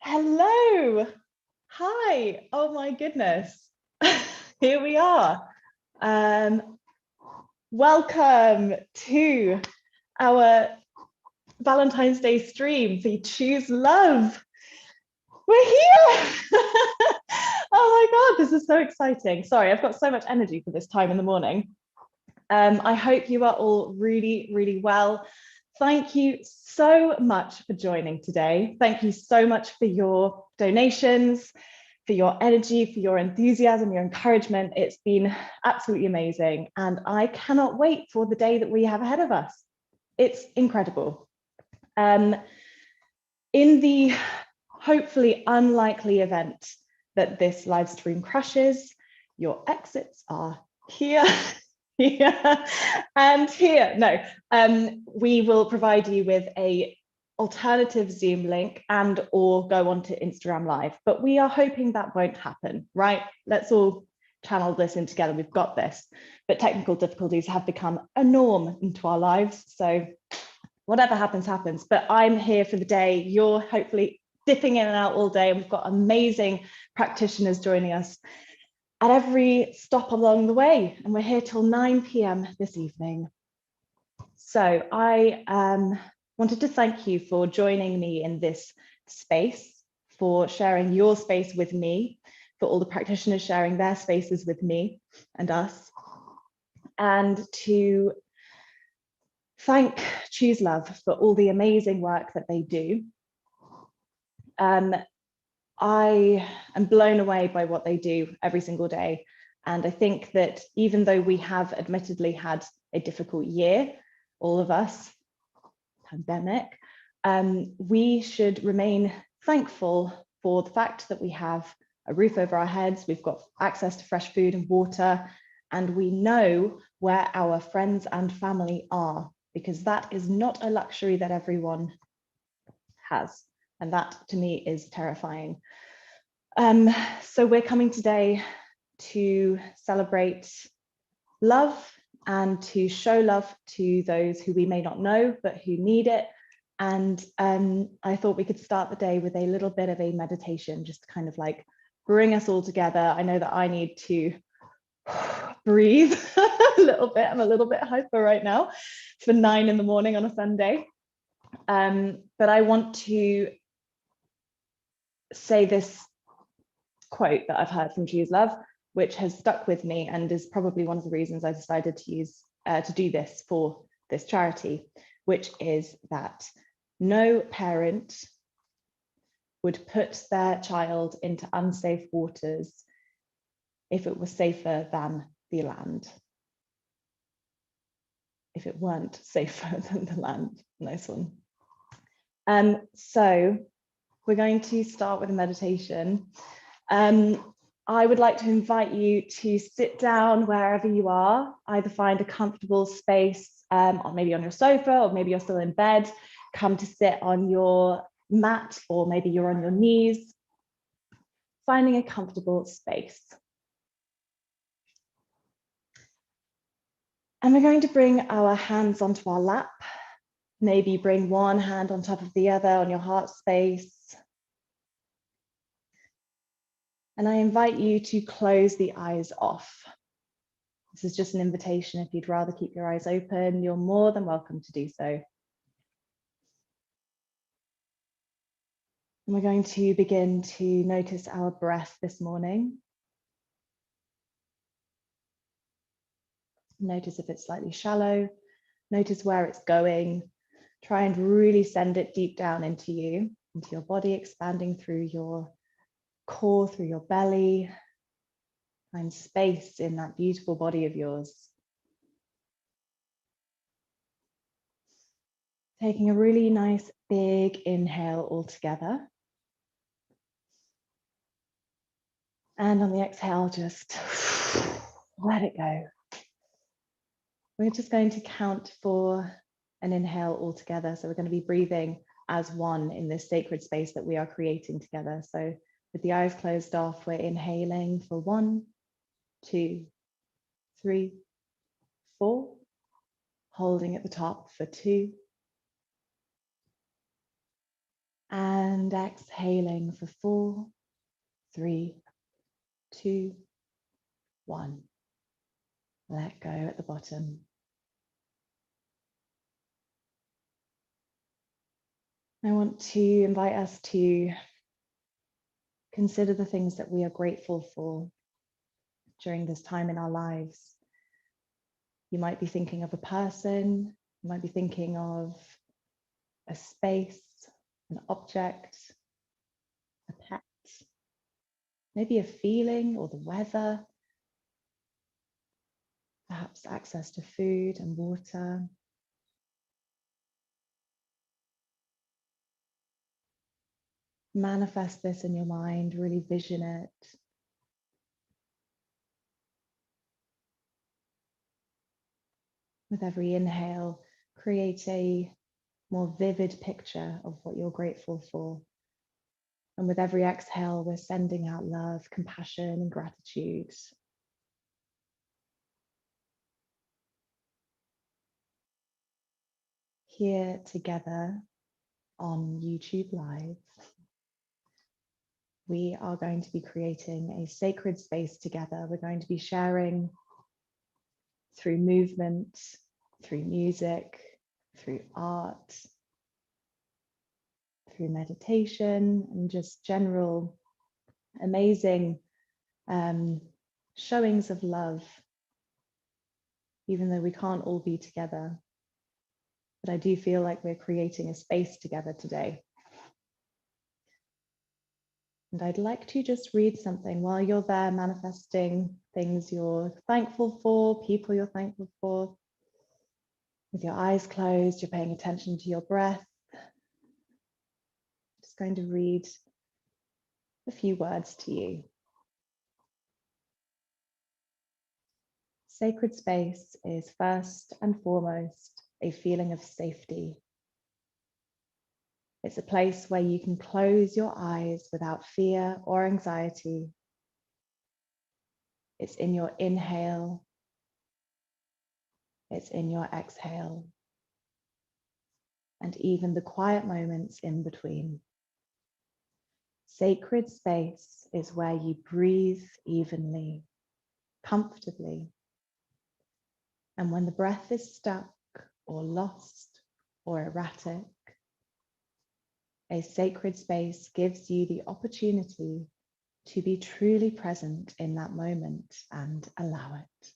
Hello. Hi. Oh my goodness. Here we are. Welcome to our Valentine's Day stream for Choose Love. We're here. Oh my God, this is so exciting. Sorry, I've got so much energy for this time in the morning. I hope you are all really, really well. Thank you so much for joining today. Thank you so much for your donations, for your energy, for your enthusiasm, your encouragement. It's been absolutely amazing. And I cannot wait for the day that we have ahead of us. It's incredible. In the hopefully unlikely event that this live stream crashes, your exits are here. Here and here. No, we will provide you with a alternative Zoom link and or go onto Instagram Live, but we are hoping that won't happen, right? Let's all channel this in together. We've got this, but technical difficulties have become a norm into our lives. So whatever happens, happens. But I'm here for the day. You're hopefully dipping in and out all day, and we've got amazing practitioners joining us at every stop along the way, and we're here till 9 p.m. this evening. So I wanted to thank you for joining me in this space, for sharing your space with me, for all the practitioners sharing their spaces with me and us, and to thank Choose Love for all the amazing work that they do. I am blown away by what they do every single day. And I think that even though we have admittedly had a difficult year, all of us, pandemic, we should remain thankful for the fact that we have a roof over our heads, we've got access to fresh food and water, and we know where our friends and family are, because that is not a luxury that everyone has. And that to me is terrifying. So we're coming today to celebrate love and to show love to those who we may not know, but who need it. And I thought we could start the day with a little bit of a meditation, just to kind of like bring us all together. I know that I need to breathe a little bit. I'm a little bit hyper right now for 9 in the morning on a Sunday. But I want to say this quote that I've heard from Choose Love, which has stuck with me and is probably one of the reasons I decided to do this for this charity, which is that no parent would put their child into unsafe waters if it was safer than the land. If it weren't safer than the land. Nice one. So we're going to start with a meditation. I would like to invite you to sit down wherever you are, either find a comfortable space, or maybe on your sofa, or maybe you're still in bed, come to sit on your mat, or maybe you're on your knees, finding a comfortable space. And we're going to bring our hands onto our lap. Maybe bring one hand on top of the other on your heart space. And I invite you to close the eyes off. This is just an invitation. If you'd rather keep your eyes open, you're more than welcome to do so. And we're going to begin to notice our breath this morning. Notice if it's slightly shallow. Notice where it's going. Try and really send it deep down into you, into your body, expanding through your core, through your belly. Find space in that beautiful body of yours. Taking a really nice big inhale all together. And on the exhale, just let it go. We're just going to count for an inhale all together. So we're going to be breathing as one in this sacred space that we are creating together. So with the eyes closed off, we're inhaling for 1, 2, 3, 4, holding at the top for 2, And exhaling for 4, 3, 2, 1. Let go at the bottom. I want to invite us to consider the things that we are grateful for during this time in our lives. You might be thinking of a person, you might be thinking of a space, an object, a pet, maybe a feeling or the weather, perhaps access to food and water. Manifest this in your mind, really vision it. With every inhale, create a more vivid picture of what you're grateful for. And with every exhale, we're sending out love, compassion, and gratitude. Here together on YouTube Live, we are going to be creating a sacred space together. We're going to be sharing through movement, through music, through art, through meditation, and just general amazing showings of love, even though we can't all be together. But I do feel like we're creating a space together today. And I'd like to just read something while you're there, manifesting things you're thankful for, people you're thankful for. With your eyes closed, you're paying attention to your breath. Just going to read a few words to you. Sacred space is first and foremost a feeling of safety. It's a place where you can close your eyes without fear or anxiety. It's in your inhale. It's in your exhale. And even the quiet moments in between. Sacred space is where you breathe evenly, comfortably. And when the breath is stuck or lost or erratic, a sacred space gives you the opportunity to be truly present in that moment and allow it.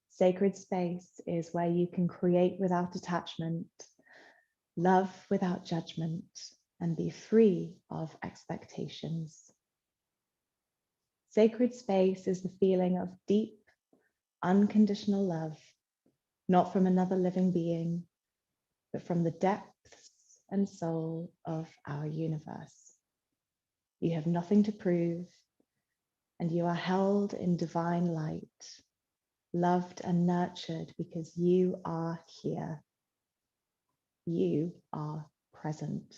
Sacred space is where you can create without attachment, love without judgment, and be free of expectations. Sacred space is the feeling of deep, unconditional love, not from another living being, but from the depths and soul of our universe. You have nothing to prove, and you are held in divine light, loved and nurtured because you are here. You are present.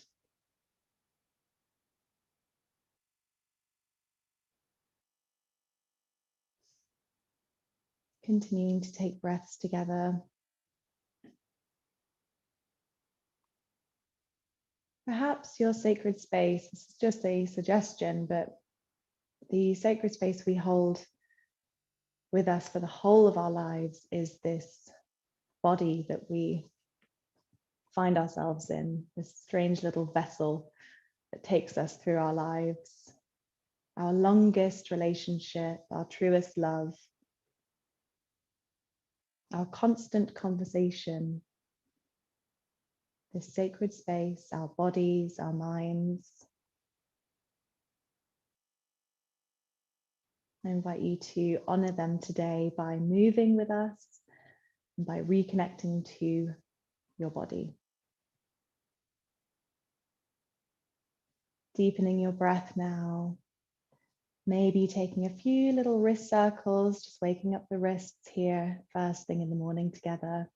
Continuing to take breaths together. Perhaps your sacred space, this is just a suggestion, but the sacred space we hold with us for the whole of our lives is this body that we find ourselves in, this strange little vessel that takes us through our lives, our longest relationship, our truest love, our constant conversation, this sacred space, our bodies, our minds. I invite you to honor them today by moving with us and by reconnecting to your body. Deepening your breath now. Maybe taking a few little wrist circles, just waking up the wrists here first thing in the morning together.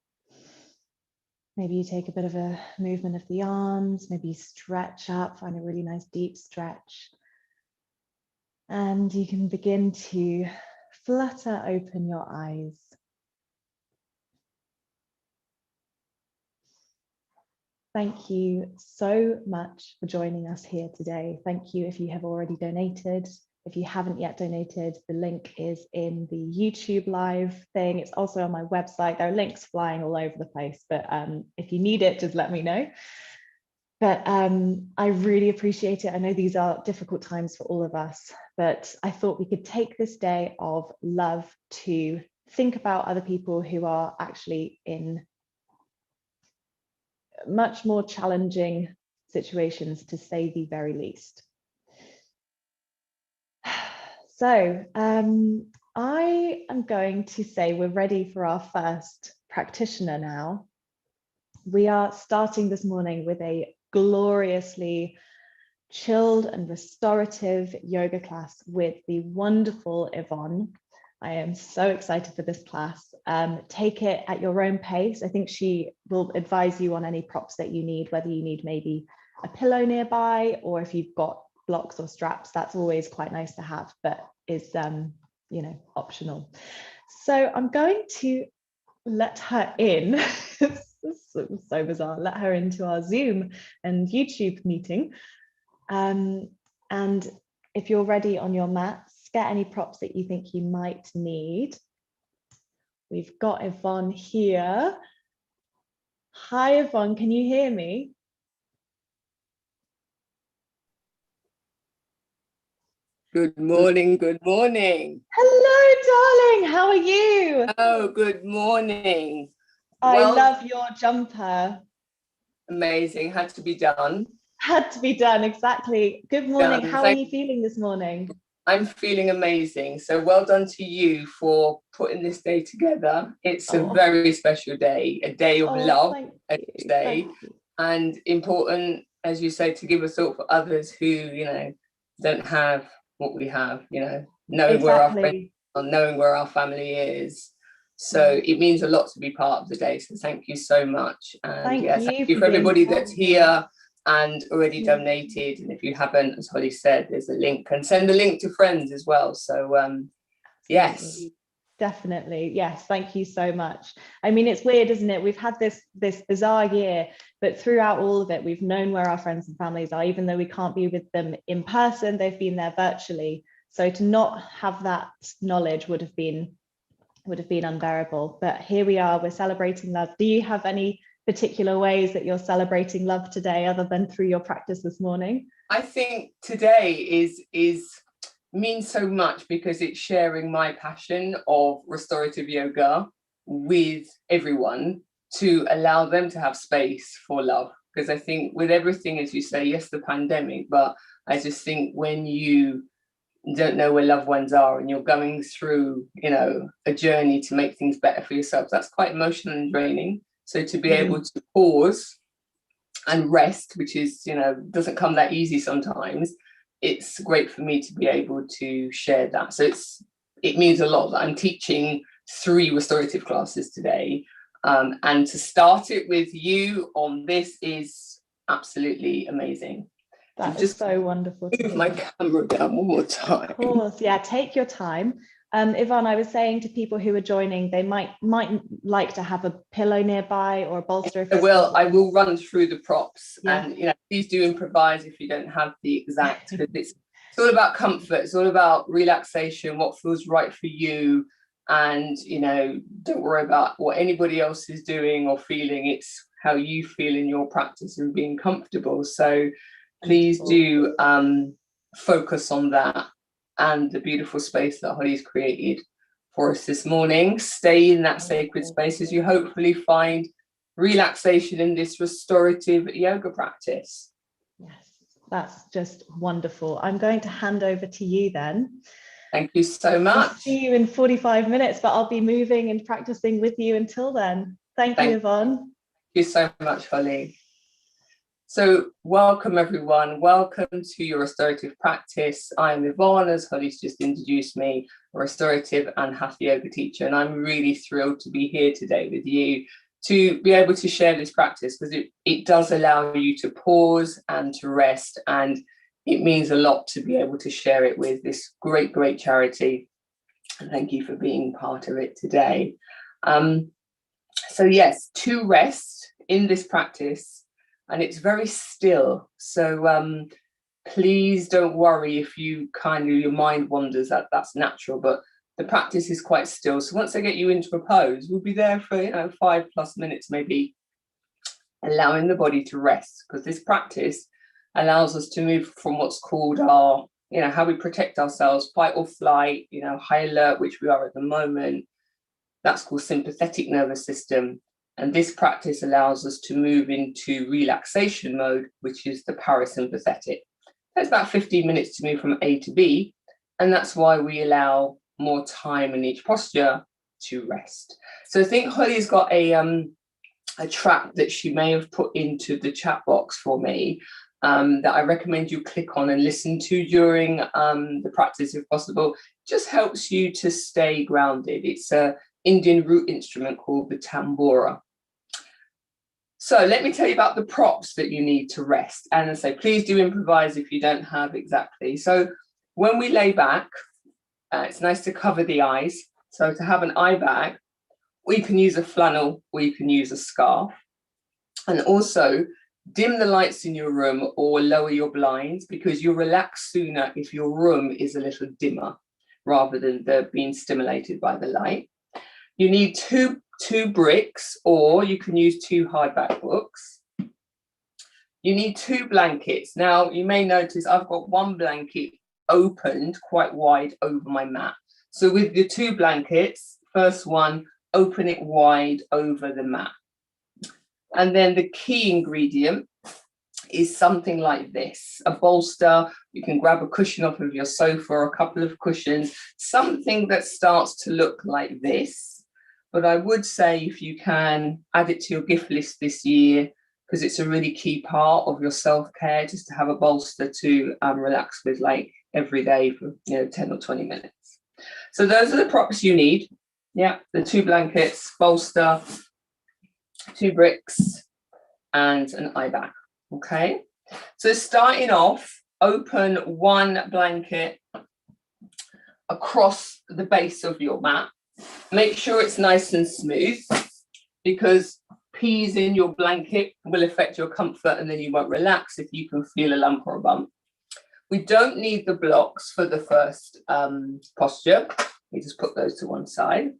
Maybe you take a bit of a movement of the arms, maybe stretch up, find a really nice deep stretch. And you can begin to flutter open your eyes. Thank you so much for joining us here today. Thank you if you have already donated. If you haven't yet donated, the link is in the YouTube live thing. It's also on my website. There are links flying all over the place, but if you need it, just let me know. But I really appreciate it. I know these are difficult times for all of us, but I thought we could take this day of love to think about other people who are actually in much more challenging situations, to say the very least. So I am going to say we're ready for our first practitioner now. We are starting this morning with a gloriously chilled and restorative yoga class with the wonderful Yvonne. I am so excited for this class. Take it at your own pace. I think she will advise you on any props that you need, whether you need maybe a pillow nearby, or if you've got blocks or straps, that's always quite nice to have, but is optional. So I'm going to let her in. So bizarre. Let her into our Zoom and YouTube meeting. And if you're ready on your mats, get any props that you think you might need. We've got Yvonne here. Hi, Yvonne, can you hear me? Good morning, good morning. Hello, darling, how are you? Oh, good morning. I love your jumper. Amazing, had to be done. Had to be done, exactly. Good morning, how are you feeling this morning? I'm feeling amazing. So well done to you for putting this day together. It's a very special day, a day of love, each day, and important, as you say, to give a thought for others who, don't have what we have, knowing where our friends are, knowing where our family is. So it means a lot to be part of the day. So thank you so much. And thank you for everybody that's here and already donated. And if you haven't, as Holly said, there's a link, and send the link to friends as well. So yes. Definitely. Yes. Thank you so much. I mean, it's weird, isn't it? We've had this bizarre year, but throughout all of it, we've known where our friends and families are, even though we can't be with them in person, they've been there virtually. So to not have that knowledge would have been unbearable. But here we are, we're celebrating love. Do you have any particular ways that you're celebrating love today, other than through your practice this morning? I think today means so much because it's sharing my passion of restorative yoga with everyone, to allow them to have space for love. Because I think with everything, as you say, yes, the pandemic, but I just think when you don't know where loved ones are and you're going through, a journey to make things better for yourself, that's quite emotional and draining. So to be able to pause and rest, which is, doesn't come that easy sometimes, it's great for me to be able to share that. So it means a lot that I'm teaching 3 restorative classes today. And to start it with you on this is absolutely amazing. That is so wonderful. Move my camera down one more time. Of course, yeah, take your time. Yvonne, I was saying to people who are joining, they might like to have a pillow nearby or a bolster. I will run through the props, and please do improvise if you don't have the exact. It's all about comfort. It's all about relaxation, what feels right for you, and don't worry about what anybody else is doing or feeling. It's how you feel in your practice and being comfortable. So please do focus on that and the beautiful space that Holly's created for us this morning. Stay in that sacred space as you hopefully find relaxation in this restorative yoga practice. Yes, that's just wonderful. I'm going to hand over to you then. Thank you so much. I'll see you in 45 minutes, but I'll be moving and practicing with you until then. Thank you, Yvonne. Thank you so much, Holly. So welcome everyone, welcome to your restorative practice. I'm Yvonne, as Holly's just introduced me, a restorative and hatha yoga teacher, and I'm really thrilled to be here today with you to be able to share this practice, because it does allow you to pause and to rest, and it means a lot to be able to share it with this great charity, and thank you for being part of it today. So yes, to rest in this practice, and it's very still. So please don't worry if you kind of, your mind wanders, that's natural, but the practice is quite still. So once I get you into a pose, we'll be there for 5+ minutes, maybe, allowing the body to rest, because this practice allows us to move from what's called our, how we protect ourselves, fight or flight, high alert, which we are at the moment. That's called sympathetic nervous system. And this practice allows us to move into relaxation mode, which is the parasympathetic. That's about 15 minutes to move from A to B. And that's why we allow more time in each posture to rest. So I think Holly's got a track that she may have put into the chat box for me, that I recommend you click on and listen to during the practice if possible. Just helps you to stay grounded. It's an Indian root instrument called the tambura. So let me tell you about the props that you need to rest. And I say, please do improvise if you don't have exactly. So when we lay back, it's nice to cover the eyes. So to have an eye bag, or you can use a flannel, or you can use a scarf. And also dim the lights in your room or lower your blinds, because you'll relax sooner if your room is a little dimmer rather than being stimulated by the light. You need two bricks, or you can use 2 hardback books. You need 2 blankets. Now, you may notice I've got 1 blanket opened quite wide over my mat. So with the 2 blankets, first one, open it wide over the mat. And then the key ingredient is something like this, a bolster. You can grab a cushion off of your sofa or a couple of cushions, something that starts to look like this. But I would say if you can add it to your gift list this year, because it's a really key part of your self-care, just to have a bolster to relax with, like every day for 10 or 20 minutes. So those are the props you need. Yeah, the 2 blankets, bolster, 2 bricks, and an eye bag. Okay, so starting off, open 1 blanket across the base of your mat. Make sure it's nice and smooth, because peas in your blanket will affect your comfort, and then you won't relax if you can feel a lump or a bump. We don't need the blocks for the first posture. You just put those to one side.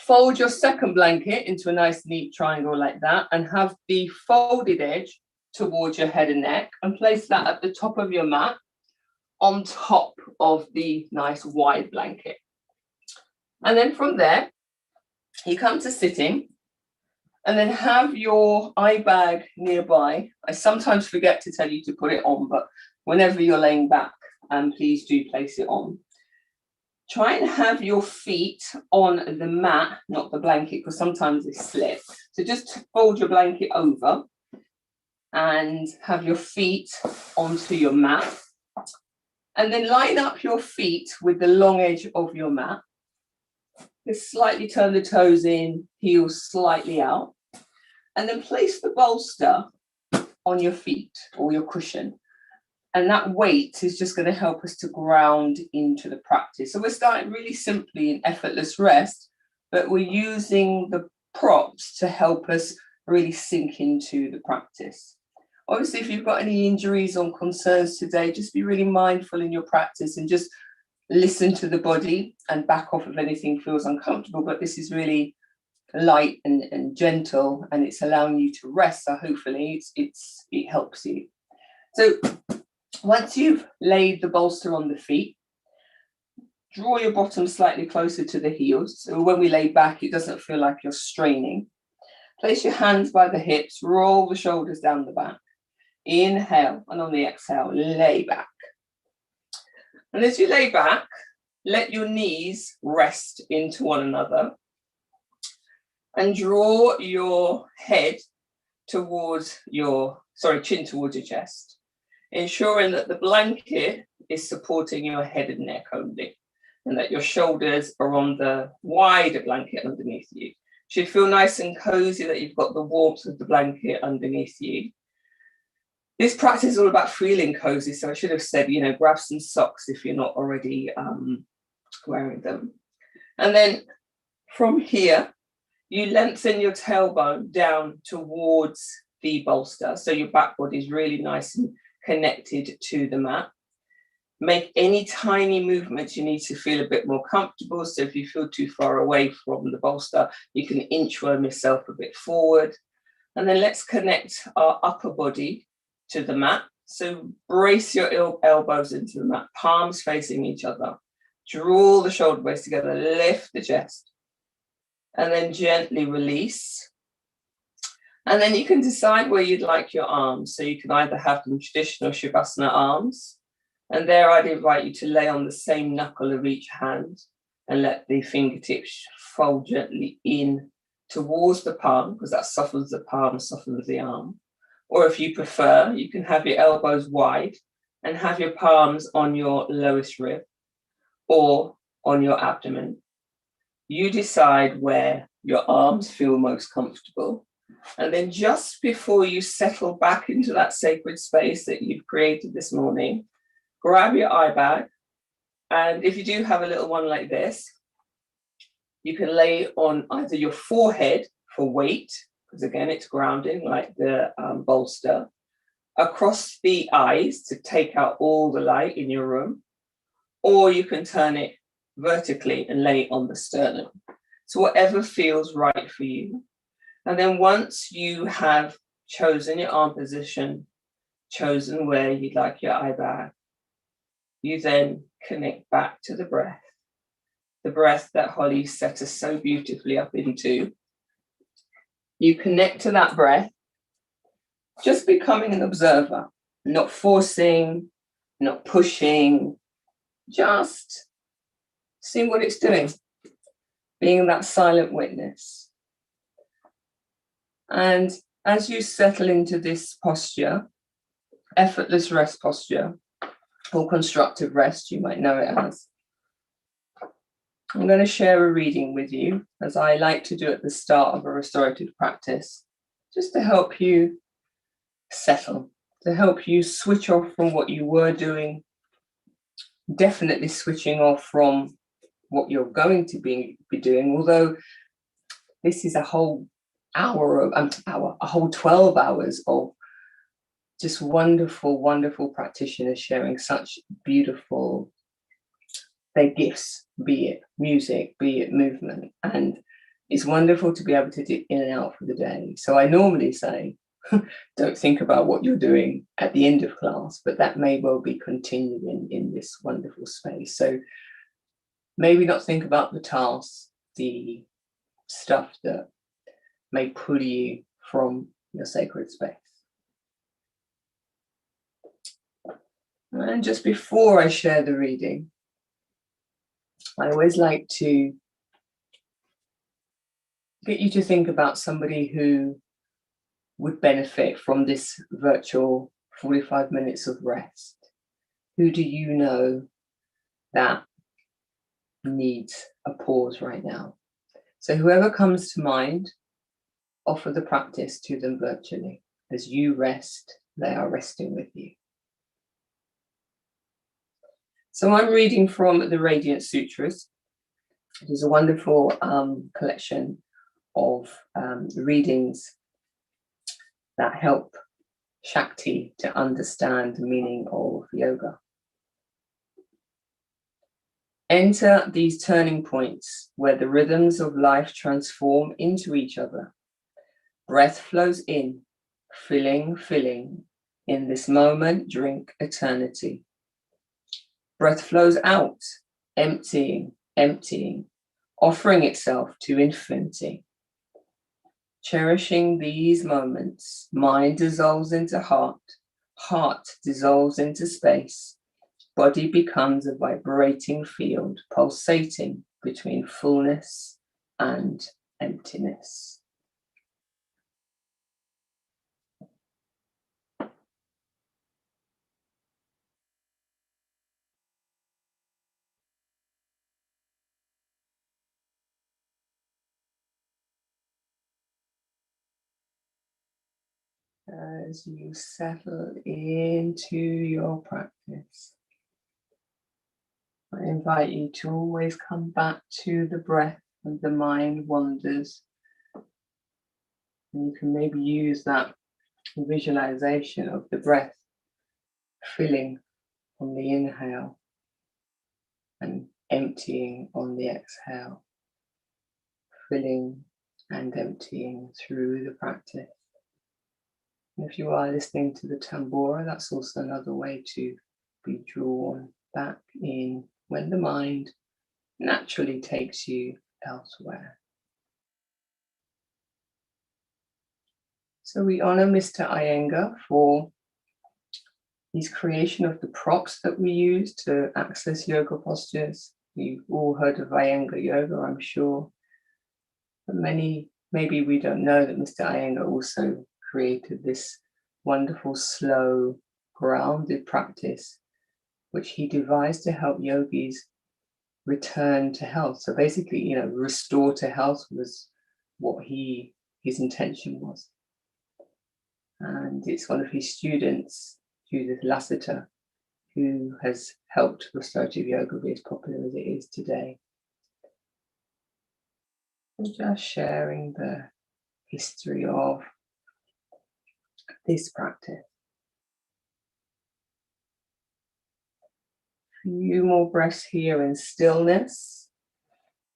Fold your second blanket into a nice neat triangle like that, and have the folded edge towards your head and neck, and place that at the top of your mat on top of the nice wide blanket. And then from there, you come to sitting, and then have your eye bag nearby. I sometimes forget to tell you to put it on, but whenever you're laying back, please do place it on. Try and have your feet on the mat, not the blanket, because sometimes they slip. So just fold your blanket over and have your feet onto your mat. And then line up your feet with the long edge of your mat. Just slightly turn the toes in, heels slightly out. And then place the bolster on your feet or your cushion. And that weight is just going to help us to ground into the practice. So we're starting really simply in effortless rest, but we're using the props to help us really sink into the practice. Obviously, if you've got any injuries or concerns today, just be really mindful in your practice and just listen to the body and back off if anything feels uncomfortable. But this is really light and gentle, and it's allowing you to rest. So hopefully it helps you. So once you've laid the bolster on the feet, draw your bottom slightly closer to the heels. So when we lay back, it doesn't feel like you're straining. Place your hands by the hips, roll the shoulders down the back. Inhale, and on the exhale, lay back. And as you lay back, let your knees rest into one another. And draw your head towards chin towards your chest, ensuring that the blanket is supporting your head and neck only, and that your shoulders are on the wider blanket underneath you. Should feel nice and cozy, that you've got the warmth of the blanket underneath you. This practice is all about feeling cozy, so I should have said, grab some socks if you're not already wearing them. And then from here, you lengthen your tailbone down towards the bolster, so your back body is really nice and connected to the mat. Make any tiny movements you need to feel a bit more comfortable. So if you feel too far away from the bolster, you can inchworm yourself a bit forward. And then let's connect our upper body to the mat. So brace your elbows into the mat, palms facing each other. Draw the shoulder blades together, lift the chest, and then gently release. And then you can decide where you'd like your arms. So you can either have them traditional Shavasana arms, and there I'd invite you to lay on the same knuckle of each hand and let the fingertips fold gently in towards the palm, because that softens the palm, softens the arm. Or if you prefer, you can have your elbows wide and have your palms on your lowest rib or on your abdomen. You decide where your arms feel most comfortable. And then just before you settle back into that sacred space that you've created this morning, grab your eye bag. And if you do have a little one like this, you can lay on either your forehead for weight, because again, it's grounding like the bolster, across the eyes to take out all the light in your room, or you can turn it vertically and lay it on the sternum. So whatever feels right for you. And then once you have chosen your arm position, chosen where you'd like your eye bag, you then connect back to the breath that Holly set us so beautifully up into. You connect to that breath, just becoming an observer, not forcing, not pushing, just seeing what it's doing, being that silent witness. And as you settle into this posture, effortless rest posture, or constructive rest, you might know it as, I'm going to share a reading with you, as I like to do at the start of a restorative practice, just to help you settle, to help you switch off from what you were doing, definitely switching off from what you're going to be doing, although this is a whole a whole 12 hours of just wonderful practitioners sharing such beautiful, their gifts, be it music, be it movement. And it's wonderful to be able to dip in and out for the day. So I normally say, don't think about what you're doing at the end of class, but that may well be continuing in this wonderful space. So maybe not think about the tasks, the stuff that may pull you from your sacred space. And just before I share the reading, I always like to get you to think about somebody who would benefit from this virtual 45 minutes of rest. Who do you know that needs a pause right now? So whoever comes to mind, offer the practice to them virtually. As you rest, they are resting with you. So I'm reading from the Radiant Sutras. It is a wonderful collection of readings that help Shakti to understand the meaning of yoga. Enter these turning points where the rhythms of life transform into each other. Breath flows in, filling. In this moment, drink eternity. Breath flows out, emptying, offering itself to infinity. Cherishing these moments, mind dissolves into heart dissolves into space, body becomes a vibrating field, pulsating between fullness and emptiness. As you settle into your practice, I invite you to always come back to the breath when the mind wanders. And you can maybe use that visualization of the breath filling on the inhale and emptying on the exhale, filling and emptying through the practice. And if you are listening to the tambura, that's also another way to be drawn back in when the mind naturally takes you elsewhere. So we honor Mr. Iyengar for his creation of the props that we use to access yoga postures. You've all heard of Iyengar yoga, I'm sure. But many, maybe we don't know that Mr. Iyengar also created this wonderful, slow, grounded practice, which he devised to help yogis return to health. So basically, restore to health was what his intention was. And it's one of his students, Judith Lassiter, who has helped restorative yoga be as popular as it is today. And just sharing the history of this practice. A few more breaths here in stillness.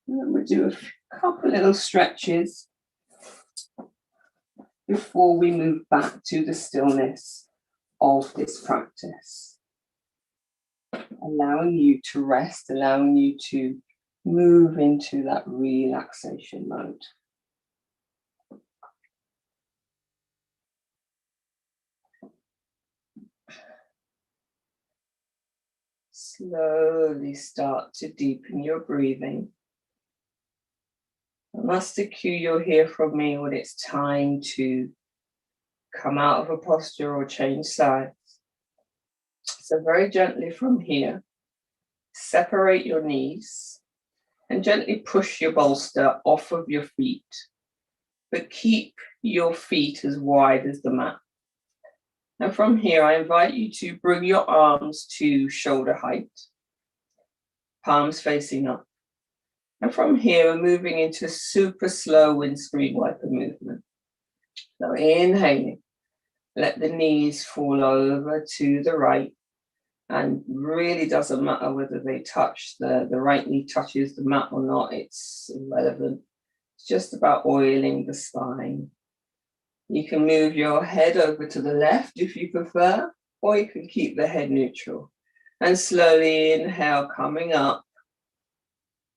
And then we'll do a couple little stretches before we move back to the stillness of this practice. Allowing you to rest, allowing you to move into that relaxation mode. Slowly start to deepen your breathing. Master Q, you'll hear from me when it's time to come out of a posture or change sides. So very gently from here, separate your knees and gently push your bolster off of your feet, but keep your feet as wide as the mat. And from here, I invite you to bring your arms to shoulder height, palms facing up. And from here, we're moving into super slow windscreen wiper movement. So inhaling, let the knees fall over to the right. And really doesn't matter whether they touch, the right knee touches the mat or not, it's irrelevant. It's just about oiling the spine. You can move your head over to the left if you prefer, or you can keep the head neutral. And slowly inhale, coming up.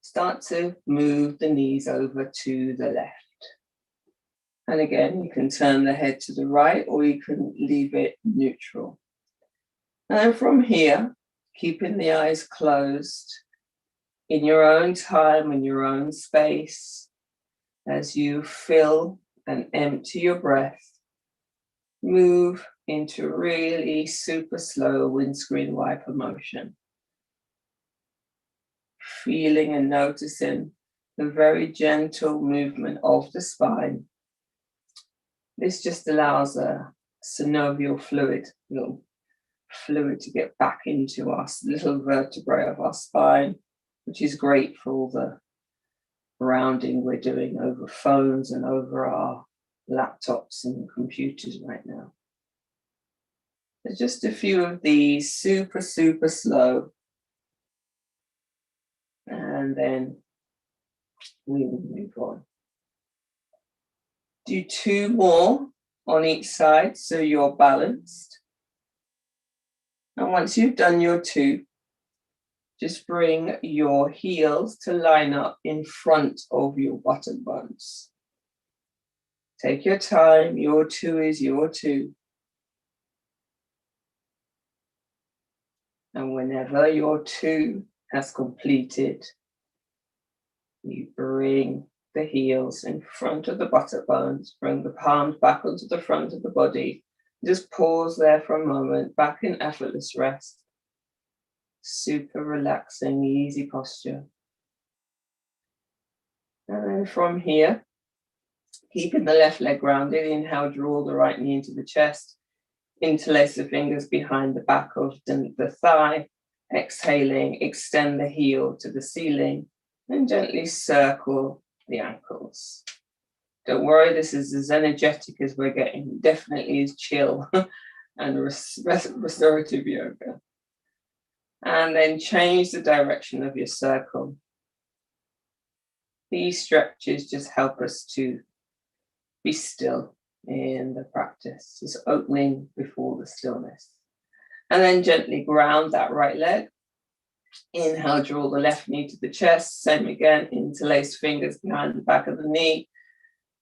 Start to move the knees over to the left. And again, you can turn the head to the right, or you can leave it neutral. And from here, keeping the eyes closed, in your own time, in your own space, as you fill and empty your breath, move into really super slow windscreen wiper motion. Feeling and noticing the very gentle movement of the spine. This just allows a synovial fluid to get back into our little vertebrae of our spine, which is great for all the rounding we're doing over phones and over our laptops and computers right now. There's just a few of these, super, super slow. And then we will move on. Do 2 more on each side so you're balanced. And once you've done your 2, just bring your heels to line up in front of your buttock bones. Take your time, your 2 is your 2. And whenever your 2 has completed, you bring the heels in front of the buttock bones, bring the palms back onto the front of the body. Just pause there for a moment, back in effortless rest. Super relaxing, easy posture. And then from here, keeping the left leg grounded, inhale, draw the right knee into the chest, interlace the fingers behind the back of the thigh, exhaling, extend the heel to the ceiling, and gently circle the ankles. Don't worry, this is as energetic as we're getting. Definitely is chill and restorative yoga. And then change the direction of your circle. These stretches just help us to be still in the practice, just opening before the stillness. And then gently ground that right leg. Inhale, draw the left knee to the chest. Same again, interlace fingers behind the back of the knee.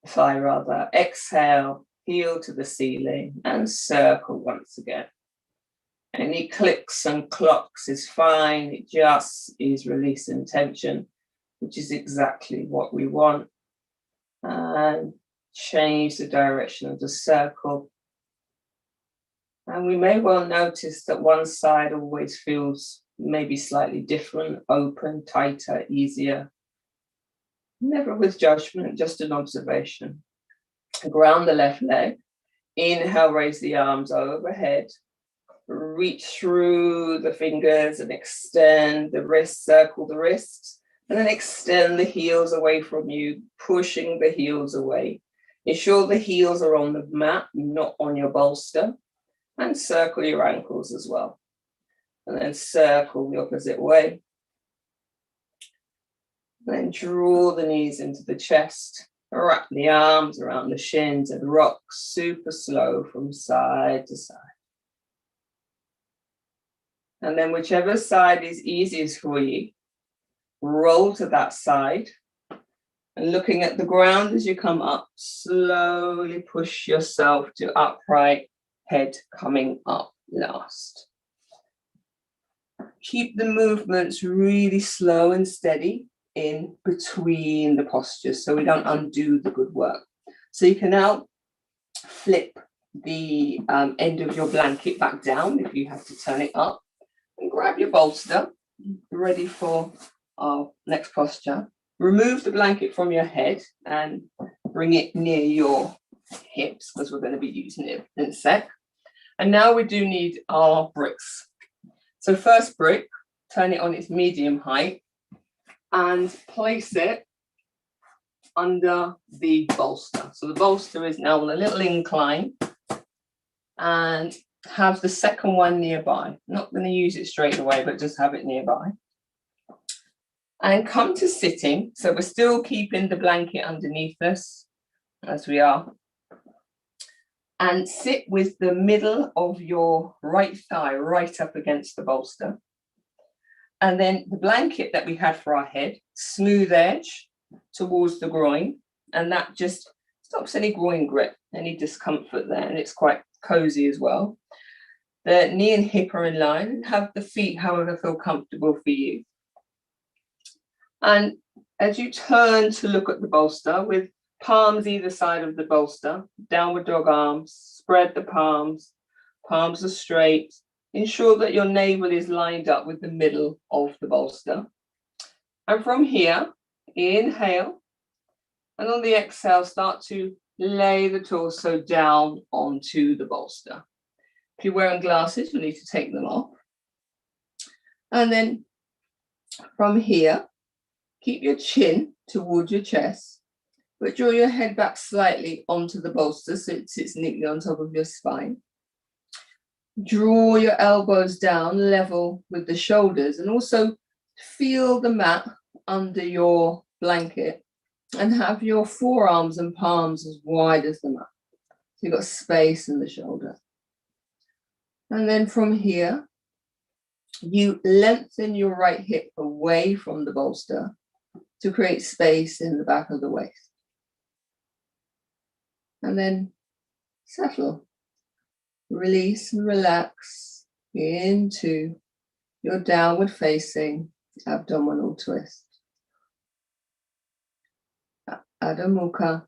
Thigh rather. Exhale, heel to the ceiling and circle once again. Any clicks and clocks is fine. It just is releasing tension, which is exactly what we want. And change the direction of the circle. And we may well notice that one side always feels maybe slightly different, open, tighter, easier. Never with judgment, just an observation. Ground the left leg. Inhale, raise the arms overhead. Reach through the fingers and extend the wrist, circle the wrists, and then extend the heels away from you, pushing the heels away. Ensure the heels are on the mat, not on your bolster, and circle your ankles as well. And then circle the opposite way. Then draw the knees into the chest, wrap the arms around the shins and rock super slow from side to side. And then whichever side is easiest for you, roll to that side. And looking at the ground as you come up, slowly push yourself to upright, head coming up last. Keep the movements really slow and steady in between the postures so we don't undo the good work. So you can now flip the end of your blanket back down if you have to turn it up. And grab your bolster, ready for our next posture. Remove the blanket from your head and bring it near your hips because we're going to be using it in a sec. And now we do need our bricks. So first brick, turn it on its medium height and place it under the bolster. So the bolster is now on a little incline and have the second one nearby. Not going to use it straight away, but just have it nearby. And come to sitting. So we're still keeping the blanket underneath us as we are. And sit with the middle of your right thigh right up against the bolster. And then the blanket that we had for our head, smooth edge towards the groin. And that just stops any groin grip, any discomfort there. And it's quite cozy as well. The knee and hip are in line and have the feet however feel comfortable for you. And as you turn to look at the bolster with palms either side of the bolster, downward dog arms, spread the palms, palms are straight. Ensure that your navel is lined up with the middle of the bolster. And from here, inhale. And on the exhale, start to lay the torso down onto the bolster. If you're wearing glasses, you'll need to take them off. And then from here, keep your chin towards your chest, but draw your head back slightly onto the bolster so it sits neatly on top of your spine. Draw your elbows down level with the shoulders and also feel the mat under your blanket and have your forearms and palms as wide as the mat. So you've got space in the shoulder. And then from here, you lengthen your right hip away from the bolster to create space in the back of the waist. And then settle, release and relax into your downward facing abdominal twist. Adho Mukha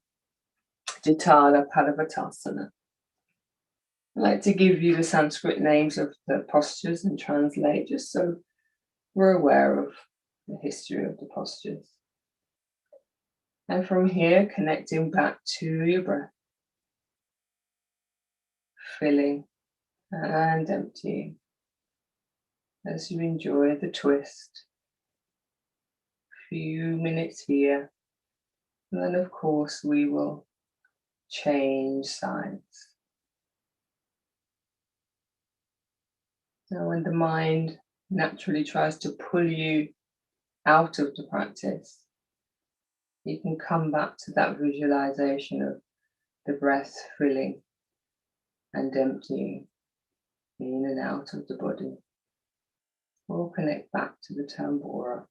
Jitara Paravatasana. I'd like to give you the Sanskrit names of the postures and translate just so we're aware of the history of the postures. And from here, connecting back to your breath, filling and emptying as you enjoy the twist. Few minutes here, And then, of course, we will change sides. Now, when the mind naturally tries to pull you out of the practice, you can come back to that visualization of the breath filling and emptying in and out of the body. Or connect back to the tambura.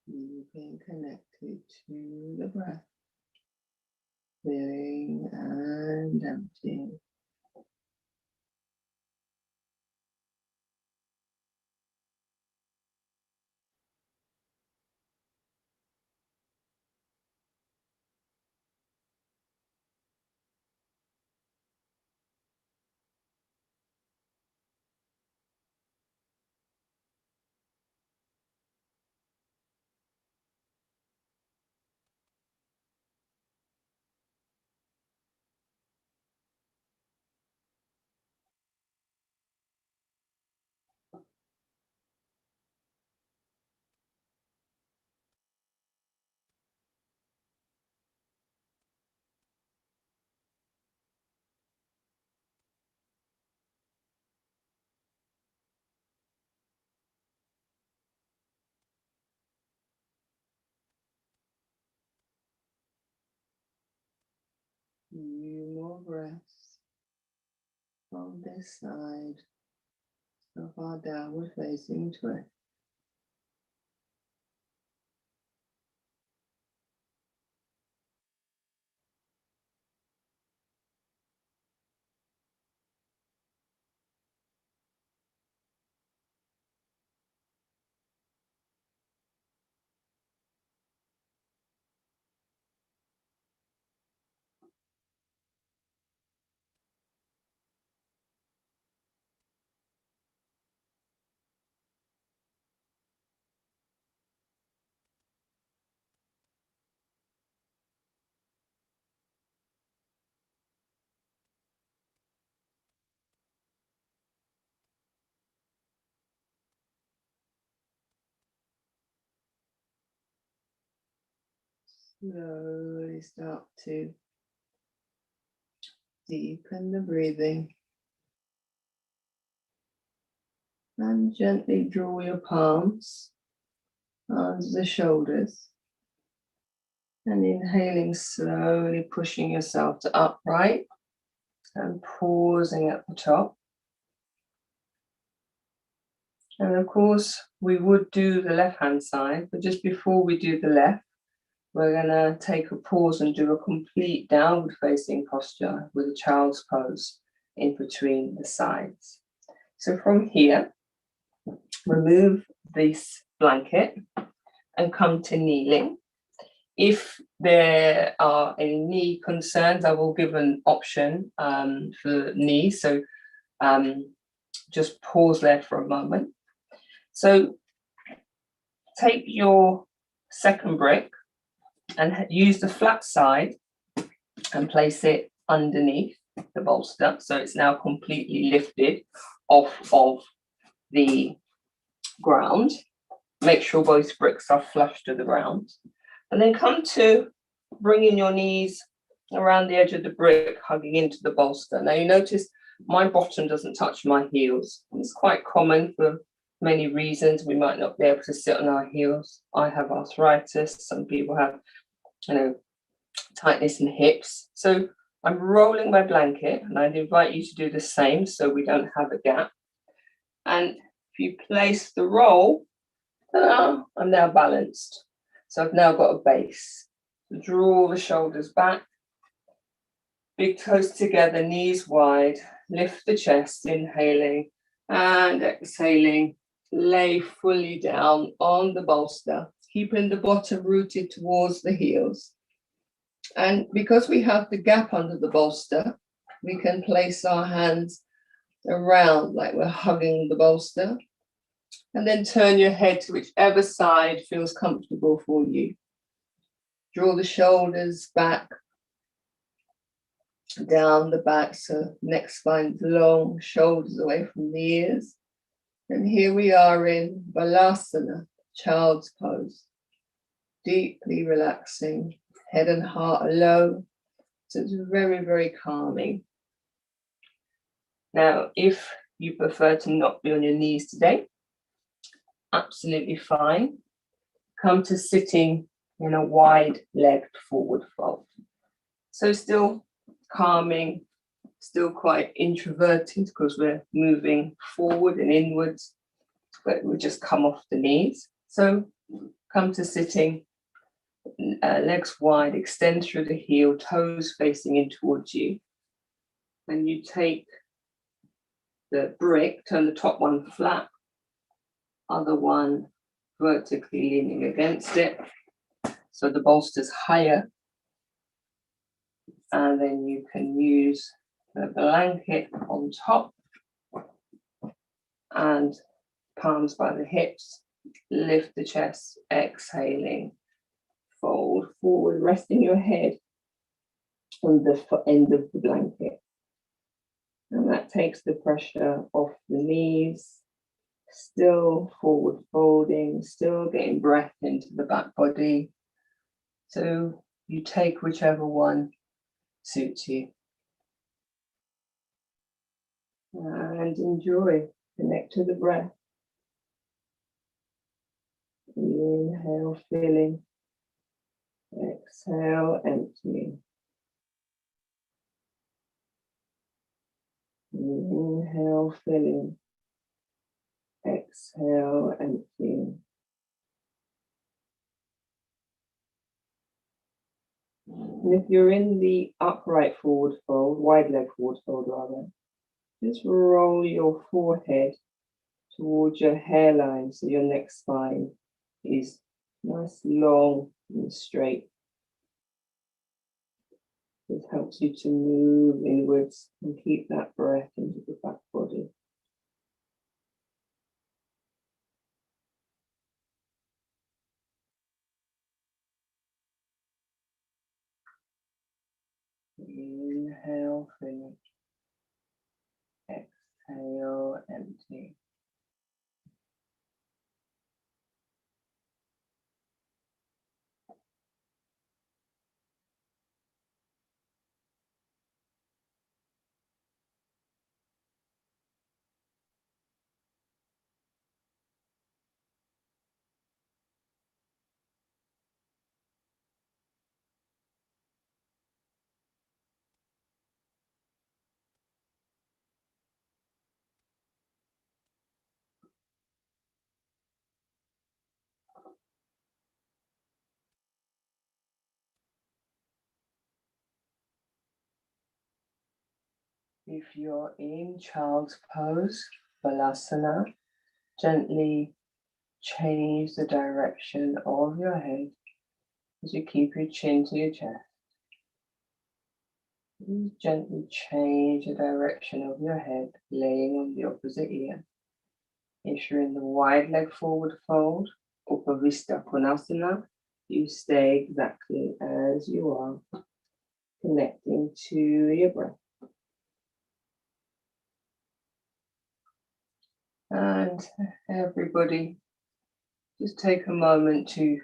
You being connected to the breath, filling and emptying. Few more breaths from this side of our downward facing twist. Slowly start to deepen the breathing and gently draw your palms under the shoulders, and inhaling slowly, pushing yourself to upright and pausing at the top. And of course we would do the left hand side, but just before we do the left, we're going to take a pause and do a complete downward facing posture with a child's pose in between the sides. So from here, remove this blanket and come to kneeling. If there are any knee concerns, I will give an option for knees. So just pause there for a moment. So take your second brick and use the flat side and place it underneath the bolster. So it's now completely lifted off of the ground. Make sure both bricks are flush to the ground. And then come to bringing your knees around the edge of the brick, hugging into the bolster. Now you notice my bottom doesn't touch my heels. It's quite common for many reasons. We might not be able to sit on our heels. I have arthritis. Some people have, tightness in the hips. So I'm rolling my blanket, and I'd invite you to do the same so we don't have a gap. And if you place the roll, I'm now balanced. So I've now got a base. So draw the shoulders back, big toes together, knees wide, lift the chest, inhaling and exhaling. Lay fully down on the bolster, keeping the bottom rooted towards the heels. And because we have the gap under the bolster, we can place our hands around like we're hugging the bolster. And then turn your head to whichever side feels comfortable for you. Draw the shoulders back, down the back, so neck spine's long, shoulders away from the ears. And here we are in Balasana, child's pose. Deeply relaxing, head and heart are low. So it's very, very calming. Now, if you prefer to not be on your knees today, absolutely fine. Come to sitting in a wide-legged forward fold. So still calming, still quite introverted because we're moving forward and inwards, but we just come off the knees. So come to sitting, legs wide, extend through the heel, toes facing in towards you. And you take the brick, turn the top one flat, other one vertically leaning against it. So the bolster's higher. And then you can use the blanket on top and palms by the hips, lift the chest, exhaling, fold forward, resting your head on the end of the blanket. And that takes the pressure off the knees, still forward folding, still getting breath into the back body. So you take whichever one suits you. And enjoy, connect to the breath. Inhale, filling. Exhale, emptying. Inhale, filling. Exhale, emptying. And if you're in the upright forward fold, wide leg forward fold rather, just roll your forehead towards your hairline so your neck spine is nice, long and straight. This helps you to move inwards and keep that breath into the back body. Inhale, finish. Exhale, empty. If you're in child's pose, Balasana, gently change the direction of your head as you keep your chin to your chest. Gently change the direction of your head, laying on the opposite ear. If you're in the wide leg forward fold, Upavista Konasana, you stay exactly as you are, connecting to your breath. And everybody, just take a moment to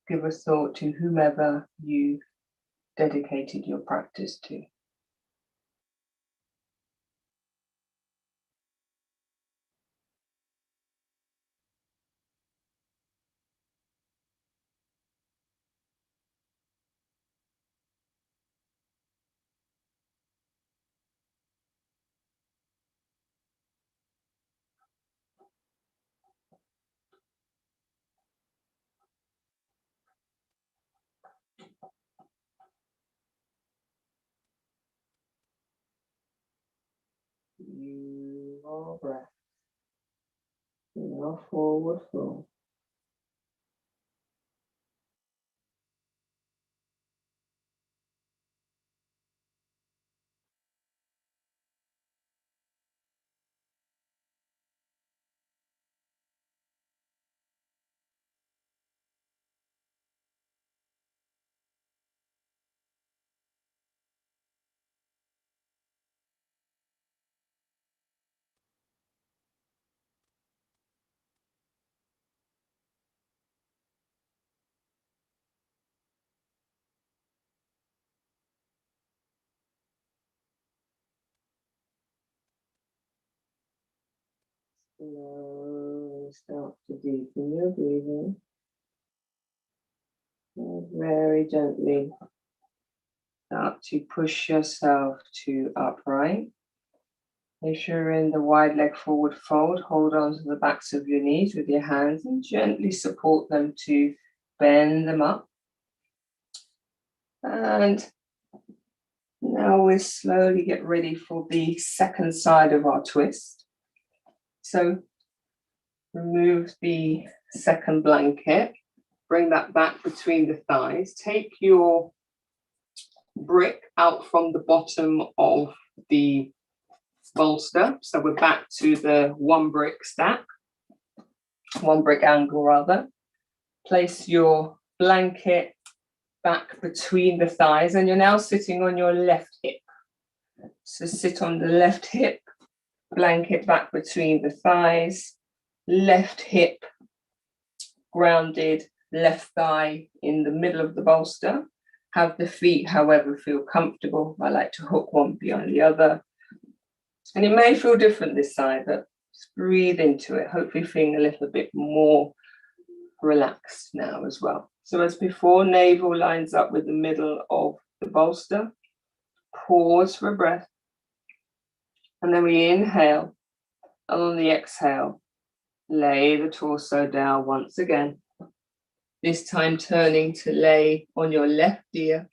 give a thought to whomever you dedicated your practice to. your breath, your forward fold. Slowly start to deepen your breathing. And very gently start to push yourself to upright. If you're in the wide leg forward fold, hold on to the backs of your knees with your hands and gently support them to bend them up. And now we'll slowly get ready for the second side of our twist. So remove the second blanket, bring that back between the thighs, take your brick out from the bottom of the bolster. So we're back to the one brick stack, one brick angle rather. Place your blanket back between the thighs and you're now sitting on your left hip. So sit on the left hip, blanket back between the thighs, left hip grounded, left thigh in the middle of the bolster. Have the feet, however, feel comfortable. I like to hook one behind the other. And it may feel different this side, but just breathe into it, hopefully feeling a little bit more relaxed now as well. So as before, navel lines up with the middle of the bolster. Pause for a breath. And then we inhale. And on the exhale, lay the torso down once again. This time turning to lay on your left ear.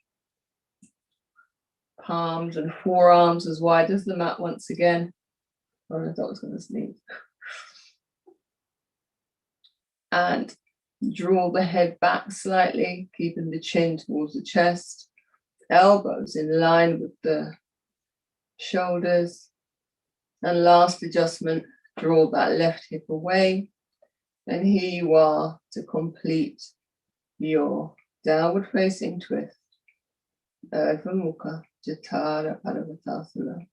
Palms and forearms as wide as the mat once again. Oh, I thought I was going to sneeze. And draw the head back slightly, keeping the chin towards the chest. Elbows in line with the shoulders. And last adjustment, draw that left hip away. And here you are to complete your downward facing twist. Urdhva Mukha Jatara Paravatasana.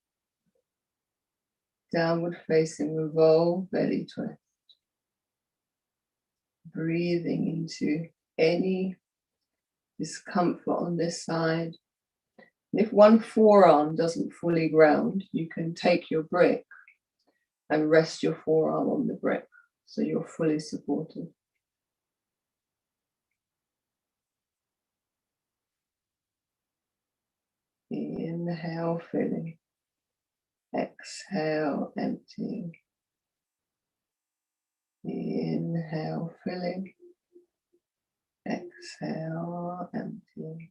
Downward facing revolve belly twist. Breathing into any discomfort on this side. And if one forearm doesn't fully ground, you can take your brick and rest your forearm on the brick so you're fully supported. Inhale, filling. Exhale, emptying. Inhale, filling. Exhale, emptying.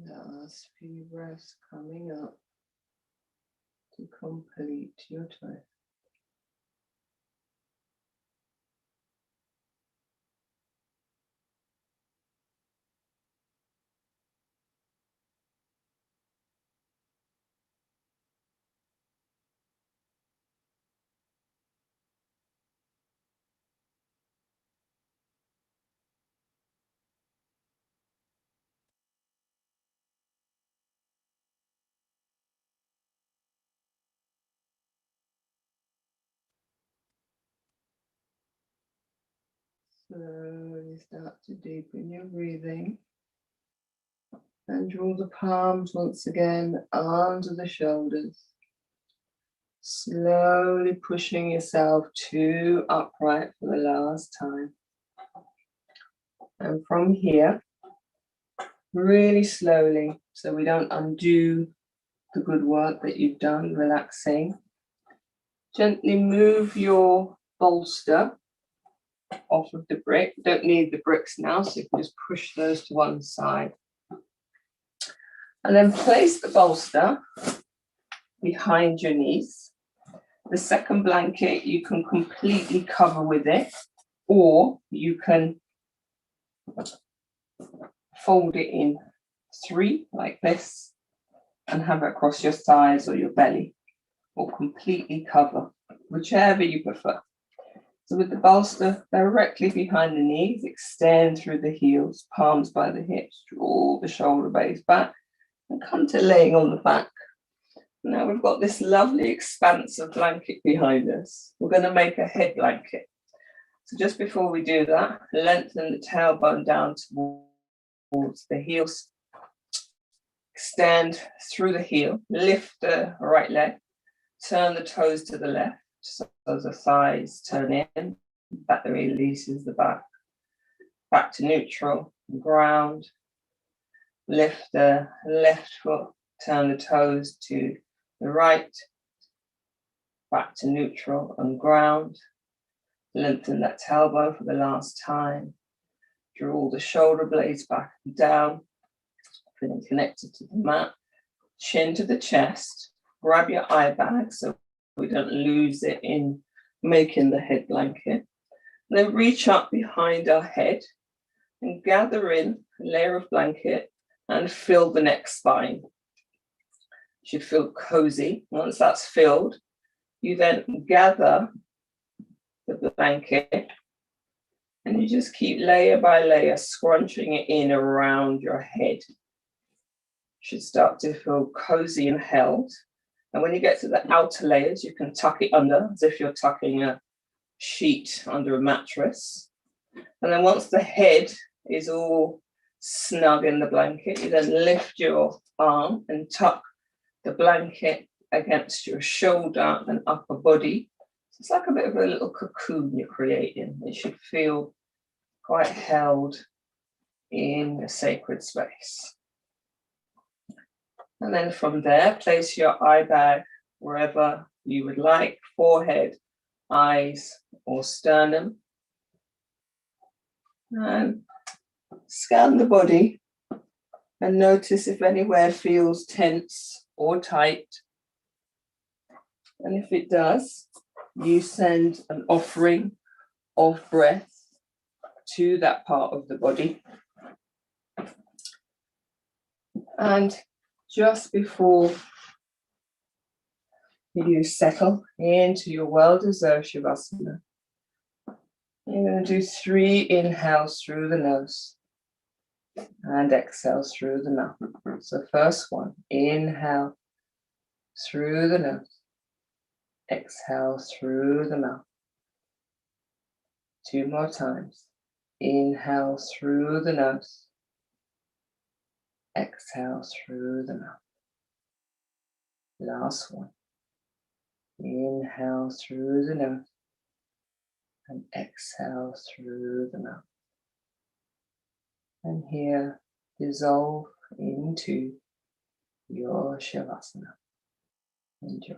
Last few breaths coming up to complete your twist. Slowly start to deepen your breathing and draw the palms once again under the shoulders. Slowly pushing yourself to upright for the last time. And from here, really slowly, so we don't undo the good work that you've done, relaxing. Gently move your bolster off of the brick. Don't need the bricks now, so you can just push those to one side. And then place the bolster behind your knees. The second blanket you can completely cover with it, or you can fold it in three like this and have it across your thighs or your belly, or completely cover, whichever you prefer. So with the bolster directly behind the knees, extend through the heels, palms by the hips, draw the shoulder blades back and come to laying on the back. Now we've got this lovely expansive blanket behind us. We're going to make a head blanket. So just before we do that, lengthen the tailbone down towards the heels. Extend through the heel, lift the right leg, turn the toes to the left, so the thighs turn in, that releases the back to neutral, ground, lift the left foot, turn the toes to the right, back to neutral and ground, lengthen that tailbone for the last time, draw the shoulder blades back and down, feeling connected to the mat, chin to the chest, grab your eye bag so we don't lose it in making the head blanket. And then reach up behind our head and gather in a layer of blanket and fill the neck spine. You should feel cozy. Once that's filled, you then gather the blanket and you just keep layer by layer scrunching it in around your head. You should start to feel cozy and held. And when you get to the outer layers, you can tuck it under as if you're tucking a sheet under a mattress. And then once the head is all snug in the blanket, you then lift your arm and tuck the blanket against your shoulder and upper body. So it's like a bit of a little cocoon you're creating. It should feel quite held in a sacred space. And then from there, place your eye bag wherever you would like, forehead, eyes, or sternum. And scan the body and notice if anywhere feels tense or tight. And if it does, you send an offering of breath to that part of the body. And just before you settle into your well-deserved Shavasana, you're going to do 3 inhales through the nose and exhales through the mouth. So first one, inhale through the nose, exhale through the mouth. 2 more times. Inhale through the nose, exhale through the mouth. Last one. Inhale through the nose and exhale through the mouth. And here, dissolve into your Shavasana. Enjoy.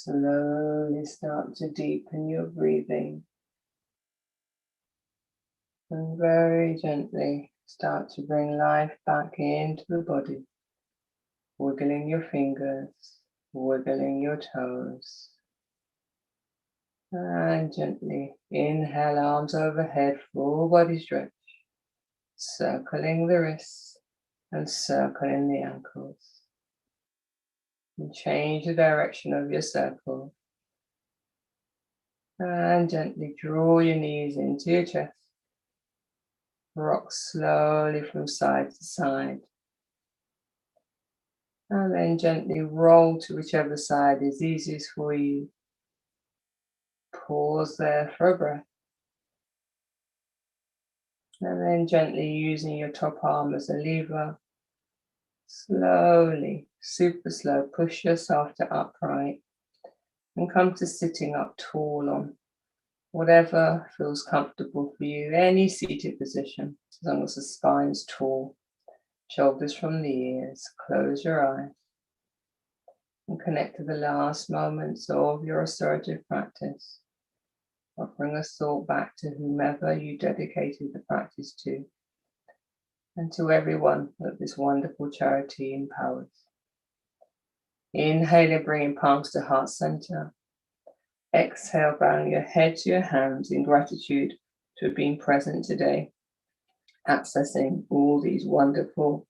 slowly start to deepen your breathing. And very gently start to bring life back into the body. Wiggling your fingers, wiggling your toes. And gently inhale, arms overhead, full body stretch. Circling the wrists and circling the ankles. And change the direction of your circle. And gently draw your knees into your chest. Rock slowly from side to side. And then gently roll to whichever side is easiest for you. Pause there for a breath. And then gently using your top arm as a lever, slowly, super slow, push yourself to upright and come to sitting up tall on whatever feels comfortable for you, any seated position, as long as the spine's tall, shoulders from the ears, close your eyes and connect to the last moments of your restorative practice. Offering a thought back to whomever you dedicated the practice to, and to everyone that this wonderful charity empowers. Inhaling, bringing palms to heart center. Exhale, bowing your head to your hands in gratitude to being present today, accessing all these wonderful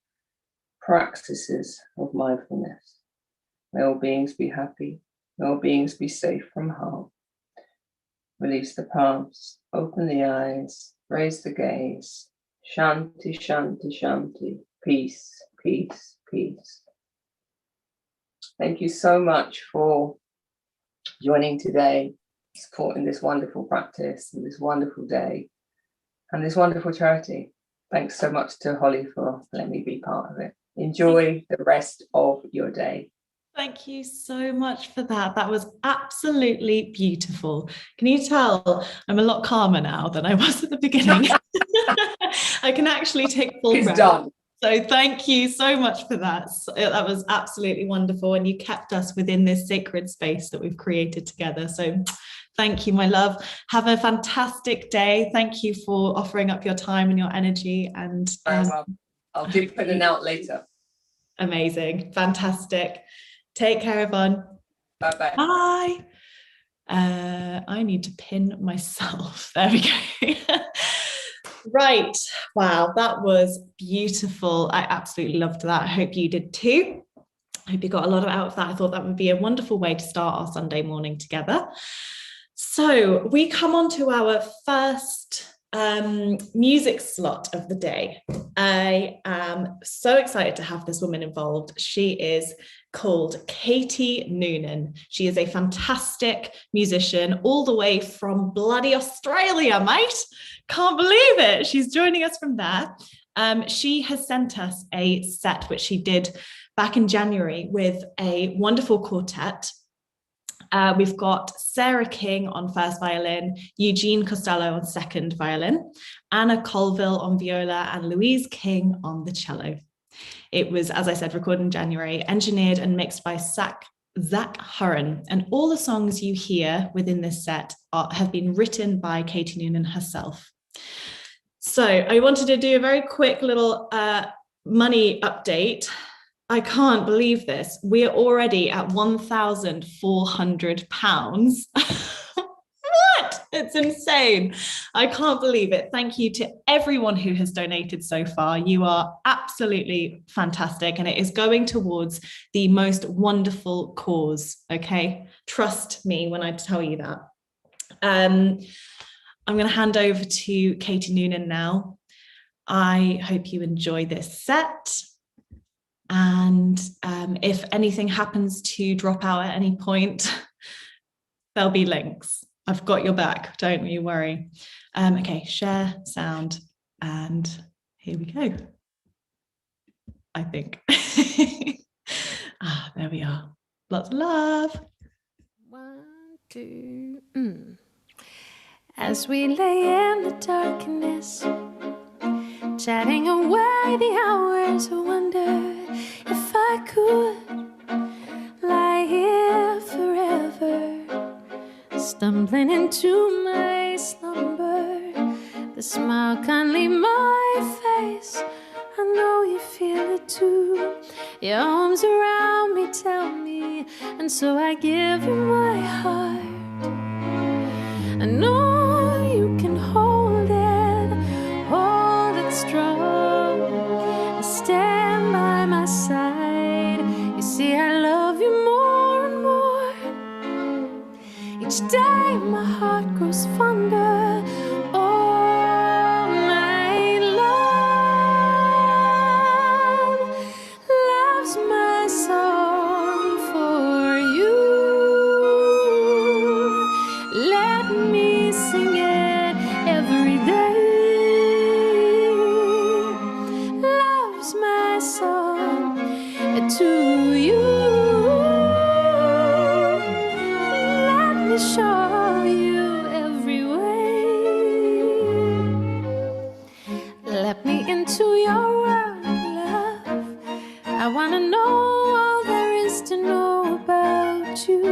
practices of mindfulness. May all beings be happy. May all beings be safe from harm. Release the palms, open the eyes, raise the gaze. Shanti, shanti, shanti. Peace, peace, peace. Thank you so much for joining today, supporting this wonderful practice and this wonderful day and this wonderful charity. Thanks so much to Holly for letting me be part of it. Enjoy the rest of your day. Thank you so much for that. That was absolutely beautiful. Can you tell I'm a lot calmer now than I was at the beginning? I can actually take full breath. Done. So thank you so much for that. That was absolutely wonderful. And you kept us within this sacred space that we've created together. So thank you, my love. Have a fantastic day. Thank you for offering up your time and your energy. And I'll deepen it out later. Amazing. Fantastic. Take care, everyone. Bye-bye. Bye. I need to pin myself. There we go. Right. Wow, that was beautiful. I absolutely loved that. I hope you did too. I hope you got a lot out of that. I thought that would be a wonderful way to start our Sunday morning together. So we come on to our first music slot of the day. I am so excited to have this woman involved. She is called Katie Noonan. She is a fantastic musician all the way from bloody Australia, mate. Can't believe it. She's joining us from there. She has sent us a set which she did back in January with a wonderful quartet. We've got Sarah King on first violin, Eugene Costello on second violin, Anna Colville on viola, and Louise King on the cello. It was, as I said, recorded in January, engineered and mixed by Zach Hurren. And all the songs you hear within this set have been written by Katie Noonan herself. So I wanted to do a very quick little money update. I can't believe this. We're already at £1,400. What? It's insane. I can't believe it. Thank you to everyone who has donated so far. You are absolutely fantastic. And it is going towards the most wonderful cause. Okay. Trust me when I tell you that. I'm going to hand over to Katie Noonan now. I hope you enjoy this set. And if anything happens to drop out at any point, there'll be links. I've got your back, don't you worry. Okay, share sound, and here we go. I think. There we are. Lots of love. 1, 2. As we lay in the darkness, chatting away the hours, I wonder if I could lie here forever stumbling into my slumber. The smile can't leave my face. I know you feel it too. Your arms around me tell me, and so I give you my heart. I know you can hold it strong. Stand by my side. You see, I love you more and more. Each day my heart grows fonder. Oh, my love loves my song for you. Let me sing it every day. Love's my song to you. Let me show you every way. Let me into your world, love. I wanna know all there is to know about you.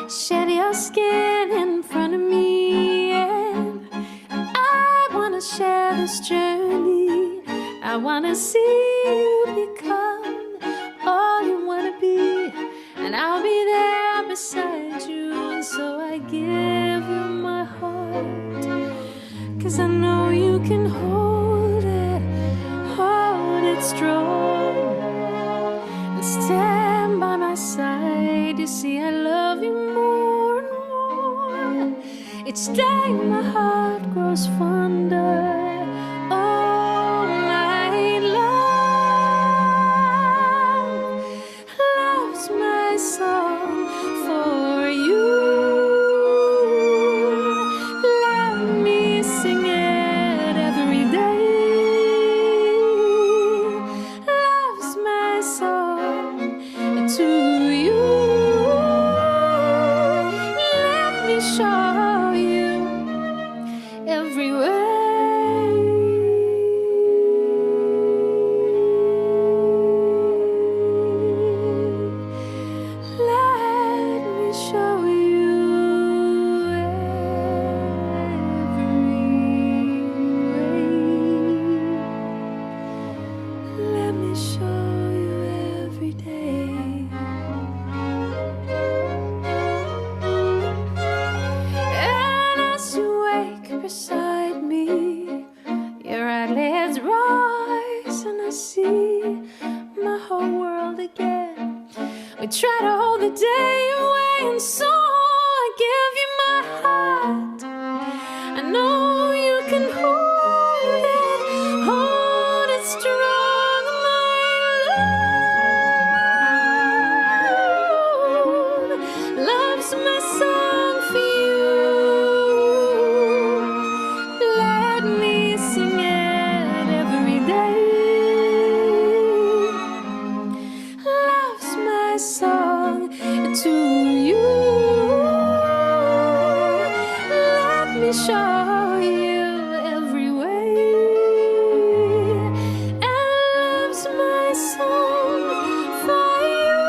Shed your skin in front of me, and I wanna share this journey. I wanna see you become all you wanna be, and I'll be there beside you. And so I give you my heart, 'cause I know you can hold it strong, and stand by my side. You see, I love you more and more. Each day my heart grows fonder. Oh, my love loves my song for you. Let me sing it every day. Loves my song to you. Let me show you every way. Let me show you every way. Let me show you every day. And as you wake beside me, your eyelids rise, and I see my whole world again. We try to hold the day away, and so I give you my heart. I know you can hold it strong, my love loves my song for you. Let me sing it every day. Loves my song to you. Let me show you every way. And loves my song for you.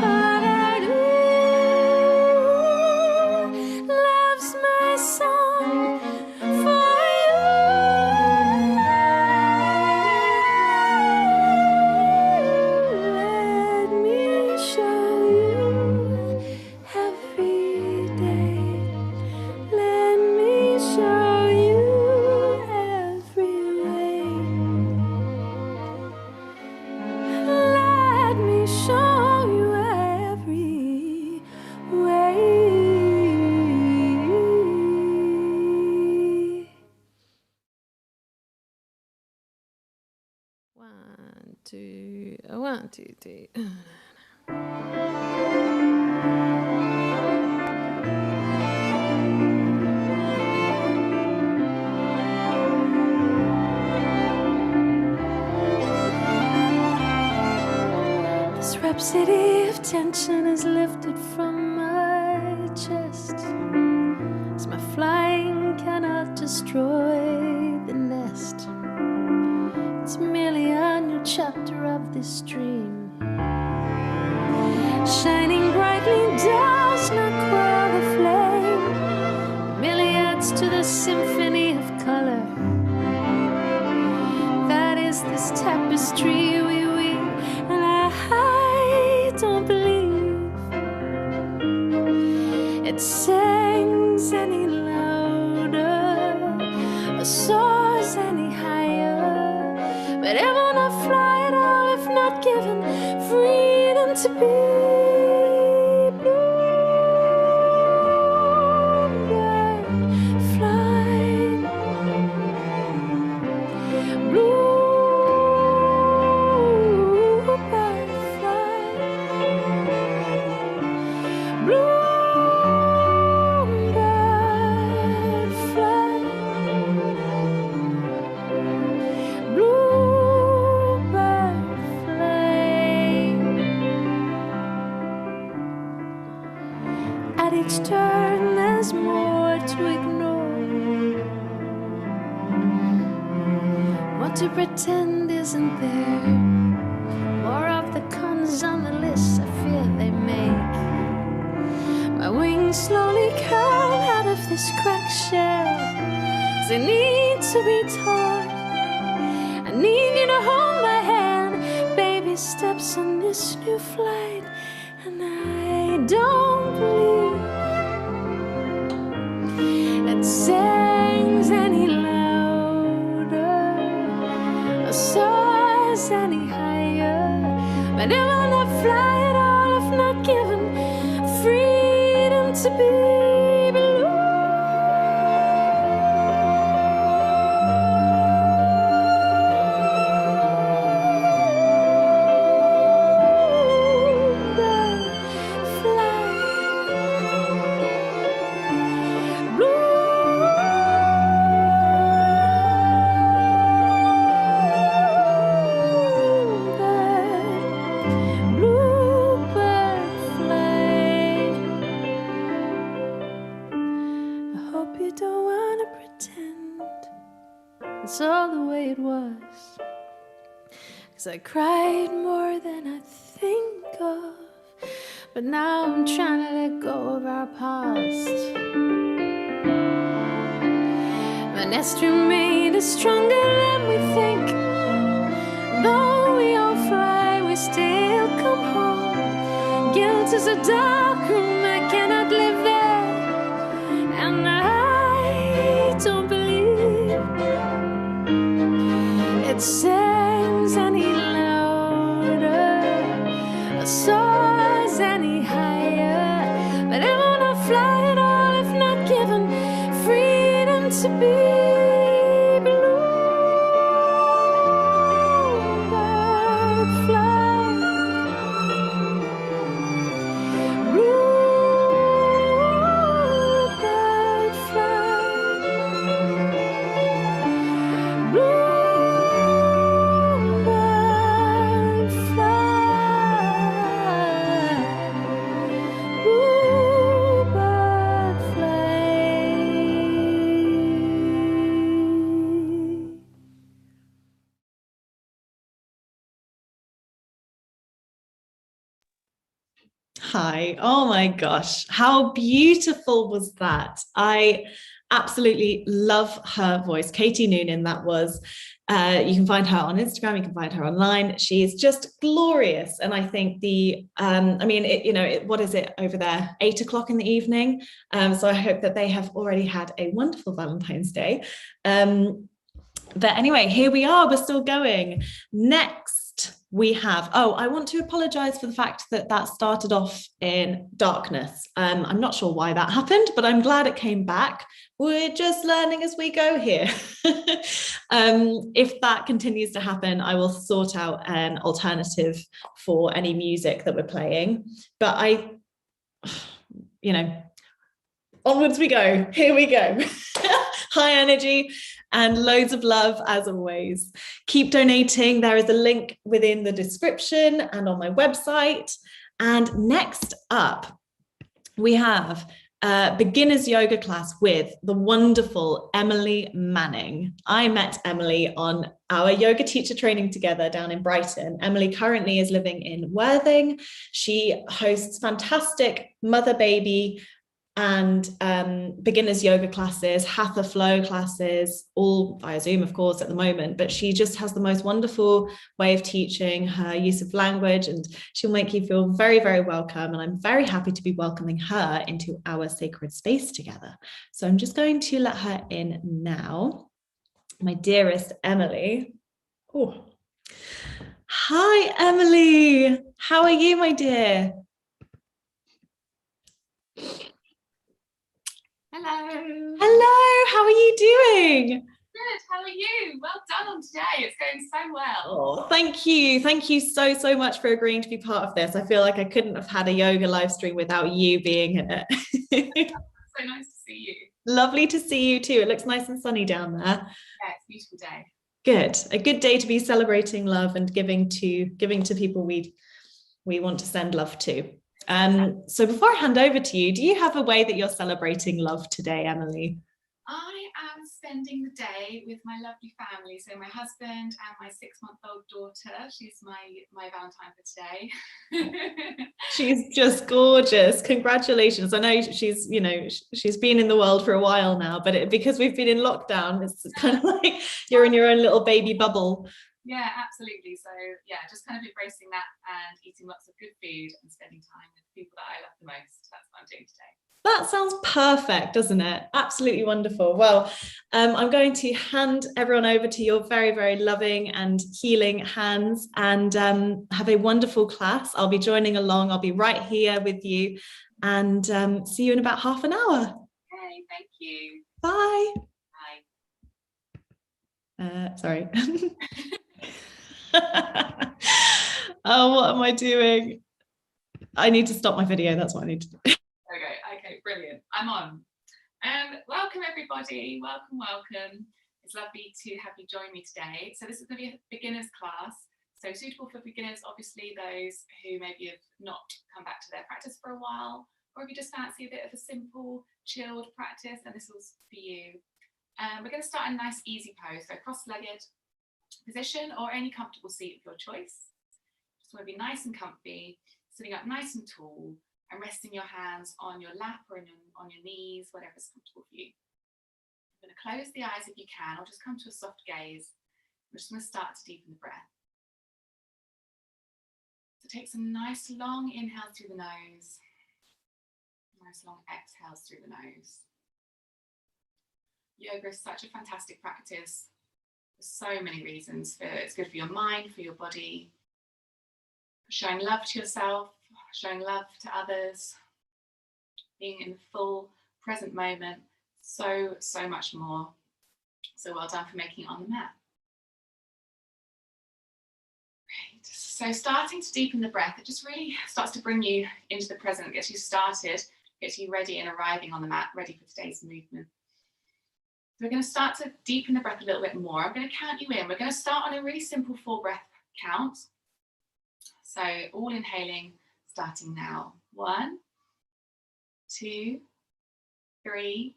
What I do loves my song for you. Let me show you every day. Let me show you every way. Let me show you every way. One, two, three. This rhapsody of tension is lifted from my chest, as my flying cannot destroy the nest. It's merely a new chapter of this dream. it sings any louder, or soars any higher, but it will not fly at all if not given freedom to be blue. At each turn there's more to ignore, more to pretend isn't there, more of the cons on the list I fear they make. My wings slowly curl out of this cracked shell, 'cause I need to be taught. I need you to hold my hand, baby steps on this new flight. And I don't believe it sings any louder, or soars any higher, but it will not fly at all if not given freedom to be blue. It's all the way it was, 'cause I cried more than I think of, but now I'm trying to let go of our past. But Nestor made us stronger than we think. Though we all fly, we still come home. Guilt is a dark room, I cannot live there, and I don't believe it sings any louder, or soars any higher, but it will not fly at all if not given freedom to be blue. Bird fly, blue bird fly, blue. Hi. Oh my gosh. How beautiful was that? I absolutely love her voice. Katie Noonan, that was. You can find her on Instagram. You can find her online. She's just glorious. And I think what is it over there? 8 o'clock in the evening. So I hope that they have already had a wonderful Valentine's Day. But anyway, here we are. We're still going. Next, we have, I want to apologize for the fact that that started off in darkness. I'm not sure why that happened, but I'm glad it came back. We're just learning as we go here. If that continues to happen, I will sort out an alternative for any music that we're playing. But onwards we go. Here we go. High energy and loads of love as always. Keep donating. There is a link within the description and on my website. And next up, we have a beginner's yoga class with the wonderful Emily Manning. I met Emily on our yoga teacher training together down in Brighton. Emily currently is living in Worthing. She hosts fantastic mother-baby and beginners yoga classes, hatha flow classes, all via Zoom, of course, at the moment. But she just has the most wonderful way of teaching, her use of language, and she'll make you feel very, very welcome. And I'm very happy to be welcoming her into our sacred space together. So I'm just going to let her in now. My dearest Emily. Oh. Hi, Emily. How are you, my dear? Hello. Hello, how are you doing? Good, how are you? Well done on today. It's going so well. Oh, thank you. Thank you so, so much for agreeing to be part of this. I feel like I couldn't have had a yoga live stream without you being in it. So nice to see you. Lovely to see you too. It looks nice and sunny down there. Yeah, it's a beautiful day. Good. A good day to be celebrating love and giving to people we want to send love to. So before I hand over to you, do you have a way that you're celebrating love today, Emily? I am spending the day with my lovely family. So my husband and my 6-month-old daughter. She's my Valentine for today. She's just gorgeous. Congratulations. I know she's been in the world for a while now, but because we've been in lockdown, it's kind of like you're in your own little baby bubble. Yeah, absolutely. So yeah, just kind of embracing that and eating lots of good food and spending time with people that I love the most. That's what I'm doing today. That sounds perfect, doesn't it? Absolutely wonderful. Well, I'm going to hand everyone over to your very, very loving and healing hands, and have a wonderful class. I'll be joining along. I'll be right here with you, and see you in about half an hour. Okay, thank you. Bye. Bye. Sorry. Oh, what am I doing? I need to stop my video. That's what I need to do. Okay, brilliant. I'm on. Welcome everybody. Welcome. It's lovely to have you join me today. So this is going to be a beginner's class. So suitable for beginners, obviously those who maybe have not come back to their practice for a while, or if you just fancy a bit of a simple, chilled practice, then this was for you. We're going to start in a nice, easy pose. So cross-legged position or any comfortable seat of your choice. Just want to be nice and comfy, sitting up nice and tall, and resting your hands on your lap or on your knees, whatever's comfortable for you. I'm going to close the eyes if you can, or just come to a soft gaze. We're just going to start to deepen the breath. So take some nice long inhales through the nose, nice long exhales through the nose. Yoga is such a fantastic practice for so many reasons. It's good for your mind, for your body, for showing love to yourself, showing love to others, being in the full present moment, so much more. So well done for making it on the mat. Great. So starting to deepen the breath, it just really starts to bring you into the present, gets you started, gets you ready and arriving on the mat, ready for today's movement. So we're going to start to deepen the breath a little bit more. I'm going to count you in. We're going to start on a really simple 4-breath count. So all inhaling, starting now. 1, 2, 3,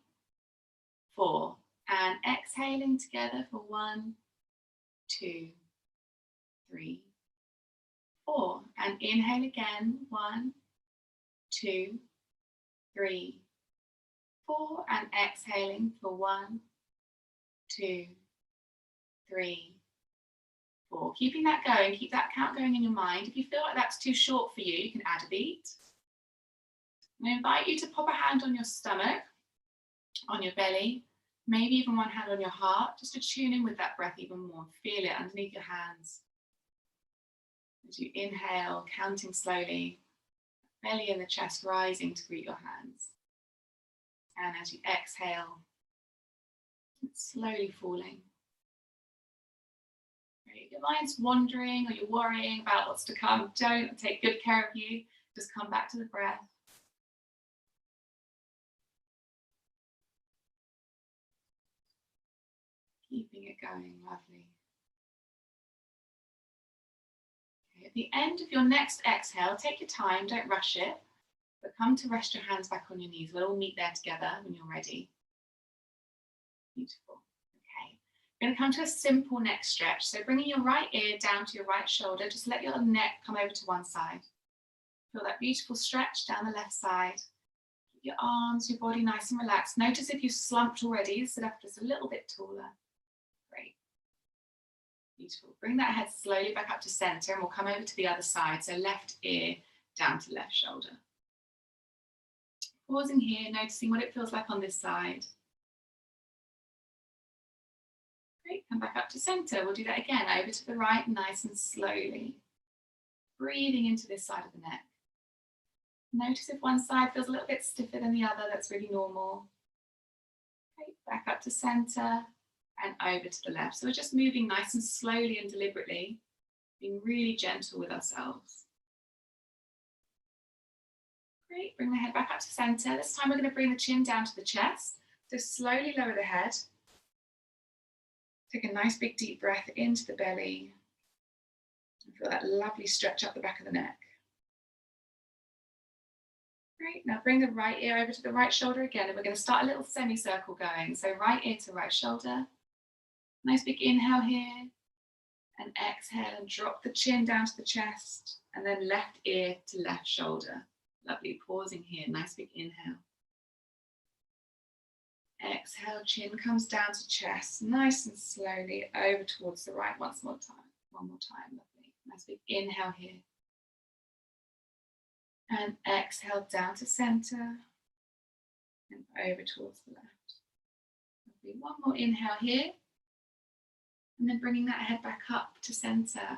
4. And exhaling together for 1, 2, 3, 4. And inhale again. 1, 2, 3, 4. And exhaling for 1, 2, 3, 4. Keeping that going, keep that count going in your mind. If you feel like that's too short for you, you can add a beat. I invite you to pop a hand on your stomach, on your belly, maybe even one hand on your heart, just to tune in with that breath even more. Feel it underneath your hands. As you inhale, counting slowly, belly and the chest rising to greet your hands. And as you exhale, it's slowly falling. If your mind's wandering or you're worrying about what's to come, don't. Take good care of you. Just come back to the breath. Keeping it going, lovely. Okay, at the end of your next exhale, take your time, don't rush it, but come to rest your hands back on your knees. We'll all meet there together when you're ready. Beautiful. Okay, we're going to come to a simple neck stretch. So bringing your right ear down to your right shoulder, just let your neck come over to one side. Feel that beautiful stretch down the left side. Keep your arms, your body nice and relaxed. Notice if you slumped already, sit up just a little bit taller. Great. Beautiful. Bring that head slowly back up to center and we'll come over to the other side. So left ear down to left shoulder. Pausing here, noticing what it feels like on this side. Great, come back up to center. We'll do that again, over to the right, nice and slowly. Breathing into this side of the neck. Notice if one side feels a little bit stiffer than the other, that's really normal. Okay, back up to center and over to the left. So we're just moving nice and slowly and deliberately, being really gentle with ourselves. Great, bring the head back up to center. This time we're going to bring the chin down to the chest. So slowly lower the head. Take a nice big deep breath into the belly. And feel that lovely stretch up the back of the neck. Great, now bring the right ear over to the right shoulder again, and we're going to start a little semicircle going. So right ear to right shoulder. Nice big inhale here, and exhale and drop the chin down to the chest, and then left ear to left shoulder. Lovely, pausing here, nice big inhale. Exhale, chin comes down to chest, nice and slowly over towards the right one more time, lovely. Nice big inhale here. And exhale down to center and over towards the left. Lovely. One more inhale here. And then bringing that head back up to center.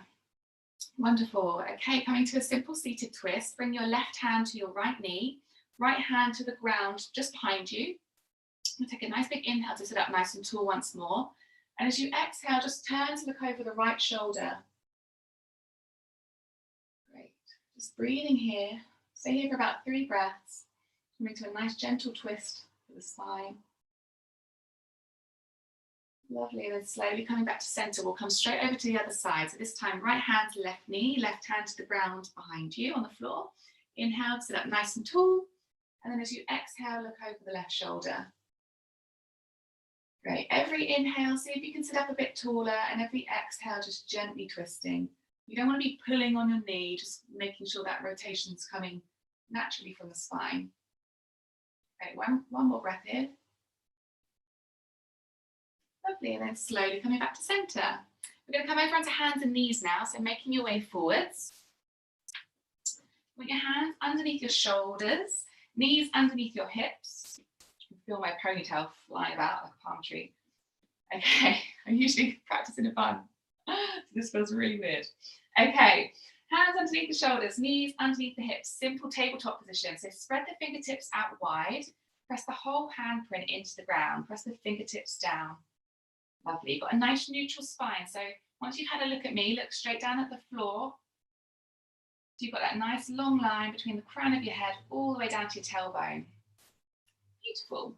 Wonderful. Okay, coming to a simple seated twist. Bring your left hand to your right knee, right hand to the ground just behind you. We'll take a nice big inhale to sit up nice and tall once more. And as you exhale, just turn to look over the right shoulder. Great. Just breathing here. Stay here for about 3 breaths. Coming to a nice gentle twist for the spine. Lovely, and then slowly coming back to center, we'll come straight over to the other side. So this time, right hand to left knee, left hand to the ground behind you on the floor. Inhale, sit up nice and tall. And then as you exhale, look over the left shoulder. Great, every inhale, see if you can sit up a bit taller, and every exhale, just gently twisting. You don't want to be pulling on your knee, just making sure that rotation's coming naturally from the spine. Okay, one more breath here. Lovely, and then slowly coming back to center. We're going to come over onto hands and knees now, so making your way forwards. Put your hands underneath your shoulders, knees underneath your hips. You can feel my ponytail flying about like a palm tree. Okay, I usually practice in a bun, so this feels really weird. Okay, hands underneath the shoulders, knees underneath the hips, simple tabletop position. So spread the fingertips out wide, press the whole handprint into the ground, press the fingertips down. Lovely, you've got a nice neutral spine. So once you've had a look at me, look straight down at the floor. So you've got that nice long line between the crown of your head all the way down to your tailbone. Beautiful.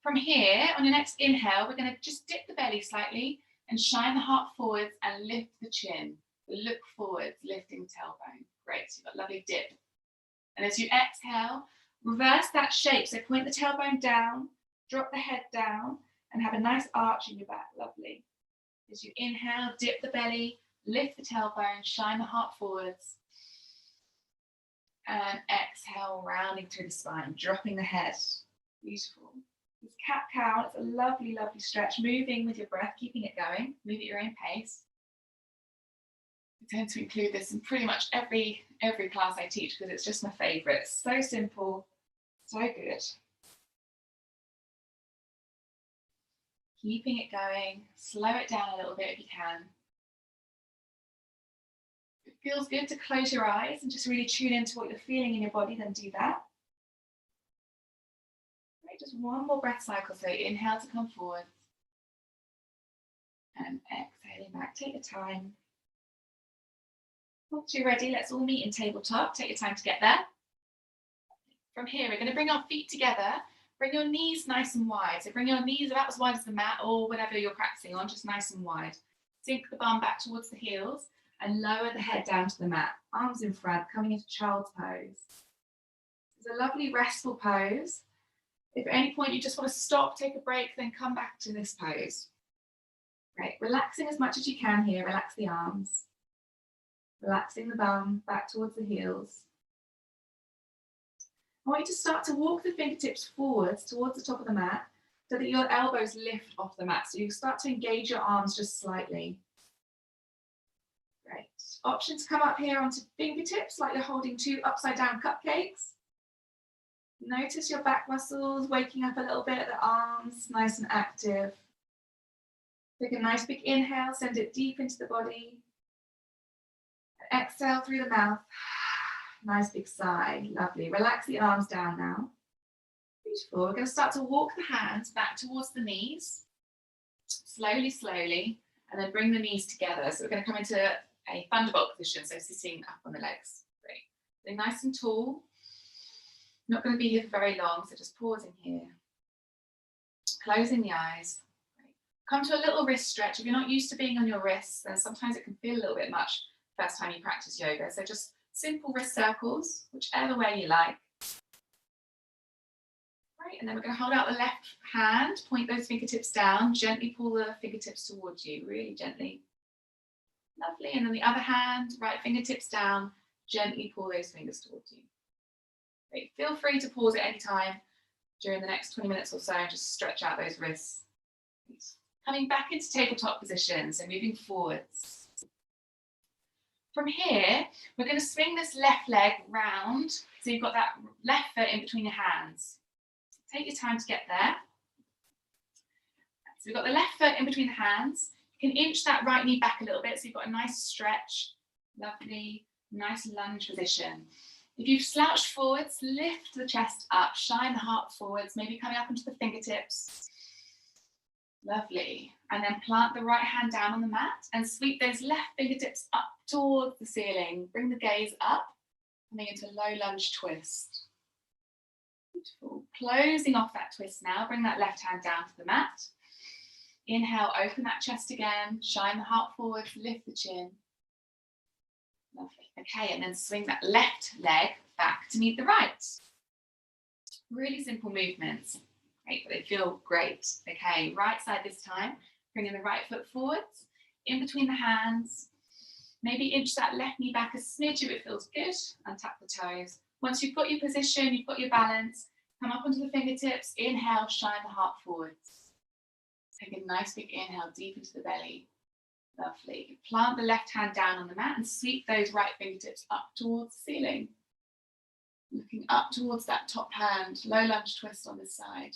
From here, on your next inhale, we're going to just dip the belly slightly and shine the heart forwards and lift the chin. Look forwards, lifting the tailbone. Great, so you've got a lovely dip. And as you exhale, reverse that shape. So point the tailbone down, drop the head down, and have a nice arch in your back. Lovely. As you inhale, dip the belly, lift the tailbone, shine the heart forwards. And exhale, rounding through the spine, dropping the head. Beautiful. This cat-cow, it's a lovely, lovely stretch. Moving with your breath, keeping it going. Move at your own pace. I tend to include this in pretty much every class I teach because it's just my favorite. So simple, so good. Keeping it going, slow it down a little bit if you can. If it feels good to close your eyes and just really tune into what you're feeling in your body, then do that. Right, just one more breath cycle. So inhale to come forward. And exhaling back, take your time. Once you're ready, let's all meet in tabletop. Take your time to get there. From here, we're going to bring our feet together. Bring your knees nice and wide. So bring your knees about as wide as the mat or whatever you're practicing on, just nice and wide. Sink the bum back towards the heels and lower the head down to the mat. Arms in front, coming into child's pose. It's a lovely restful pose. If at any point you just want to stop, take a break, then come back to this pose. Great, relaxing as much as you can here. Relax the arms. Relaxing the bum back towards the heels. I want you to start to walk the fingertips forwards towards the top of the mat so that your elbows lift off the mat. So you start to engage your arms just slightly. Great. Option to come up here onto fingertips like you're holding 2 upside down cupcakes. Notice your back muscles waking up a little bit, the arms nice and active. Take a nice big inhale, send it deep into the body. Exhale through the mouth. Nice big sigh, lovely. Relax the arms down now. Beautiful. We're going to start to walk the hands back towards the knees. Slowly, slowly, and then bring the knees together. So we're going to come into a thunderbolt position, so sitting up on the legs. Great. So nice and tall. Not going to be here for very long, so just pausing here. Closing the eyes. Great. Come to a little wrist stretch. If you're not used to being on your wrists, then sometimes it can feel a little bit much first time you practice yoga. So just simple wrist circles, whichever way you like. Right, and then we're going to hold out the left hand, point those fingertips down, gently pull the fingertips towards you, really gently. Lovely, and then the other hand, right fingertips down, gently pull those fingers towards you. Great. Feel free to pause at any time during the next 20 minutes or so and just stretch out those wrists. Coming back into tabletop position, so moving forwards. From here, we're going to swing this left leg round, so you've got that left foot in between your hands. Take your time to get there. So we've got the left foot in between the hands. You can inch that right knee back a little bit so you've got a nice stretch. Lovely, nice lunge position. If you've slouched forwards, lift the chest up, shine the heart forwards, maybe coming up into the fingertips. Lovely. And then plant the right hand down on the mat and sweep those left fingertips up towards the ceiling. Bring the gaze up, coming into low lunge twist. Beautiful. Closing off that twist now, bring that left hand down to the mat. Inhale, open that chest again, shine the heart forward, lift the chin. Lovely. Okay, and then swing that left leg back to meet the right. Really simple movements. Great, but they feel great. Okay, right side this time. Bringing the right foot forwards, in between the hands. Maybe inch that left knee back a smidge if it feels good. Untap the toes. Once you've got your position, you've got your balance, come up onto the fingertips. Inhale, shine the heart forwards. Take a nice big inhale deep into the belly. Lovely. Plant the left hand down on the mat and sweep those right fingertips up towards the ceiling. Looking up towards that top hand, low lunge twist on this side.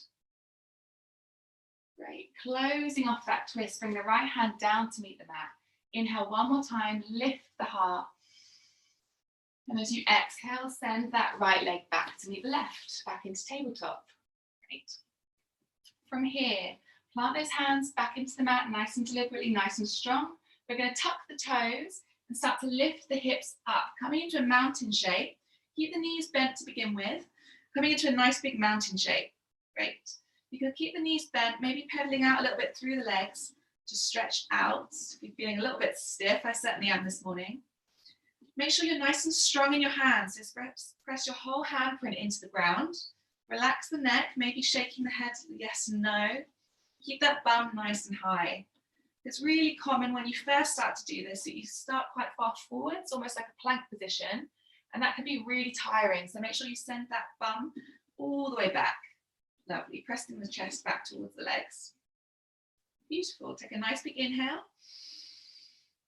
Great. Closing off that twist, bring the right hand down to meet the mat. Inhale one more time, lift the heart. And as you exhale, send that right leg back to meet the left, back into tabletop. Great. From here, plant those hands back into the mat, nice and deliberately, nice and strong. We're going to tuck the toes and start to lift the hips up, coming into a mountain shape. Keep the knees bent to begin with, coming into a nice big mountain shape. Great. You can keep the knees bent, maybe pedaling out a little bit through the legs to stretch out. If you're feeling a little bit stiff, I certainly am this morning. Make sure you're nice and strong in your hands. Just press your whole handprint into the ground. Relax the neck, maybe shaking the head yes and no. Keep that bum nice and high. It's really common when you first start to do this that you start quite far forwards, almost like a plank position, and that can be really tiring. So make sure you send that bum all the way back. Lovely, pressing the chest back towards the legs. Beautiful, take a nice big inhale.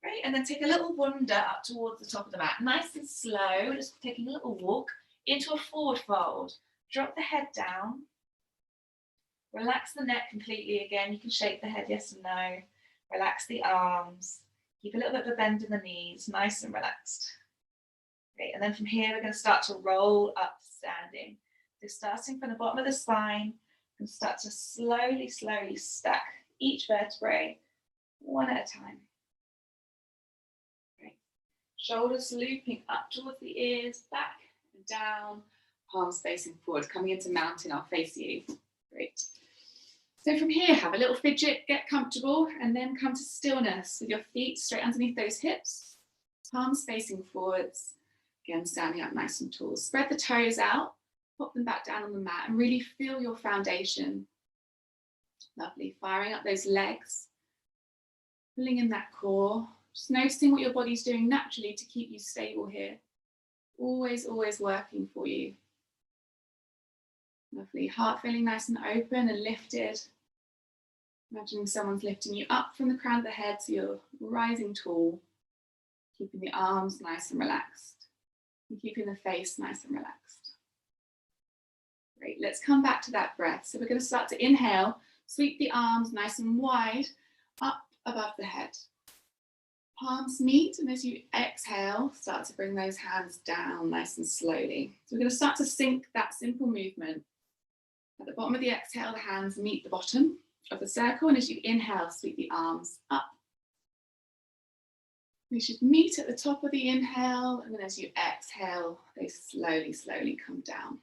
Great, and then take a little wander up towards the top of the mat. Nice and slow, just taking a little walk into a forward fold. Drop the head down. Relax the neck completely again. You can shake the head yes and no. Relax the arms. Keep a little bit of a bend in the knees, nice and relaxed. Great, and then from here we're going to start to roll up standing. So starting from the bottom of the spine, and start to slowly, slowly stack each vertebrae one at a time. Great. Shoulders looping up towards the ears, back and down, palms facing forward. Coming into mountain, I'll face you. Great. So from here, have a little fidget, get comfortable, and then come to stillness with your feet straight underneath those hips, palms facing forwards. Again, standing up nice and tall. Spread the toes out, pop them back down on the mat, and really feel your foundation. Lovely, firing up those legs, pulling in that core, just noticing what your body's doing naturally to keep you stable here. Always, always working for you. Lovely. Heart feeling nice and open and lifted. Imagining someone's lifting you up from the crown of the head so you're rising tall, keeping the arms nice and relaxed, and keeping the face nice and relaxed. Great, let's come back to that breath. So we're going to start to inhale, sweep the arms nice and wide up above the head. Palms meet, and as you exhale, start to bring those hands down nice and slowly. So we're going to start to sync that simple movement. At the bottom of the exhale, the hands meet the bottom of the circle, and as you inhale, sweep the arms up. They should meet at the top of the inhale, and then as you exhale, they slowly, slowly come down.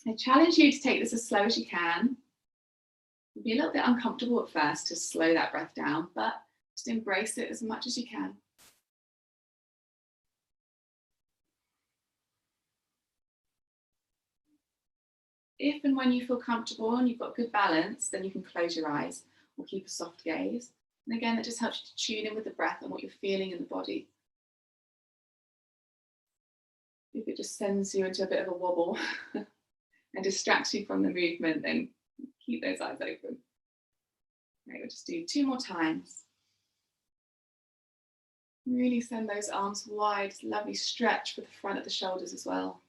I challenge you to take this as slow as you can. It'll be a little bit uncomfortable at first to slow that breath down, but just embrace it as much as you can. If and when you feel comfortable and you've got good balance, then you can close your eyes or keep a soft gaze. And again, that just helps you to tune in with the breath and what you're feeling in the body. If it just sends you into a bit of a wobble and distracts you from the movement, then keep those eyes open. Right, we'll just do 2 more times. Really send those arms wide, lovely stretch for the front of the shoulders as well.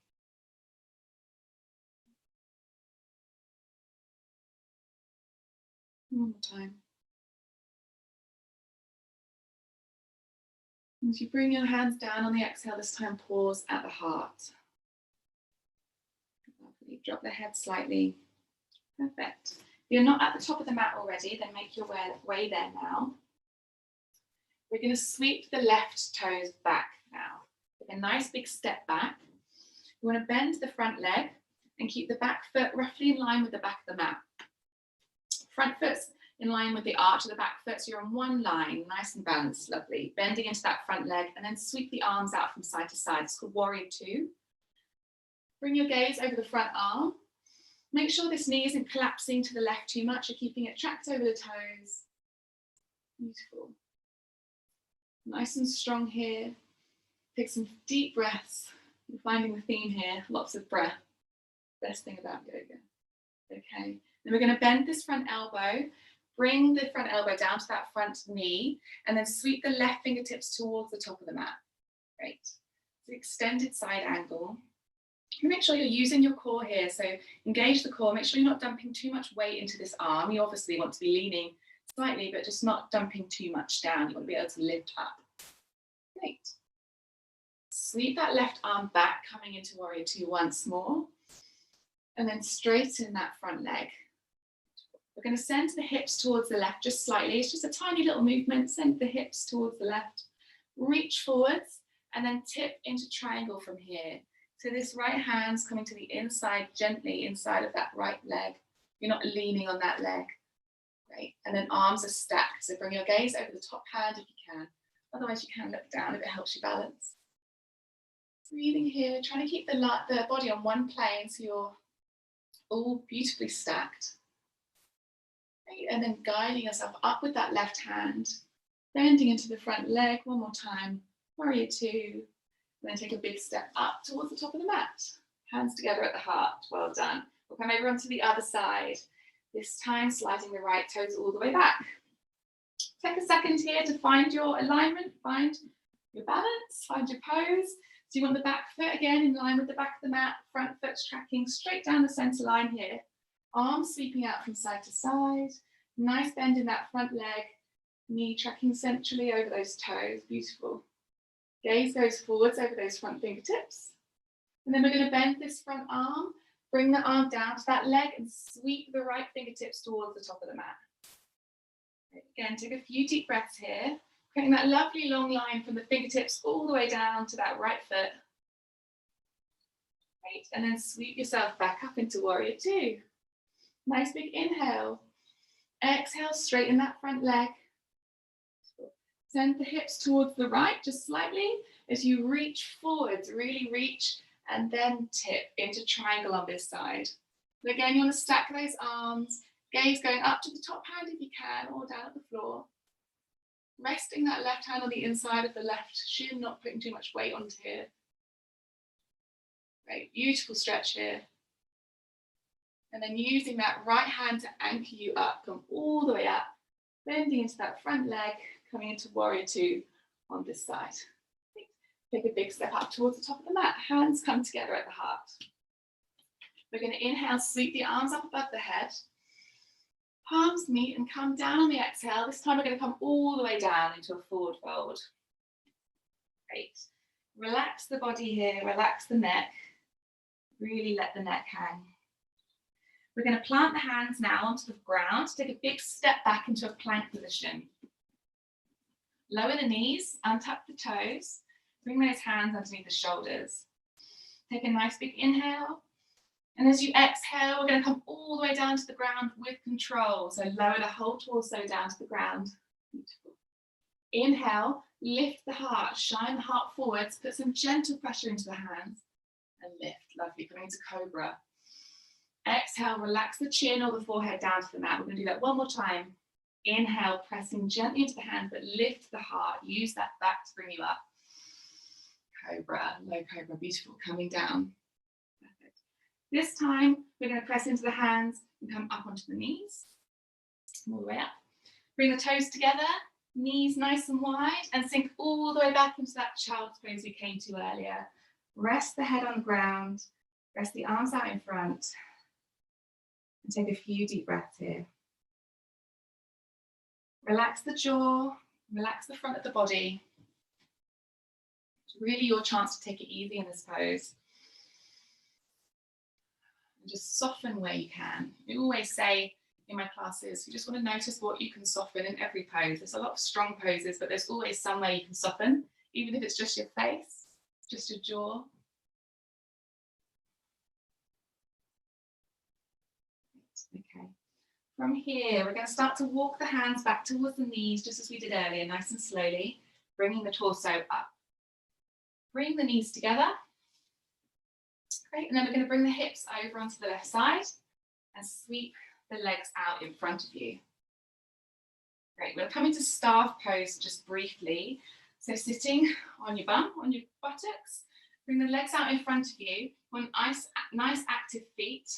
One more time. As you bring your hands down on the exhale, this time pause at the heart. Lovely. Drop the head slightly. Perfect. If you're not at the top of the mat already, then make your way there now. We're going to sweep the left toes back now. Take a nice big step back. You want to bend the front leg and keep the back foot roughly in line with the back of the mat. Front foot's in line with the arch of the back foot, so you're on one line, nice and balanced, lovely. Bending into that front leg and then sweep the arms out from side to side. It's called Warrior 2. Bring your gaze over the front arm. Make sure this knee isn't collapsing to the left too much. You're keeping it tracked over the toes. Beautiful. Nice and strong here. Take some deep breaths. You're finding the theme here, lots of breath. Best thing about yoga. Okay, then we're going to bend this front elbow. Bring the front elbow down to that front knee and then sweep the left fingertips towards the top of the mat. Great. So extended side angle. Make sure you're using your core here. So engage the core. Make sure you're not dumping too much weight into this arm. You obviously want to be leaning slightly, but just not dumping too much down. You want to be able to lift up. Great. Sweep that left arm back, coming into Warrior 2 once more. And then straighten that front leg. We're going to send the hips towards the left just slightly. It's just a tiny little movement. Send the hips towards the left. Reach forwards and then tip into triangle from here. So this right hand's coming to the inside, gently inside of that right leg. You're not leaning on that leg. Great. And then arms are stacked. So bring your gaze over the top hand if you can. Otherwise you can look down if it helps you balance. Breathing here, trying to keep the body on one plane so you're all beautifully stacked. Right. And then guiding yourself up with that left hand, bending into the front leg one more time. Warrior 2. And then take a big step up towards the top of the mat. Hands together at the heart. Well done. We'll come over onto the other side. This time sliding the right toes all the way back. Take a second here to find your alignment, find your balance, find your pose. So you want the back foot again in line with the back of the mat, front foot's tracking straight down the center line here. Arms sweeping out from side to side. Nice bend in that front leg. Knee tracking centrally over those toes. Beautiful. Gaze goes forwards over those front fingertips. And then we're going to bend this front arm, bring the arm down to that leg and sweep the right fingertips towards the top of the mat. Again, take a few deep breaths here, creating that lovely long line from the fingertips all the way down to that right foot. Great, and then sweep yourself back up into Warrior 2. Nice big inhale. Exhale, straighten that front leg. Send the hips towards the right, just slightly, as you reach forwards, really reach, and then tip into triangle on this side. And again, you want to stack those arms, gaze going up to the top hand if you can, or down at the floor. Resting that left hand on the inside of the left shin, not putting too much weight onto here. Great, beautiful stretch here. And then using that right hand to anchor you up, come all the way up, bending into that front leg, coming into warrior two on this side. Take a big step up towards the top of the mat. Hands come together at the heart. We're going to inhale, sweep the arms up above the head. Palms meet and come down on the exhale. This time we're going to come all the way down into a forward fold. Great. Relax the body here, relax the neck. Really let the neck hang. We're going to plant the hands now onto the ground. Take a big step back into a plank position. Lower the knees, untuck the toes. Bring those hands underneath the shoulders. Take a nice big inhale. And as you exhale, we're going to come all the way down to the ground with control. So lower the whole torso down to the ground. Beautiful. Inhale, lift the heart, shine the heart forwards, put some gentle pressure into the hands and lift. Lovely, coming into cobra. Exhale, relax the chin or the forehead down to the mat. We're going to do that one more time. Inhale, pressing gently into the hands, but lift the heart. Use that back to bring you up. Cobra, low cobra, beautiful, coming down. Perfect. This time, we're going to press into the hands and come up onto the knees. All the way up. Bring the toes together, knees nice and wide, and sink all the way back into that child's pose we came to earlier. Rest the head on the ground, rest the arms out in front, and take a few deep breaths here. Relax the jaw, relax the front of the body. It's really your chance to take it easy in this pose. And just soften where you can. We always say in my classes, you just want to notice what you can soften in every pose. There's a lot of strong poses, but there's always somewhere you can soften, even if it's just your face, just your jaw. Okay. From here, we're going to start to walk the hands back towards the knees, just as we did earlier, nice and slowly, bringing the torso up. Bring the knees together. Great, and then we're going to bring the hips over onto the left side and sweep the legs out in front of you. Great, we'll come into staff pose just briefly. So sitting on your bum, on your buttocks, bring the legs out in front of you, on nice active feet.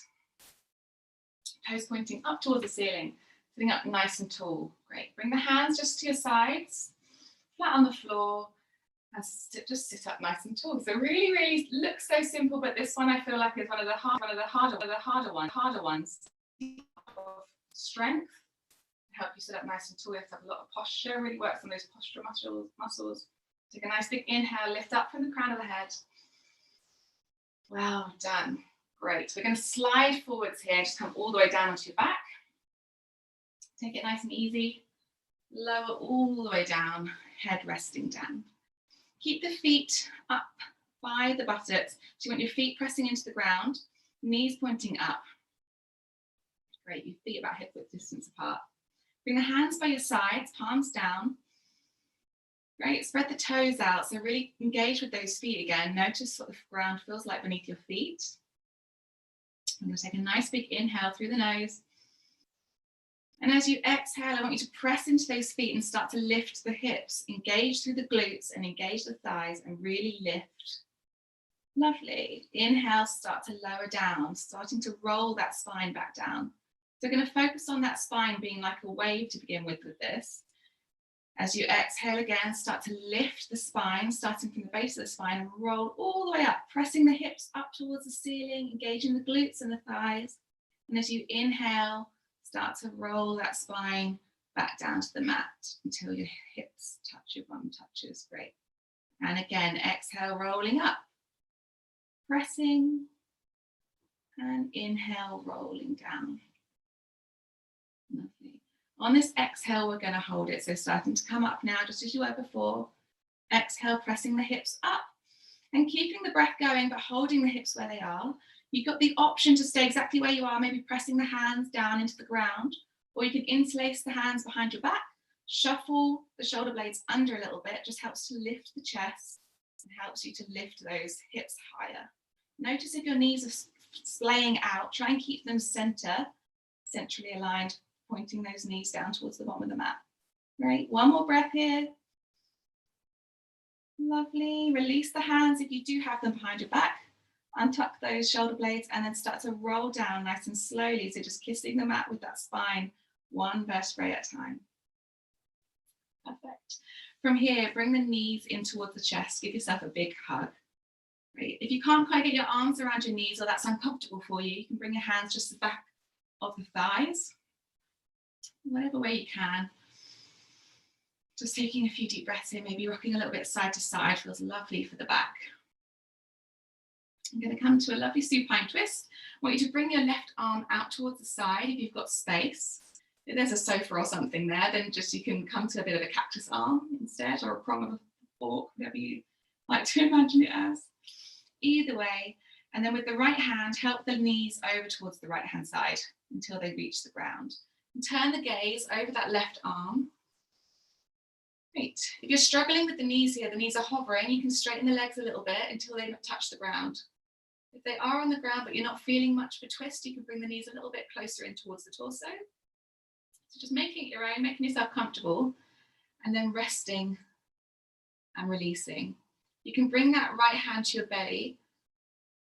Toes pointing up towards the ceiling, sitting up nice and tall. Great. Bring the hands just to your sides, flat on the floor, and just sit up nice and tall. So really, really looks so simple, but this one I feel like is one of the harder ones. Strength, help you sit up nice and tall. You have to have a lot of posture. Really works on those posture muscles. Take a nice big inhale, lift up from the crown of the head. Well done. Great. We're going to slide forwards here, just come all the way down onto your back. Take it nice and easy. Lower all the way down, head resting down. Keep the feet up by the buttocks. So you want your feet pressing into the ground, knees pointing up. Great, your feet about hip width distance apart. Bring the hands by your sides, palms down. Great, spread the toes out. So really engage with those feet again. Notice what the ground feels like beneath your feet. I'm going to take a nice big inhale through the nose. And as you exhale, I want you to press into those feet and start to lift the hips. Engage through the glutes and engage the thighs and really lift. Lovely. Inhale, start to lower down, starting to roll that spine back down. So we're going to focus on that spine being like a wave to begin with this. As you exhale again, start to lift the spine, starting from the base of the spine and roll all the way up, pressing the hips up towards the ceiling, engaging the glutes and the thighs. And as you inhale, start to roll that spine back down to the mat until your hips touch, your bum touches. Great. And again, exhale, rolling up, pressing, and inhale, rolling down. Lovely. On this exhale, we're going to hold it. So starting to come up now, just as you were before. Exhale, pressing the hips up and keeping the breath going, but holding the hips where they are. You've got the option to stay exactly where you are, maybe pressing the hands down into the ground, or you can interlace the hands behind your back, shuffle the shoulder blades under a little bit, just helps to lift the chest and helps you to lift those hips higher. Notice if your knees are splaying out, try and keep them centrally aligned, pointing those knees down towards the bottom of the mat. Great, one more breath here. Lovely, release the hands if you do have them behind your back. Untuck those shoulder blades and then start to roll down nice and slowly. So just kissing the mat with that spine, one vertebrae at a time. Perfect. From here, bring the knees in towards the chest. Give yourself a big hug. Great. If you can't quite get your arms around your knees or that's uncomfortable for you, you can bring your hands just to the back of the thighs. Whatever way you can. Just taking a few deep breaths in, maybe rocking a little bit side to side, feels lovely for the back. I'm going to come to a lovely supine twist. I want you to bring your left arm out towards the side if you've got space. If there's a sofa or something there, then just you can come to a bit of a cactus arm instead, or a prong of a fork, whatever you like to imagine it as. Either way, and then with the right hand, help the knees over towards the right hand side until they reach the ground. And turn the gaze over that left arm. Great. If you're struggling with the knees here, the knees are hovering, you can straighten the legs a little bit until they touch the ground. If they are on the ground but you're not feeling much of a twist, you can bring the knees a little bit closer in towards the torso. So just making it your own, making yourself comfortable, and then resting and releasing. You can bring that right hand to your belly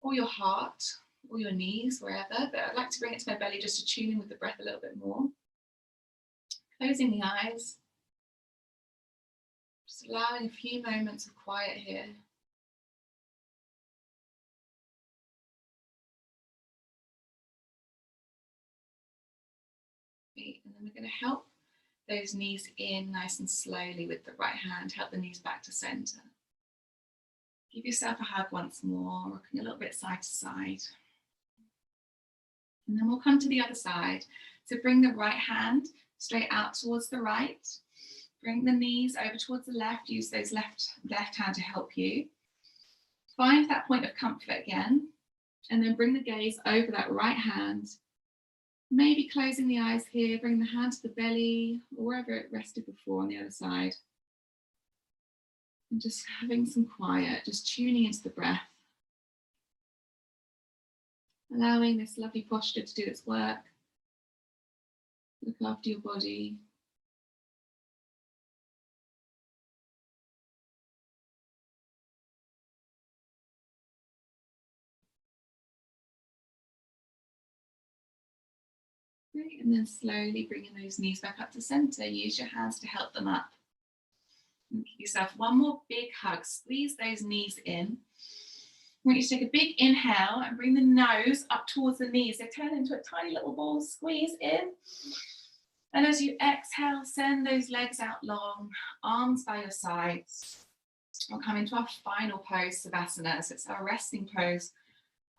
or your heart or your knees, wherever, but I'd like to bring it to my belly just to tune in with the breath a little bit more. Closing the eyes. Just allowing a few moments of quiet here. Great. And then we're going to help those knees in nice and slowly with the right hand. Help the knees back to center. Give yourself a hug once more, rocking a little bit side to side. And then we'll come to the other side. So bring the right hand straight out towards the right. Bring the knees over towards the left. Use those left hand to help you. Find that point of comfort again. And then bring the gaze over that right hand. Maybe closing the eyes here. Bring the hand to the belly or wherever it rested before on the other side. And just having some quiet, just tuning into the breath. Allowing this lovely posture to do its work. Look after your body. Great, and then slowly bringing those knees back up to center. Use your hands to help them up. And give yourself one more big hug. Squeeze those knees in. I want you to take a big inhale and bring the nose up towards the knees. They turn into a tiny little ball. Squeeze in. And as you exhale, send those legs out long, arms by your sides. We'll come into our final pose, Savasana. So it's our resting pose,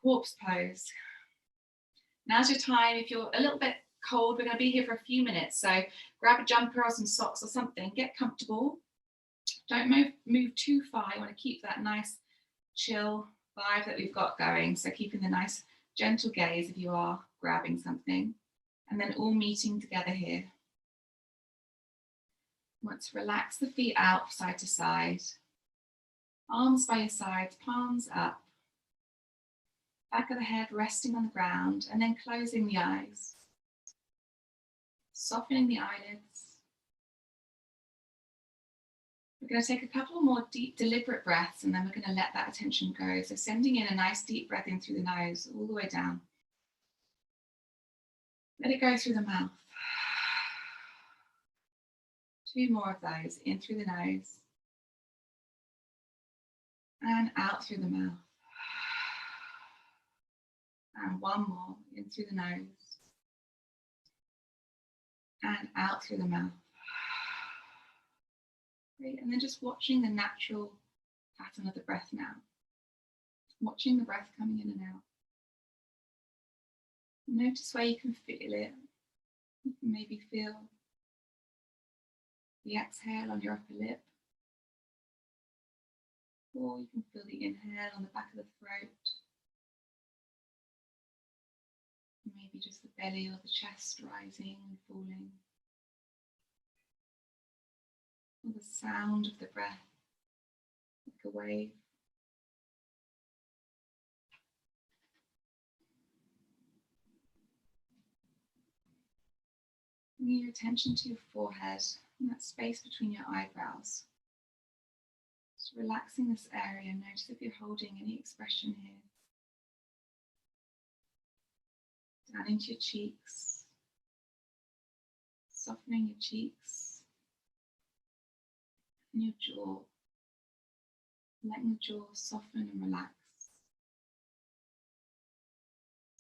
corpse pose. Now's your time. If you're a little bit cold, we're going to be here for a few minutes. So grab a jumper or some socks or something. Get comfortable. Don't move too far. You want to keep that nice chill vibe that we've got going. So keeping the nice gentle gaze if you are grabbing something. And then all meeting together here. Want to relax the feet out side to side. Arms by your sides, palms up. Back of the head resting on the ground, and then closing the eyes. Softening the eyelids. We're going to take a couple more deep, deliberate breaths, and then we're going to let that attention go. So sending in a nice deep breath in through the nose, all the way down. Let it go through the mouth. 2 more of those, in through the nose. And out through the mouth. And 1 more, in through the nose. And out through the mouth. Great, and then just watching the natural pattern of the breath now. Watching the breath coming in and out. Notice where you can feel it. You can maybe feel the exhale on your upper lip. Or you can feel the inhale on the back of the throat. Maybe just the belly or the chest rising and falling. Or the sound of the breath, like a wave. Bring your attention to your forehead and that space between your eyebrows. Just relaxing this area. Notice if you're holding any expression here. Down into your cheeks, softening your cheeks and your jaw, letting the jaw soften and relax.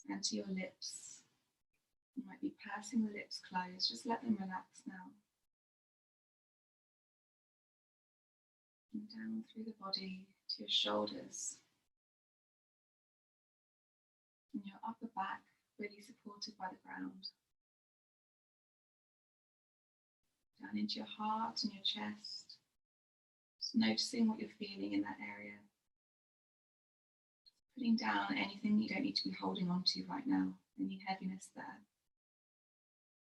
And to your lips, you might be pursing the lips closed, just let them relax now. And down through the body to your shoulders, and your upper back really supported by the ground. Down into your heart and your chest, just noticing what you're feeling in that area. Putting down anything you don't need to be holding on to right now, any heaviness there.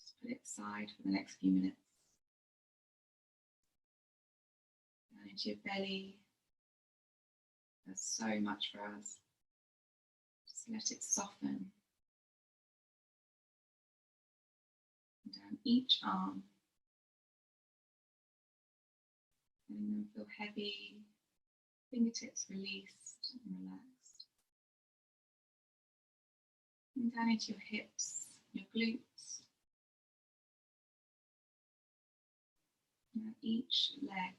Just put it aside for the next few minutes. Down into your belly. There's so much for us. Just let it soften. And down each arm. Letting them feel heavy, fingertips released and relaxed. And down into your hips, your glutes. Now each leg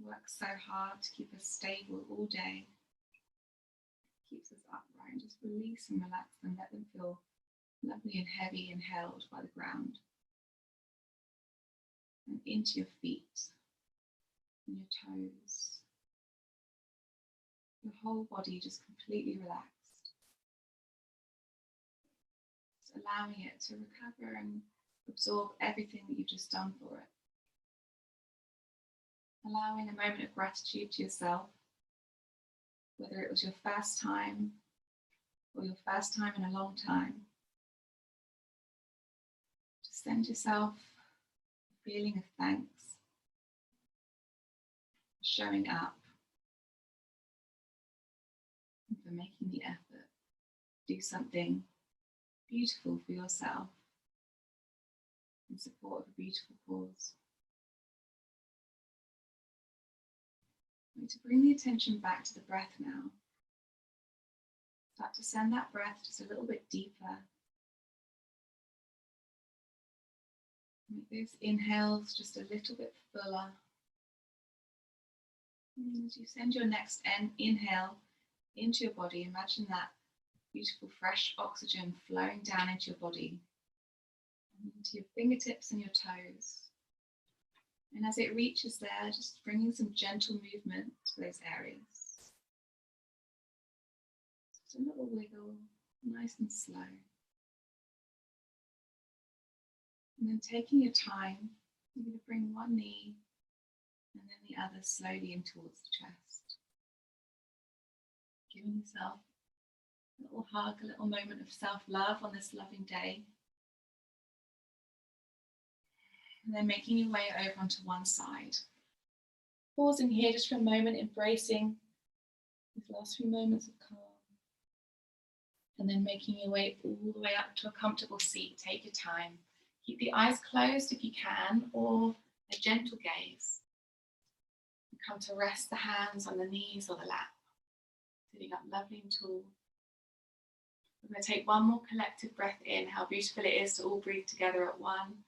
works so hard to keep us stable all day. Keeps us upright, and just release and relax them, let them feel lovely and heavy and held by the ground. And into your feet and your toes. Your whole body just completely relaxed. Just allowing it to recover and absorb everything that you've just done for it. Allowing a moment of gratitude to yourself, whether it was your first time or your first time in a long time. Just send yourself a feeling of thanks, showing up, and for making the effort. Do something beautiful for yourself in support of a beautiful cause. I'm going to bring the attention back to the breath now. Start to send that breath just a little bit deeper. Make those inhales just a little bit fuller. And as you send your next inhale into your body, imagine that beautiful fresh oxygen flowing down into your body, into your fingertips and your toes. And as it reaches there, just bringing some gentle movement to those areas. Just a little wiggle, nice and slow. And then taking your time, you're going to bring one knee and then the other slowly in towards the chest. Giving yourself a little hug, a little moment of self-love on this loving day. And then making your way over onto one side. Pausing here just for a moment, embracing these last few moments of calm. And then making your way all the way up to a comfortable seat. Take your time. Keep the eyes closed if you can, or a gentle gaze. You come to rest the hands on the knees or the lap. Sitting up lovely and tall. We're going to take one more collective breath in. How beautiful it is to all breathe together at one.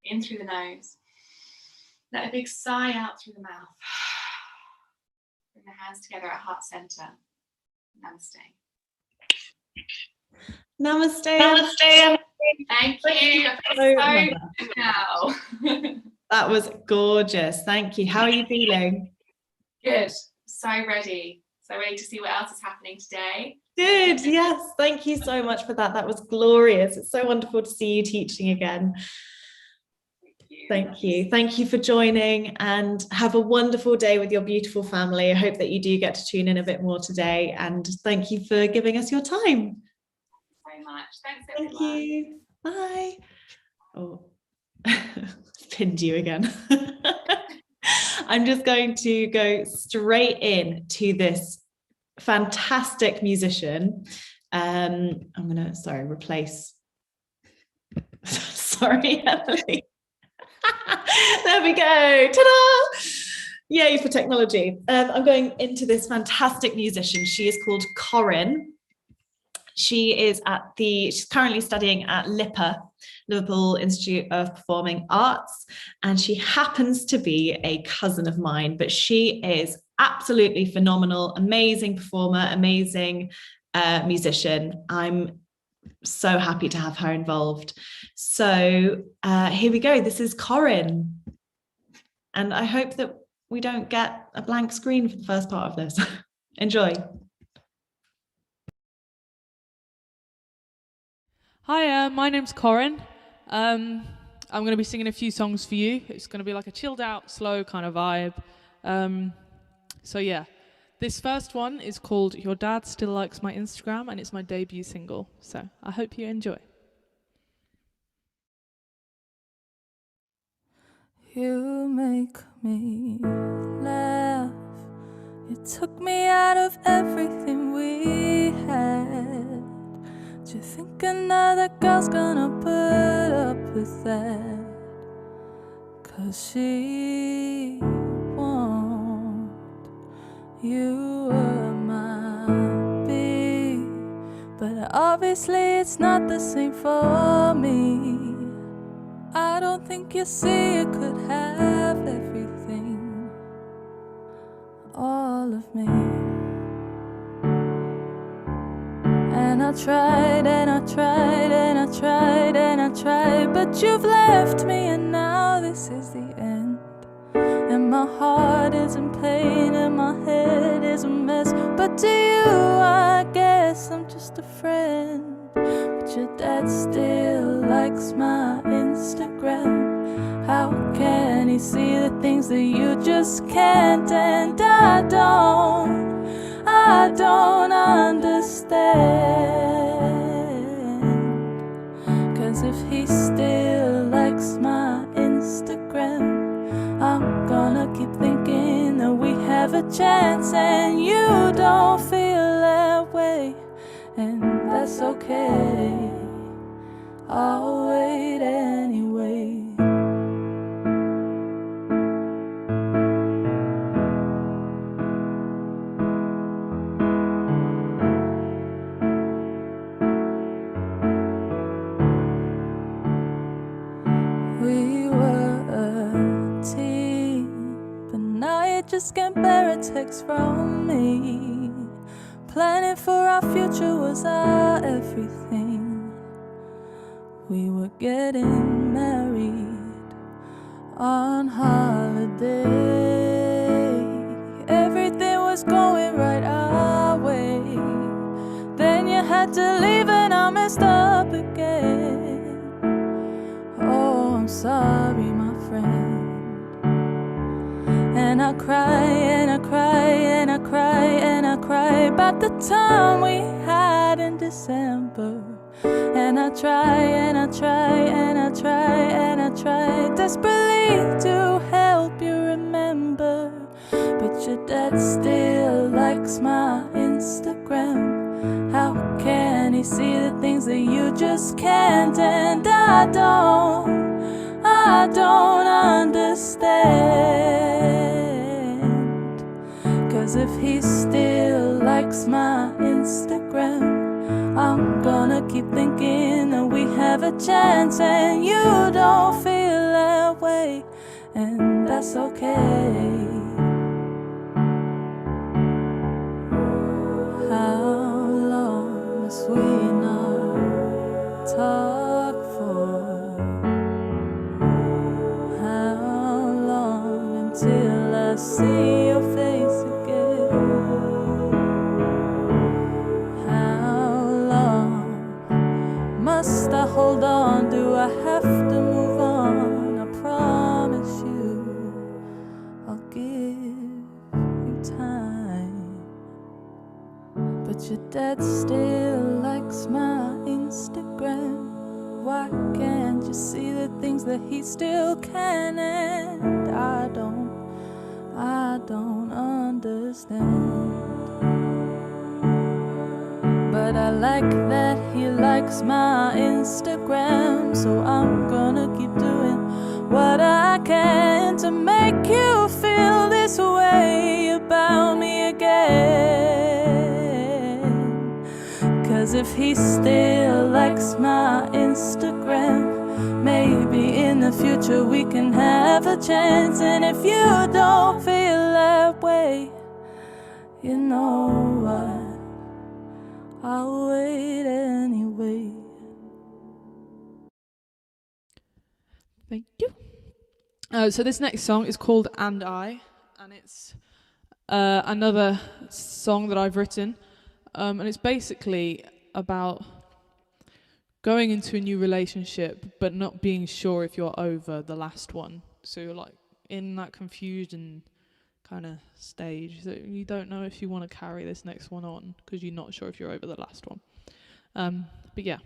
In through the nose. Let a big sigh out through the mouth. Bring the hands together at heart center. Namaste. Namaste. Namaste. Thank you. So Now. That was gorgeous. Thank you. How are you feeling? Good. So ready. So ready to see what else is happening today. Good. Yes. Thank you so much for that. That was glorious. It's so wonderful to see you teaching again. Thank you. Thank you for joining, and have a wonderful day with your beautiful family. I hope that you do get to tune in a bit more today, and thank you for giving us your time. So much. Thanks, everyone. Thank you. Bye. Oh, pinned you again. I'm just going to go straight in to this fantastic musician. I'm going to, replace. Sorry, Emily. There we go. Ta-da! Yay for technology. I'm going into this fantastic musician. She is called Corinne. She's currently studying at LIPA, Liverpool Institute of Performing Arts, and she happens to be a cousin of mine, but she is absolutely phenomenal, amazing performer, amazing musician. I'm so happy to have her involved. So here we go. This is Corinne. And I hope that we don't get a blank screen for the first part of this. Enjoy. Hi, my name's Corinne. I'm going to be singing a few songs for you. It's going to be like a chilled out, slow kind of vibe. So yeah, this first one is called Your Dad Still Likes My Instagram, and it's my debut single. So I hope you enjoy. You make me laugh. You took me out of everything we had. Do you think another girl's gonna put up with that? 'Cause she won't. You were my bee, but obviously it's not the same for me. I don't think you see you could have everything, all of me. And I tried and I tried and I tried and I tried, but you've left me and now this is the end. And my heart is in pain and my head is a mess, but to you I guess I'm just a friend. But your dad still likes my Instagram. How can he see the things that you just can't? And I don't understand. 'Cause if he still likes my Instagram, I'm gonna keep thinking that we have a chance. And you don't feel that way, and that's okay. I'll wait anyway. We were a team, but now you just can't bear a text from me. Planning for our future was our everything. We were getting married on holiday. Everything was going right our way. Then you had to leave and I messed up again. Oh, I'm sorry, my friend. And I cry and I cry and I cry and I cry about the time we had in December. And I try and I try and I try and I try desperately to help you remember. But your dad still likes my Instagram. How can he see the things that you just can't? And I don't understand. 'Cause if he still likes my Instagram, I'm gonna keep thinking that we have a chance. And you don't feel that way, and that's okay. How long must we not talk for? How long until I see your face again? Must I hold on? Do I have to move on? I promise you I'll give you time. But your dad still likes my Instagram. Why can't you see the things that he still can? And I don't understand. But I like that he likes my Instagram, so I'm gonna keep doing what I can to make you feel this way about me again. 'Cause 'cause if he still likes my Instagram, maybe in the future we can have a chance. And if you don't feel that way, you know what, I'll wait anyway. Thank you. So this next song is called And I, and it's another song that I've written, and it's basically about going into a new relationship but not being sure if you're over the last one. So you're like in that confusion kind of stage that you don't know if you want to carry this next one on because you're not sure if you're over the last one. But yeah,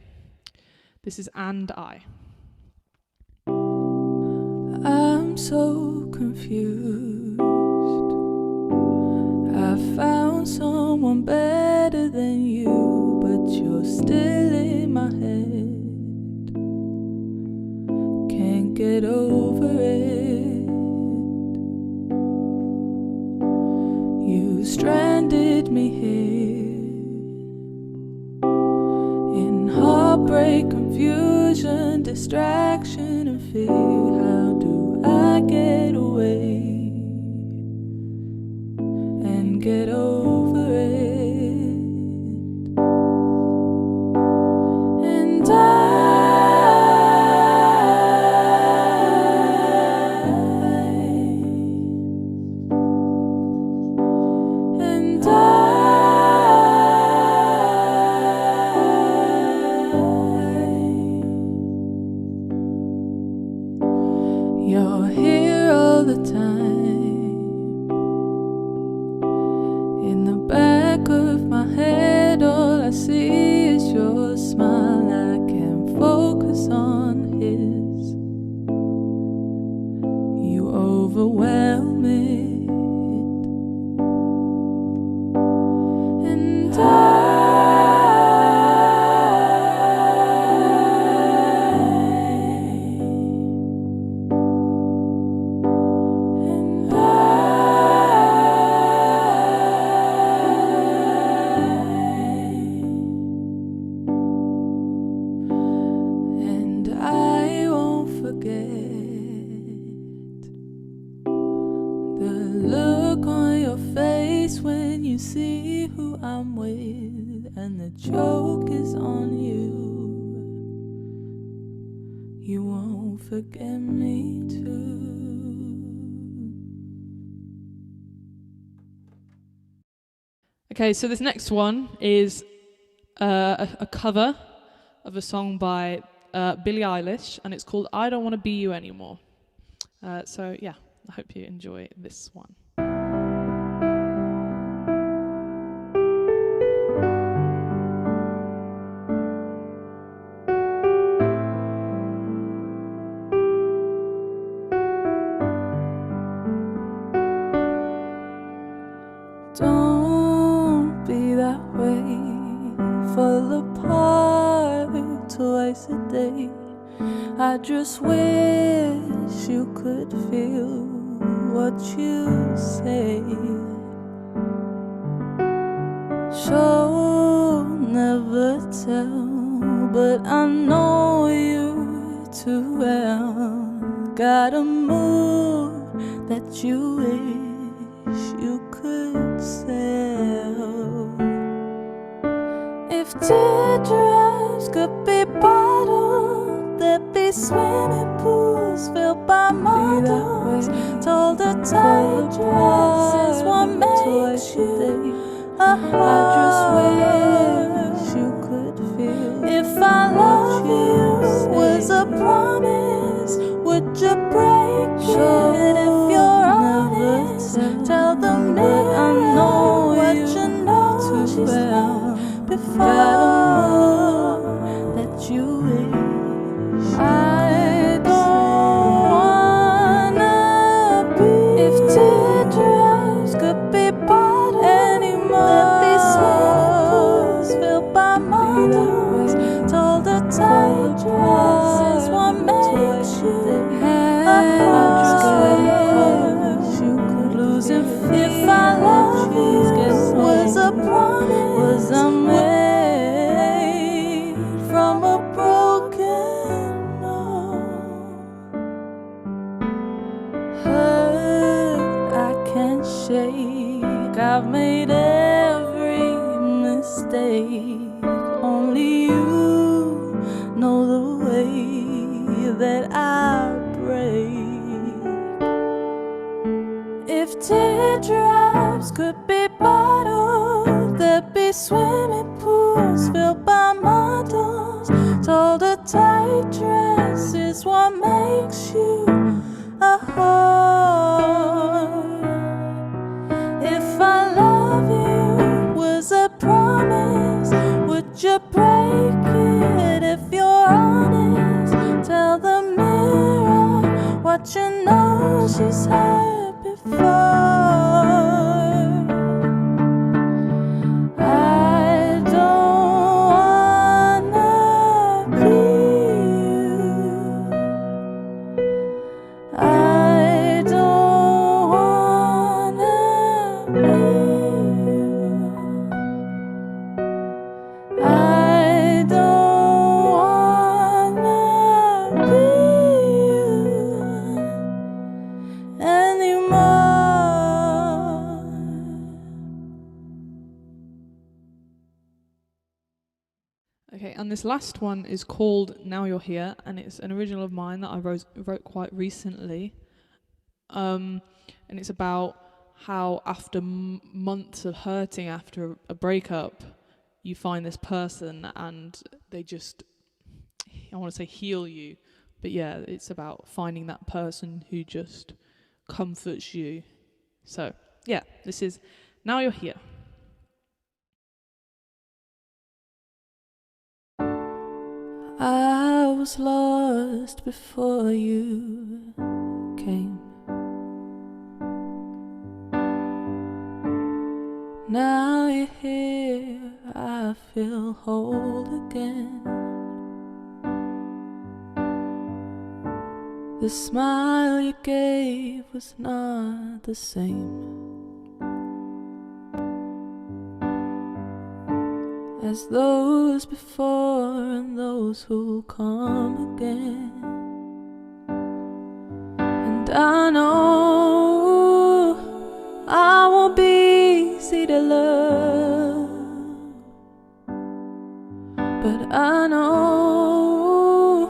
this is And I. I'm so confused. I found someone better than you, but you're still in my head. Can't get over it. You stranded me here in heartbreak, confusion, distraction, and fear. How do I get away and get over it? And you're here all the time. In the back of my head, all I see is your smile. I can't focus on his. You overwhelm it. And I won't forget the look on your face when you see who I'm with, and the joke is on you. You won't forget me too. Okay, so this next one is a cover of a song by Billie Eilish, and it's called I Don't Want to Be You Anymore. So yeah, I hope you enjoy this one. Don't be that way, fall apart twice a day. I just wish you could feel what you say. Show never tell, but I know you too well. Got a mood that you wish you could sell. If teardrops could be bottled, there'd be swimming pools filled by models. Told the tide dresses what makes you a heart. I just wish you could feel. If I love you was a promise, would you break it? If you're honest, tell them that I know what you know too well. Before that you wish I don't wanna be. If teardrops could be bottled anymore, there'd be swimming pools filled by models. Told the tide dresses what makes you happy. I just wish you could lose it. If I love you was a promise, was I'm waiting. I've made every mistake. Only you know the way that I break. If teardrops could be bottled, there'd be swimming pools filled by models. Told a tight dress is what makes you a heart. If I love you was a promise, would you break it if you're honest? Tell the mirror what you know she's heard before. I don't wanna be you. I don't wanna be you. I don't wanna be you anymore. Okay, and this last one is called Now You're Here, and it's an original of mine that I wrote quite recently. And it's about how after months of hurting after a breakup, you find this person and they just, I want to say heal you, but yeah, it's about finding that person who just comforts you. So yeah, this is Now You're Here. I was lost before you came. Now you're here, I feel whole again. The smile you gave was not the same as those before and those who'll come again. And I know I won't be easy to love, but I know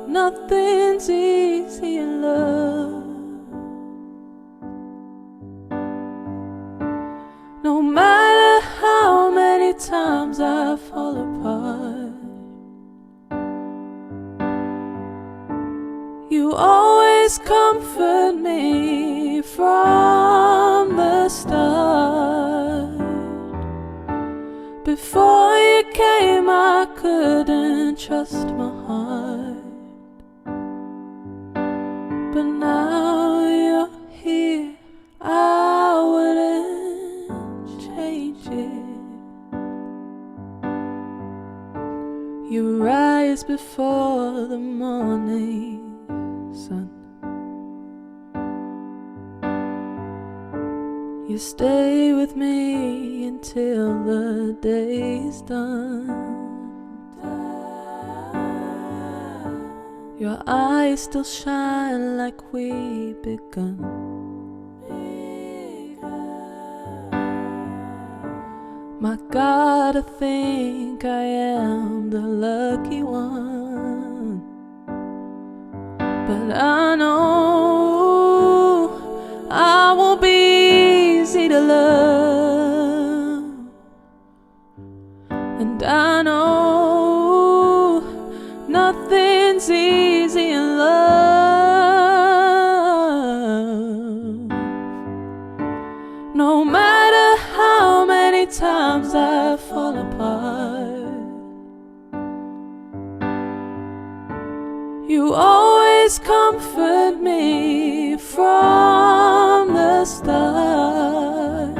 nothing's easy in love. No matter how many times I fall apart, you always comfort me from the start. Before you came, I couldn't trust my heart, but now you're here, I wouldn't change it. You rise before the morning sun. You stay with me until the day's done. Your eyes still shine like we begun. My God, I think I am the lucky one, but I know I won't be easy to love, and I know nothing's easy in love. No matter how many times I fall apart, you always comfort me from the start.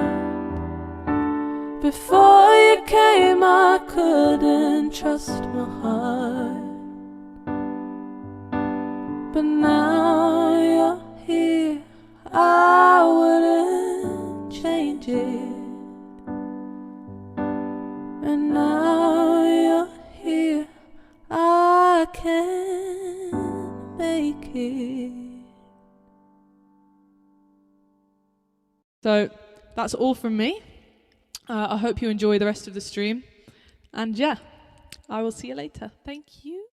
Before you came, I couldn't trust my heart, but now you're here, I wouldn't change it. And now you're here, I can make it. So that's all from me. I hope you enjoy the rest of the stream. And yeah, I will see you later. Thank you.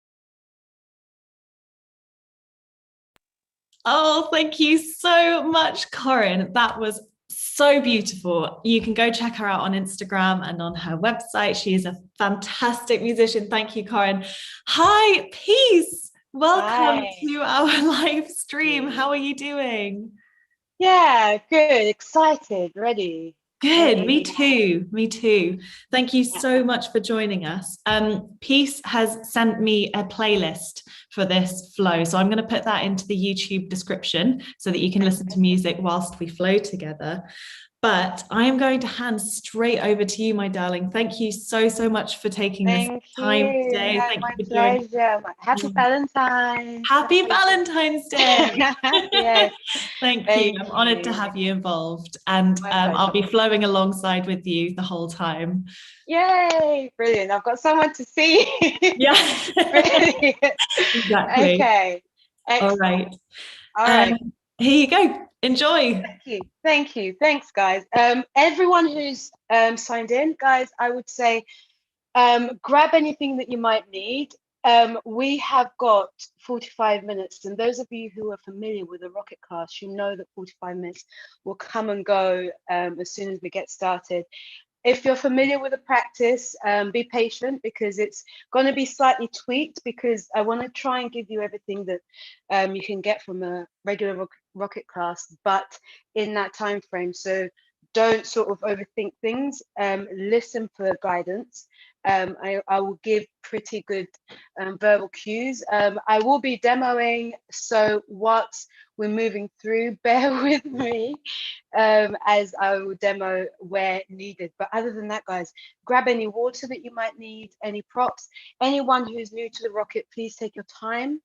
Oh, thank you so much, Corinne. That was so beautiful. You can go check her out on Instagram and on her website. She is a fantastic musician. Thank you, Corinne. Hi, Peace. Welcome to our live stream. How are you doing? Yeah, good, excited, ready. Good, me too, me too. Thank you so much for joining us. Peace has sent me a playlist for this flow, so I'm going to put that into the YouTube description so that you can listen to music whilst we flow together. But I am going to hand straight over to you, my darling. Thank you so much for taking this time today. Yeah, Thank my you for joining. pleasure. Happy Valentine's. Happy Valentine's Day. Yes. Thank you. Thank I'm honoured to you. have you involved, and I'll be flowing alongside with you the whole time. Yay, brilliant. I've got someone to see. Yeah. Brilliant. Exactly. Okay. Excellent. All right. Here you go. Enjoy. Thank you. Thanks, guys. Everyone who's signed in, guys, I would say grab anything that you might need. We have got 45 minutes, and those of you who are familiar with the rocket class, you know that 45 minutes will come and go as soon as we get started. If you're familiar with the practice, be patient, because it's going to be slightly tweaked, because I want to try and give you everything that you can get from a regular rocket class, but in that time frame. So don't sort of overthink things. Listen for guidance. I will give pretty good verbal cues. I will be demoing, so whilst we're moving through, bear with me as I will demo where needed. But other than that, guys, grab any water that you might need, any props. Anyone who's new to the rocket, please take your time.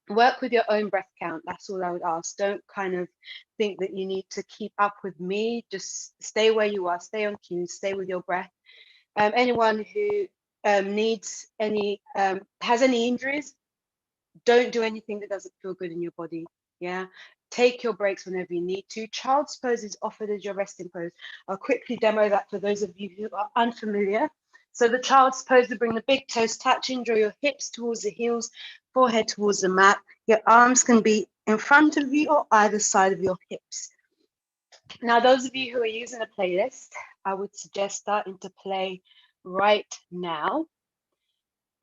Work with your own breath count. That's all I would ask. Don't kind of think that you need to keep up with me. Just stay where you are, stay on cue, stay with your breath. Anyone who needs any, has any injuries, don't do anything that doesn't feel good in your body. Yeah, take your breaks whenever you need to. Child's pose is offered as your resting pose. I'll quickly demo that for those of you who are unfamiliar. So the child's pose, to bring the big toes touching, draw your hips towards the heels, forehead towards the mat. Your arms can be in front of you or either side of your hips. Now, those of you who are using a playlist, I would suggest starting to play right now.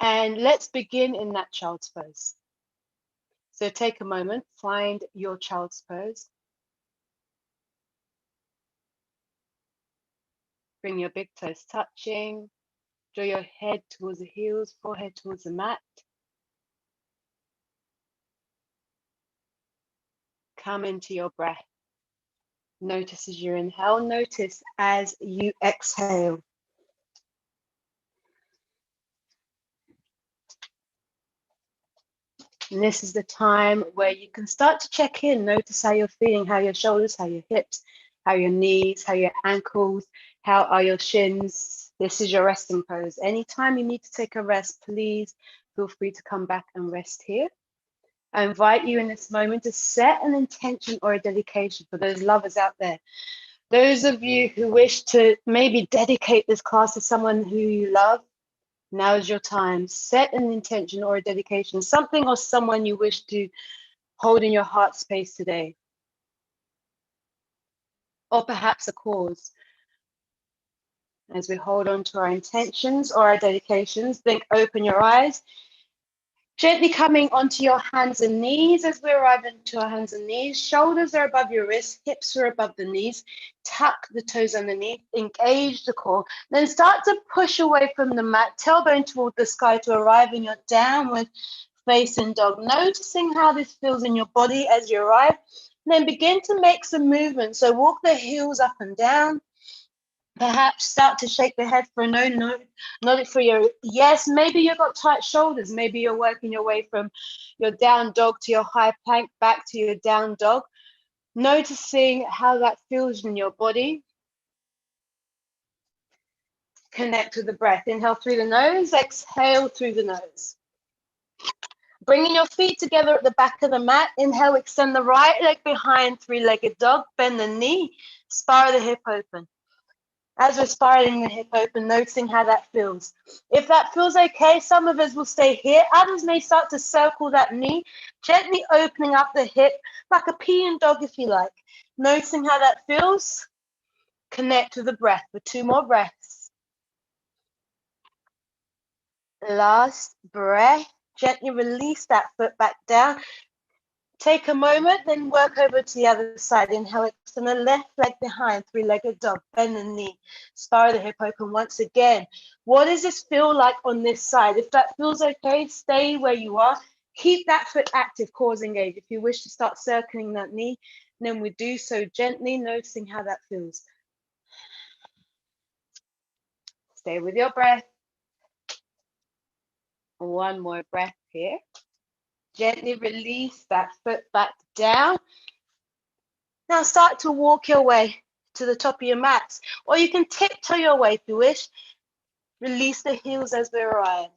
And let's begin in that child's pose. So take a moment, find your child's pose. Bring your big toes touching. Draw your head towards the heels, forehead towards the mat. Come into your breath. Notice as you inhale, notice as you exhale. And this is the time where you can start to check in, notice how you're feeling, how your shoulders, how your hips, how your knees, how your ankles, how are your shins. This is your resting pose. Anytime you need to take a rest, please feel free to come back and rest here. I invite you in this moment to set an intention or a dedication for those lovers out there. Those of you who wish to maybe dedicate this class to someone who you love, now is your time. Set an intention or a dedication, something or someone you wish to hold in your heart space today. Or perhaps a cause. As we hold on to our intentions or our dedications, think, open your eyes. Gently coming onto your hands and knees as we arrive into our hands and knees. Shoulders are above your wrists, hips are above the knees. Tuck the toes underneath, engage the core. Then start to push away from the mat, tailbone toward the sky to arrive in your downward facing dog. Noticing how this feels in your body as you arrive. Then begin to make some movement. So walk the heels up and down. Perhaps start to shake the head for a no, nod it for your yes. Maybe you've got tight shoulders. Maybe you're working your way from your down dog to your high plank, back to your down dog. Noticing how that feels in your body. Connect with the breath. Inhale through the nose, exhale through the nose. Bringing your feet together at the back of the mat. Inhale, extend the right leg behind, three-legged dog. Bend the knee. Spiral the hip open. As we're spiraling the hip open, noticing how that feels. If that feels okay, some of us will stay here. Others may start to circle that knee, gently opening up the hip, like a peeing dog if you like. Noticing how that feels. Connect to the breath for 2 more breaths. Last breath. Gently release that foot back down. Take a moment, then work over to the other side. Inhale, extend the left leg behind, 3-legged dog. Bend the knee, spiral the hip open once again. What does this feel like on this side? If that feels okay, stay where you are. Keep that foot active, cores engaged. If you wish to start circling that knee, then we do so gently, noticing how that feels. Stay with your breath. 1 more breath here. Gently release that foot back down. Now start to walk your way to the top of your mats, or you can tiptoe your way if you wish. Release the heels as we arrive.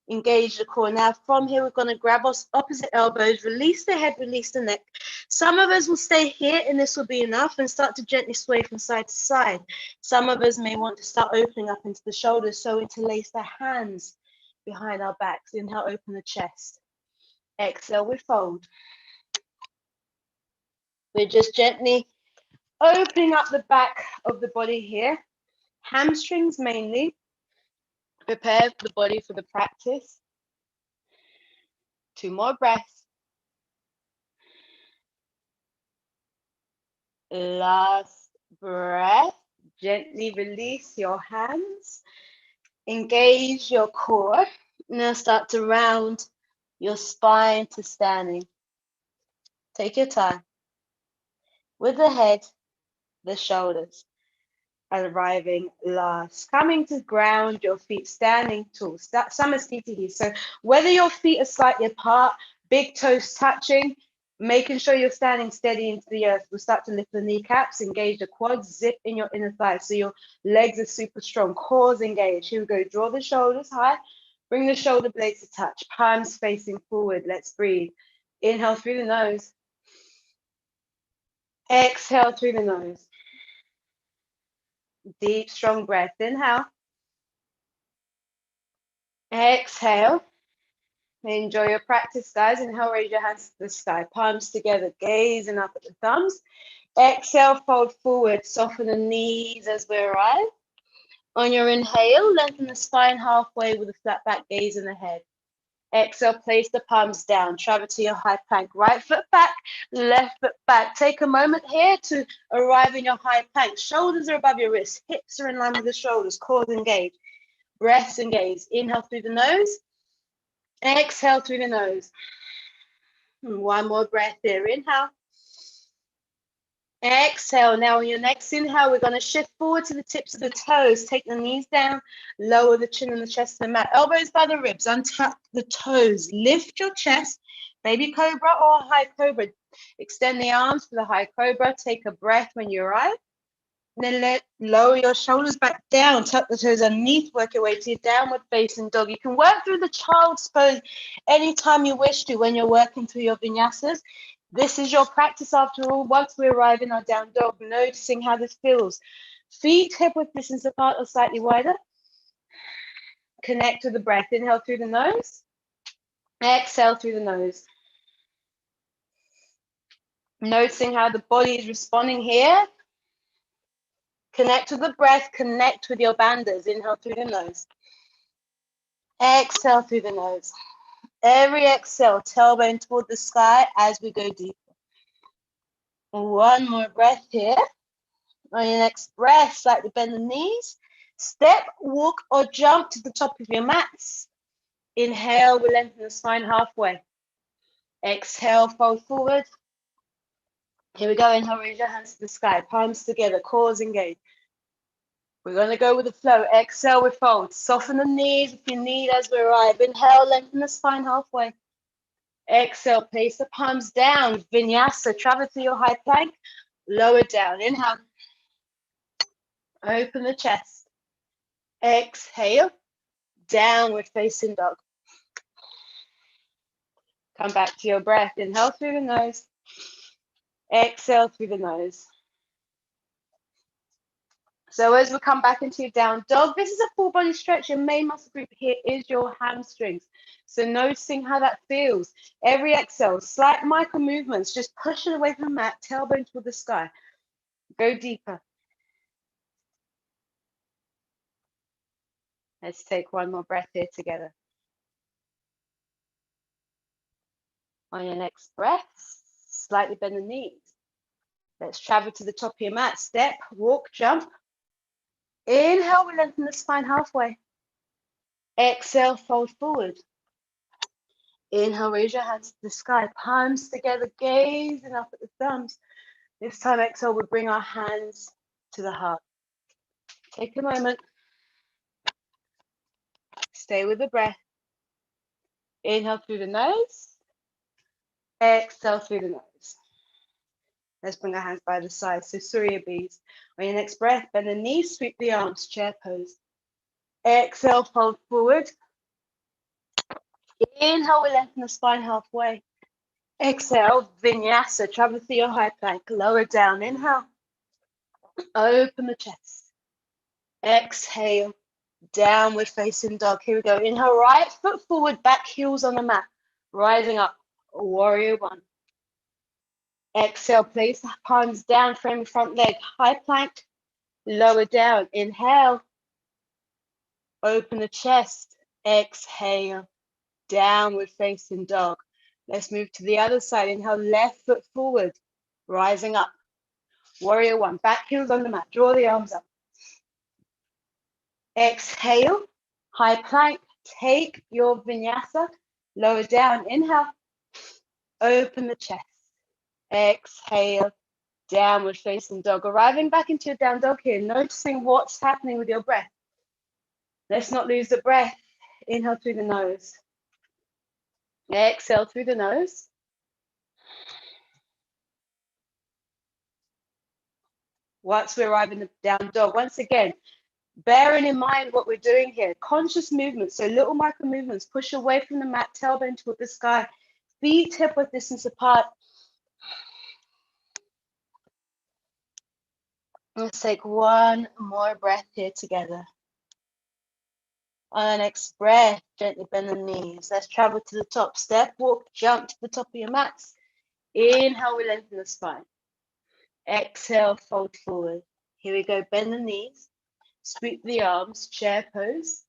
Engage the core. Now from here, we're going to grab us opposite elbows, release the head, release the neck. Some of us will stay here and this will be enough and start to gently sway from side to side. Some of us may want to start opening up into the shoulders, so interlace the hands behind our backs. Inhale, open the chest. Exhale, we fold. We're just gently opening up the back of the body here. Hamstrings mainly. Prepare the body for the practice. 2 more breaths. Last breath. Gently release your hands. Engage your core. Now start to round your spine to standing. Take your time. With the head, the shoulders arriving last. Coming to ground, your feet standing tall. Some are seated here. So whether your feet are slightly apart, big toes touching, making sure you're standing steady into the earth. We'll start to lift the kneecaps, engage the quads, zip in your inner thighs. So your legs are super strong. Cores engaged. Here we go. Draw the shoulders high. Bring the shoulder blades to touch. Palms facing forward. Let's breathe. Inhale through the nose. Exhale through the nose. Deep, strong breath. Inhale. Exhale. Enjoy your practice, guys. Inhale, raise your hands to the sky. Palms together, gazing up at the thumbs. Exhale, fold forward. Soften the knees as we arrive. On your inhale, lengthen the spine halfway with a flat back, gaze in the head. Exhale, place the palms down. Travel to your high plank. Right foot back, left foot back. Take a moment here to arrive in your high plank. Shoulders are above your wrists. Hips are in line with the shoulders. Core engaged. Breaths engaged. Inhale through the nose. Exhale through the nose. 1 more breath here. Inhale. Exhale. Now on your next inhale, we're going to shift forward to the tips of the toes. Take the knees down. Lower the chin and the chest to the mat. Elbows by the ribs. Untuck the toes. Lift your chest. Baby cobra or high cobra. Extend the arms for the high cobra. Take a breath when you arrive. Then lower your shoulders back down. Tuck the toes underneath. Work your way to your downward facing dog. You can work through the child's pose anytime you wish to when you're working through your vinyasas. This is your practice after all. Once we arrive in our down dog, noticing how this feels. Feet hip width distance apart or slightly wider. Connect to the breath. Inhale through the nose. Exhale through the nose. Noticing how the body is responding here. Connect with the breath. Connect with your bandhas. Inhale through the nose. Exhale through the nose. Every exhale, tailbone toward the sky as we go deeper. 1 more breath here. On your next breath, slightly bend the knees. Step, walk, or jump to the top of your mats. Inhale, we lengthen the spine halfway. Exhale, fold forward. Here we go. Inhale, raise your hands to the sky. Palms together, cores engaged. We're going to go with the flow. Exhale, we fold. Soften the knees if you need as we arrive. Inhale, lengthen the spine halfway. Exhale, place the palms down. Vinyasa, travel to your high plank. Lower down. Inhale. Open the chest. Exhale. Downward facing dog. Come back to your breath. Inhale through the nose. Exhale through the nose. So as we come back into your down dog, this is a full body stretch. Your main muscle group here is your hamstrings. So noticing how that feels. Every exhale, slight micro movements, just push it away from the mat, tailbone toward the sky. Go deeper. Let's take one more breath here together. On your next breath, slightly bend the knees. Let's travel to the top of your mat. Step, walk, jump. Inhale, we lengthen the spine halfway. Exhale, fold forward. Inhale, raise your hands to the sky, palms together, gazing up at the thumbs. This time, exhale, we bring our hands to the heart. Take a moment. Stay with the breath. Inhale through the nose. Exhale through the nose. Let's bring our hands by the side. So Surya Bees. On your next breath, bend the knees, sweep the arms, chair pose. Exhale, fold forward. Inhale, we lengthen the spine halfway. Exhale, vinyasa, travel through your high plank, lower down. Inhale, open the chest. Exhale, downward facing dog. Here we go. Inhale, right foot forward, back heels on the mat. Rising up, warrior one. Exhale, place the palms down, frame the front leg, high plank, lower down. Inhale, open the chest. Exhale, downward facing dog. Let's move to the other side. Inhale, left foot forward, rising up. Warrior one, back heels on the mat. Draw the arms up. Exhale, high plank. Take your vinyasa, lower down. Inhale, open the chest. Exhale, downward facing dog. Arriving back into your down dog here, noticing what's happening with your breath. Let's not lose the breath. Inhale through the nose. Exhale through the nose. Once we arrive in the down dog, once again, bearing in mind what we're doing here, conscious movements, so little micro movements, push away from the mat, tailbone toward the sky, feet hip-width distance apart. Let's take one more breath here together. On the next breath, gently bend the knees. Let's travel to the top. Step, walk, jump to the top of your mats. Inhale, we lengthen the spine. Exhale, fold forward. Here we go, bend the knees. Sweep the arms, chair pose.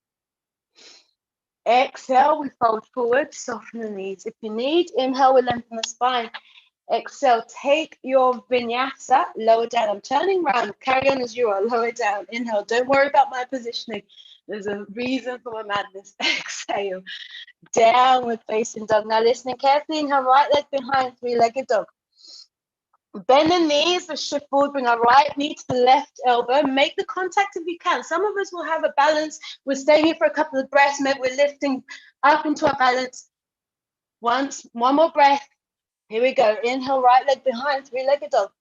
Exhale, we fold forward, soften the knees. If you need, inhale, we lengthen the spine. Exhale, take your vinyasa, lower down. I'm turning around, carry on as you are, lower down. Inhale, don't worry about my positioning. There's a reason for my madness. Exhale, downward facing dog. Now listening carefully, inhale, right leg behind, three-legged dog. Bend the knees, the shift forward, bring our right knee to the left elbow. Make the contact if you can. Some of us will have a balance. We're staying here for a couple of breaths. Maybe we're lifting up into our balance. One more breath. Here we go. Inhale, right leg behind, three-legged dog.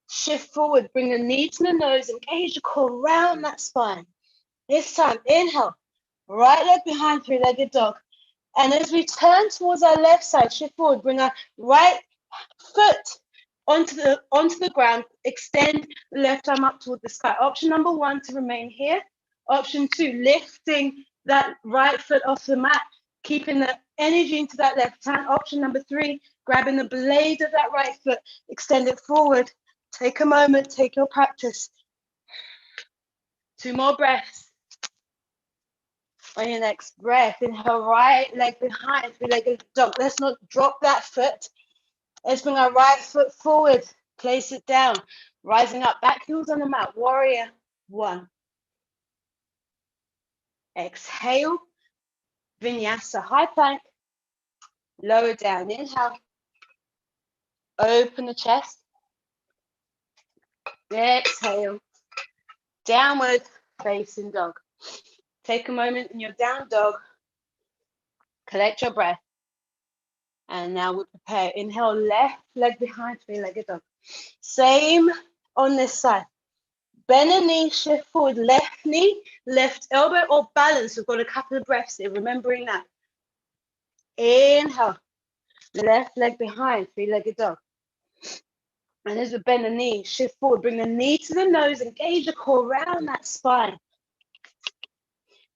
Shift forward, bring the knee to the nose, engage the core around that spine. This time, inhale, right leg behind, three-legged dog. And as we turn towards our left side, shift forward, bring our right foot onto the ground, extend the left arm up toward the sky. Option number one, to remain here. Option two, lifting that right foot off the mat, keeping the energy into that left hand. Option number three, grabbing the blade of that right foot, extend it forward. Take a moment, take your practice. 2 more breaths. On your next breath, inhale, right leg behind, three-legged dog. Let's not drop that foot. Let's bring our right foot forward, place it down, rising up, back heels on the mat, warrior one. Exhale, vinyasa, high plank, lower down, inhale, open the chest, exhale, downward facing dog. Take a moment in your down dog, collect your breath, and now we prepare. Inhale, left leg behind, three-legged dog. Same on this side. Bend the knee, shift forward, left knee, left elbow, or balance. We've got a couple of breaths here, remembering that. Inhale, left leg behind, three-legged dog. And as we bend the knee, shift forward, bring the knee to the nose, engage the core around that spine.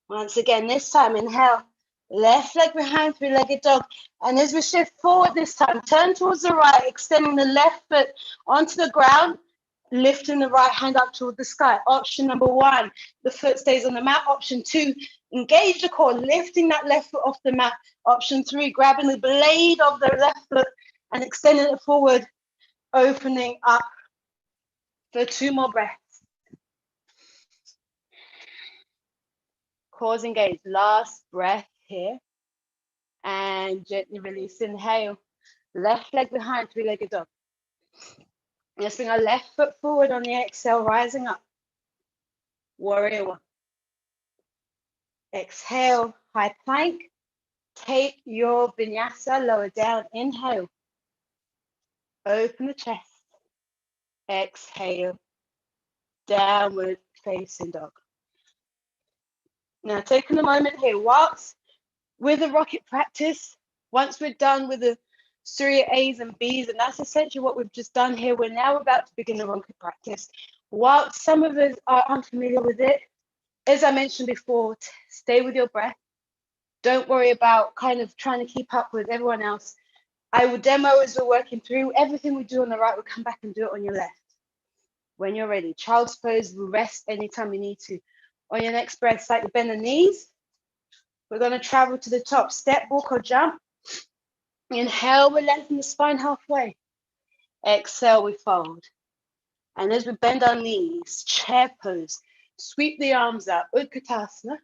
Once again, this time, inhale, left leg behind, three-legged dog. And as we shift forward this time, turn towards the right, extending the left foot onto the ground, lifting the right hand up toward the sky. Option number one, the foot stays on the mat. Option two, engage the core, lifting that left foot off the mat. Option three, grabbing the blade of the left foot and extending it forward, opening up for 2 more breaths. Cores engaged. Last breath here. And gently release. Inhale. Left leg behind, three-legged dog. Let's bring our left foot forward on the exhale, rising up. Warrior one. Exhale, high plank. Take your vinyasa, lower down. Inhale. Open the chest. Exhale. Downward facing dog. Now, taking a moment here, whilst with the rocket practice, once we're done with the Surya A's and B's, and that's essentially what we've just done here, we're now about to begin the rocket practice. While some of us are unfamiliar with it, as I mentioned before, stay with your breath. Don't worry about kind of trying to keep up with everyone else. I will demo as we're working through. Everything we do on the right, we'll come back and do it on your left. When you're ready, child's pose, we'll rest anytime you need to. On your next breath, slightly bend the knees. We're going to travel to the top, step, walk, or jump. Inhale, we lengthen the spine halfway. Exhale, we fold. And as we bend our knees, chair pose, sweep the arms out, Utkatasana.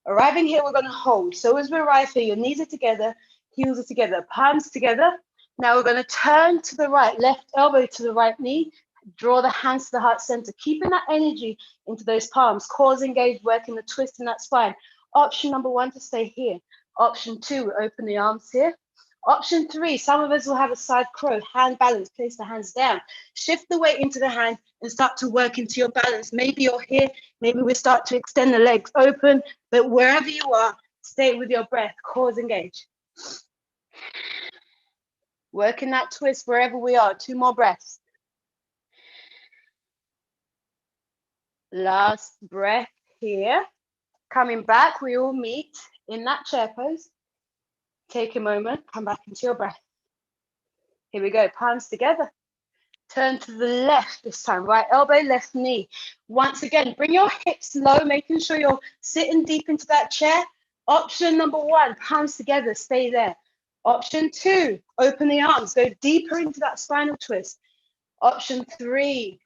Arriving here, we're going to hold. So as we arrive here, your knees are together, heels are together, palms together. Now we're going to turn to the right, left elbow to the right knee, draw the hands to the heart center, keeping that energy into those palms, cores engaged, working the twist in that spine. Option number one, to stay here. Option two, open the arms here. Option three, some of us will have a side crow, hand balance, place the hands down. Shift the weight into the hand and start to work into your balance. Maybe you're here, maybe we start to extend the legs open, but wherever you are, stay with your breath, cores engage. Working that twist wherever we are, 2 more breaths. Last breath here. Coming back, we all meet in that chair pose. Take a moment, come back into your breath. Here we go, palms together. Turn to the left this time, right elbow, left knee. Once again, bring your hips low, making sure you're sitting deep into that chair. Option number one, palms together, stay there. Option two, open the arms, go deeper into that spinal twist. Option three,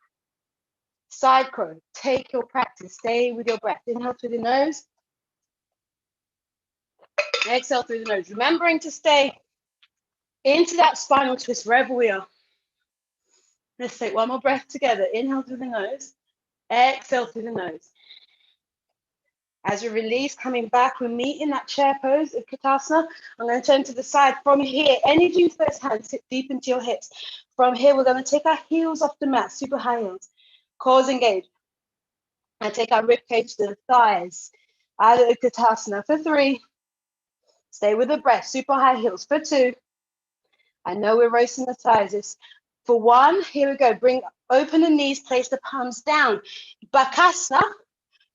side crow, take your practice, stay with your breath. Inhale through the nose. Exhale through the nose. Remembering to stay into that spinal twist wherever we are. Let's take 1 more breath together. Inhale through the nose. Exhale through the nose. As we release, coming back, we meet in that chair pose of Utkatasana. I'm going to turn to the side. From here, energy into those hands, sit deep into your hips. From here, we're going to take our heels off the mat, super high heels. Cores engage. And take our rib cage to the thighs. Out of Utkatasana for 3. Stay with the breath, super high heels for 2. I know we're racing the thighs. For 1, here we go. Open the knees, place the palms down. Bakasana,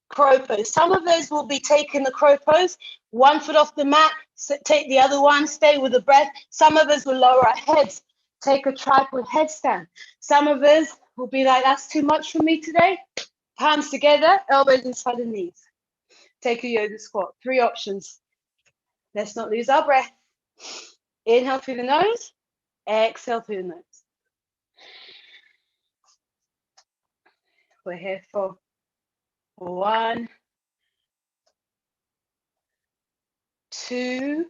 crow pose. Some of those will be taking the crow pose, 1 foot off the mat, so take the other one, stay with the breath. Some of us will lower our heads, take a tripod headstand. Some of us will be like, that's too much for me today. Palms together, elbows inside the knees. Take a yoga squat. 3 options. Let's not lose our breath. Inhale through the nose, exhale through the nose. We're here for 1, 2.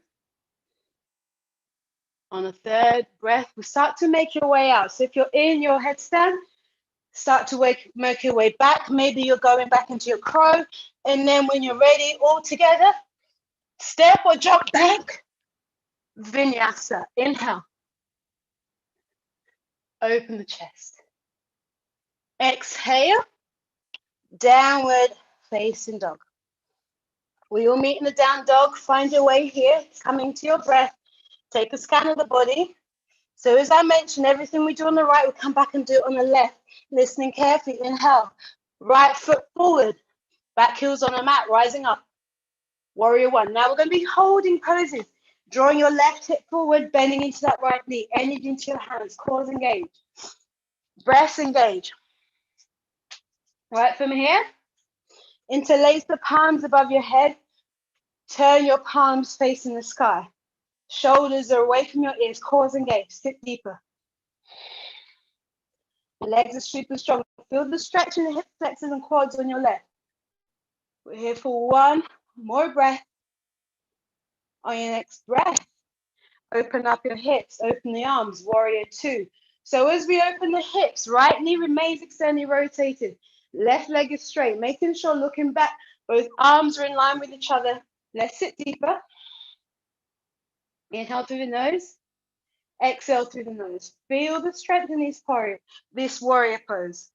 On a 3rd breath, we start to make your way out. So if you're in your headstand, start to make your way back. Maybe you're going back into your crow. And then when you're ready, all together, step or jump back. Vinyasa. Inhale. Open the chest. Exhale. Downward facing dog. We all meet in the down dog. Find your way here. Coming to your breath. Take a scan of the body. So as I mentioned, everything we do on the right, we come back and do it on the left. Listening carefully. Inhale. Right foot forward. Back heels on the mat, rising up. Warrior one. Now we're going to be holding poses. Drawing your left hip forward, bending into that right knee. Energy into your hands. Cores engage. Breaths engage. Right from here, interlace the palms above your head. Turn your palms facing the sky. Shoulders are away from your ears. Cores engage. Sit deeper. Legs are super strong. Feel the stretch in the hip flexors and quads on your left. We're here for one more breath. On your next breath, open up your hips, open the arms, warrior two. So as we open the hips, right knee remains externally rotated. Left leg is straight, making sure looking back, both arms are in line with each other. Let's sit deeper. Inhale through the nose, exhale through the nose. Feel the strength in this warrior pose.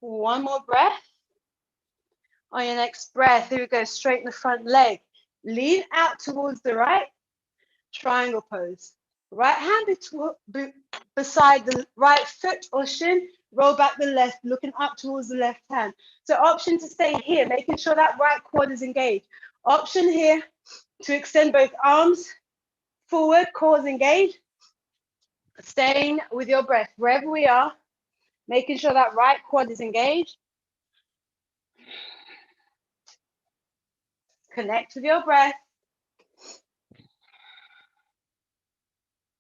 One more breath. On your next breath, here we go, straighten the front leg. Lean out towards the right, triangle pose. Right hand beside the right foot or shin, roll back the left, looking up towards the left hand. So option to stay here, making sure that right quad is engaged. Option here to extend both arms forward, cores engaged. Staying with your breath, wherever we are, making sure that right quad is engaged. Connect with your breath.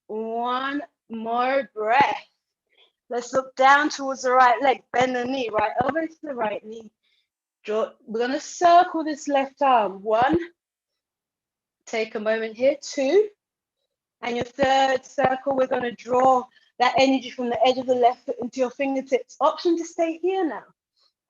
One more breath. Let's look down towards the right leg. Bend the knee, right elbow to the right knee. We're going to circle this left arm. One. Take a moment here. Two. And your third circle, we're going to draw that energy from the edge of the left foot into your fingertips. Option to stay here now.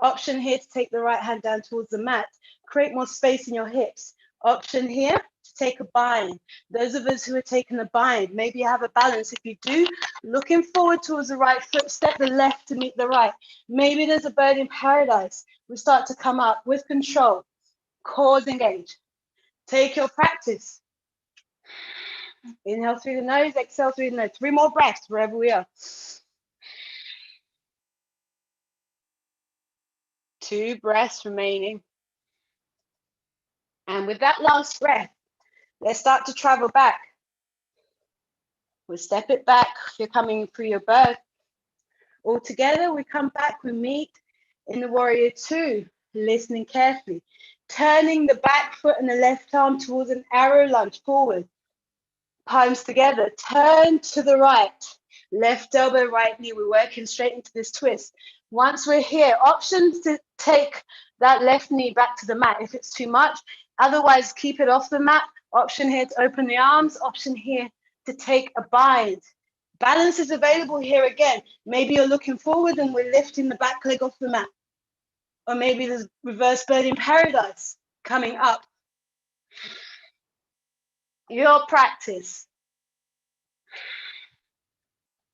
Option here to take the right hand down towards the mat. Create more space in your hips. Option here to take a bind. Those of us who are taking a bind, maybe you have a balance. If you do, looking forward towards the right foot, step the left to meet the right. Maybe there's a bird in paradise. We start to come up with control. Cores engage. Take your practice. Inhale through the nose, exhale through the nose. 3 more breaths wherever we are. 2 breaths remaining. And with that last breath, let's start to travel back. We'll step it back if you're coming through your bird. All together, we come back, we meet in the warrior two, listening carefully. Turning the back foot and the left arm towards an arrow lunge forward. Palms together, turn to the right. Left elbow, right knee. We're working straight into this twist. Once we're here, options to take that left knee back to the mat if it's too much. Otherwise, keep it off the mat. Option here to open the arms. Option here to take a bind. Balance is available here again. Maybe you're looking forward and we're lifting the back leg off the mat. Or maybe there's reverse bird in paradise coming up. Your practice.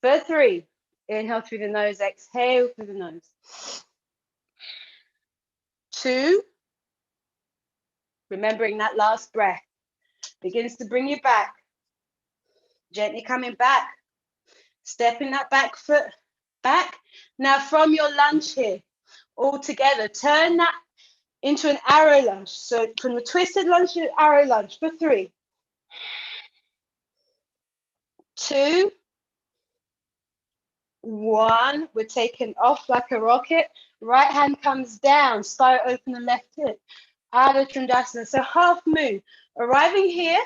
For 3, inhale through the nose, exhale through the nose. 2, remembering that last breath begins to bring you back. Gently coming back, stepping that back foot back. Now from your lunge here, all together, turn that into an arrow lunge. So from the twisted lunge to arrow lunge for 3, 2, 1. We're taking off like a rocket. Right hand comes down, start open the left hip. Ardha Chandrasana. So half moon. Arriving here,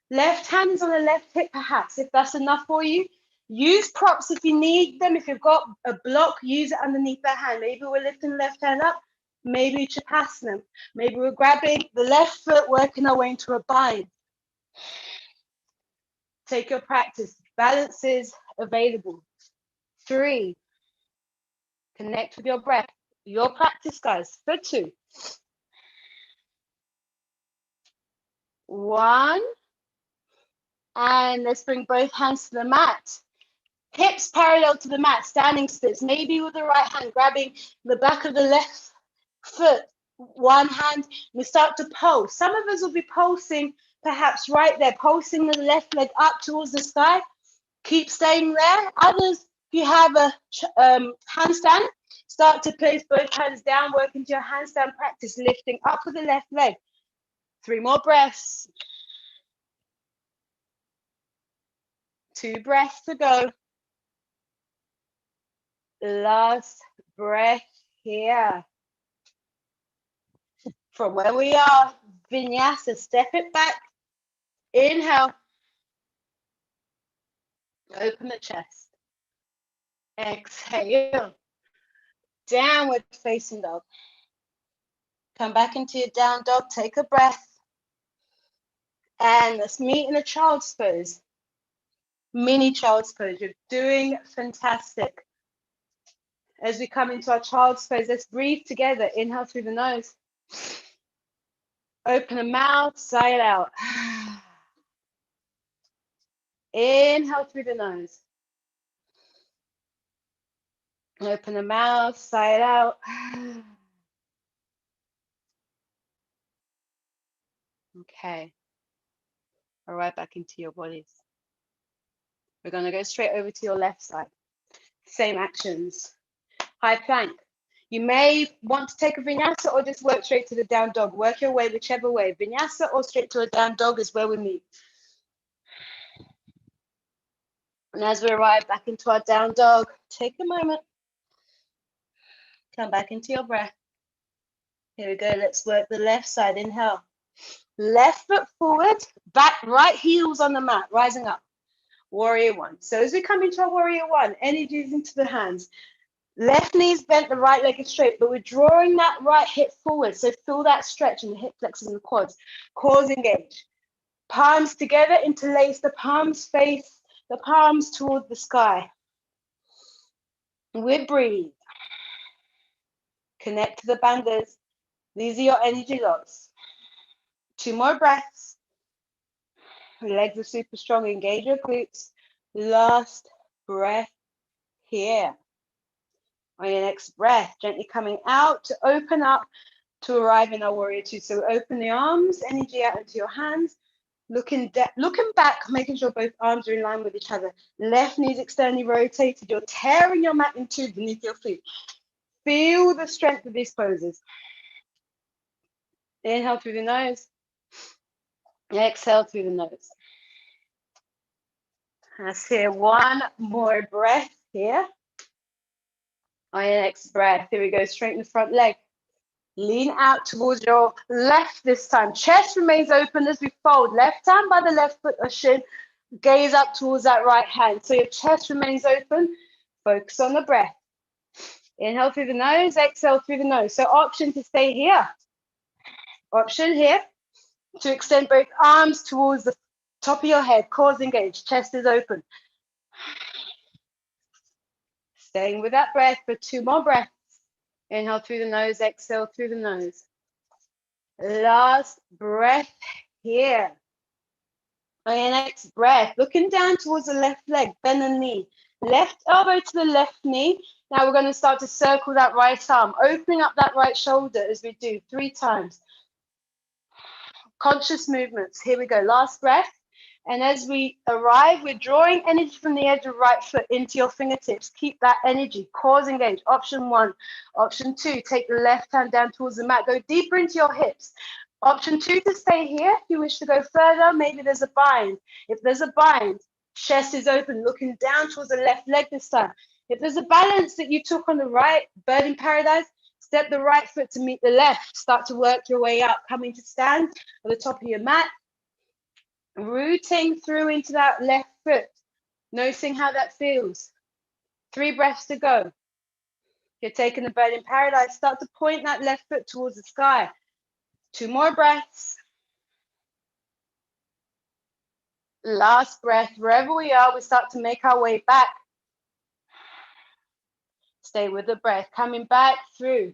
left hand is on the left hip perhaps. If that's enough for you, use props if you need them. If you've got a block, use it underneath that hand. Maybe we're lifting the left hand up. Maybe Chapasana. Maybe we're grabbing the left foot, working our way into a bind. Take your practice. Balance is available. 3, connect with your breath. Your practice, guys. For 2, 1, and let's bring both hands to the mat. Hips parallel to the mat, standing splits. Maybe with the right hand, grabbing the back of the left foot. One hand, we start to pulse. Some of us will be pulsing perhaps right there, pulsing the left leg up towards the sky. Keep staying there. Others, if you have a handstand, start to place both hands down, work into your handstand practice, lifting up with the left leg. 3 more breaths. 2 breaths to go. Last breath here. From where we are, vinyasa, step it back. Inhale. Open the chest. Exhale. Downward facing dog. Come back into your down dog. Take a breath. And let's meet in a child's pose. Mini child's pose. You're doing fantastic. As we come into our child's pose, let's breathe together. Inhale through the nose. Open the mouth, sigh it out. Inhale through the nose. Open the mouth, sigh it out. Okay. All right, back into your bodies. We're going to go straight over to your left side. Same actions. High plank. You may want to take a vinyasa or just work straight to the down dog. Work your way whichever way. Vinyasa or straight to a down dog is where we meet. And as we arrive back into our down dog, take a moment. Come back into your breath. Here we go. Let's work the left side. Inhale. Left foot forward, back, right heels on the mat, rising up. Warrior 1. So as we come into our warrior 1, energy is into the hands. Left knee's bent, the right leg is straight, but we're drawing that right hip forward. So feel that stretch in the hip flexors and the quads. Cores engage. Palms together, interlace the palms, face the palms toward the sky. We breathe. Connect to the bandhas. These are your energy locks. 2 more breaths. Legs are super strong. Engage your glutes. Last breath here. On your next breath, gently coming out to open up to arrive in our warrior 2. So open the arms, energy out into your hands. Looking back, making sure both arms are in line with each other. Left knee's externally rotated. You're tearing your mat in 2 beneath your feet. Feel the strength of these poses. Inhale through the nose. Exhale through the nose. Let's hear 1 more breath here. On your next breath, here we go, straighten the front leg. Lean out towards your left this time. Chest remains open as we fold. Left hand by the left foot or shin. Gaze up towards that right hand. So your chest remains open. Focus on the breath. Inhale through the nose, exhale through the nose. So option to stay here. Option here to extend both arms towards the top of your head. Cores engaged, chest is open. Staying with that breath for 2 more breaths. Inhale through the nose, exhale through the nose. Last breath here. On your next breath, looking down towards the left leg, bend the knee. Left elbow to the left knee. Now we're going to start to circle that right arm, opening up that right shoulder as we do 3 times. Conscious movements. Here we go. Last breath. And as we arrive, we're drawing energy from the edge of right foot into your fingertips. Keep that energy. Cores engage. Option 1. Option 2, take the left hand down towards the mat. Go deeper into your hips. Option 2 to stay here. If you wish to go further, maybe there's a bind. If there's a bind, chest is open, looking down towards the left leg this time. If there's a balance that you took on the right, bird in paradise, step the right foot to meet the left. Start to work your way up, coming to stand at the top of your mat. Rooting through into that left foot, noticing how that feels. 3 breaths to go. You're taking the bird in paradise. Start to point that left foot towards the sky. 2 more breaths. Last breath. Wherever we are, we start to make our way back. Stay with the breath. Coming back through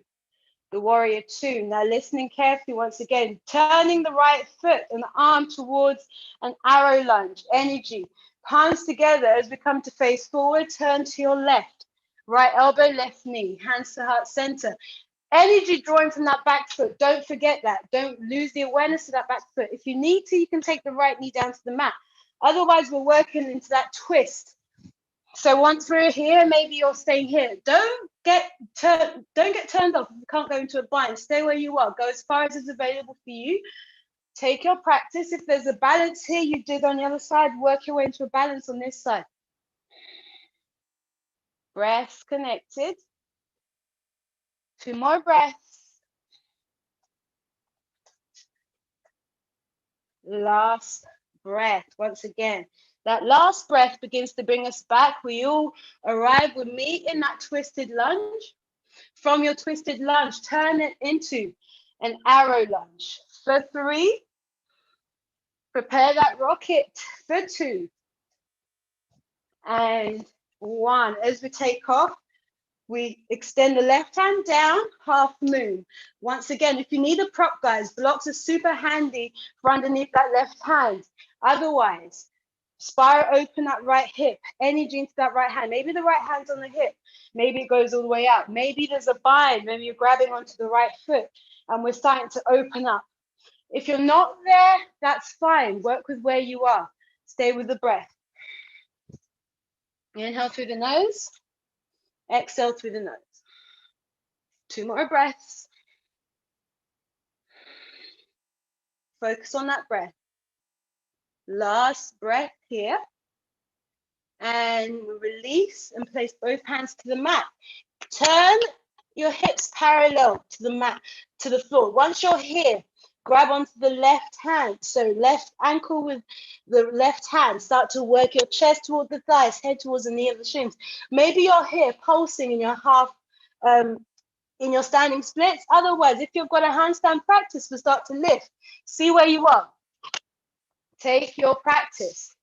the warrior 2. Now listening carefully once again. Turning the right foot and the arm towards an arrow lunge. Energy. Palms together as we come to face forward. Turn to your left. Right elbow, left knee. Hands to heart center. Energy drawing from that back foot. Don't forget that. Don't lose the awareness of that back foot. If you need to, you can take the right knee down to the mat. Otherwise, we're working into that twist. So once we're here, maybe you're staying here. Don't get turned off. You can't go into a bind. Stay where you are. Go as far as is available for you. Take your practice. If there's a balance here, you did on the other side. Work your way into a balance on this side. Breaths connected. 2 more breaths. Last breath. Once again, that last breath begins to bring us back. We all arrive, we meet in that twisted lunge. From your twisted lunge, turn it into an arrow lunge. For 3, prepare that rocket. For 2, and 1. As we take off, we extend the left hand down, half moon. Once again, if you need a prop, guys, blocks are super handy for underneath that left hand. Otherwise, spiral open that right hip, energy into that right hand. Maybe the right hand's on the hip. Maybe it goes all the way out. Maybe there's a bind. Maybe you're grabbing onto the right foot and we're starting to open up. If you're not there, that's fine. Work with where you are. Stay with the breath. Inhale through the nose. Exhale through the nose. 2 more breaths. Focus on that breath. Last breath here. And release and place both hands to the mat. Turn your hips parallel to the mat, to the floor. Once you're here, grab onto the left hand. So left ankle with the left hand. Start to work your chest toward the thighs, head towards the knee of the shins. Maybe you're here pulsing in your half, in your standing splits. Otherwise, if you've got a handstand practice, we'll start to lift. See where you are. Take your practice.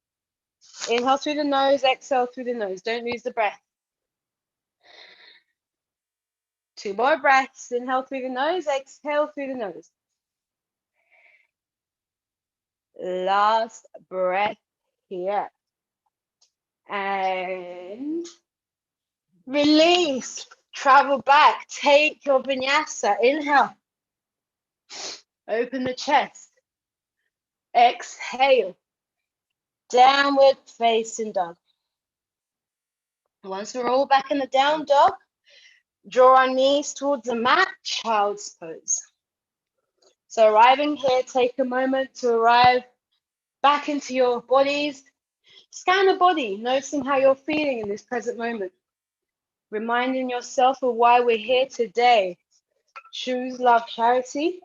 Inhale through the nose, exhale through the nose. Don't lose the breath. 2 more breaths. Inhale through the nose, exhale through the nose. Last breath here. And release. Travel back. Take your vinyasa. Inhale. Open the chest. Exhale. Downward facing dog. Once we're all back in the down dog, draw our knees towards the mat, child's pose. So arriving here, take a moment to arrive back into your bodies. Scan the body, noticing how you're feeling in this present moment. Reminding yourself of why we're here today. Choose love, charity.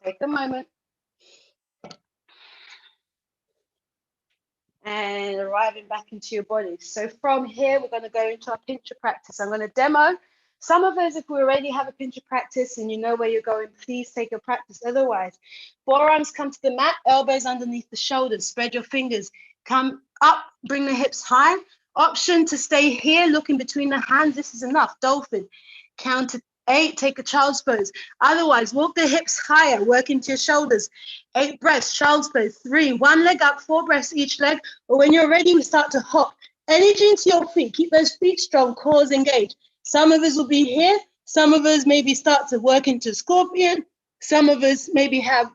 Take a moment. And arriving back into your body. So from here, we're going to go into our pincher practice. I'm going to demo. Some of us, if we already have a pincher practice and you know where you're going, please take your practice. Otherwise, forearms come to the mat, elbows underneath the shoulders. Spread your fingers. Come up, bring the hips high. Option to stay here, looking between the hands. This is enough. Dolphin. Count to 8, take a child's pose. Otherwise, walk the hips higher, work into your shoulders. 8 breaths, child's pose. 3, 1 leg up, 4 breaths each leg. Or when you're ready, we start to hop. Energy into your feet. Keep those feet strong, cores engaged. Some of us will be here. Some of us maybe start to work into scorpion. Some of us maybe have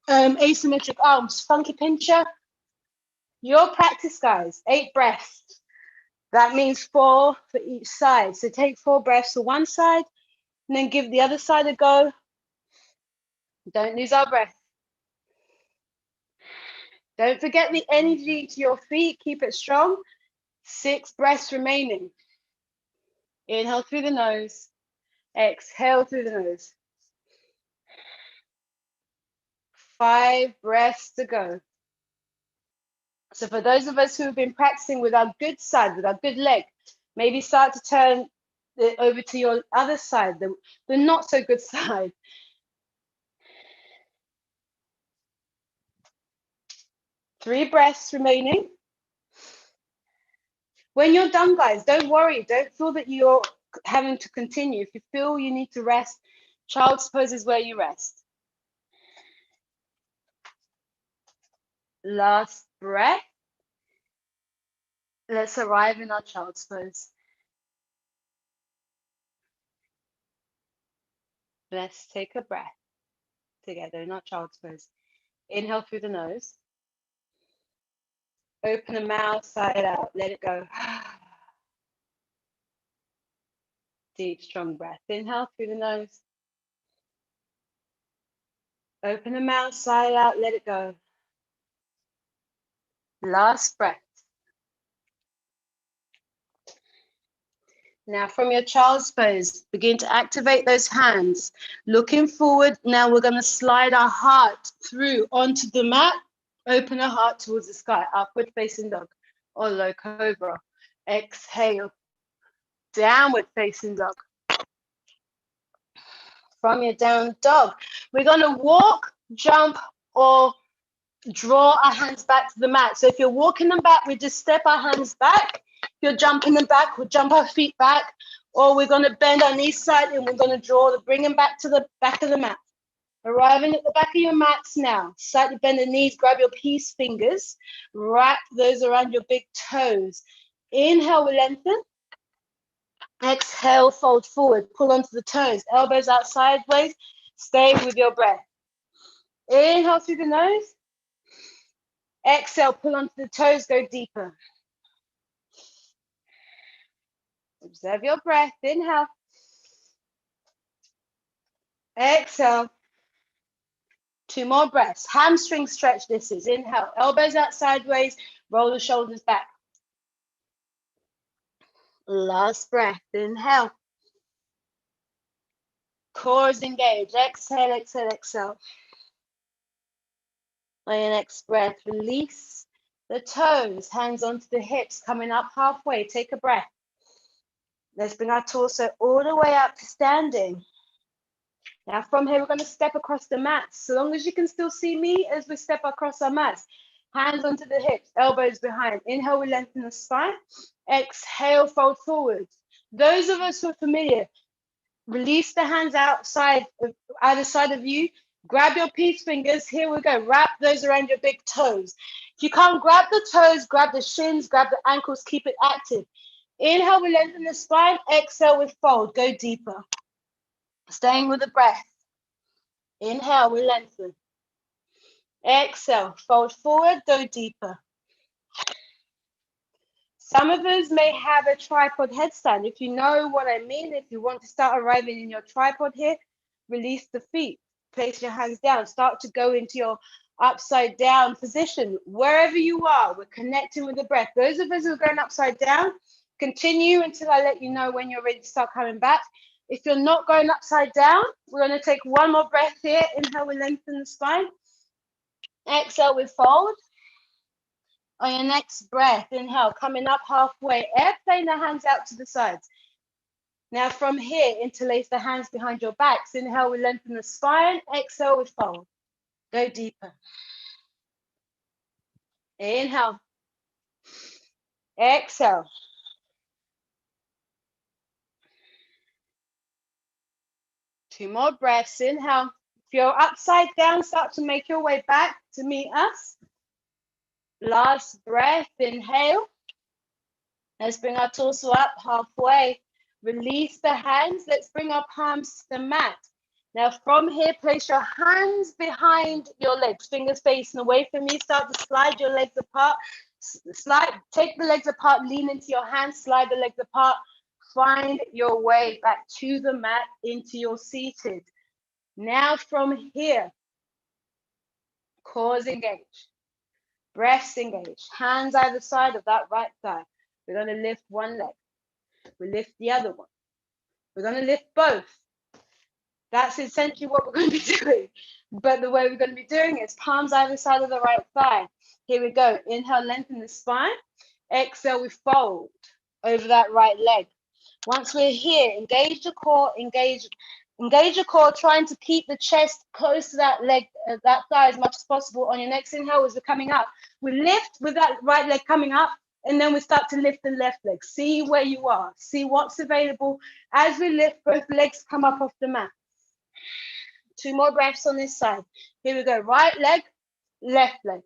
asymmetric arms. Funky pincher. Your practice, guys. 8 breaths. That means 4 for each side. So take 4 breaths for one side. And then give the other side a go. Don't lose our breath. Don't forget the energy to your feet. Keep it strong. 6 breaths remaining. Inhale through the nose. Exhale through the nose. 5 breaths to go. So for those of us who have been practicing with our good side, with our good leg, maybe start to turn it over to your other side, the not so good side. Three breaths remaining. When you're done, guys, don't worry. Don't feel that you're having to continue. If you feel you need to rest, child's pose is where you rest. Last breath. Let's arrive in our child's pose. Let's take a breath together in our child's pose. Inhale through the nose. Open the mouth, sigh it out, let it go. Deep, strong breath. Inhale through the nose. Open the mouth, sigh it out, let it go. Last breath. Now from your child's pose, begin to activate those hands. Looking forward, now we're going to slide our heart through onto the mat. Open our heart towards the sky, upward facing dog or low cobra. Exhale, downward facing dog. From your down dog, we're going to walk, jump, or draw our hands back to the mat. So if you're walking them back, we just step our hands back. If you're jumping them back, we'll jump our feet back, or we're going to bend our knees slightly and we're going to bring them back to the back of the mat. Arriving at the back of your mats now. Slightly bend the knees, grab your peace fingers, wrap those around your big toes. Inhale, we lengthen. Exhale, fold forward, pull onto the toes, elbows out sideways. Stay with your breath. Inhale through the nose. Exhale, pull onto the toes, go deeper. Observe your breath. Inhale. Exhale. 2 more breaths. Hamstring stretch this is. Inhale. Elbows out sideways. Roll the shoulders back. Last breath. Inhale. Core is engaged. Exhale, exhale, exhale. On your next breath, release the toes. Hands onto the hips. Coming up halfway. Take a breath. Let's bring our torso all the way up to standing. Now from here, we're going to step across the mats. So long as you can still see me as we step across our mats. Hands onto the hips, elbows behind. Inhale, we lengthen the spine. Exhale, fold forward. Those of us who are familiar, release the hands either side of you. Grab your peace fingers. Here we go. Wrap those around your big toes. If you can't grab the toes, grab the shins, grab the ankles, keep it active. Inhale, we lengthen the spine. Exhale, we fold. Go deeper. Staying with the breath. Inhale, we lengthen. Exhale, fold forward, go deeper. Some of us may have a tripod headstand. If you know what I mean, if you want to start arriving in your tripod here, release the feet. Place your hands down. Start to go into your upside down position. Wherever you are, we're connecting with the breath. Those of us who are going upside down, continue until I let you know when you're ready to start coming back. If you're not going upside down, we're going to take 1 more breath here. Inhale, we lengthen the spine. Exhale, we fold. On your next breath, inhale, coming up halfway, airplane the hands out to the sides. Now from here, interlace the hands behind your backs. Inhale, we lengthen the spine. Exhale, we fold. Go deeper. Inhale. Exhale. Two more breaths. Inhale. If you're upside down, start to make your way back to meet us. Last breath. Inhale. Let's bring our torso up halfway. Release the hands. Let's bring our palms to the mat. Now from here, place your hands behind your legs, fingers facing away from you. Start to slide your legs apart. Take the legs apart, lean into your hands, slide the legs apart. Find your way back to the mat into your seated. Now from here, cores engage, breaths engage, hands either side of that right thigh. We're going to lift one leg. We lift the other one. We're going to lift both. That's essentially what we're going to be doing. But the way we're going to be doing it is palms either side of the right thigh. Here we go. Inhale, lengthen the spine. Exhale, we fold over that right leg. Once we're here, engage the core, engage your core, trying to keep the chest close to that leg, that thigh as much as possible. On your next inhale, as we're coming up, we lift with that right leg coming up, and then we start to lift the left leg. See where you are. See what's available. As we lift, both legs come up off the mat. Two more breaths on this side. Here we go. Right leg, left leg.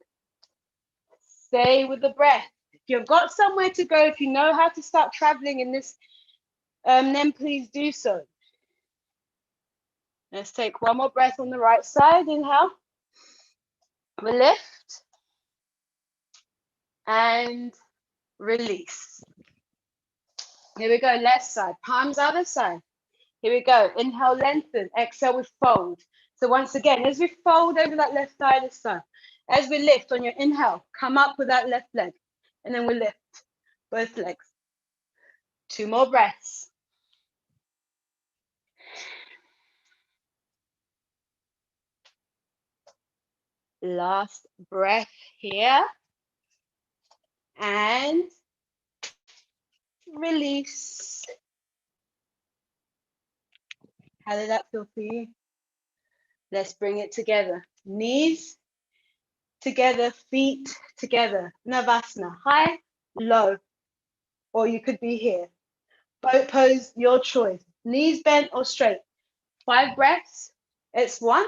Stay with the breath. you've got somewhere to go, if you know how to start traveling in this, then please do so. Let's take one more breath on the right side. Inhale. We lift. And release. Here we go, left side, palms other side. Here we go, inhale, lengthen, exhale, we fold. So once again, as we fold over that left thigh this time, as we lift on your inhale, come up with that left leg, and then we lift both legs. 2 more breaths. Last breath here. And release. How did that feel for you? Let's bring it together. Knees together, feet together. Navasana, high, low, or you could be here. Boat pose, your choice. Knees bent or straight. 5 breaths. It's 1.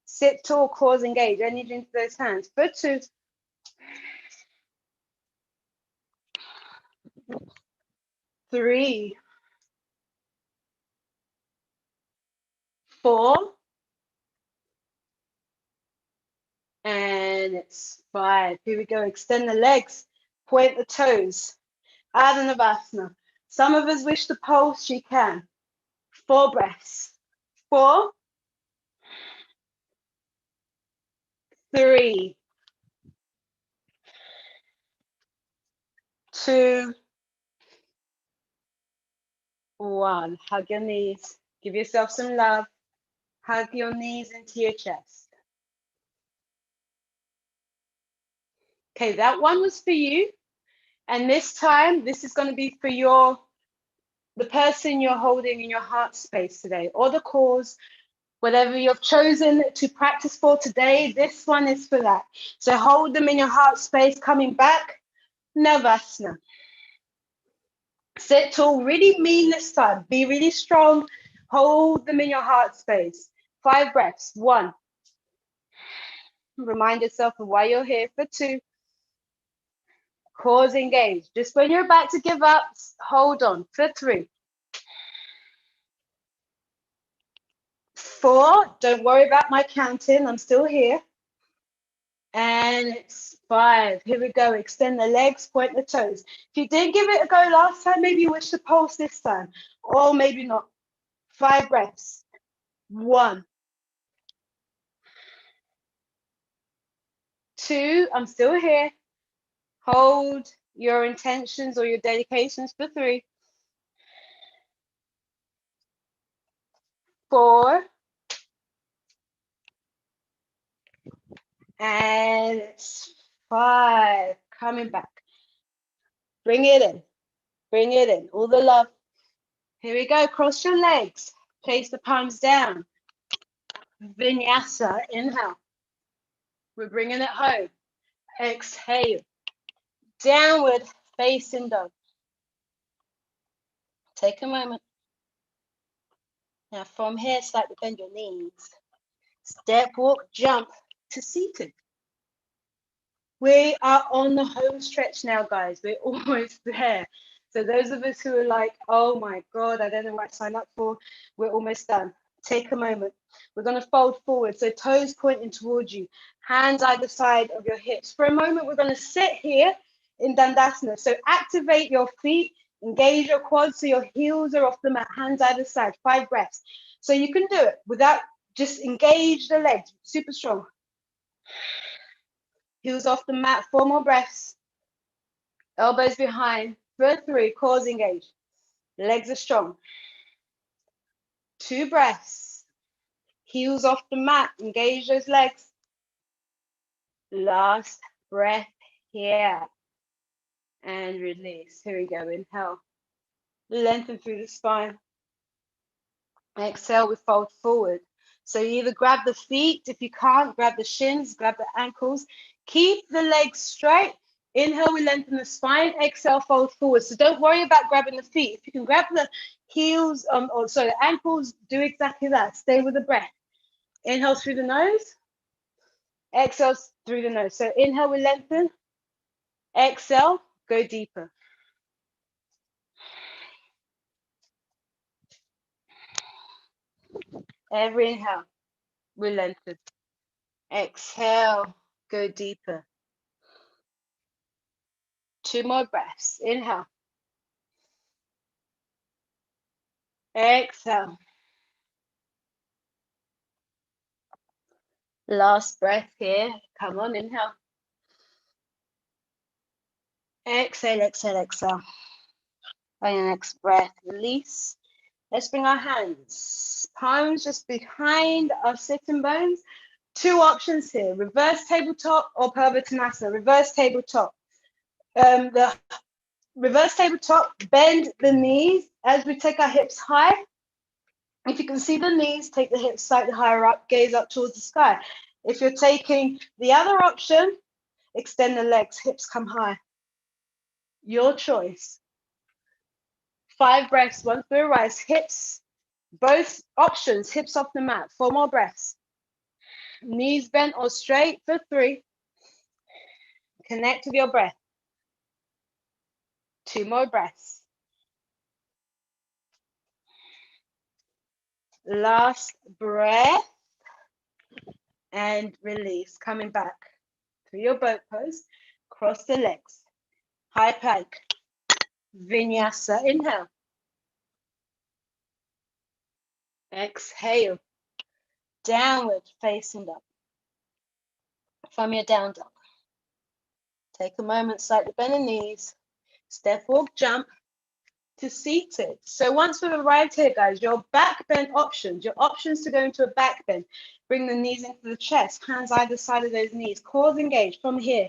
Sit tall, cause engage. Energy into those hands. For 2. 3. 4. And it's 5. Here we go. Extend the legs. Point the toes. Adho Navasana. Some of us wish to pulse. You can. 4 breaths. 4. 3. 2. 1. Hug your knees. Give yourself some love. Hug your knees into your chest. Okay, that one was for you. And this time, this is going to be for the person you're holding in your heart space today, or the cause, whatever you've chosen to practice for today, this one is for that. So hold them in your heart space, coming back, Navasana. Sit tall, really mean this time. Be really strong. Hold them in your heart space. 5 breaths. 1. Remind yourself of why you're here. For 2. Cause engage. Just when you're about to give up, hold on. For 3. 4. Don't worry about my counting. I'm still here. And it's 5. Here we go. Extend the legs, point the toes. If you didn't give it a go last time, maybe you wish to pulse this time, or maybe not. 5 breaths. 1. 2. I'm still here. Hold your intentions or your dedications. For 3. 4. And it's 5. Coming back. Bring it in. Bring it in. All the love. Here we go. Cross your legs. Place the palms down. Vinyasa. Inhale. We're bringing it home. Exhale. Downward facing dog. Take a moment. Now from here, slightly bend your knees. Step, walk, jump to seated. We are on the home stretch now, guys. We're almost there. So those of us who are like, oh my God, I don't know what I signed up for, we're almost done. Take a moment. We're going to fold forward. So toes pointing towards you, hands either side of your hips. For a moment, we're going to sit here in Dandasana. So activate your feet, engage your quads so your heels are off the mat, hands either side. 5 breaths. So you can do it without, just engage the legs, super strong. Heels off the mat, 4 more breaths. Elbows behind. For 3, cause engage. Legs are strong. 2 breaths. Heels off the mat, engage those legs. Last breath here. And release. Here we go, inhale. Lengthen through the spine. Exhale, we fold forward. So you either grab the feet, if you can't, grab the shins, grab the ankles. Keep the legs straight. Inhale, we lengthen the spine. Exhale, fold forward. So don't worry about grabbing the feet. If you can grab the heels, the ankles, do exactly that. Stay with the breath. Inhale through the nose. Exhale through the nose. So inhale, we lengthen. Exhale, go deeper. Every inhale, we lengthen. Exhale, go deeper. 2 more breaths. Inhale. Exhale. Last breath here. Come on, inhale. Exhale, exhale, exhale. On your next breath, release. Let's bring our hands, palms just behind our sitting bones. 2 options here, reverse tabletop or Purvattanasana. Reverse tabletop. The reverse tabletop, bend the knees as we take our hips high. If you can see the knees, take the hips slightly higher up, gaze up towards the sky. If you're taking the other option, extend the legs, hips come high. Your choice. 5 breaths once we rise, hips, both options, hips off the mat. 4 more breaths. Knees bent or straight for 3. Connect with your breath. 2 more breaths. Last breath. And release. Coming back to your boat pose. Cross the legs. High plank. Vinyasa. Inhale. Exhale. Downward facing dog. From your down dog. Take a moment, slightly bend the knees. Step, walk, jump to seated. So once we've arrived here, guys, your back bend options, your options to go into a back bend. Bring the knees into the chest, hands either side of those knees. Cores engaged. From here,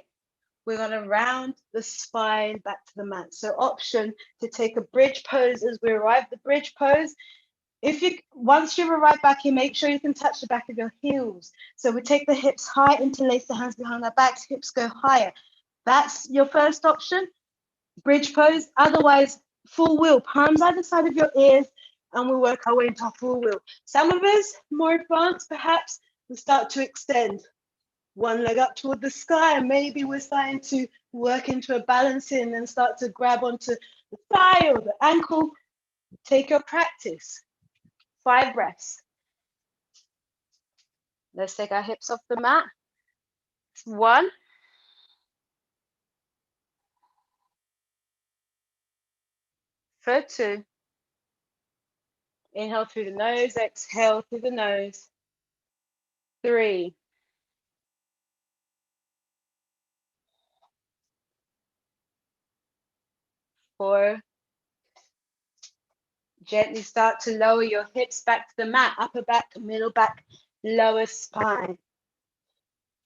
we're going to round the spine back to the mat. So option to take a bridge pose as we arrive. The bridge pose, once you've arrived back here, make sure you can touch the back of your heels. So we take the hips high, interlace the hands behind our backs, hips go higher. That's your first option, bridge pose. Otherwise, full wheel, palms either side of your ears, and we work our way into our full wheel. Some of us, more advanced, perhaps, we start to extend one leg up toward the sky, and maybe we're starting to work into a balancing and then start to grab onto the thigh or the ankle. Take your practice. 5 breaths. Let's take our hips off the mat. 1. For 2. Inhale through the nose, exhale through the nose. 3. 4. Gently start to lower your hips back to the mat, upper back, middle back, lower spine.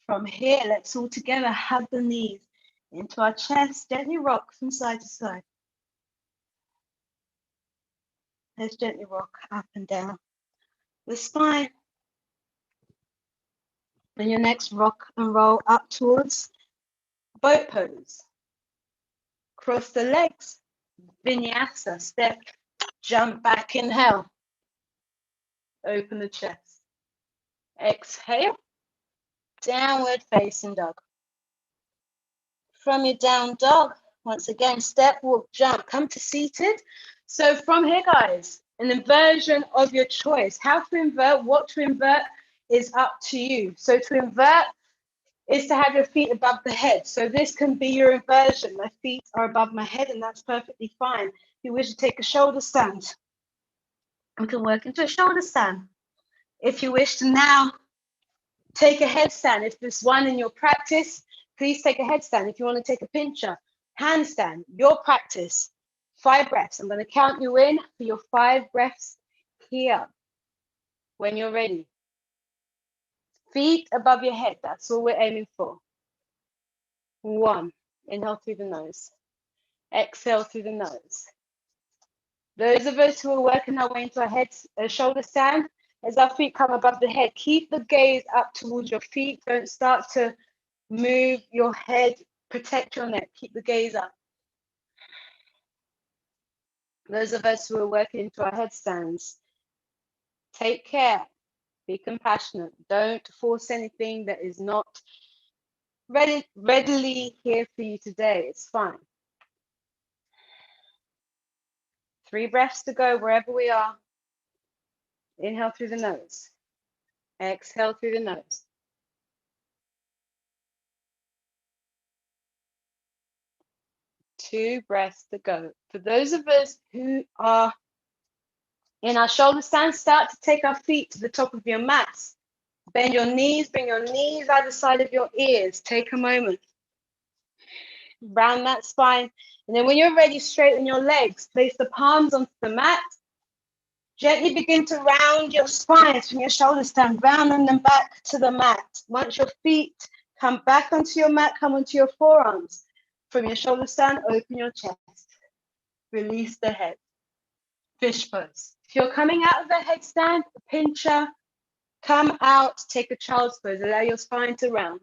From here, let's all together hug the knees into our chest, gently rock from side to side. Let's gently rock up and down the spine. And your next rock and roll up towards boat pose. Cross the legs, vinyasa, step, jump back, inhale. Open the chest. Exhale, downward facing dog. From your down dog, once again, step, walk, jump, come to seated. So from here, guys, an inversion of your choice. How to invert, what to invert is up to you. So to invert is to have your feet above the head. So this can be your inversion. My feet are above my head, and that's perfectly fine. If you wish to take a shoulder stand, we can work into a shoulder stand. If you wish to now take a headstand, if there's one in your practice, please take a headstand. If you want to take a pincher, handstand, your practice. 5 breaths. I'm going to count you in for your 5 breaths here. When you're ready. Feet above your head. That's all we're aiming for. 1. Inhale through the nose. Exhale through the nose. Those of us who are working our way into our head, shoulder stand, as our feet come above the head, keep the gaze up towards your feet. Don't start to move your head. Protect your neck. Keep the gaze up. Those of us who are working into our headstands, take care. Be compassionate. Don't force anything that is not readily here for you today. It's fine. 3 breaths to go wherever we are. Inhale through the nose. Exhale through the nose. Two breaths to go. For those of us who are in our shoulder stand, start to take our feet to the top of your mats. Bend your knees, bring your knees either side of your ears. Take a moment. Round that spine. And then when you're ready, straighten your legs. Place the palms onto the mat. Gently begin to round your spines from your shoulder stand, rounding them back to the mat. Once your feet come back onto your mat, come onto your forearms. From your shoulder stand, open your chest. Release the head. Fish pose. If you're coming out of the headstand, pincher, come out, take a child's pose. Allow your spine to round.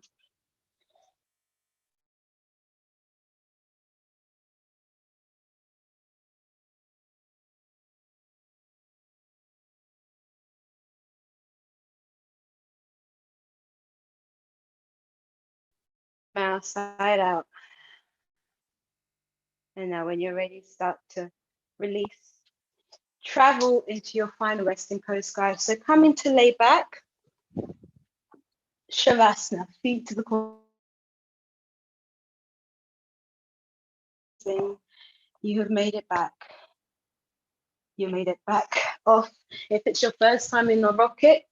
Mouth side out. And now when you're ready, start to release. Travel into your final resting pose, guys. So come into lay back. Shavasana, feet to the corner. You have made it back. You made it back off. If it's your first time in the rocket,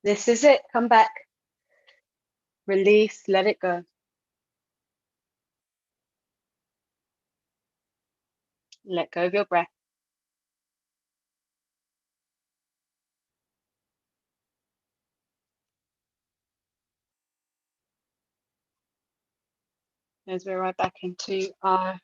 this is it. Come back. Release, let it go. Let go of your breath. As we're right back into our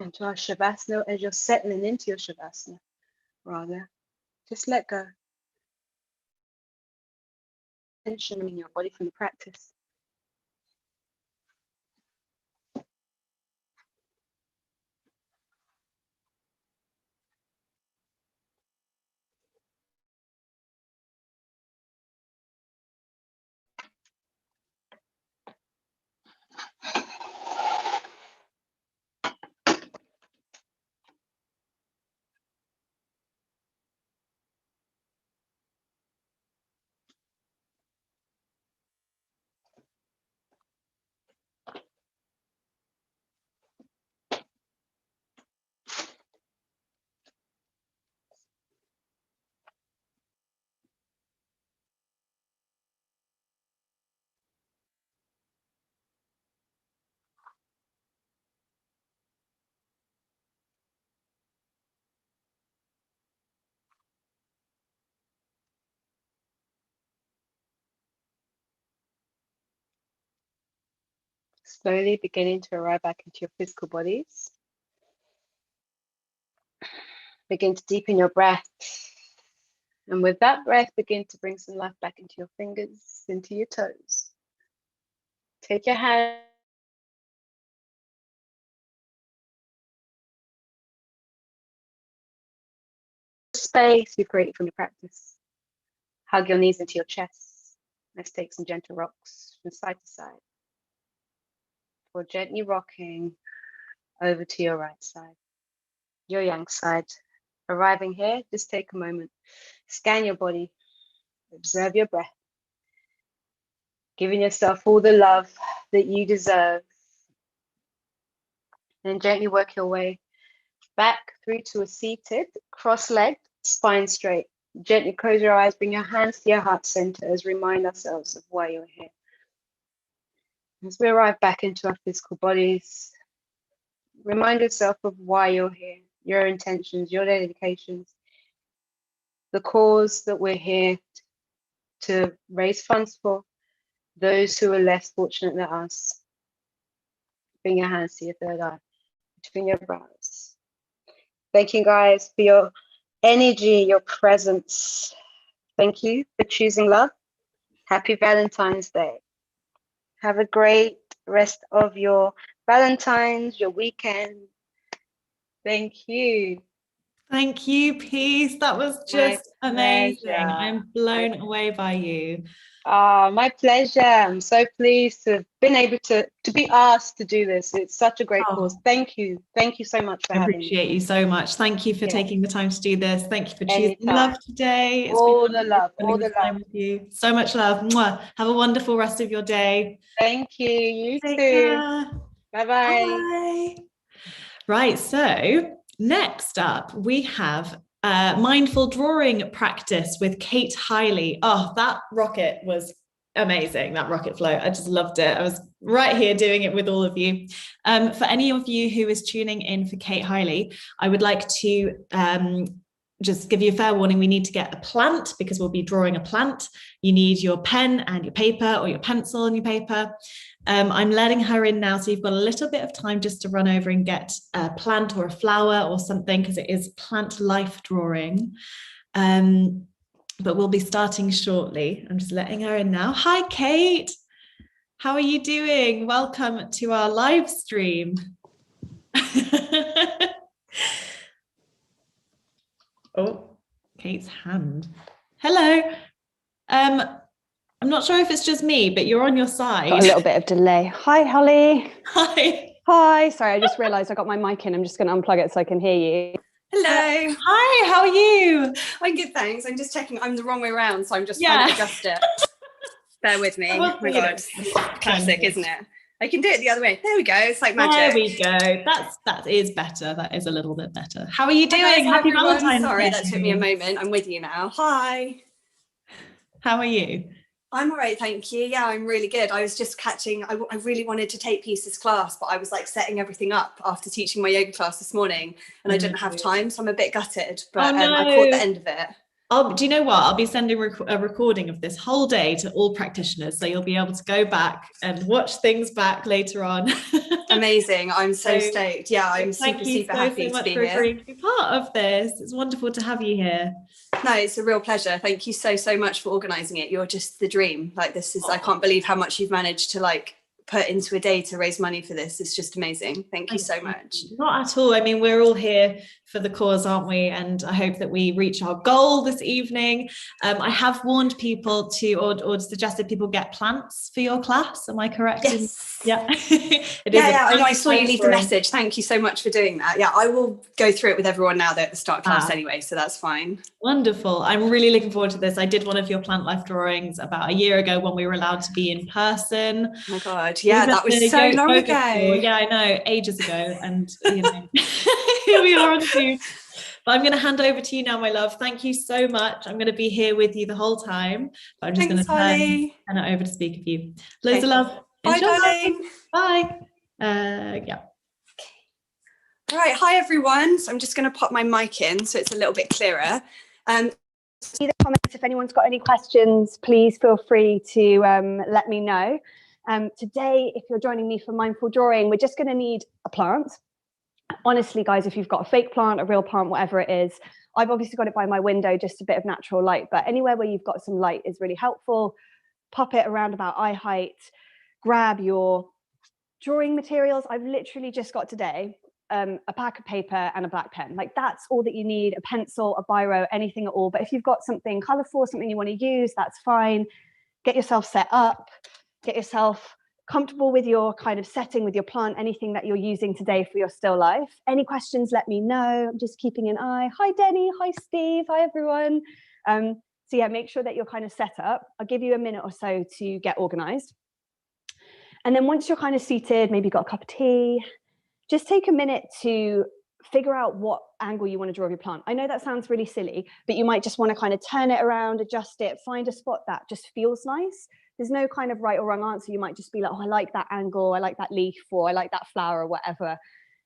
Shavasana, as you're settling into your Shavasana, rather, just let go. Tension in your body from the practice. Slowly beginning to arrive back into your physical bodies. Begin to deepen your breath. And with that breath, begin to bring some life back into your fingers, into your toes. Take your hand. Space you create from your practice. Hug your knees into your chest. Let's take some gentle rocks from side to side. Or gently rocking over to your right side, your yang side. Arriving here, just take a moment. Scan your body. Observe your breath. Giving yourself all the love that you deserve. And gently work your way back through to a seated, cross-legged, spine straight. Gently close your eyes, bring your hands to your heart center as we remind ourselves of why you're here. As we arrive back into our physical bodies, remind yourself of why you're here, your intentions, your dedications, the cause that we're here to raise funds for those who are less fortunate than us. Bring your hands to your third eye, between your brows. Thank you guys for your energy, your presence. Thank you for choosing love. Happy Valentine's Day. Have a great rest of your Valentine's, your weekend. Thank you. Thank you, Peace. That was just amazing. I'm blown away by you. My pleasure. I'm so pleased to have been able to be asked to do this. It's such a great cause. Thank you. Thank you so much for having me. I appreciate you so much. Thank you for taking the time to do this. Thank you for choosing love today. It's all the love, all the love with you. So much love. Mwah. Have a wonderful rest of your day. Thank you. You Take too. Care. Bye-bye. Bye. Right, so next up we have mindful drawing practice with Kate Hiley. Oh, that rocket was amazing, that rocket flow. I just loved it. I was right here doing it with all of you. For any of you who is tuning in for Kate Hiley, I would like to just give you a fair warning. We need to get a plant because we'll be drawing a plant. You need your pen and your paper, or your pencil and your paper. I'm letting her in now, so you've got a little bit of time just to run over and get a plant or a flower or something, because it is plant life drawing. But we'll be starting shortly. I'm just letting her in now. Hi, Kate. How are you doing? Welcome to our live stream. Oh, Kate's hand. Hello. I'm not sure if it's just me, but you're on your side. Got a little bit of delay. Hi, Holly. Hi. Hi. Sorry, I just realised I got my mic in. I'm just going to unplug it so I can hear you. Hello. Hi, how are you? I'm good, thanks. I'm just checking. I'm the wrong way around, so I'm just trying to adjust it. Bear with me. Oh my God. Classic, isn't it? I can do it the other way. There we go. It's like magic. There we go. That is better. That is a little bit better. How are you doing? Hi, Happy Valentine's Day. Sorry, that took me a moment. I'm with you now. Hi. How are you? I'm all right, thank you. Yeah, I'm really good. I was just catching, I really wanted to take Peace's class, but I was like setting everything up after teaching my yoga class this morning, and I didn't have time, so I'm a bit gutted, but I caught the end of it. Do you know what? I'll be sending a recording of this whole day to all practitioners, so you'll be able to go back and watch things back later on. Amazing. I'm so stoked. Yeah, I'm super happy to be here. Agreeing to be part of this. It's wonderful to have you here. No, it's a real pleasure. Thank you so much for organising it. You're just the dream. Like, this is, I can't believe how much you've managed to like put into a day to raise money for this. It's just amazing. Thank you so much. Not at all. I mean, we're all here for the cause, aren't we? And I hope that we reach our goal this evening. I have warned people to, or suggested people get plants for your class. Am I correct? Yes. Yeah. I saw you leave the message. Thank you so much for doing that. Yeah, I will go through it with everyone now. They're at the start of class anyway, so that's fine. Wonderful. I'm really looking forward to this. I did one of your plant life drawings about a year ago when we were allowed to be in person. Oh my God. Yeah, that was so long ago. Yeah, I know, ages ago. And you know, here we are on Zoom. But I'm going to hand over to you now, my love. Thank you so much. I'm going to be here with you the whole time. But I'm just going to turn it over to speak of you. Loads of love. Bye, darling. Bye. Yeah. Okay. All right. Hi, everyone. So I'm just going to pop my mic in so it's a little bit clearer. See the comments. If anyone's got any questions, please feel free to let me know. Today, if you're joining me for Mindful Drawing, we're just going to need a plant. Honestly, guys, if you've got a fake plant, a real plant, whatever it is, I've obviously got it by my window, just a bit of natural light, but anywhere where you've got some light is really helpful. Pop it around about eye height, grab your drawing materials. I've literally just got today a pack of paper and a black pen. Like, that's all that you need, a pencil, a biro, anything at all. But if you've got something colorful, something you want to use, that's fine. Get yourself set up, get yourself comfortable with your kind of setting with your plant, anything that you're using today for your still life. Any questions, let me know. I'm just keeping an eye. Hi, Denny. Hi, Steve. Hi, everyone. So yeah, make sure that you're kind of set up. I'll give you a minute or so to get organized. And then once you're kind of seated, maybe got a cup of tea, just take a minute to figure out what angle you want to draw of your plant. I know that sounds really silly, but you might just want to kind of turn it around, adjust it, find a spot that just feels nice. There's no kind of right or wrong answer. You might just be like, oh, I like that angle, I like that leaf, or I like that flower, or whatever. And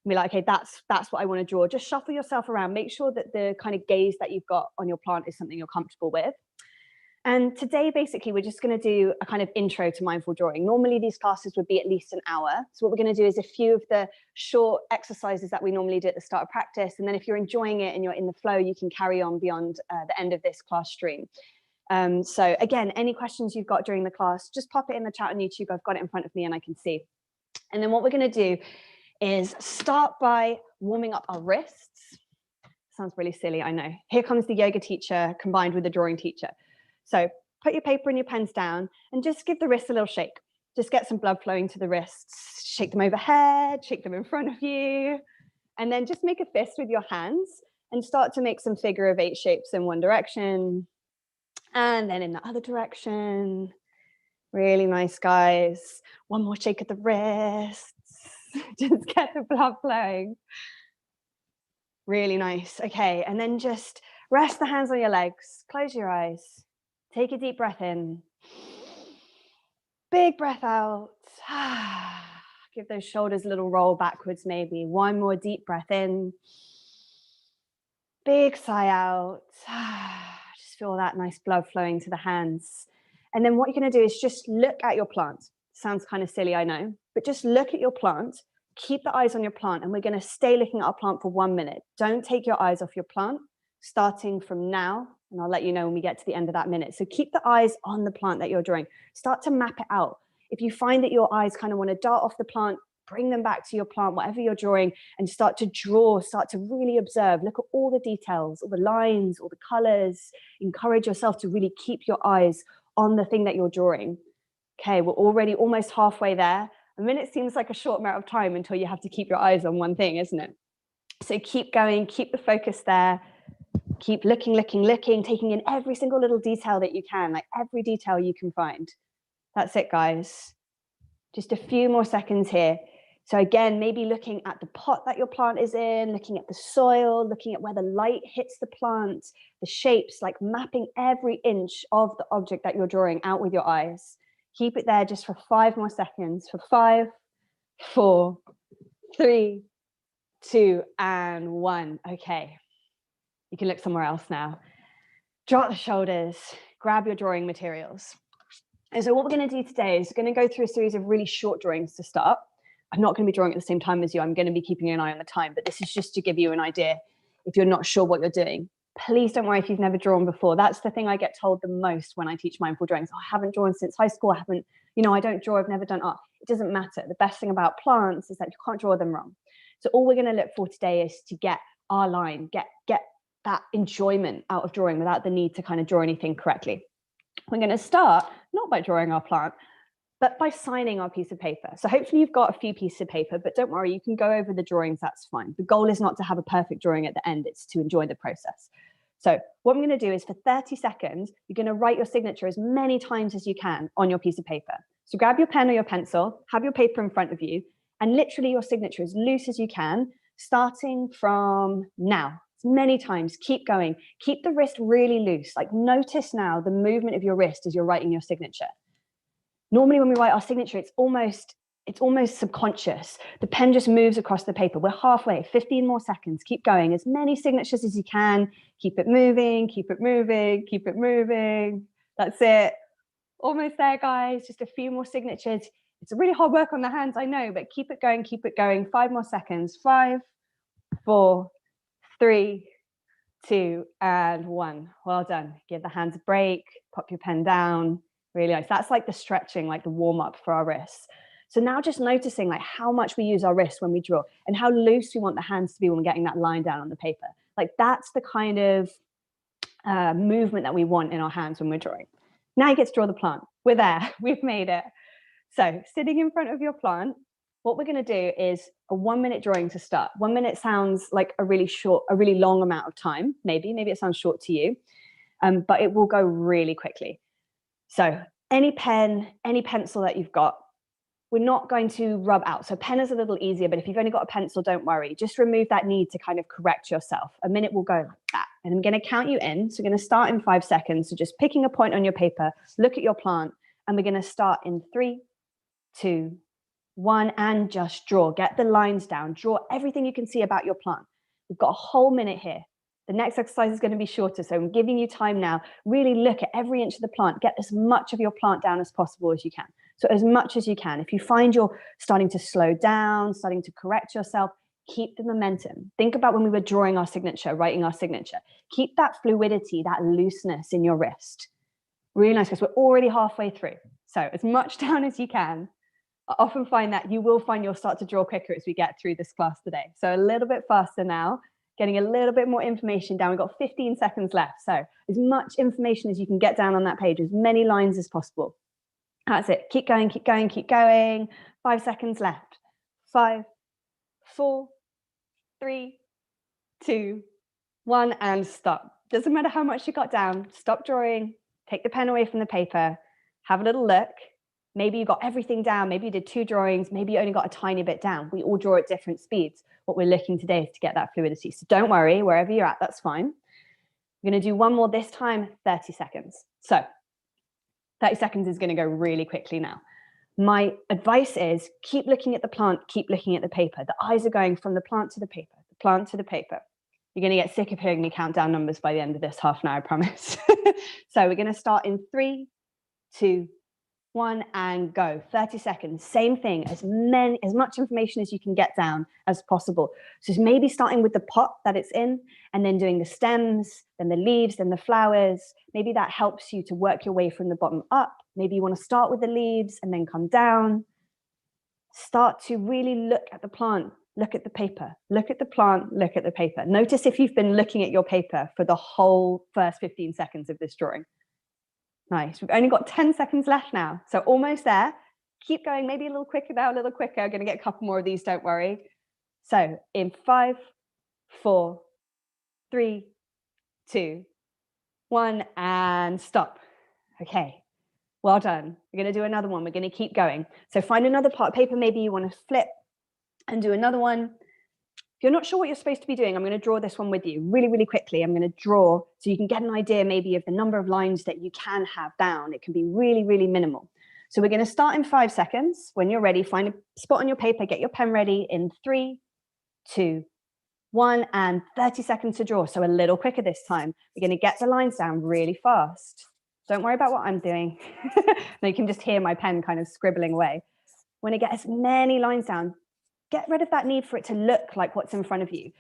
be like, okay, that's what I want to draw. Just shuffle yourself around. Make sure that the kind of gaze that you've got on your plant is something you're comfortable with. And today, basically, we're just going to do a kind of intro to mindful drawing. Normally, these classes would be at least an hour. So what we're going to do is a few of the short exercises that we normally do at the start of practice. And then if you're enjoying it and you're in the flow, you can carry on beyond the end of this class stream. So again, any questions you've got during the class, just pop it in the chat on YouTube. I've got it in front of me and I can see. And then what we're going to do is start by warming up our wrists. Sounds really silly, I know. Here comes the yoga teacher combined with the drawing teacher. So put your paper and your pens down and just give the wrists a little shake. Just get some blood flowing to the wrists. Shake them overhead, shake them in front of you. And then just make a fist with your hands and start to make some figure of 8 shapes in one direction. And then in the other direction. Really nice, guys. One more shake of the wrists. Just get the blood flowing. Really nice. Okay, and then just rest the hands on your legs. Close your eyes. Take a deep breath in. Big breath out. Give those shoulders a little roll backwards maybe. One more deep breath in. Big sigh out. Just feel that nice blood flowing to the hands. And then what you're going to do is just look at your plant. Sounds kind of silly, I know, but just look at your plant. Keep the eyes on your plant, and we're going to stay looking at our plant for 1 minute. Don't take your eyes off your plant, starting from now, and I'll let you know when we get to the end of that minute. So keep the eyes on the plant that you're drawing. Start to map it out. If you find that your eyes kind of want to dart off the plant, bring them back to your plant, whatever you're drawing, and start to draw, start to really observe. Look at all the details, all the lines, all the colors. Encourage yourself to really keep your eyes on the thing that you're drawing. Okay, we're already almost halfway there. A minute seems like a short amount of time until you have to keep your eyes on one thing, isn't it? So keep going, keep the focus there. Keep looking, taking in every single little detail that you can, like every detail you can find. That's it, guys. Just a few more seconds here. So again, maybe looking at the pot that your plant is in, looking at the soil, looking at where the light hits the plant, the shapes, like mapping every inch of the object that you're drawing out with your eyes. Keep it there just for 5 more seconds. For 5, 4, 3, 2, and 1. Okay. You can look somewhere else now. Drop the shoulders, grab your drawing materials. And so what we're going to do today is we're going to go through a series of really short drawings to start. I'm not going to be drawing at the same time as you. I'm going to be keeping an eye on the time, but this is just to give you an idea if you're not sure what you're doing. Please don't worry if you've never drawn before. That's the thing I get told the most when I teach mindful drawings. Oh, I haven't drawn since high school. I don't draw. I've never done art. It doesn't matter. The best thing about plants is that you can't draw them wrong. So all we're going to look for today is to get our line, get that enjoyment out of drawing without the need to kind of draw anything correctly. We're going to start not by drawing our plant, but by signing our piece of paper. So hopefully you've got a few pieces of paper, but don't worry, you can go over the drawings, that's fine. The goal is not to have a perfect drawing at the end, it's to enjoy the process. So what I'm going to do is for 30 seconds, you're going to write your signature as many times as you can on your piece of paper. So grab your pen or your pencil, have your paper in front of you, and literally your signature as loose as you can, starting from now. As many times, keep going. Keep the wrist really loose. Like notice now the movement of your wrist as you're writing your signature. Normally when we write our signature, it's almost subconscious. The pen just moves across the paper. We're halfway, 15 more seconds. Keep going. As many signatures as you can. Keep it moving, keep it moving, keep it moving. That's it. Almost there, guys. Just a few more signatures. It's really hard work on the hands, I know, but keep it going, keep it going. 5 more seconds. 5, 4, 3, 2, and 1. Well done. Give the hands a break. Pop your pen down. Really nice. That's like the stretching, like the warm up for our wrists. So now just noticing like how much we use our wrists when we draw and how loose we want the hands to be when we're getting that line down on the paper. Like that's the kind of movement that we want in our hands when we're drawing. Now you get to draw the plant. We're there. We've made it. So sitting in front of your plant, what we're going to do is a 1 minute drawing to start. 1 minute sounds like a really long amount of time. Maybe it sounds short to you, but it will go really quickly. So any pen, any pencil that you've got, we're not going to rub out. So pen is a little easier, but if you've only got a pencil, don't worry. Just remove that need to kind of correct yourself. A minute will go like that. And I'm going to count you in. So we're going to start in 5 seconds. So just picking a point on your paper, look at your plant, and we're going to start in 3, 2, 1, and just draw. Get the lines down. Draw everything you can see about your plant. We've got a whole minute here. The next exercise is going to be shorter, so I'm giving you time now. Really look at every inch of the plant. Get as much of your plant down as possible as you can. So as much as you can. If you find you're starting to slow down, starting to correct yourself, keep the momentum. Think about when we were drawing our signature, writing our signature. Keep that fluidity, that looseness in your wrist. Really nice, because we're already halfway through. So as much down as you can. I often find that you will find you'll start to draw quicker as we get through this class today. So a little bit faster now. getting a little bit more information down. We've got 15 seconds left. So as much information as you can get down on that page, as many lines as possible. That's it. Keep going, keep going, keep going. 5 seconds left. 5, 4, 3, 2, 1, and stop. Doesn't matter how much you got down. Stop drawing. Take the pen away from the paper. Have a little look. Maybe you got everything down. Maybe you did 2 drawings. Maybe you only got a tiny bit down. We all draw at different speeds. What we're looking today is to get that fluidity. So don't worry, wherever you're at, that's fine. We're going to do one more this time, 30 seconds. So 30 seconds is going to go really quickly now. My advice is keep looking at the plant, keep looking at the paper. The eyes are going from the plant to the paper, the plant to the paper. You're going to get sick of hearing me count down numbers by the end of this half an hour, I promise. So we're going to start in 3, 2, 1, and go. 30 seconds. Same thing, as much information as you can get down as possible. So it's maybe starting with the pot that it's in, and then doing the stems, then the leaves, then the flowers. Maybe that helps you to work your way from the bottom up. Maybe you want to start with the leaves and then come down. Start to really look at the plant, look at the paper, look at the plant, look at the paper. Notice if you've been looking at your paper for the whole first 15 seconds of this drawing. Nice. We've only got 10 seconds left now. So almost there. Keep going, maybe a little quicker now, a little quicker. I'm going to get a couple more of these, don't worry. So in 5, 4, 3, 2, 1, and stop. Okay, well done. We're going to do another one. We're going to keep going. So find another part of paper. Maybe you want to flip and do another one. If you're not sure what you're supposed to be doing, I'm going to draw this one with you really, really quickly. I'm going to draw so you can get an idea maybe of the number of lines that you can have down. It can be really, really minimal. So we're going to start in 5 seconds. When you're ready, find a spot on your paper, get your pen ready in 3, 2, 1, and 30 seconds to draw. So a little quicker this time. We're going to get the lines down really fast. Don't worry about what I'm doing. Now you can just hear my pen kind of scribbling away. When I get as many lines down, get rid of that need for it to look like what's in front of you.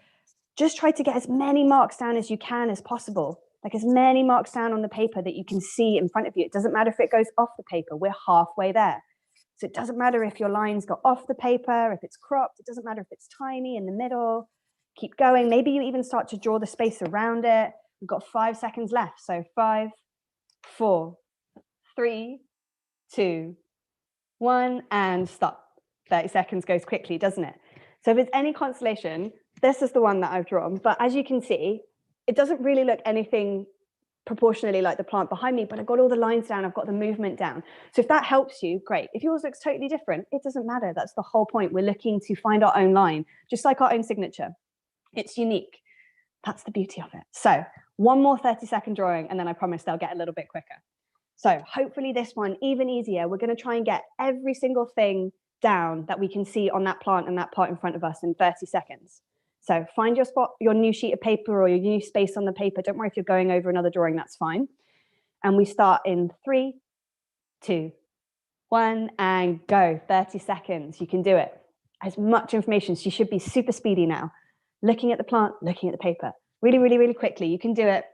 Just try to get as many marks down as you can as possible. Like as many marks down on the paper that you can see in front of you. It doesn't matter if it goes off the paper. We're halfway there. So it doesn't matter if your lines go off the paper, if it's cropped. It doesn't matter if it's tiny in the middle. Keep going. Maybe you even start to draw the space around it. We've got 5 seconds left. So 5, 4, 3, 2, 1, and stop. 30 seconds goes quickly, doesn't it? So if it's any consolation, this is the one that I've drawn. But as you can see, it doesn't really look anything proportionally like the plant behind me, but I've got all the lines down, I've got the movement down. So if that helps you, great. If yours looks totally different, it doesn't matter. That's the whole point. We're looking to find our own line, just like our own signature. It's unique. That's the beauty of it. So one more 30-second drawing, and then I promise they'll get a little bit quicker. So hopefully this one, even easier. We're going to try and get every single thing down that we can see on that plant and that part in front of us in 30 seconds. So find your spot, your new sheet of paper or your new space on the paper. Don't worry if you're going over another drawing, that's fine. And we start in 3, 2, 1, and go. 30 seconds. You can do it. As much information. So you should be super speedy now. Looking at the plant, looking at the paper. Really, really, really quickly. You can do it.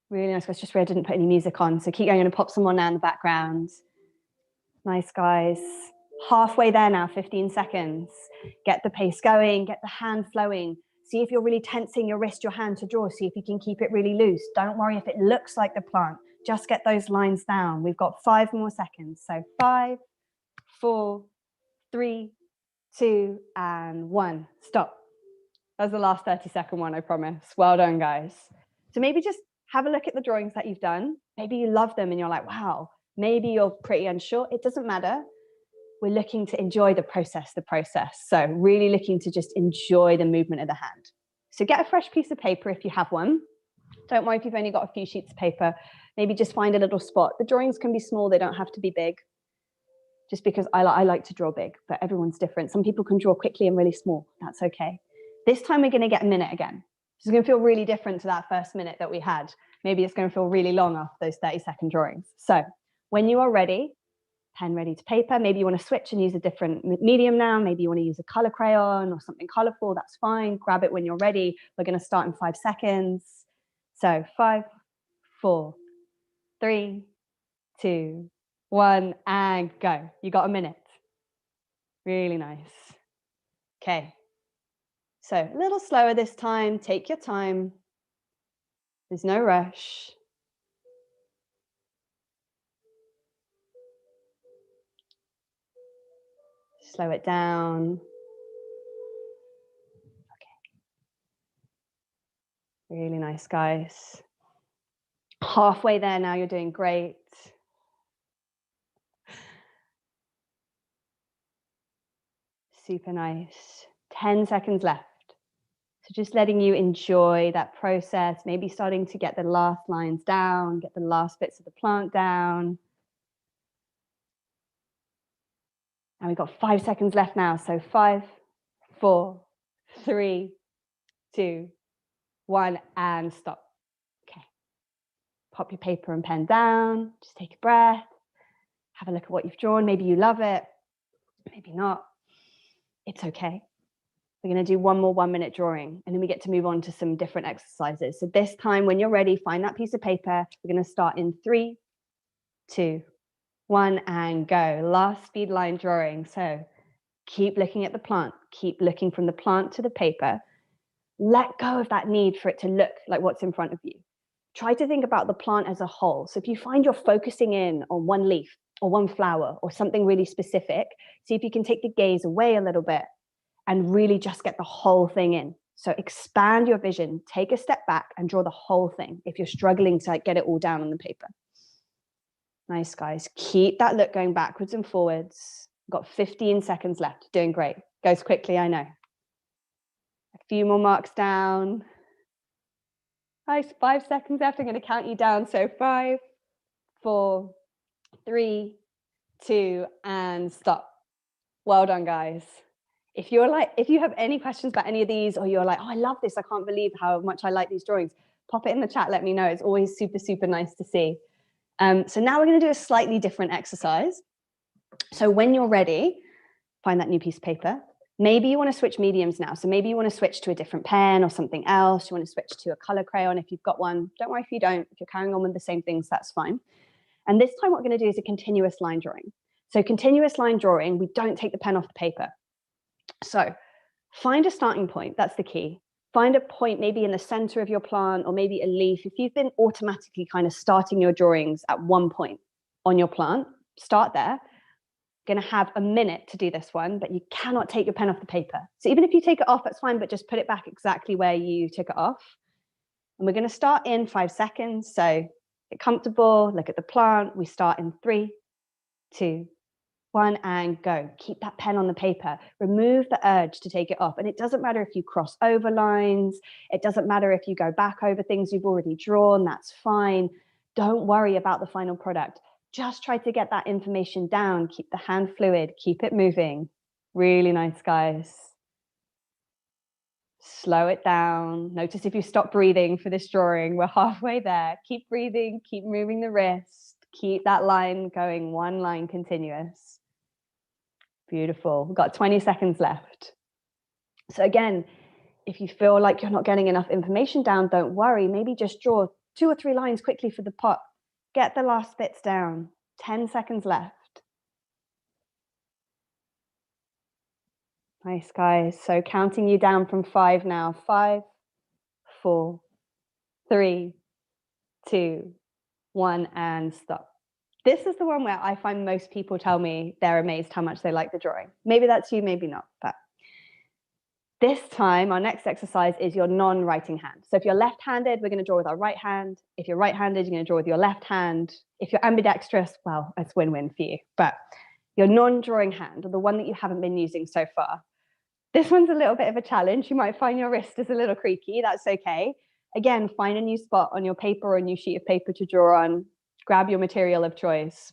Really nice, guys. Just realized I didn't put any music on. So keep going. I'm going to pop some on now in the background. Nice, guys. Halfway there now, 15 seconds. Get the pace going, get the hand flowing. See if you're really tensing your wrist, your hand to draw. See if you can keep it really loose. Don't worry if it looks like the plant. Just get those lines down. We've got 5 more seconds. So 5, 4, 3, 2, and 1. Stop. That was the last 30-second one, I promise. Well done, guys. So maybe just have a look at the drawings that you've done. Maybe you love them and you're like, wow. Maybe you're pretty unsure. It doesn't matter. We're looking to enjoy the process. So really looking to just enjoy the movement of the hand. So get a fresh piece of paper if you have one. Don't worry if you've only got a few sheets of paper. Maybe just find a little spot. The drawings can be small. They don't have to be big. Just because I like to draw big, but everyone's different. Some people can draw quickly and really small. That's okay. This time we're going to get a minute again. It's going to feel really different to that first minute that we had. Maybe it's going to feel really long after those 30-second drawings. So when you are ready, pen ready to paper, maybe you want to switch and use a different medium now. Maybe you want to use a color crayon or something colorful. That's fine. Grab it when you're ready. We're going to start in 5 seconds. So 5, 4, 3, 2, 1, and go. You got a minute. Really nice. Okay. So a little slower this time, take your time. There's no rush. Slow it down. Okay. Really nice, guys. Halfway there now, you're doing great. Super nice. 10 seconds left. So just letting you enjoy that process, maybe starting to get the last lines down, get the last bits of the plant down. And we've got 5 seconds left now. So 5, 4, 3, 2, 1, and stop. Okay. Pop your paper and pen down. Just take a breath. Have a look at what you've drawn. Maybe you love it. Maybe not. It's okay. We're going to do one more 1-minute drawing, and then we get to move on to some different exercises. So this time, when you're ready, find that piece of paper. We're going to start in 3, 2, 1, and go. Last speed line drawing. So keep looking at the plant. Keep looking from the plant to the paper. Let go of that need for it to look like what's in front of you. Try to think about the plant as a whole. So if you find you're focusing in on one leaf or one flower or something really specific, see if you can take the gaze away a little bit and really just get the whole thing in. So expand your vision, take a step back and draw the whole thing if you're struggling to get it all down on the paper. Nice, guys. Keep that look going backwards and forwards. Got 15 seconds left. Doing great. Goes quickly, I know. A few more marks down. Nice, 5 seconds left. I'm going to count you down. So 5, 4, 3, 2, and stop. Well done, guys. If you have any questions about any of these, or you're like, oh, I love this, I can't believe how much I like these drawings, pop it in the chat, let me know. It's always super, super nice to see. So now we're going to do a slightly different exercise. So when you're ready, find that new piece of paper. Maybe you want to switch mediums now. So maybe you want to switch to a different pen or something else. You want to switch to a color crayon if you've got one. Don't worry if you don't. If you're carrying on with the same things, that's fine. And this time what we're going to do is a continuous line drawing. So continuous line drawing, we don't take the pen off the paper. So find a starting point. That's the key. Find a point maybe in the center of your plant or maybe a leaf. If you've been automatically kind of starting your drawings at one point on your plant, start there. Going to have a minute to do this one, but you cannot take your pen off the paper. So even if you take it off, that's fine, but just put it back exactly where you took it off. And we're going to start in 5 seconds. So get comfortable, look at the plant. We start in 3, 2, 1, and go. Keep that pen on the paper. Remove the urge to take it off. And it doesn't matter if you cross over lines. It doesn't matter if you go back over things you've already drawn. That's fine. Don't worry about the final product. Just try to get that information down. Keep the hand fluid. Keep it moving. Really nice, guys. Slow it down. Notice if you stop breathing for this drawing. We're halfway there. Keep breathing. Keep moving the wrist. Keep that line going. One line continuous. Beautiful. We've got 20 seconds left. So again, if you feel like you're not getting enough information down, don't worry. Maybe just draw 2 or 3 lines quickly for the pot. Get the last bits down. 10 seconds left. Nice, guys. So counting you down from 5 now. 5, 4, 3, 2, 1, and stop. This is the one where I find most people tell me they're amazed how much they like the drawing. Maybe that's you, maybe not. But this time, our next exercise is your non-writing hand. So if you're left-handed, we're going to draw with our right hand. If you're right-handed, you're going to draw with your left hand. If you're ambidextrous, well, it's win-win for you. But your non-drawing hand, or the one that you haven't been using so far, this one's a little bit of a challenge. You might find your wrist is a little creaky. That's okay. Again, find a new spot on your paper or a new sheet of paper to draw on. Grab your material of choice.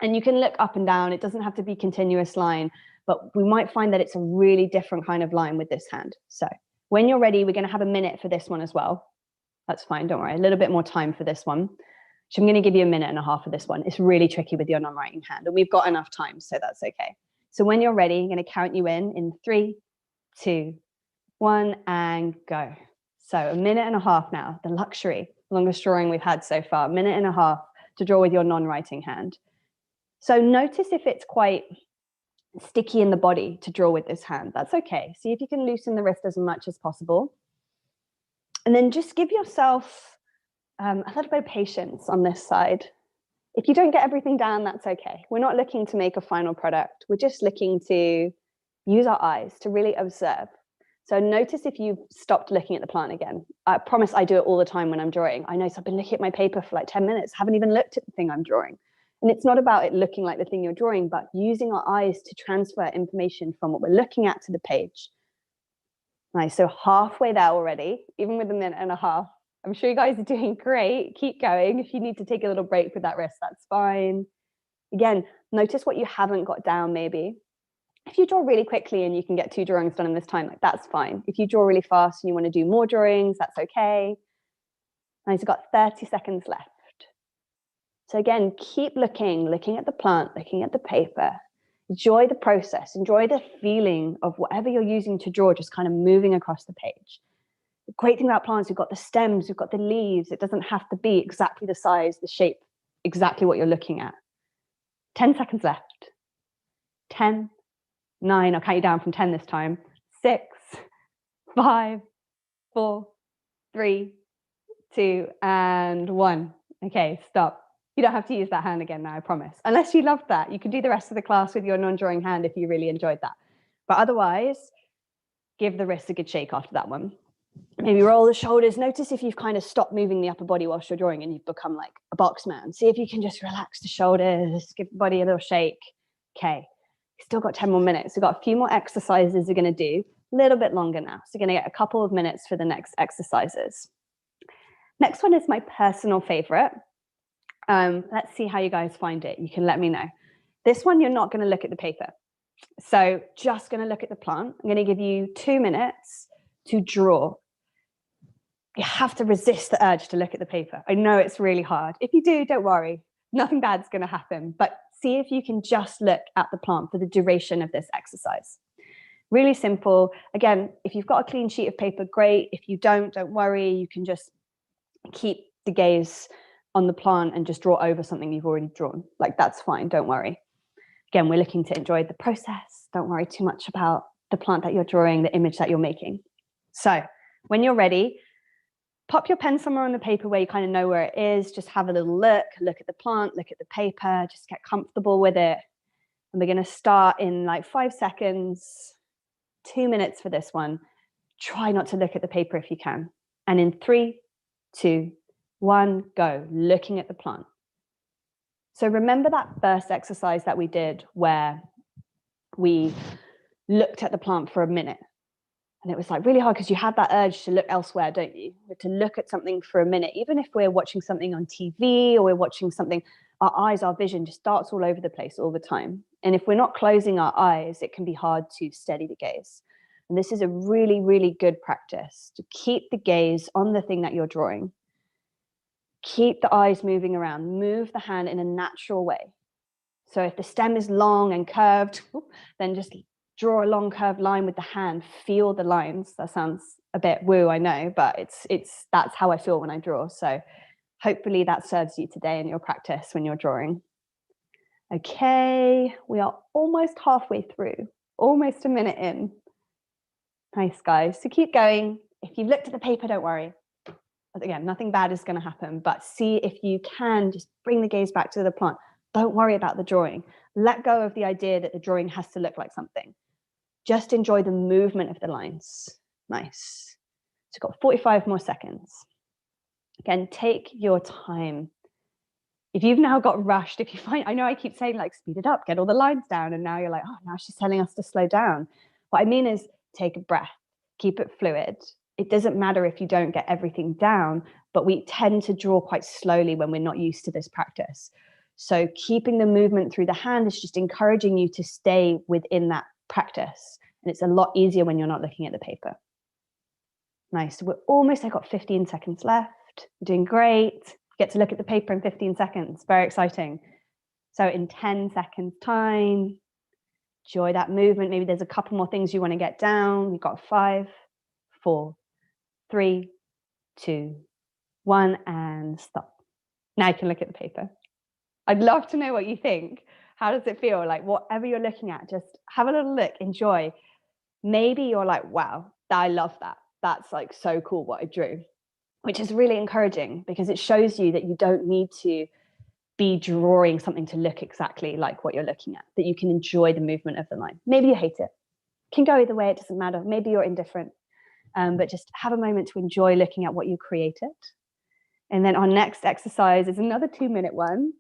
And you can look up and down. It doesn't have to be continuous line. But we might find that it's a really different kind of line with this hand. So when you're ready, we're going to have a minute for this one as well. That's fine, don't worry. A little bit more time for this one. So I'm going to give you a minute and a half for this one. It's really tricky with your non-writing hand, and we've got enough time, so that's okay. So when you're ready, I'm going to count you in 3, 2, 1, and go. So a minute and a half now, the luxury, longest drawing we've had so far, a minute and a half to draw with your non-writing hand. So notice if it's quite sticky in the body to draw with this hand. That's okay. See if you can loosen the wrist as much as possible. And then just give yourself a little bit of patience on this side. If you don't get everything down, that's okay. We're not looking to make a final product. We're just looking to use our eyes to really observe. So notice if you've stopped looking at the plant again. I promise I do it all the time when I'm drawing. I know, so I've been looking at my paper for like 10 minutes, haven't even looked at the thing I'm drawing. And it's not about it looking like the thing you're drawing, but using our eyes to transfer information from what we're looking at to the page. Nice, so halfway there already, even with a minute and a half. I'm sure you guys are doing great. Keep going. If you need to take a little break with that wrist, that's fine. Again, notice what you haven't got down maybe. If you draw really quickly and you can get 2 drawings done in this time, like that's fine. If you draw really fast and you want to do more drawings, that's okay. Nice, you've got 30 seconds left. So again, keep looking at the plant, looking at the paper. Enjoy the process, enjoy the feeling of whatever you're using to draw, just kind of moving across the page. The great thing about plants, we've got the stems, we've got the leaves. It doesn't have to be exactly the size, the shape, exactly what you're looking at. 10 seconds left. 10, 9, I'll count you down from 10 this time. 6, 5, 4, 3, 2, and 1. Okay, stop. You don't have to use that hand again now, I promise. Unless you loved that. You can do the rest of the class with your non-drawing hand if you really enjoyed that. But otherwise, give the wrists a good shake after that one. Maybe roll the shoulders. Notice if you've kind of stopped moving the upper body whilst you're drawing and you've become like a box man. See if you can just relax the shoulders, give the body a little shake. Okay, still got 10 more minutes. We've got a few more exercises we're going to do, a little bit longer now. So we're going to get a couple of minutes for the next exercises. Next one is my personal favorite. Let's see how you guys find it. You can let me know. This one, you're not going to look at the paper. So just going to look at the plant. I'm going to give you 2 minutes to draw. You have to resist the urge to look at the paper. I know it's really hard. If you do, don't worry. Nothing bad's going to happen. But see if you can just look at the plant for the duration of this exercise. Really simple. Again, if you've got a clean sheet of paper, great. If you don't worry. You can just keep the gaze on the plant and just draw over something you've already drawn. Like that's fine, don't worry. Again, we're looking to enjoy the process. Don't worry too much about the plant that you're drawing, the image that you're making. So when you're ready, pop your pen somewhere on the paper where you kind of know where it is. Just have a little look at the plant, look at the paper, just get comfortable with it. And we're gonna start in like 5 seconds, 2 minutes for this one. Try not to look at the paper if you can. And in 3, 2, 1, go, looking at the plant. So remember that first exercise that we did where we looked at the plant for a minute? And it was like really hard because you had that urge to look elsewhere, don't you? To look at something for a minute, even if we're watching something on TV or we're watching something, our eyes, our vision just darts all over the place all the time. And if we're not closing our eyes, it can be hard to steady the gaze. And this is a really, really good practice to keep the gaze on the thing that you're drawing. Keep the eyes moving around, move the hand in a natural way. So if the stem is long and curved, then just draw a long curved line with the hand, feel the lines. That sounds a bit woo, I know, but that's how I feel when I draw. So hopefully that serves you today in your practice when you're drawing. Okay, we are almost halfway through, almost a minute in. Nice, guys. So keep going. If you've looked at the paper, don't worry. Again, nothing bad is going to happen, but see if you can just bring the gaze back to the plant. Don't worry about the drawing. Let go of the idea that the drawing has to look like something. Just enjoy the movement of the lines. Nice. So you've got 45 more seconds. Again, take your time. If you've now got rushed, if you find, I know I keep saying like speed it up, get all the lines down, and now you're like, oh, now she's telling us to slow down. What I mean is take a breath, keep it fluid. It doesn't matter if you don't get everything down, but we tend to draw quite slowly when we're not used to this practice. So keeping the movement through the hand is just encouraging you to stay within that practice. And it's a lot easier when you're not looking at the paper. Nice. So we're almost, I've got 15 seconds left. We're doing great. Get to look at the paper in 15 seconds. Very exciting. So in 10 seconds time, enjoy that movement. Maybe there's a couple more things you want to get down. You've got 5, 4, 3, 2, 1, and stop. Now you can look at the paper. I'd love to know what you think. How does it feel? Like whatever you're looking at, just have a little look, enjoy. Maybe you're like, wow, I love that. That's like so cool what I drew, which is really encouraging because it shows you that you don't need to be drawing something to look exactly like what you're looking at, that you can enjoy the movement of the line. Maybe you hate it. Can go either way, it doesn't matter. Maybe you're indifferent, but just have a moment to enjoy looking at what you created. And then our next exercise is another 2-minute one,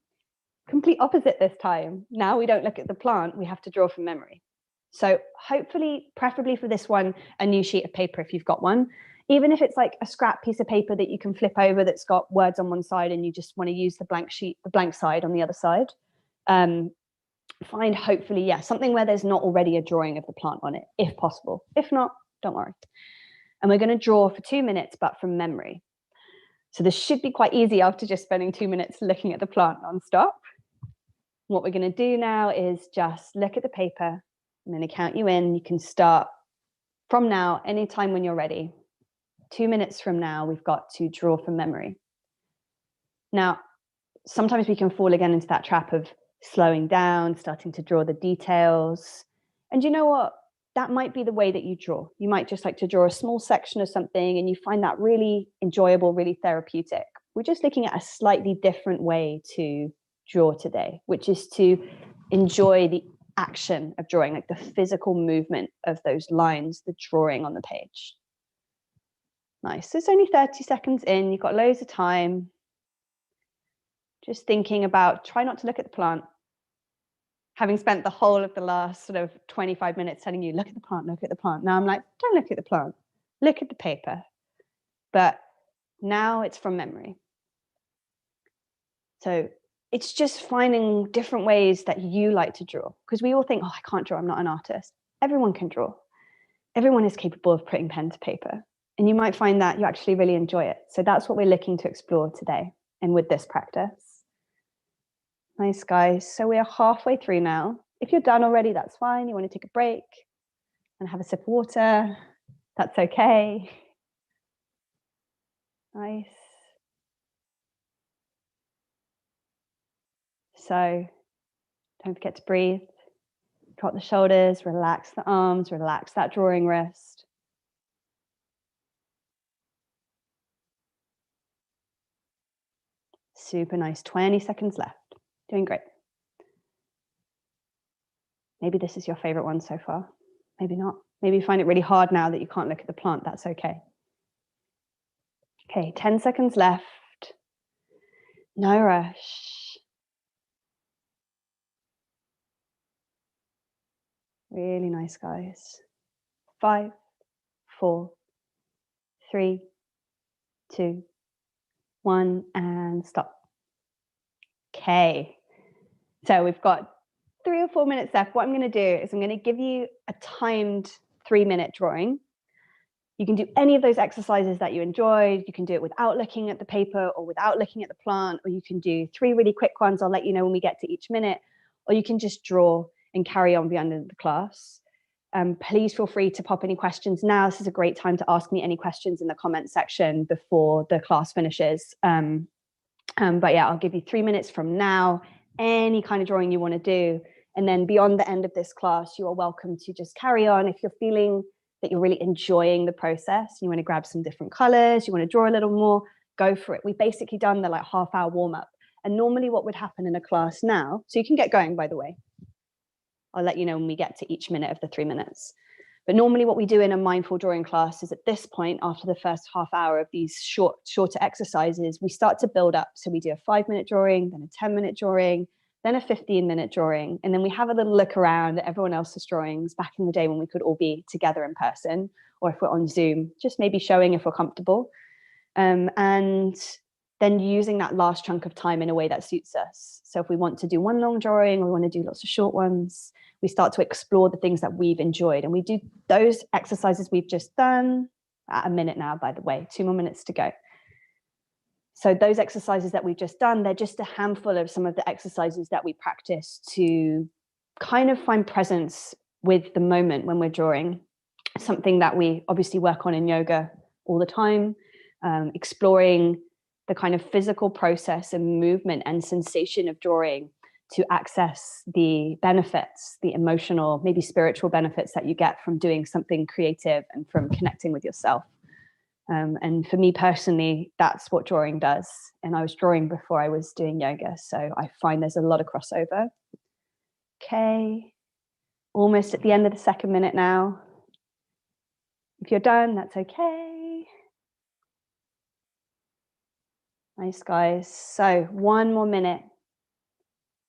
complete opposite this time. Now we don't look at the plant, we have to draw from memory. So hopefully, preferably for this one, a new sheet of paper if you've got one, even if it's like a scrap piece of paper that you can flip over that's got words on one side and you just want to use the blank sheet, the blank side on the other side. Find hopefully, yeah, something where there's not already a drawing of the plant on it, if possible. If not, don't worry. And we're going to draw for 2 minutes, but from memory. So this should be quite easy after just spending 2 minutes looking at the plant non-stop. What we're going to do now is just look at the paper. I'm going to count you in. You can start from now, anytime when you're ready. 2 minutes from now, we've got to draw from memory. Now, sometimes we can fall again into that trap of slowing down, starting to draw the details. And you know what? That might be the way that you draw. You might just like to draw a small section of something and you find that really enjoyable, really therapeutic. We're just looking at a slightly different way to draw today, which is to enjoy the action of drawing, like the physical movement of those lines, the drawing on the page. Nice. So it's only 30 seconds in. You've got loads of time. Just thinking about, try not to look at the plant. Having spent the whole of the last sort of 25 minutes telling you, look at the plant, look at the plant. Now I'm like, don't look at the plant, look at the paper. But now it's from memory. So it's just finding different ways that you like to draw. Because we all think, oh, I can't draw, I'm not an artist. Everyone can draw. Everyone is capable of putting pen to paper. And you might find that you actually really enjoy it. So that's what we're looking to explore today and with this practice. Nice, guys. So we are halfway through now. If you're done already, that's fine. You want to take a break and have a sip of water, that's okay. Nice. So don't forget to breathe. Drop the shoulders, relax the arms, relax that drawing wrist. Super nice. 20 seconds left. Doing great. Maybe this is your favorite one so far. Maybe not. Maybe you find it really hard now that you can't look at the plant. That's okay. Okay, 10 seconds left. No rush. Really nice, guys. 5, 4, 3, 2, 1, and stop. Okay. So we've got 3 or 4 minutes left. What I'm going to do is I'm going to give you a timed 3-minute drawing. You can do any of those exercises that you enjoyed. You can do it without looking at the paper or without looking at the plant, or you can do 3 really quick ones. I'll let you know when we get to each minute, or you can just draw and carry on beyond the class. Please feel free to pop any questions now. This is a great time to ask me any questions in the comment section before the class finishes. But yeah, I'll give you 3 minutes from now, any kind of drawing you want to do. And then beyond the end of this class, you are welcome to just carry on. If you're feeling that you're really enjoying the process, you want to grab some different colors, you want to draw a little more, go for it. We've basically done the like half-hour warm-up. And normally what would happen in a class now, so you can get going, by the way. I'll let you know when we get to each minute of the 3 minutes. But normally what we do in a mindful drawing class is at this point, after the first half hour of these shorter exercises, we start to build up. So we do a 5-minute drawing, then a 10-minute drawing, then a 15-minute drawing. And then we have a little look around at everyone else's drawings back in the day when we could all be together in person, or if we're on Zoom, just maybe showing if we're comfortable. And then using that last chunk of time in a way that suits us. So if we want to do one long drawing or we want to do lots of short ones, we start to explore the things that we've enjoyed. And we do those exercises we've just done at a minute now, by the way, 2 more minutes to go. So those exercises that we've just done, they're just a handful of some of the exercises that we practice to kind of find presence with the moment when we're drawing. Something that we obviously work on in yoga all the time, exploring the kind of physical process and movement and sensation of drawing to access the benefits, the emotional, maybe spiritual benefits that you get from doing something creative and from connecting with yourself. And for me personally, that's what drawing does. And I was drawing before I was doing yoga, so I find there's a lot of crossover. Okay, almost at the end of the second minute now. If you're done, that's okay. Nice, guys. So 1 more minute.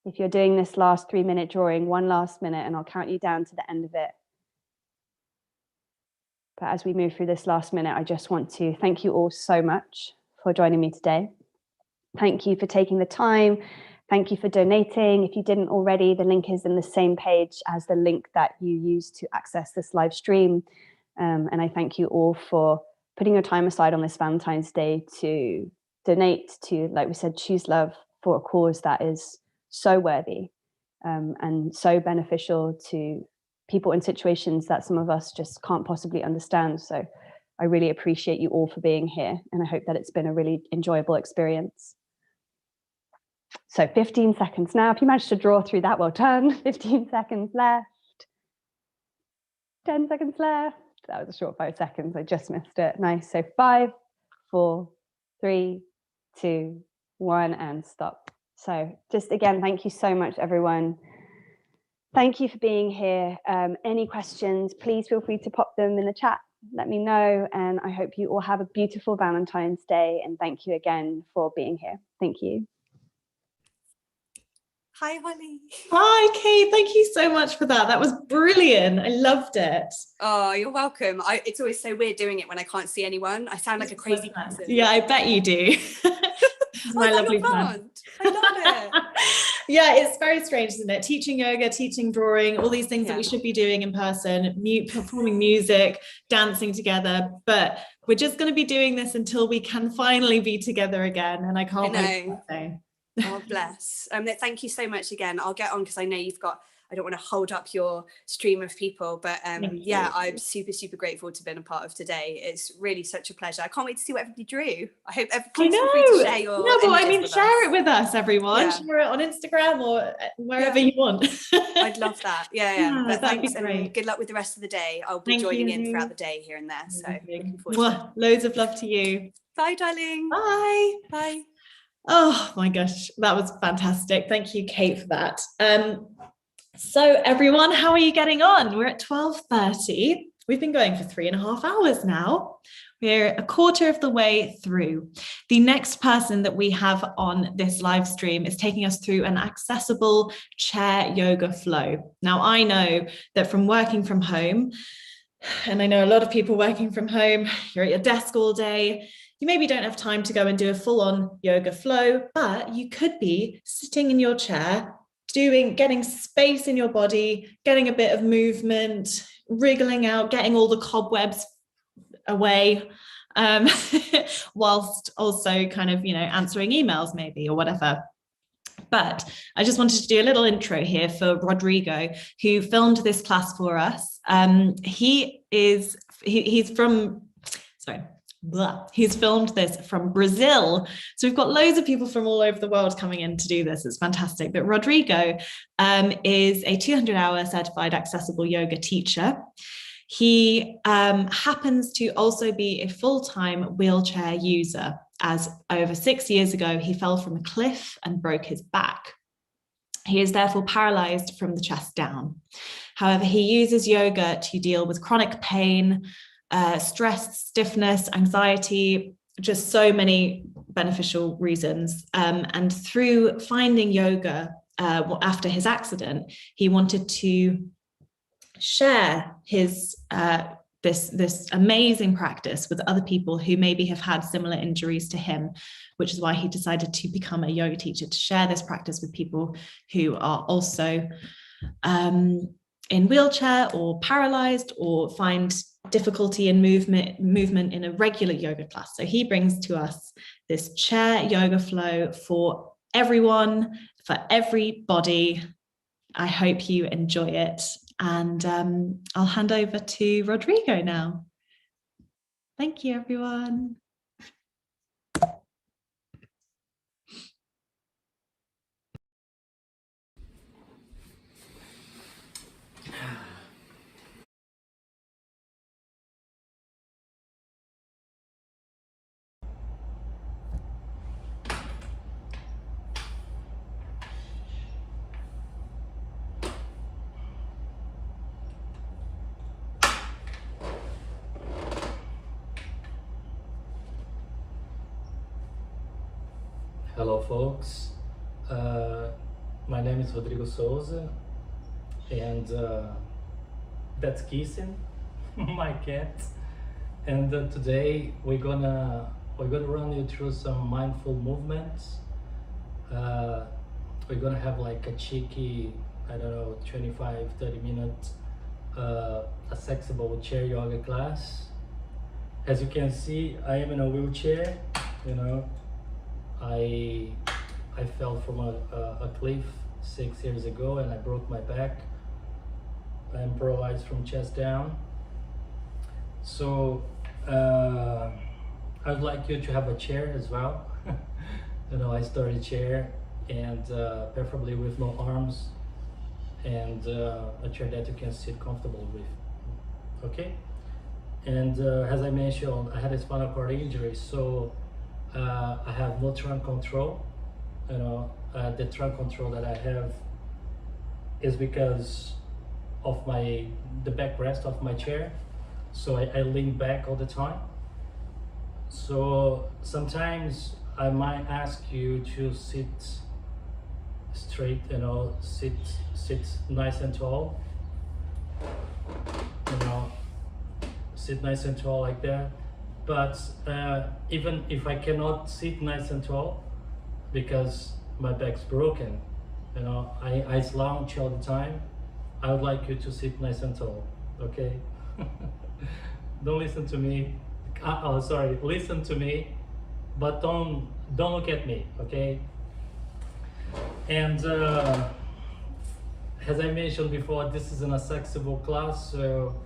If you're doing this last 3-minute drawing, 1 last minute, and I'll count you down to the end of it. But as we move through this last minute, I just want to thank you all so much for joining me today. Thank you for taking the time. Thank you for donating. If you didn't already, the link is in the same page as the link that you used to access this live stream. And I thank you all for putting your time aside on this Valentine's Day to donate, to, like we said, choose love for a cause that is so worthy and so beneficial to people in situations that some of us just can't possibly understand. So I really appreciate you all for being here, and I hope that it's been a really enjoyable experience. So 15 seconds now. If you managed to draw through that, well done. 15 seconds left. 10 seconds left. That was a short 5 seconds. I just missed it. Nice. So 5, 4, 3, 2, 1, and stop. So just again, thank you so much, everyone. Thank you for being here. Any questions, please feel free to pop them in the chat. Let me know. And I hope you all have a beautiful Valentine's Day. And thank you again for being here. Thank you. Hi, Holly. Hi, Kate. Thank you so much for that. That was brilliant. I loved it. Oh, you're welcome. It's always so weird doing it when I can't see anyone. I sound like a crazy person. Yeah, I bet you do. My lovely plan. I love it. Yeah, it's very strange, isn't it? Teaching yoga, teaching drawing, all these things that we should be doing in person, performing music, dancing together. But we're just going to be doing this until we can finally be together again. And I can't wait for that day. Oh, bless. Thank you so much again. I'll get on because I know you've got, I don't want to hold up your stream of people, but yeah, I'm super, super grateful to have been a part of today. It's really such a pleasure. I can't wait to see what everybody drew. I hope please feel free to share your share it with us, everyone. Yeah. Share it on Instagram or wherever you want. I'd love that. Yeah. But thanks and good luck with the rest of the day. I'll be joining in throughout the day here and there. So looking forward to it. Loads of love to you. Bye, darling. Bye. Bye. Oh my gosh, that was fantastic. Thank you, Kate, for that. So everyone, how are you getting on? We're at 12:30. We've been going for 3.5 hours now. We're a quarter of the way through. The next person that we have on this live stream is taking us through an accessible chair yoga flow. Now, I know that from working from home, and I know a lot of people working from home, you're at your desk all day, you maybe don't have time to go and do a full-on yoga flow, but you could be sitting in your chair, getting space in your body, getting a bit of movement, wriggling out, getting all the cobwebs away, whilst also kind of, answering emails maybe or whatever. But I just wanted to do a little intro here for Rodrigo, who filmed this class for us. He's filmed this from Brazil. So we've got loads of people from all over the world coming in to do this. It's fantastic. But Rodrigo is a 200-hour certified accessible yoga teacher. He happens to also be a full-time wheelchair user, as over 6 years ago, he fell from a cliff and broke his back. He is therefore paralyzed from the chest down. However, he uses yoga to deal with chronic pain, stress, stiffness, anxiety, just so many beneficial reasons. And through finding yoga after his accident, he wanted to share his this amazing practice with other people who maybe have had similar injuries to him, which is why he decided to become a yoga teacher, to share this practice with people who are also in wheelchair or paralyzed or find difficulty in movement in a regular yoga class. So he brings to us this chair yoga flow for everyone, for everybody. I hope you enjoy it. And I'll hand over to Rodrigo now. Thank you, everyone. Hello folks, my name is Rodrigo Souza, and that's Kissing, my cat. And today we're gonna run you through some mindful movements. We're gonna have like a cheeky, I don't know, 25-30 minute accessible chair yoga class. As you can see, I am in a wheelchair. You know, I fell from a cliff 6 years ago and I broke my back. I'm paralyzed from chest down. So I'd like you to have a chair as well. You know, I started a chair, and preferably with no arms, and a chair that you can sit comfortable with. Okay? And as I mentioned, I had a spinal cord injury, so I have no trunk control. You know, the trunk control that I have is because of the backrest of my chair. So I lean back all the time. So sometimes I might ask you to sit straight, you know, sit nice and tall. You know, sit nice and tall like that. But even if I cannot sit nice and tall because my back's broken, you know, I slouch all the time, I would like you to sit nice and tall, okay? Don't listen to me. Oh, sorry, listen to me, but don't look at me, okay? And as I mentioned before, this is an accessible class, so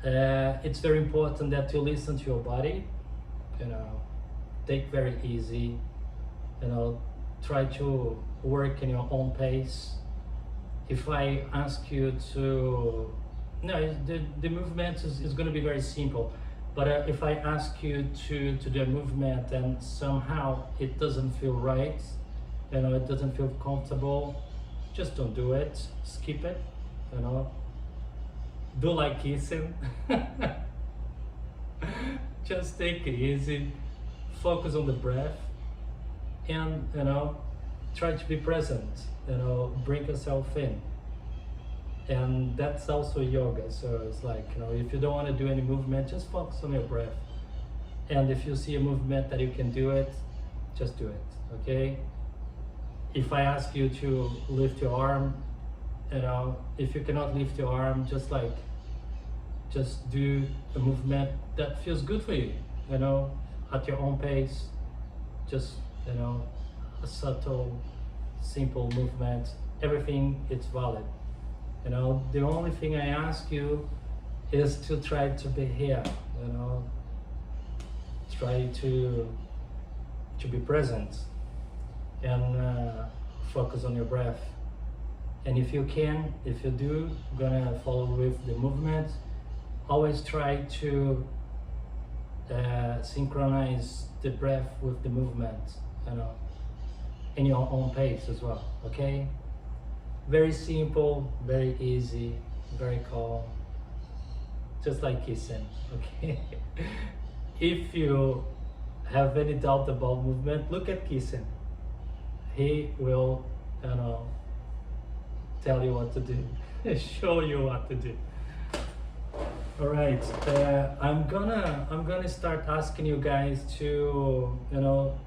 it's very important that you listen to your body. You know, take very easy. You know, try to work in your own pace. If I ask you to, no, the movement is going to be very simple. But if I ask you to do a movement and somehow it doesn't feel right, you know, it doesn't feel comfortable, just don't do it. Skip it. You know, do like kissing. Just take it easy. Focus on the breath, and you know, try to be present. You know, bring yourself in. And that's also yoga. So it's like, you know, if you don't want to do any movement, just focus on your breath. And if you see a movement that you can do it, just do it, okay? If I ask you to lift your arm, you know, if you cannot lift your arm, just do a movement that feels good for you, you know, at your own pace. Just, you know, a subtle, simple movement. Everything is valid. You know, the only thing I ask you is to try to be here, you know, try to be present and focus on your breath. And if you can, if you do, gonna follow with the movement, always try to synchronize the breath with the movement, you know, in your own pace as well, okay? Very simple, very easy, very calm, just like kissing, okay? If you have any doubt about movement, look at kissing. He will, you know, tell you what to do, show you what to do. All right, I'm gonna start asking you guys to, you know,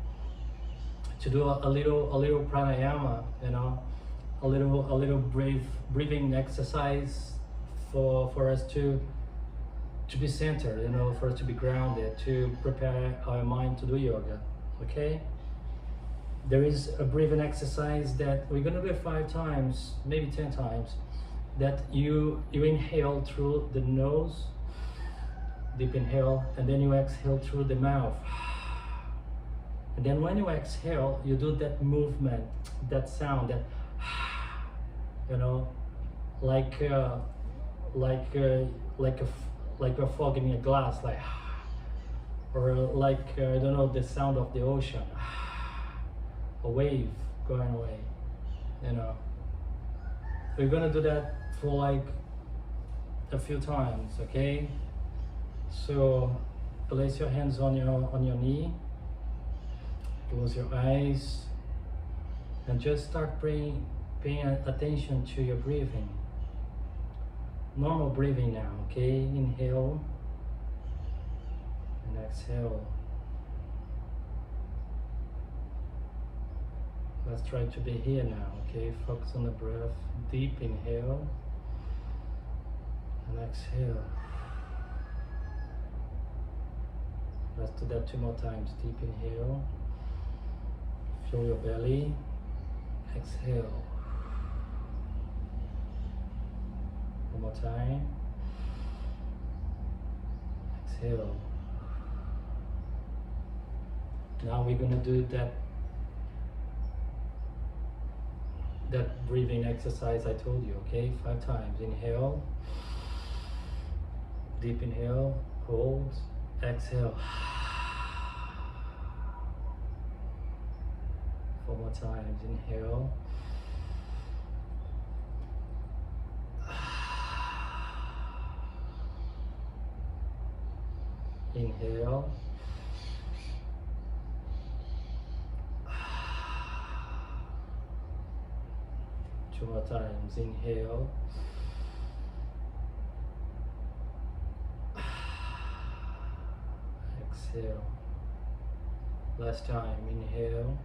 to do a little pranayama, you know, a little breathing exercise for us to be centered, you know, for us to be grounded, to prepare our mind to do yoga. Okay? There is a breathing exercise that we're gonna do 5 times, maybe 10 times. That you inhale through the nose, deep inhale, and then you exhale through the mouth. And then when you exhale, you do that movement, that sound, that, you know, like you're fogging a glass, like, or like I don't know, the sound of the ocean, a wave going away, you know. We're gonna do that for like a few times, okay? So place your hands on your knee Close your eyes and just start paying attention to your breathing. Normal breathing now, okay? Inhale and exhale. Let's try to be here now, okay? Focus on the breath. Deep inhale and exhale. Let's do that 2 more times. Deep inhale. Fill your belly. Exhale. One more time. Exhale. Now we're going to do that breathing exercise I told you, okay? 5 times. Inhale. Deep inhale. Hold. Exhale. 4 more times. Inhale. Inhale. Two more times. Inhale. Exhale. Last time. Inhale.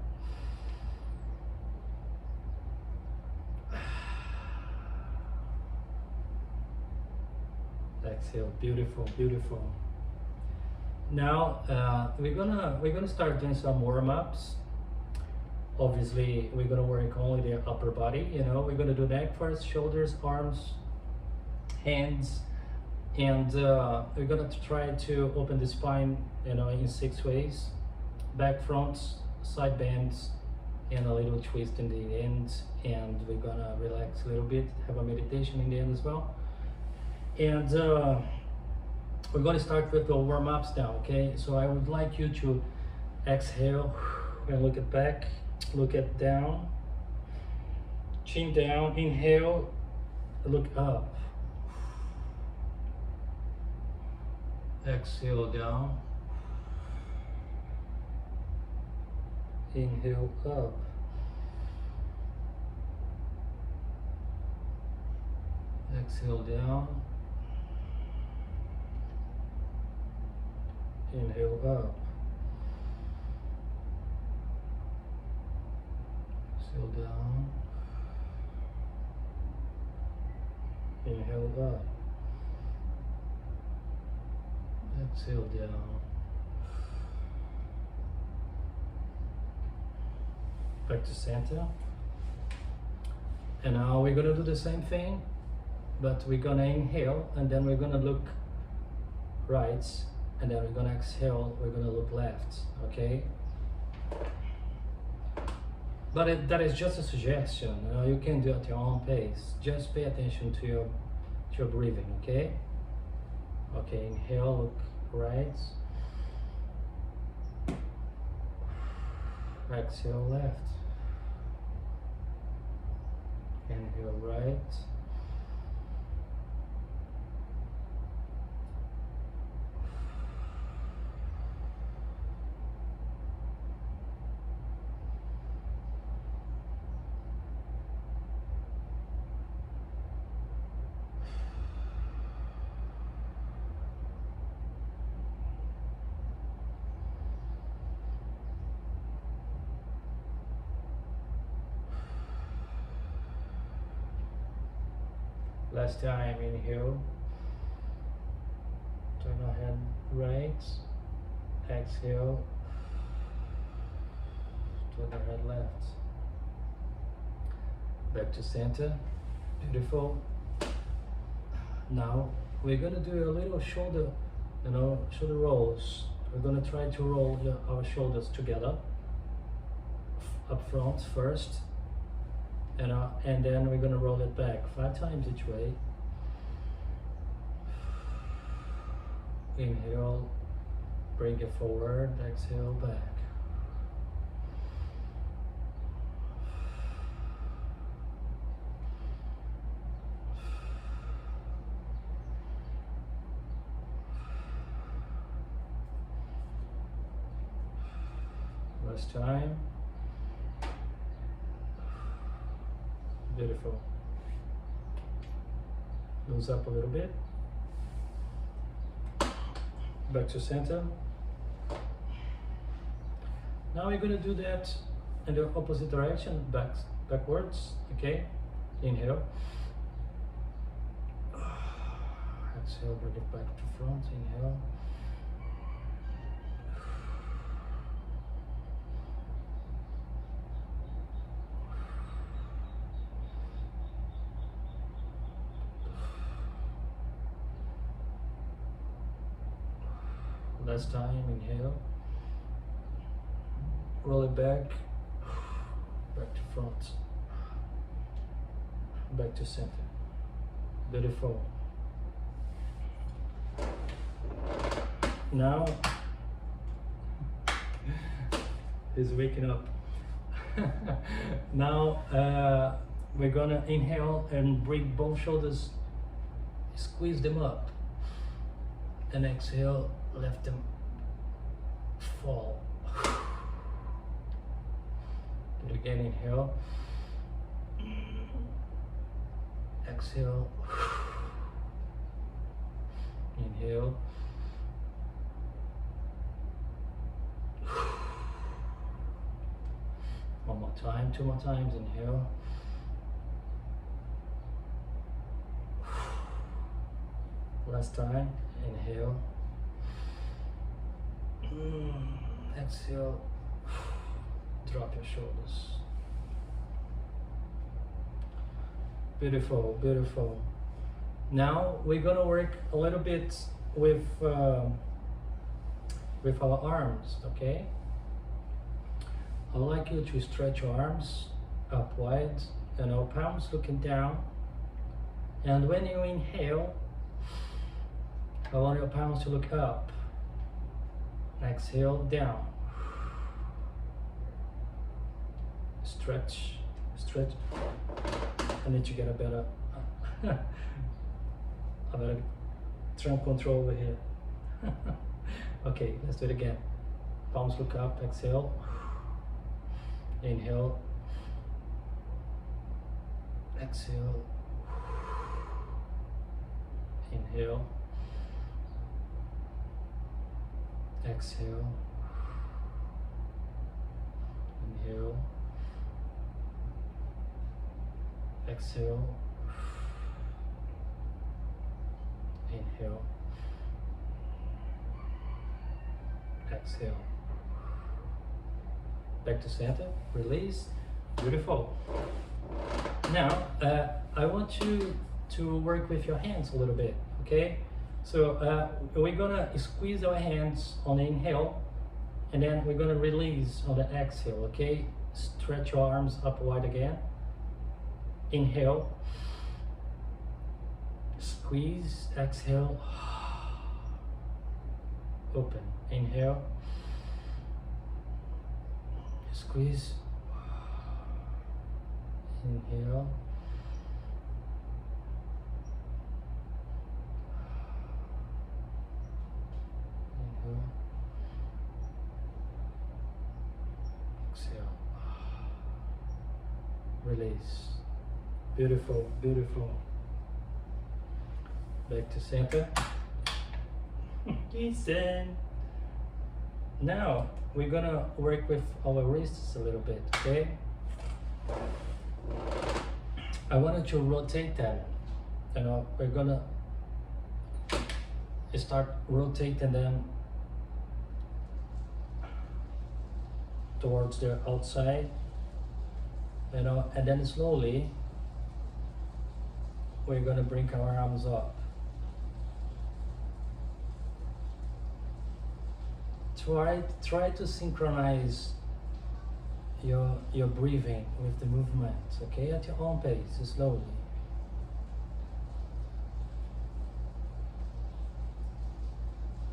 Exhale. Beautiful, beautiful. Now we're gonna start doing some warm-ups. Obviously, we're gonna work only the upper body. You know, we're gonna do neck first, shoulders, arms, hands, and we're gonna try to open the spine, you know, in 6 ways: back, fronts, side bends, and a little twist in the end. And we're gonna relax a little bit, have a meditation in the end as well. And we're going to start with the warm-ups now, okay? So I would like you to exhale and look at back, look at down, chin down, inhale, look up, exhale down, inhale up, exhale down, inhale up, exhale down, inhale up, exhale down, back to center. And now we're gonna do the same thing, but we're gonna inhale and then we're gonna look right, and then we're gonna exhale, we're gonna look left, okay? But that is just a suggestion. You can do it at your own pace. Just pay attention to your breathing, okay? Okay, inhale, look right. Exhale left. Inhale right. Last time, inhale, turn our head right, exhale, turn our head left, back to center, beautiful. Now we're gonna do a little shoulder, shoulder rolls. We're gonna try to roll our shoulders together, up front first, and then we're gonna roll it back 5 times each way. Inhale, bring it forward, exhale, back. Last time. Beautiful. Nose up a little bit. Back to center. Now we're going to do that in the opposite direction, backwards. Okay. Inhale. Exhale, bring it back to front. Inhale. Last time, inhale. Roll it back to front, back to center. Beautiful. Now, he's waking up. Now, we're gonna inhale and bring both shoulders, squeeze them up, and exhale, let them fall. Do it again, inhale. Exhale. Inhale. One more time, 2 more times, inhale. Last time, inhale. Exhale. Drop your shoulders. Beautiful, beautiful. Now we're gonna work a little bit with our arms, okay? I'd like you to stretch your arms up wide, palms looking down. And when you inhale, I want your palms to look up. Exhale, down. Stretch, stretch. I need to get a better trunk control over here. Okay, let's do it again. Palms look up, exhale. Inhale. Exhale. Inhale. Exhale. Inhale. Exhale. Inhale. Exhale. Back to center. Release. Beautiful. Now, I want you to work with your hands a little bit, okay? So we're gonna squeeze our hands on the inhale, and then we're gonna release on the exhale, okay? Stretch your arms up wide again. Inhale. Squeeze, exhale. Open. Inhale. Squeeze. Inhale. Inhale. Exhale. Release. Beautiful, beautiful. Back to center. Listen. Now we're gonna work with our wrists a little bit, okay? I wanted to rotate them. We're gonna start rotating them towards the outside, and then slowly we're gonna bring our arms up. Try to synchronize your breathing with the movement, okay? At your own pace, slowly.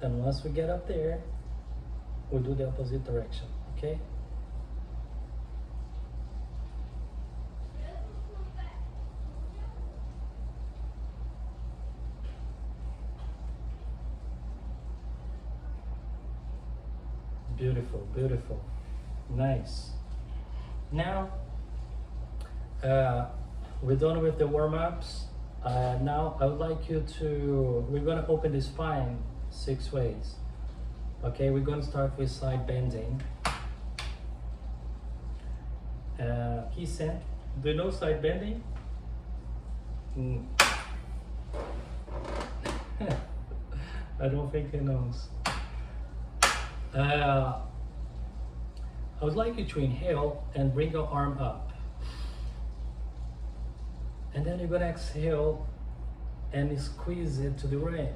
And once we get up there, we'll do the opposite direction, okay? Beautiful, beautiful. Nice. Now we're done with the warm-ups. Now I would like you to, we're gonna open the spine 6 ways. Okay, we're gonna start with side bending. Kisen, do you know side bending? I don't think he knows. I would like you to inhale and bring your arm up. And then you're gonna exhale and squeeze it to the right.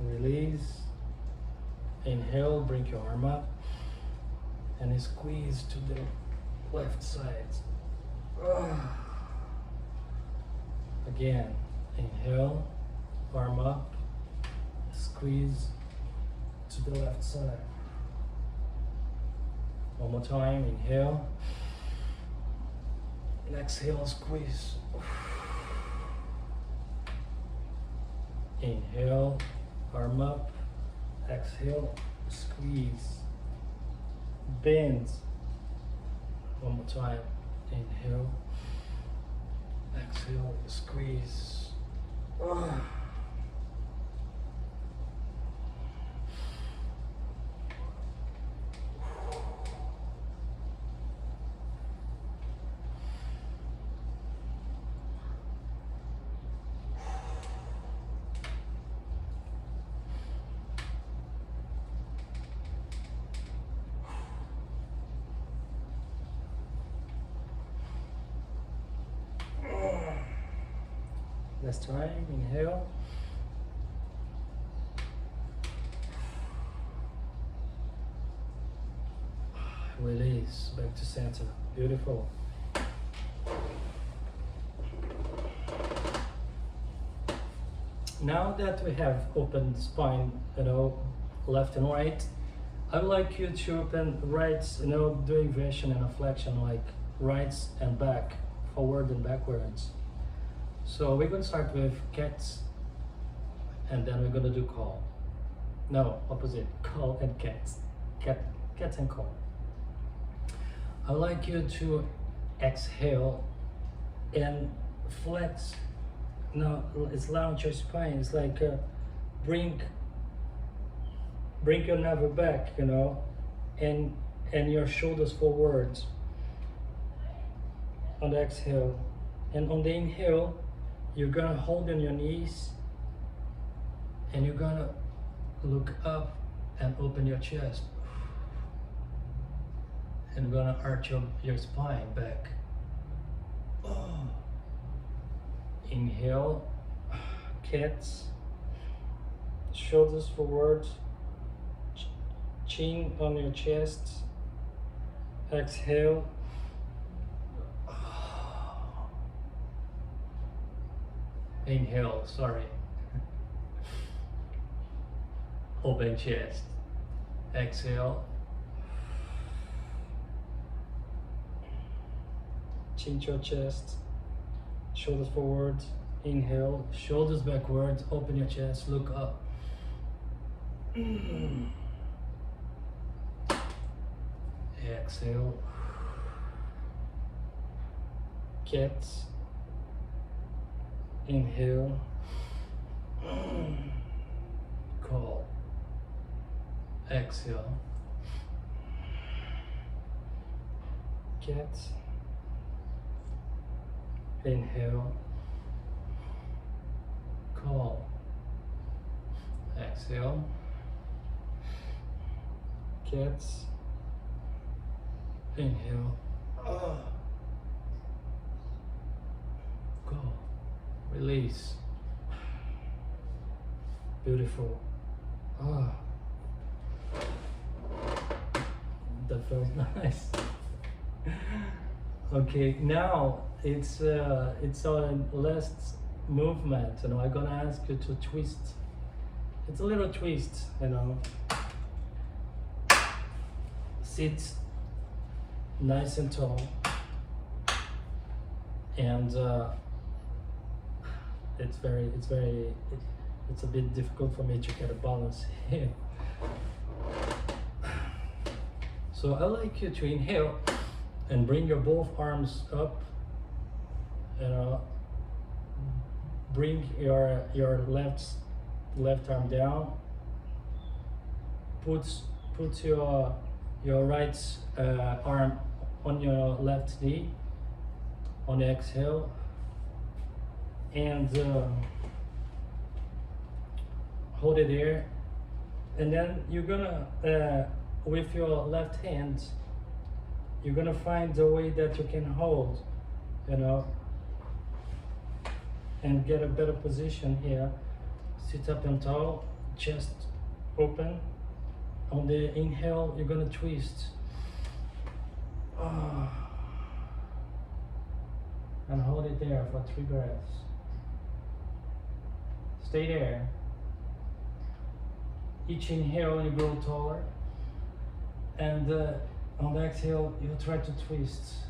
Release. Inhale, bring your arm up and squeeze to the left side. Again, inhale, arm up, squeeze to the left side. One more time, inhale, and exhale, squeeze. Inhale, arm up, exhale, squeeze, bend. One more time, inhale, exhale, squeeze. Last time, inhale. Release, back to center. Beautiful. Now that we have opened the spine, left and right, I would like you to open right, doing version and flexion, like rights and back, forward and backwards. So we're going to start with cats, and then we're going to do call. No, opposite, call and cats. Cats and call. I would like you to exhale and flex. No, it's launch your spine. It's like bring your navel back, and your shoulders forward on the exhale. And on the inhale, you're gonna hold on your knees and you're gonna look up and open your chest. And you're gonna arch your spine back. Inhale, cats, shoulders forward, chin on your chest. Exhale. Inhale, sorry. Open chest. Exhale. Chin to your chest. Shoulders forward. Inhale. Shoulders backward. Open your chest. Look up. Exhale. Cats. Inhale. Call. Exhale. Cat. Inhale. Call. Exhale. Cat. Inhale. Call. Release. Beautiful. That felt nice. Okay, now it's our last movement. I'm gonna ask you to twist. It's a little twist, Sit nice and tall, and it's a bit difficult for me to get a balance here. So I like you to inhale and bring your both arms up. Bring your left arm down. Put your right arm on your left knee on the exhale, and hold it there. And then you're gonna with your left hand, you're gonna find a way that you can hold, and get a better position here. Sit up and tall, chest open. On the inhale, you're gonna twist. And hold it there for 3 breaths. Stay there. Each inhale, you grow taller. And on the exhale, you try to twist.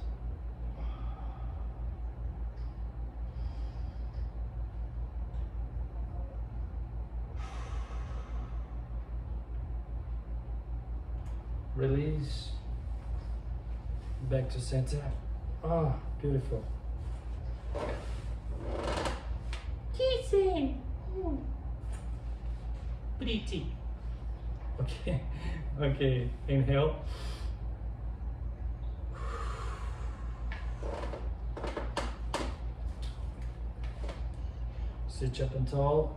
Release. Back to center. Oh, beautiful. Kissing. Pretty. Okay. Okay. Inhale. Sit up and tall.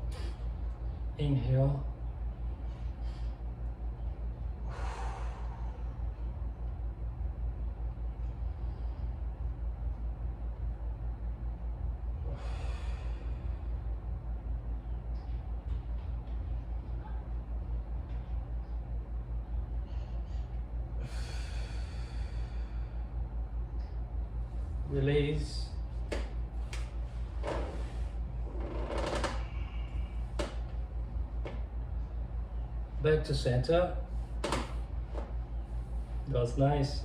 Inhale. Release. Back to center. That's nice.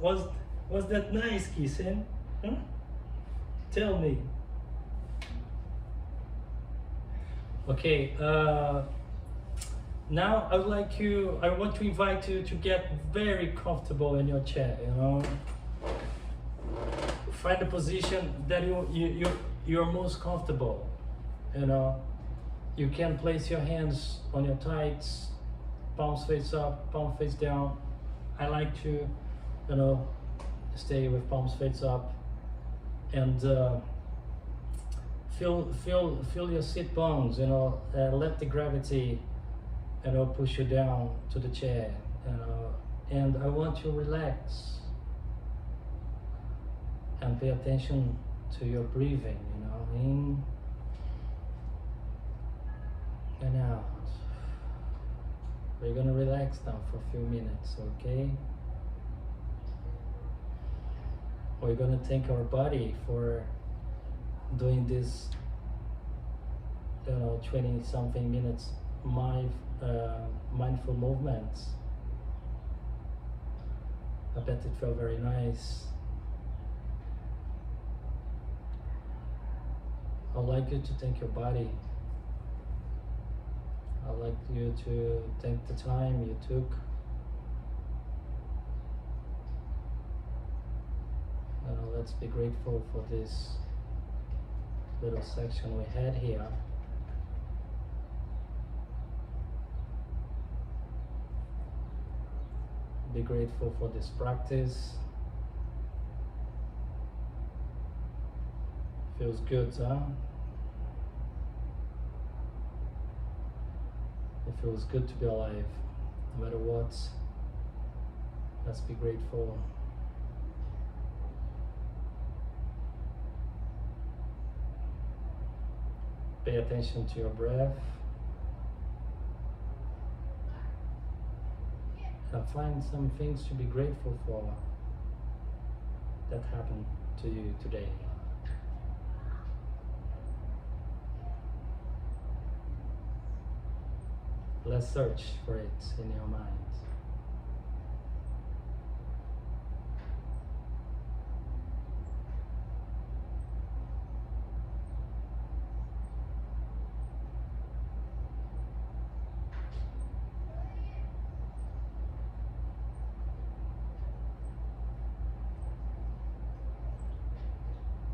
Was that nice, Kisen? Huh? Tell me. Okay. Now I want to invite you to get very comfortable in your chair, Find a position that you're most comfortable, You can place your hands on your thighs, palms face up, palm face down. I like to, stay with palms face up, and feel your sit bones, let the gravity push you down to the chair, and I want you to relax and pay attention to your breathing, in and out. We're gonna relax now for a few minutes, okay? We're gonna thank our body for doing this, 20 something minutes mindful movements. I bet it felt very nice. I'd like you to thank your body. I'd like you to take the time you took. Let's be grateful for this little section we had here. Be grateful for this practice. Feels good, huh? It feels good to be alive, no matter what. Let's be grateful. Pay attention to your breath. And find some things to be grateful for that happened to you today. Let's search for it in your mind.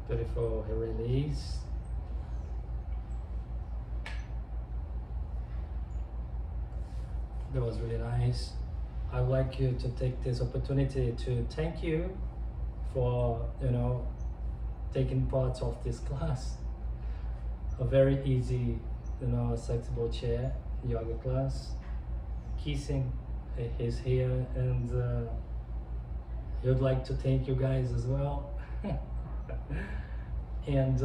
Beautiful release. That was really nice. I would like you to take this opportunity to thank you for, taking part of this class. A very easy, flexible chair yoga class. Kissing is here, and he would like to thank you guys as well. And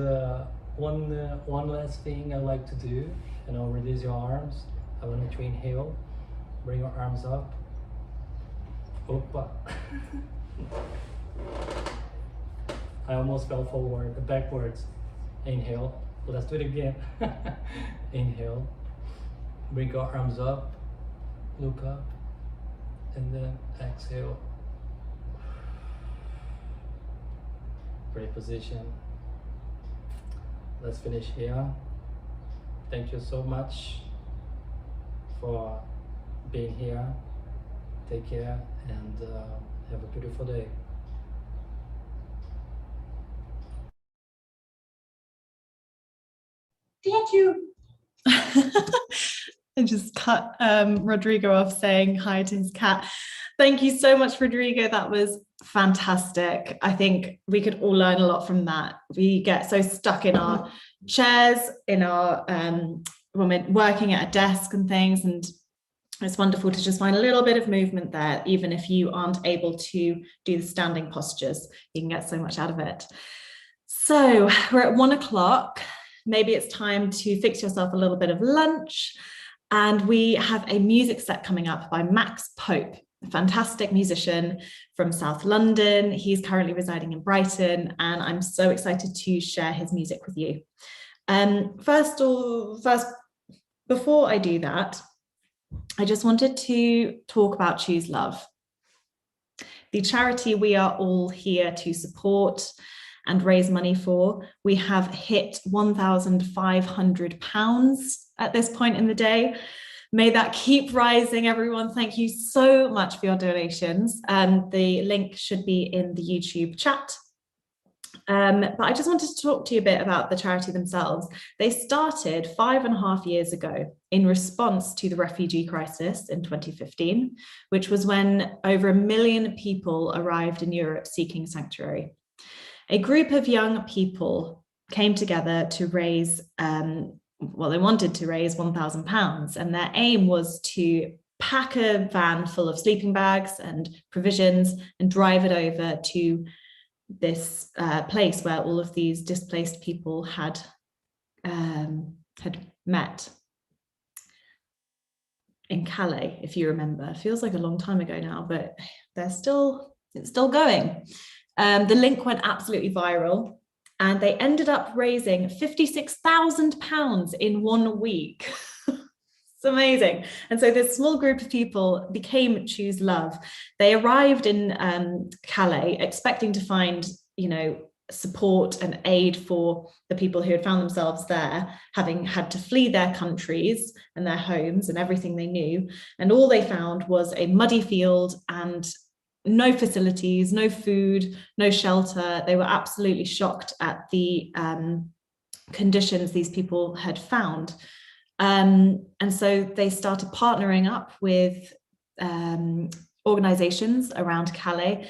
one last thing I like to do, release your arms. I want you to inhale, bring your arms up. Opa. I almost fell backwards. Inhale. Let's do it again. Inhale. Bring your arms up. Look up. And then exhale. Great position. Let's finish here. Thank you so much for being here. Take care and have a beautiful day. Thank you. I just cut Rodrigo off saying hi to his cat. Thank you so much, Rodrigo. That was fantastic. I think we could all learn a lot from that. We get so stuck in our chairs, in our when we're working at a desk and things, and it's wonderful to just find a little bit of movement there. Even if you aren't able to do the standing postures, you can get so much out of it. So we're at 1 o'clock. Maybe it's time to fix yourself a little bit of lunch. And we have a music set coming up by Max Pope, a fantastic musician from South London. He's currently residing in Brighton, and I'm so excited to share his music with you. First, before I do that, I just wanted to talk about Choose Love, the charity we are all here to support and raise money for. We have hit £1,500 at this point in the day. May that keep rising, everyone. Thank you so much for your donations. The link should be in the YouTube chat. But I just wanted to talk to you a bit about the charity themselves. They started 5.5 years ago in response to the refugee crisis in 2015, which was when over 1 million people arrived in Europe seeking sanctuary. A group of young people came together to raise, they wanted to raise £1,000, and their aim was to pack a van full of sleeping bags and provisions and drive it over to this place where all of these displaced people had met in Calais, if you remember. It feels like a long time ago now, but it's still going. The link went absolutely viral, and they ended up raising £56,000 in 1 week. It's amazing. And so this small group of people became Choose Love. They arrived in Calais expecting to find, support and aid for the people who had found themselves there, having had to flee their countries and their homes and everything they knew. And all they found was a muddy field and no facilities, no food, no shelter. They were absolutely shocked at the conditions these people had found. And so they started partnering up with organizations around Calais,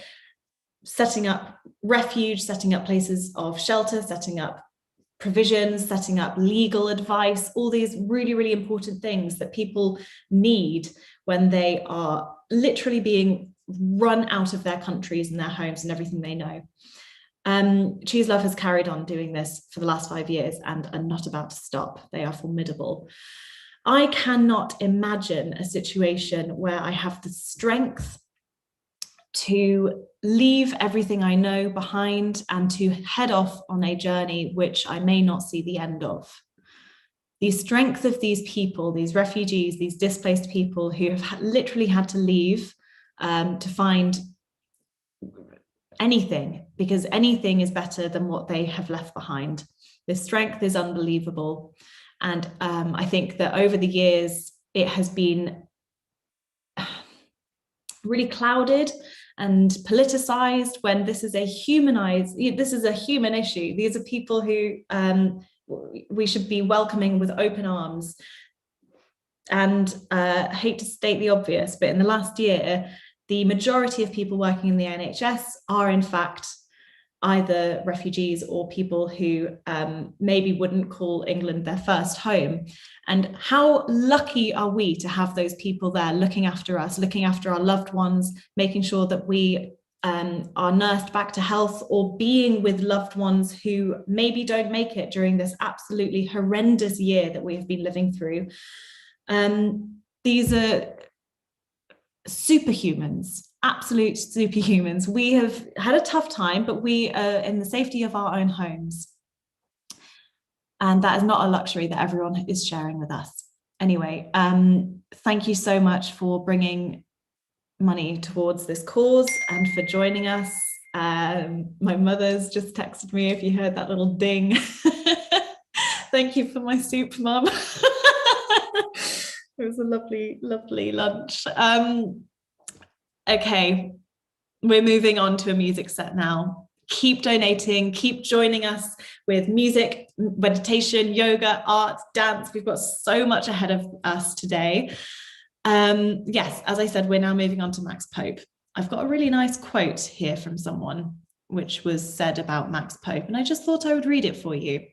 setting up refuge, setting up places of shelter, setting up provisions, setting up legal advice, all these really, really important things that people need when they are literally being run out of their countries and their homes and everything they know. Choose Love has carried on doing this for the last 5 years and are not about to stop. They are formidable. I cannot imagine a situation where I have the strength to leave everything I know behind and to head off on a journey which I may not see the end of. The strength of these people, these refugees, these displaced people who have literally had to leave to find anything, because anything is better than what they have left behind. The strength is unbelievable. And I think that over the years, it has been really clouded and politicized, when this is a human issue. These are people who we should be welcoming with open arms. And I hate to state the obvious, but in the last year, the majority of people working in the NHS are in fact either refugees or people who maybe wouldn't call England their first home. And how lucky are we to have those people there looking after us, looking after our loved ones, making sure that we are nursed back to health, or being with loved ones who maybe don't make it during this absolutely horrendous year that we have been living through. These are superhumans, absolute superhumans. We have had a tough time, but we are in the safety of our own homes. And that is not a luxury that everyone is sharing with us. Anyway, thank you so much for bringing money towards this cause and for joining us. My mother's just texted me, if you heard that little ding. Thank you for my soup, Mum. It was a lovely, lovely lunch. Okay, we're moving on to a music set now. Keep donating, keep joining us with music, meditation, yoga, art, dance. We've got so much ahead of us today. Yes, as I said, we're now moving on to Max Pope. I've got a really nice quote here from someone which was said about Max Pope, and I just thought I would read it for you.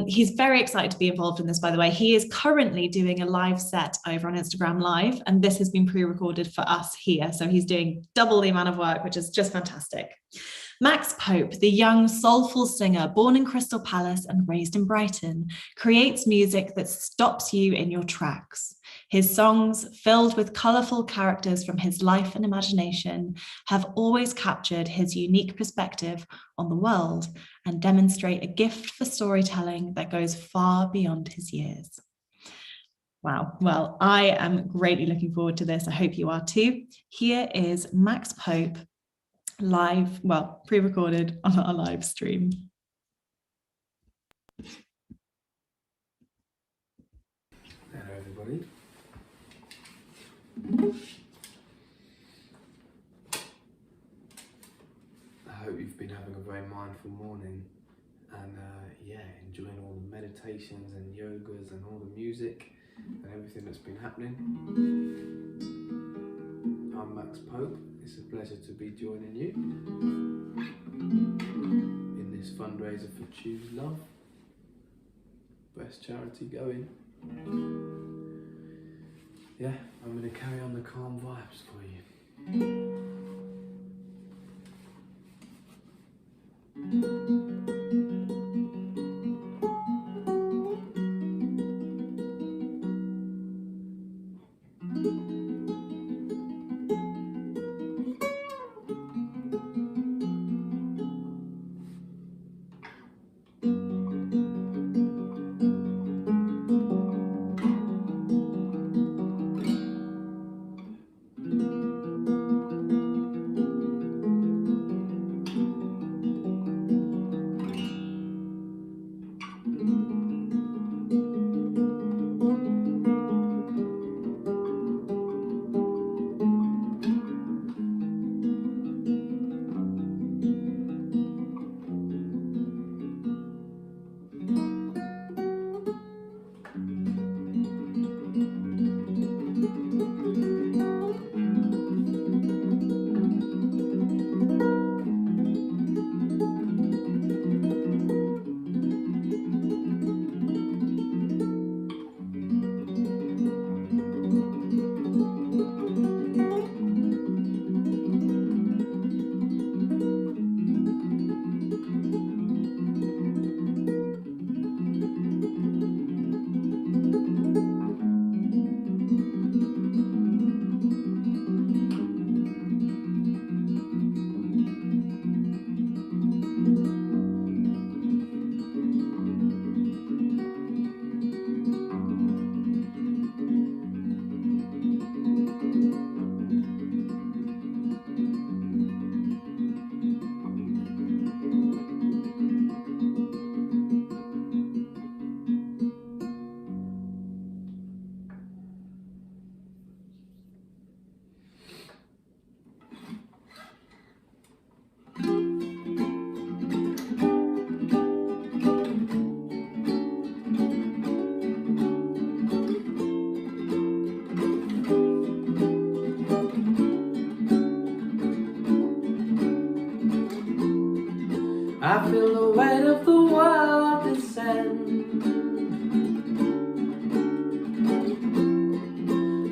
He's very excited to be involved in this, by the way. He is currently doing a live set over on Instagram Live, and this has been pre-recorded for us here. So he's doing double the amount of work, which is just fantastic. Max Pope, the young, soulful singer born in Crystal Palace and raised in Brighton, creates music that stops you in your tracks. His songs, filled with colourful characters from his life and imagination, have always captured his unique perspective on the world and demonstrate a gift for storytelling that goes far beyond his years. Wow, well, I am greatly looking forward to this. I hope you are too. Here is Max Pope live, well, pre-recorded on our live stream. Hello everybody. I hope you've been having a very mindful morning and yeah, enjoying all the meditations and yogas and all the music and everything that's been happening. I'm Max Pope. It's a pleasure to be joining you in this fundraiser for Choose Love. Best charity going. Yeah, I'm going to carry on the calm vibes for you.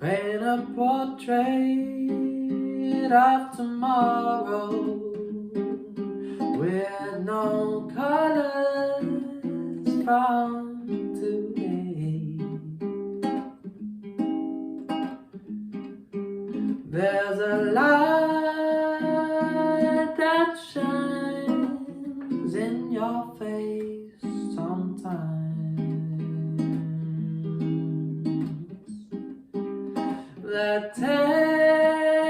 paint a portrait of tomorrow with no colors from today. There's a light that shines in your face sometimes, that takes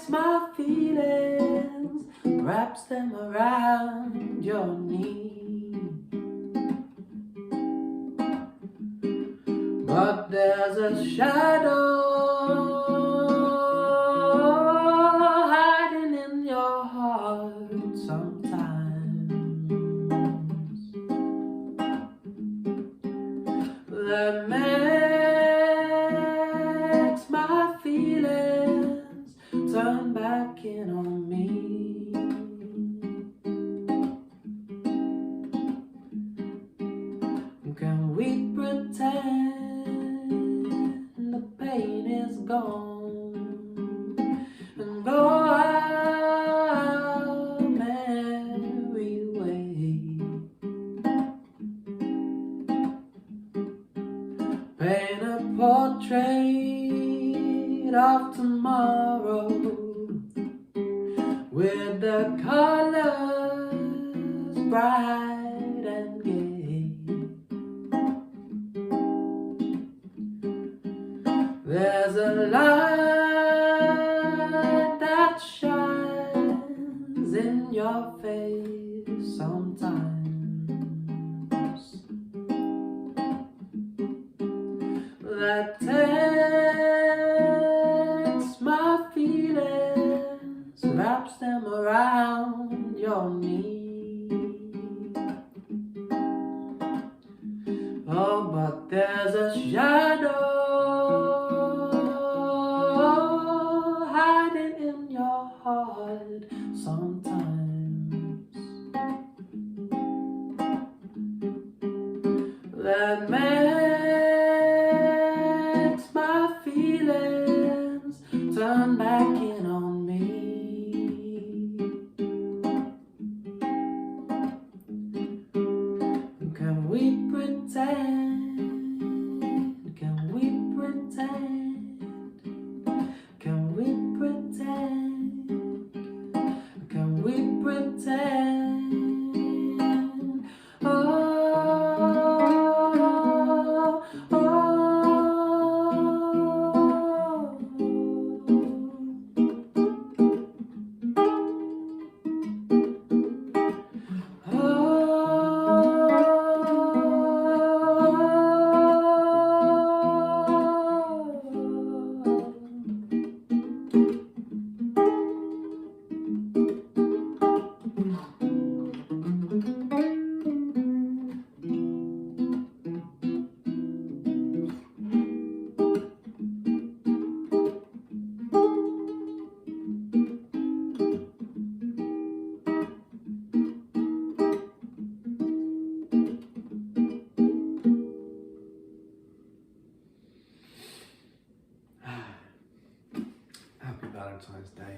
my feelings, wraps them around your knee. But there's a shadow hiding in your heart sometimes, that makes my feelings turn back in on me. Can we pretend the pain is gone and go our merry way? Paint a portrait of tomorrow with the colors bright and gay. There's a light that shines in your face sometimes, that takes my feelings, wraps them around your knee. Oh, but there's a shadow hiding in your heart sometimes, that makes my feelings turn back in on me. Can we pretend? Can we pretend? Can we pretend? Can we pretend? Oh, oh, Happy Valentine's Day.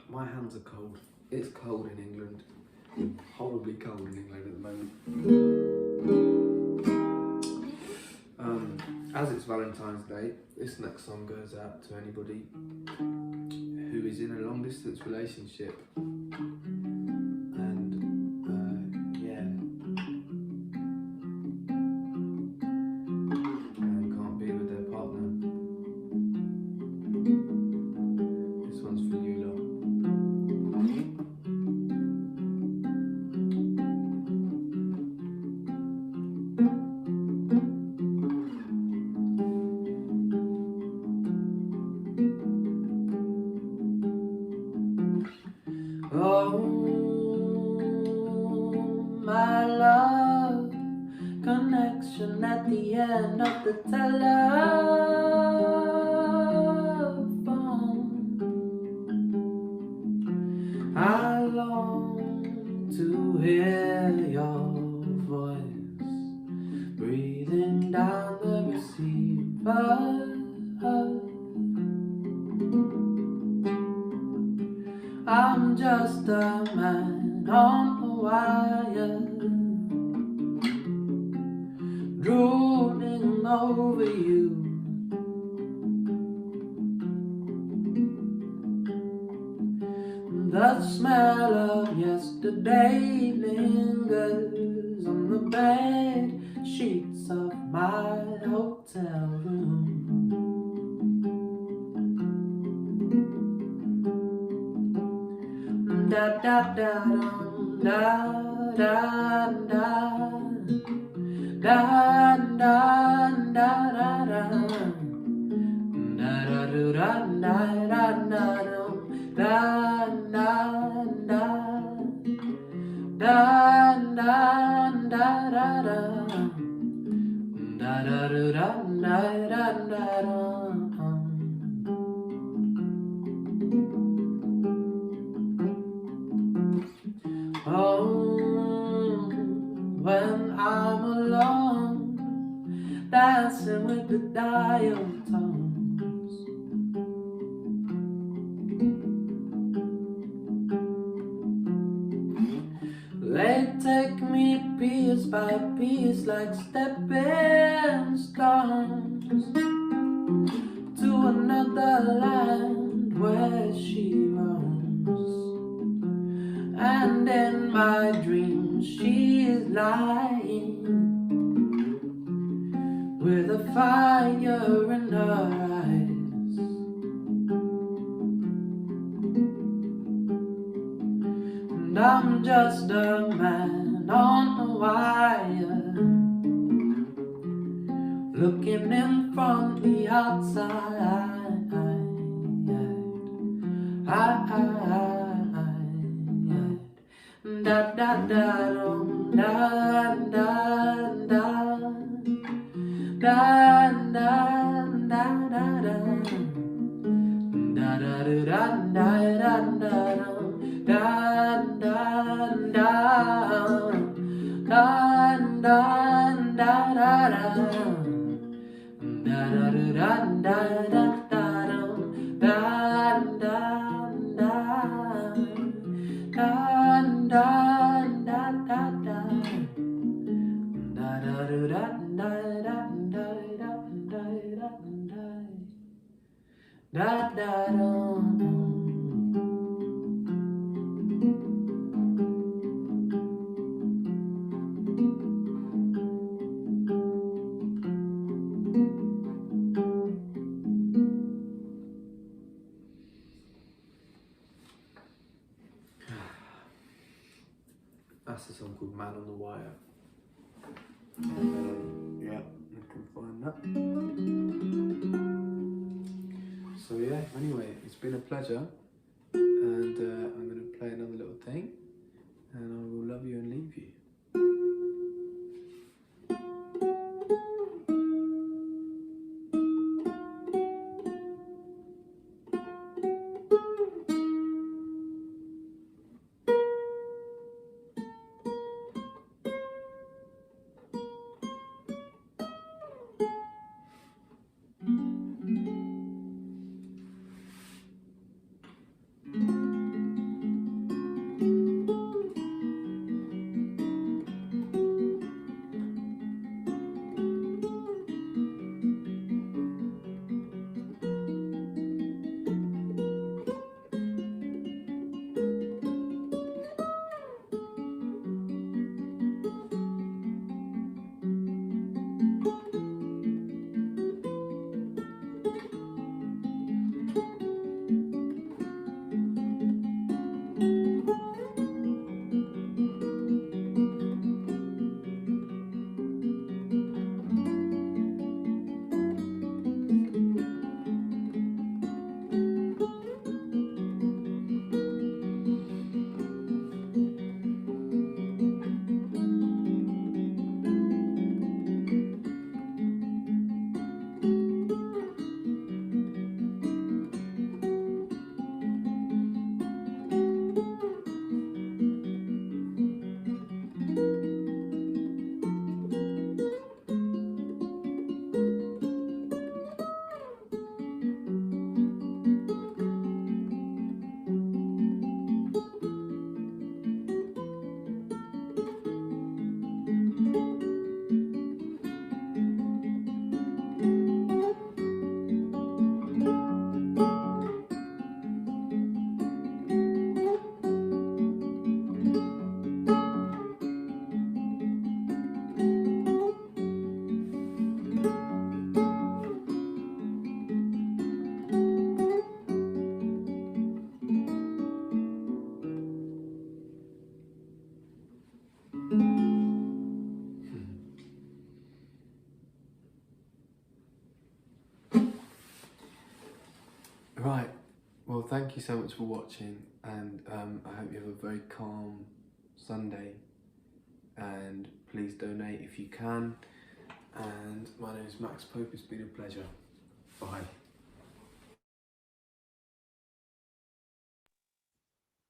My hands are cold. It's cold in England. Horribly cold in England at the moment. As it's Valentine's Day, this next song goes out to anybody who is in a long distance relationship and can't be with their partner. This one's for you lot. Oh, my love, connection at the end of the telephone. I long to hear your voice breathing down the but I'm just a man on the wire, drooling over you. The smell of yesterday lingers on the bed sheets of my hotel room. Da da da da da da da da da da da da da do da da da da da da da da da da da da da da do da da da da da. Oh, when I'm alone, dancing with the dial tones, they take me piece by piece like stepping stones to another land where she roams. And in my dreams she is lying with a fire in her eyes. And I'm just a man on a wire, looking in from the outside. Da da da da da da da da da da da da da da da da da da da That's a song called Man on the Wire. Yeah, you can find that. So yeah, anyway, it's been a pleasure, and I'm going to play another little thing, and I will love you and leave you. Right. Well, thank you so much for watching, and I hope you have a very calm Sunday. And please donate if you can. And my name is Max Pope. It's been a pleasure. Bye.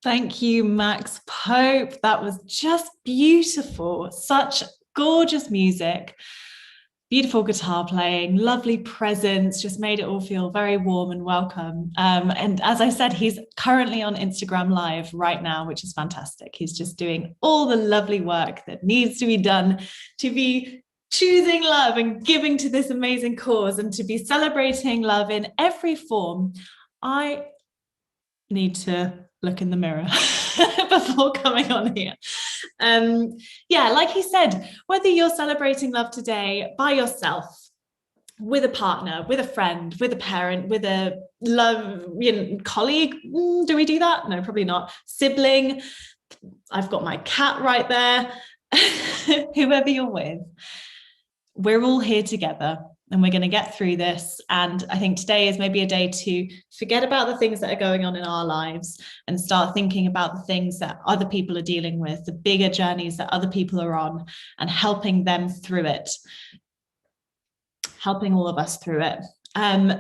Thank you, Max Pope. That was just beautiful. Such gorgeous music, beautiful guitar playing, lovely presence, just made it all feel very warm and welcome. And as I said, he's currently on Instagram Live right now, which is fantastic. He's just doing all the lovely work that needs to be done to be choosing love and giving to this amazing cause and to be celebrating love in every form. I need to look in the mirror before coming on here. Yeah, like he said, whether you're celebrating love today by yourself, with a partner, with a friend, with a parent, with a colleague, do we do that? No, probably not. Sibling, I've got my cat right there. Whoever you're with, we're all here together. And we're going to get through this. And I think today is maybe a day to forget about the things that are going on in our lives and start thinking about the things that other people are dealing with, the bigger journeys that other people are on, and helping them through it, helping all of us through it.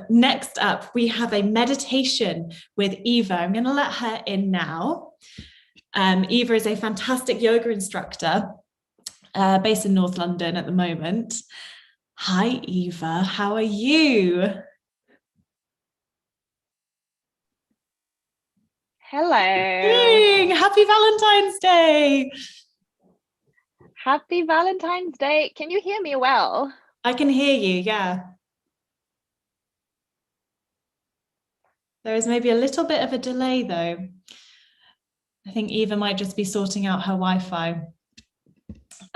Next up, we have a meditation with Eva. I'm going to let her in now. Eva is a fantastic yoga instructor based in North London at the moment. Hi, Eva. How are you? Hello. Happy Valentine's Day. Happy Valentine's Day. Can you hear me well? I can hear you, yeah. There is maybe a little bit of a delay though. I think Eva might just be sorting out her Wi-Fi.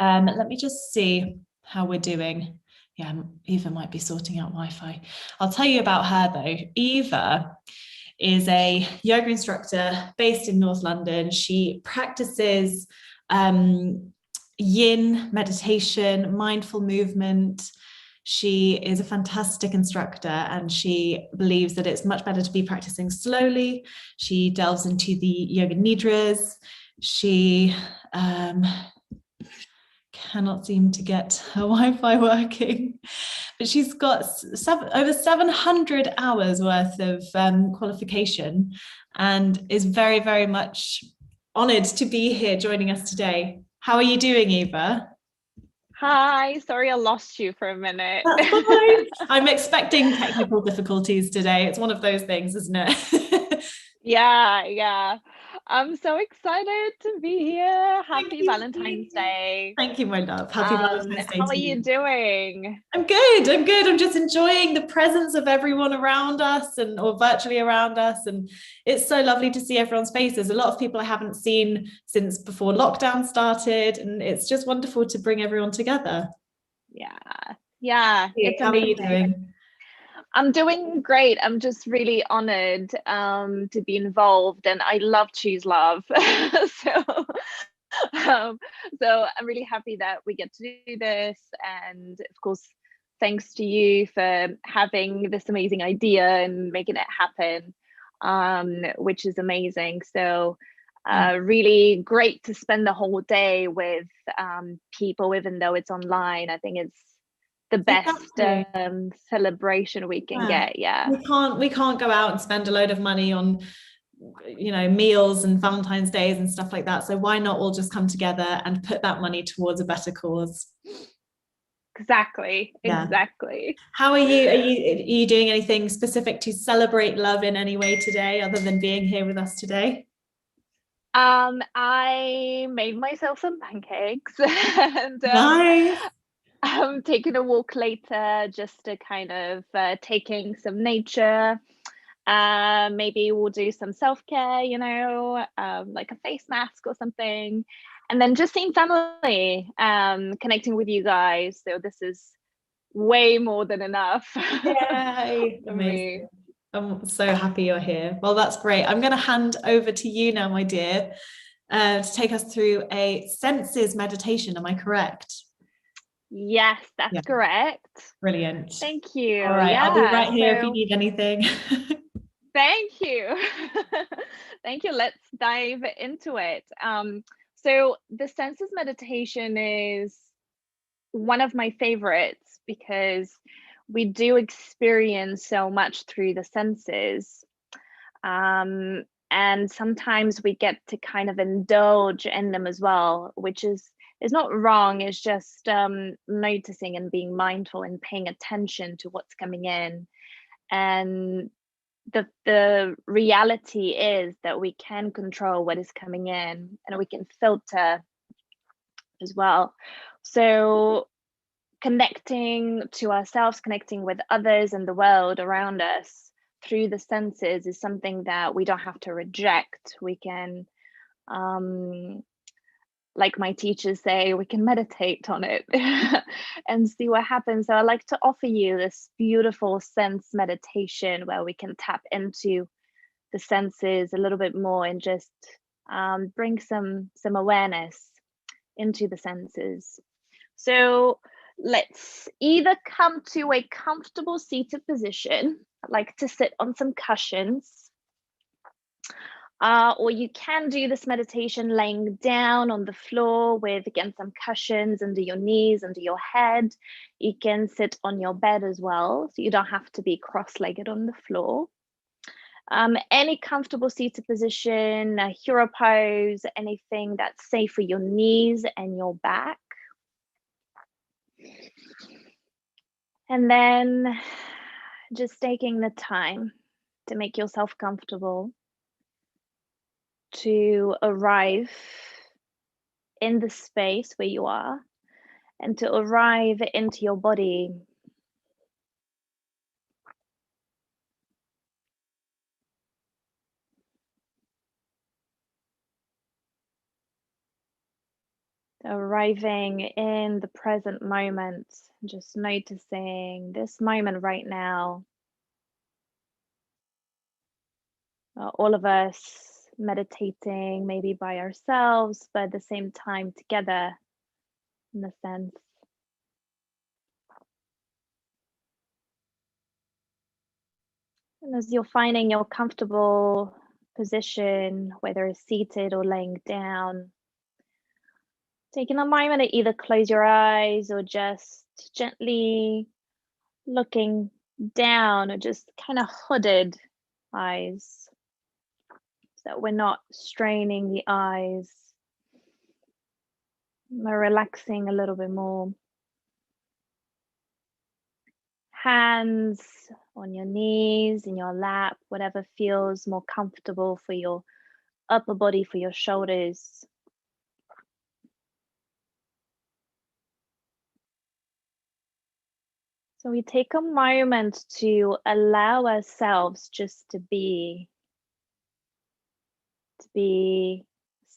Let me just see how we're doing. Yeah, Eva might be sorting out Wi-Fi. I'll tell you about her though. Eva is a yoga instructor based in North London. She practices yin meditation, mindful movement. She is a fantastic instructor and she believes that it's much better to be practicing slowly. She delves into the yoga nidras. She cannot seem to get her Wi-Fi working, but she's got over 700 hours worth of qualification and is very, very much honoured to be here joining us today. How are you doing, Eva? Hi, sorry I lost you for a minute. That's fine. I'm expecting technical difficulties today. It's one of those things, isn't it? Yeah. I'm so excited to be here. Happy Valentine's Day. Thank you, my love. Happy Valentine's Day. How are you doing? I'm good. I'm just enjoying the presence of everyone around us or virtually around us. And it's so lovely to see everyone's faces. A lot of people I haven't seen since before lockdown started. And it's just wonderful to bring everyone together. Yeah. It's How amazing. are you doing? I'm doing great. I'm just really honored to be involved, and I love Choose Love. So I'm really happy that we get to do this, and of course, thanks to you for having this amazing idea and making it happen, which is amazing. So really great to spend the whole day with people, even though it's online. I think it's the best celebration we can get. We can't go out and spend a load of money on meals and Valentine's Days and stuff like that, so why not all just come together and put that money towards a better cause? Exactly. How are you? Are you doing anything specific to celebrate love in any way today other than being here with us today? I made myself some pancakes and nice. I'm taking a walk later just to kind of take in some nature. Maybe we'll do some self-care, like a face mask or something. And then just seeing family, connecting with you guys. So this is way more than enough. Yay, amazing. I'm so happy you're here. Well, that's great. I'm going to hand over to you now, my dear, to take us through a senses meditation. Am I correct? Yes, that's correct. Brilliant. Thank you. All right, I'll be right here if you need anything. Thank you. Thank you. Let's dive into it. So the senses meditation is one of my favorites because we do experience so much through the senses. And sometimes we get to kind of indulge in them as well, which is not wrong. It's just noticing and being mindful and paying attention to what's coming in. And the reality is that we can control what is coming in, and we can filter as well. So connecting to ourselves, connecting with others and the world around us through the senses is something that we don't have to reject. We can, like my teachers say, we can meditate on it and see what happens. So I like to offer you this beautiful sense meditation where we can tap into the senses a little bit more and just bring some awareness into the senses. So let's either come to a comfortable seated position. I'd like to sit on some cushions. Or you can do this meditation laying down on the floor with, again, some cushions under your knees, under your head. You can sit on your bed as well, so you don't have to be cross-legged on the floor. Any comfortable seated position, hero pose, anything that's safe for your knees and your back. And then just taking the time to make yourself comfortable, to arrive in the space where you are and to arrive into your body. Arriving in the present moment, just noticing this moment right now. All of us meditating, maybe by ourselves, but at the same time together, in a sense. And as you're finding your comfortable position, whether it's seated or laying down, taking a moment to either close your eyes or just gently looking down, or just kind of hooded eyes, so we're not straining the eyes. We're relaxing a little bit more. Hands on your knees, in your lap, whatever feels more comfortable for your upper body, for your shoulders. So we take a moment to allow ourselves just to be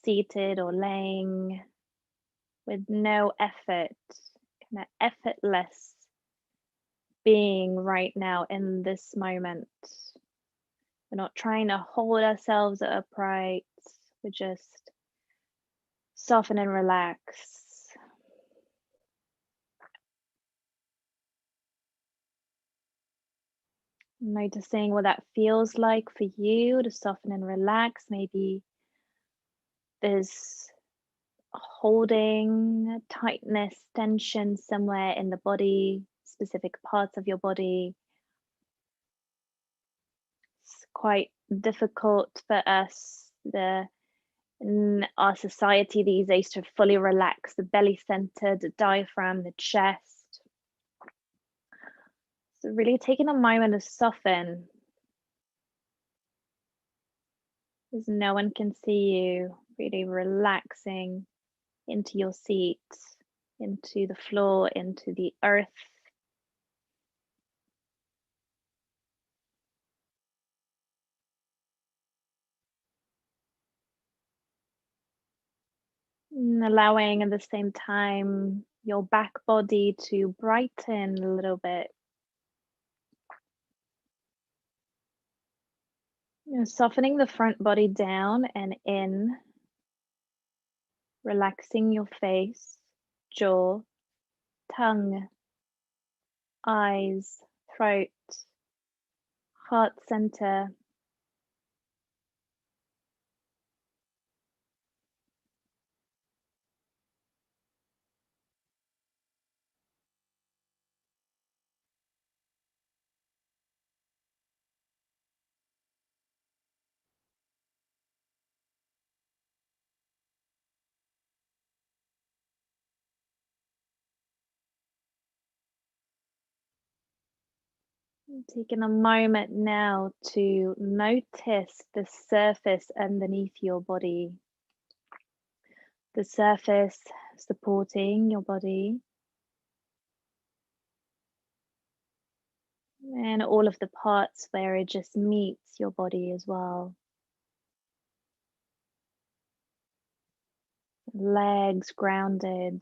seated or laying with no effort, kind of effortless being right now in this moment. We're not trying to hold ourselves upright. We're just soften and relax. Noticing what that feels like for you to soften and relax. Maybe there's holding, tightness, tension somewhere in the body, specific parts of your body. It's quite difficult for us in our society these days to fully relax the belly center, the diaphragm, the chest. So really taking a moment to soften, as no one can see you, really relaxing into your seat, into the floor, into the earth. And allowing at the same time your back body to brighten a little bit. Softening the front body down and in, relaxing your face, jaw, tongue, eyes, throat, heart center, Taking a moment now to notice the surface underneath your body, the surface supporting your body, and all of the parts where it just meets your body as well. Legs grounded,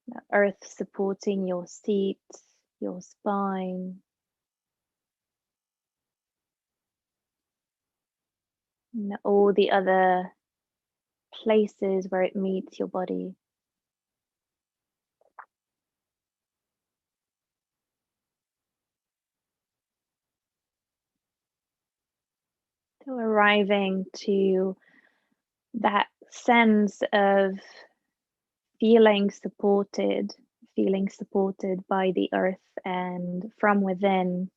the earth supporting your seat, your spine, and all the other places where it meets your body. So arriving to that sense of feeling supported by the earth and from within.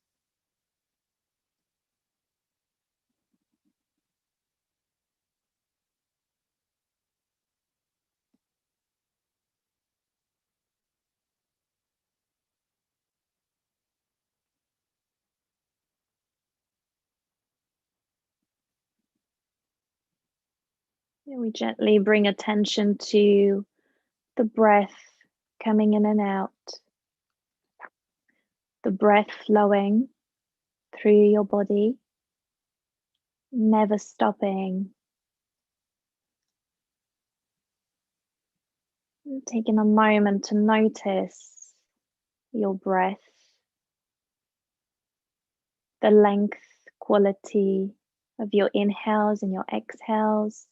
And we gently bring attention to the breath coming in and out, the breath flowing through your body, never stopping. And taking a moment to notice your breath, the length, quality of your inhales and your exhales.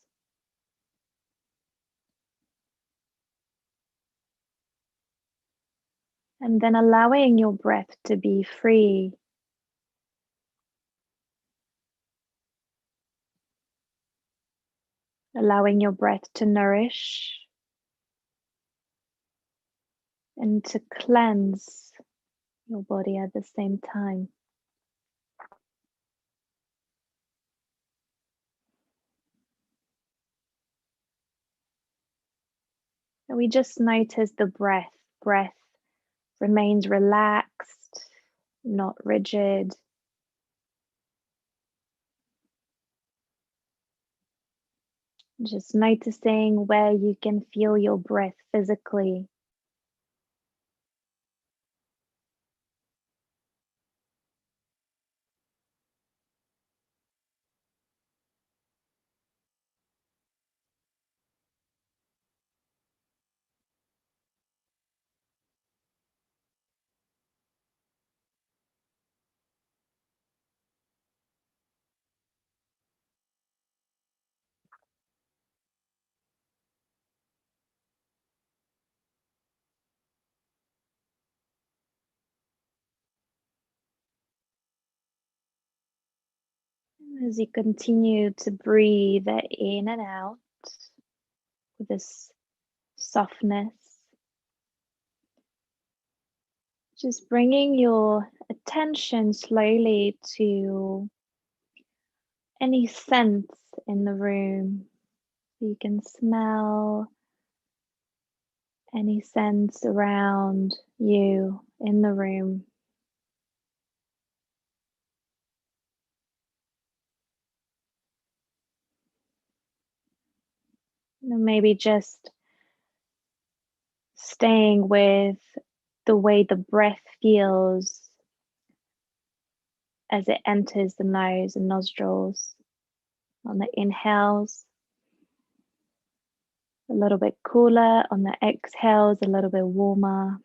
And then allowing your breath to be free. Allowing your breath to nourish and to cleanse your body at the same time. And we just notice the breath. Breath remains relaxed, not rigid. Just noticing where you can feel your breath physically. As you continue to breathe in and out with this softness, just bringing your attention slowly to any scent in the room. You can smell any scents around you in the room. And maybe just staying with the way the breath feels as it enters the nose and nostrils. On the inhales, a little bit cooler. On the exhales, a little bit warmer.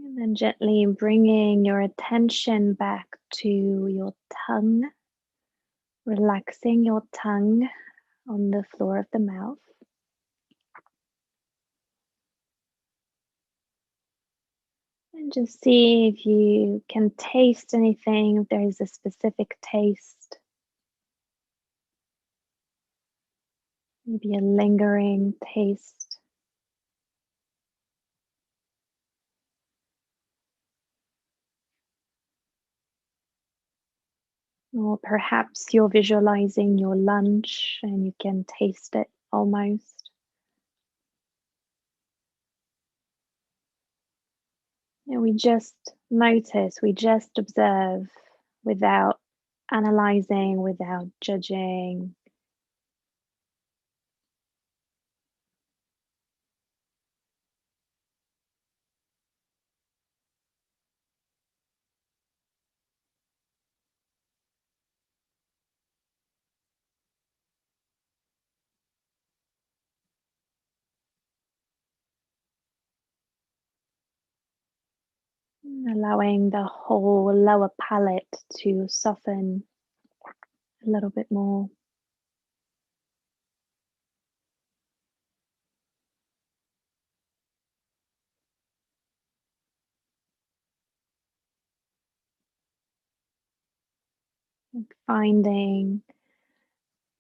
And then gently bringing your attention back to your tongue, relaxing your tongue on the floor of the mouth. And just see if you can taste anything, if there is a specific taste. Maybe a lingering taste. Or perhaps you're visualizing your lunch and you can taste it almost. And we just notice, we just observe without analyzing, without judging. Allowing the whole lower palate to soften a little bit more. And finding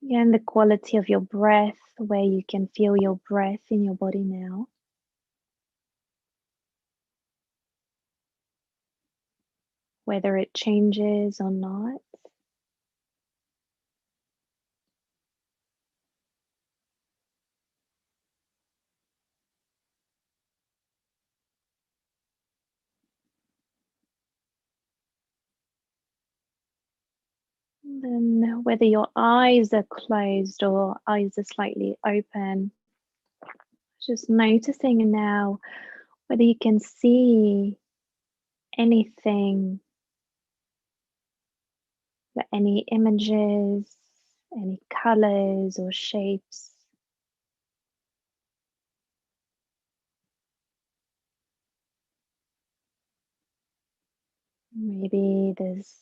again the quality of your breath, where you can feel your breath in your body now. Whether it changes or not. And then whether your eyes are closed or eyes are slightly open, just noticing now whether you can see anything, any images, any colors or shapes. Maybe there's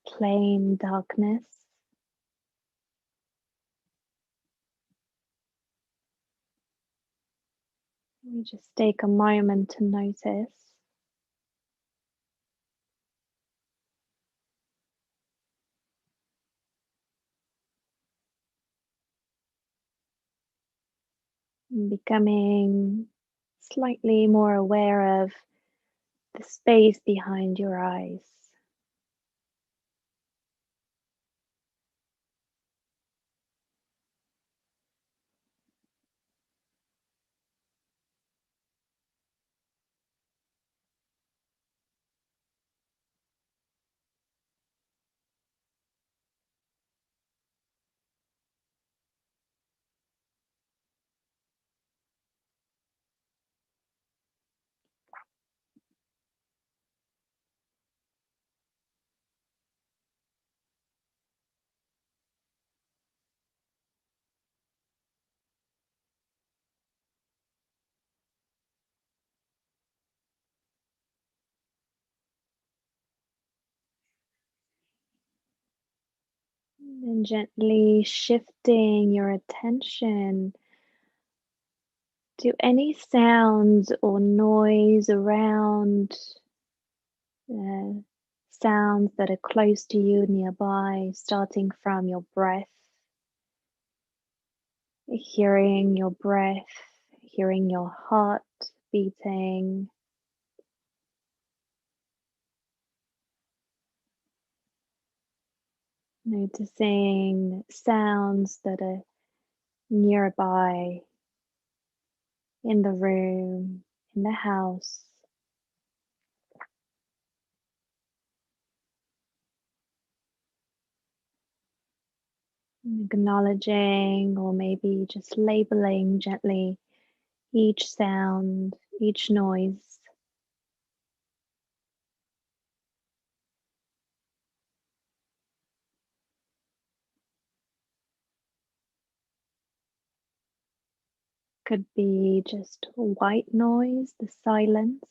plain darkness. We just take a moment to notice. And becoming slightly more aware of the space behind your eyes. And gently shifting your attention to any sounds or noise around, sounds that are close to you nearby, starting from your breath, hearing your breath, hearing your heart beating. Noticing sounds that are nearby, in the room, in the house. Acknowledging or maybe just labeling gently each sound, each noise. Could be just white noise, the silence.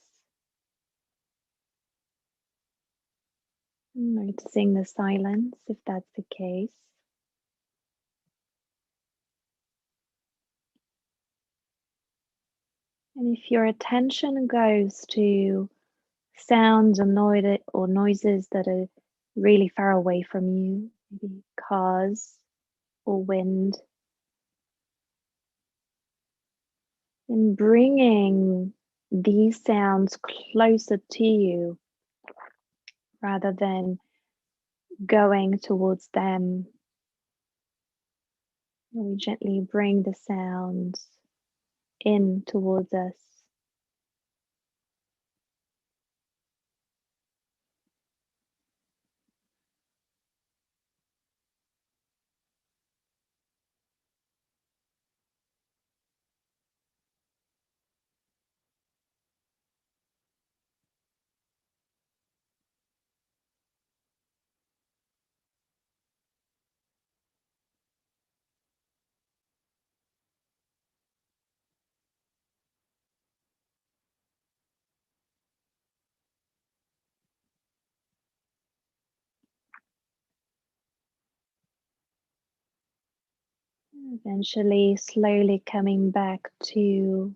Noticing the silence if that's the case. And if your attention goes to sounds or noises that are really far away from you, maybe cars or wind, then bringing these sounds closer to you rather than going towards them. We gently bring the sounds in towards us. Eventually, slowly coming back to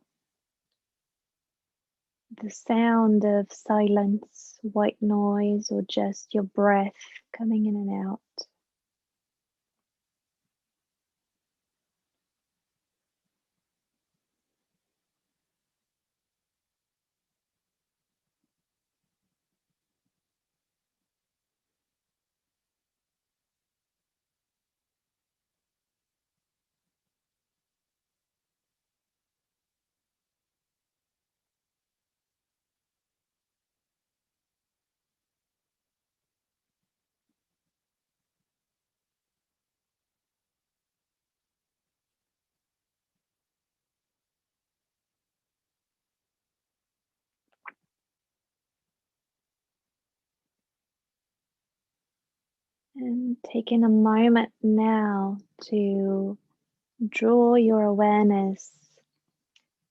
the sound of silence, white noise, or just your breath coming in and out. And taking a moment now to draw your awareness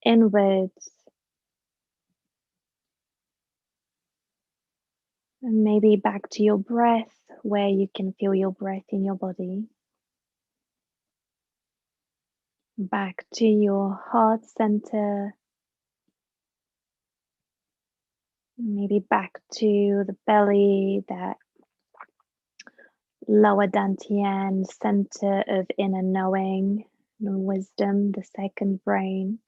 inwards, and maybe back to your breath, where you can feel your breath in your body. Back to your heart center, maybe back to the belly, that lower dantian center of inner knowing and wisdom, the second brain.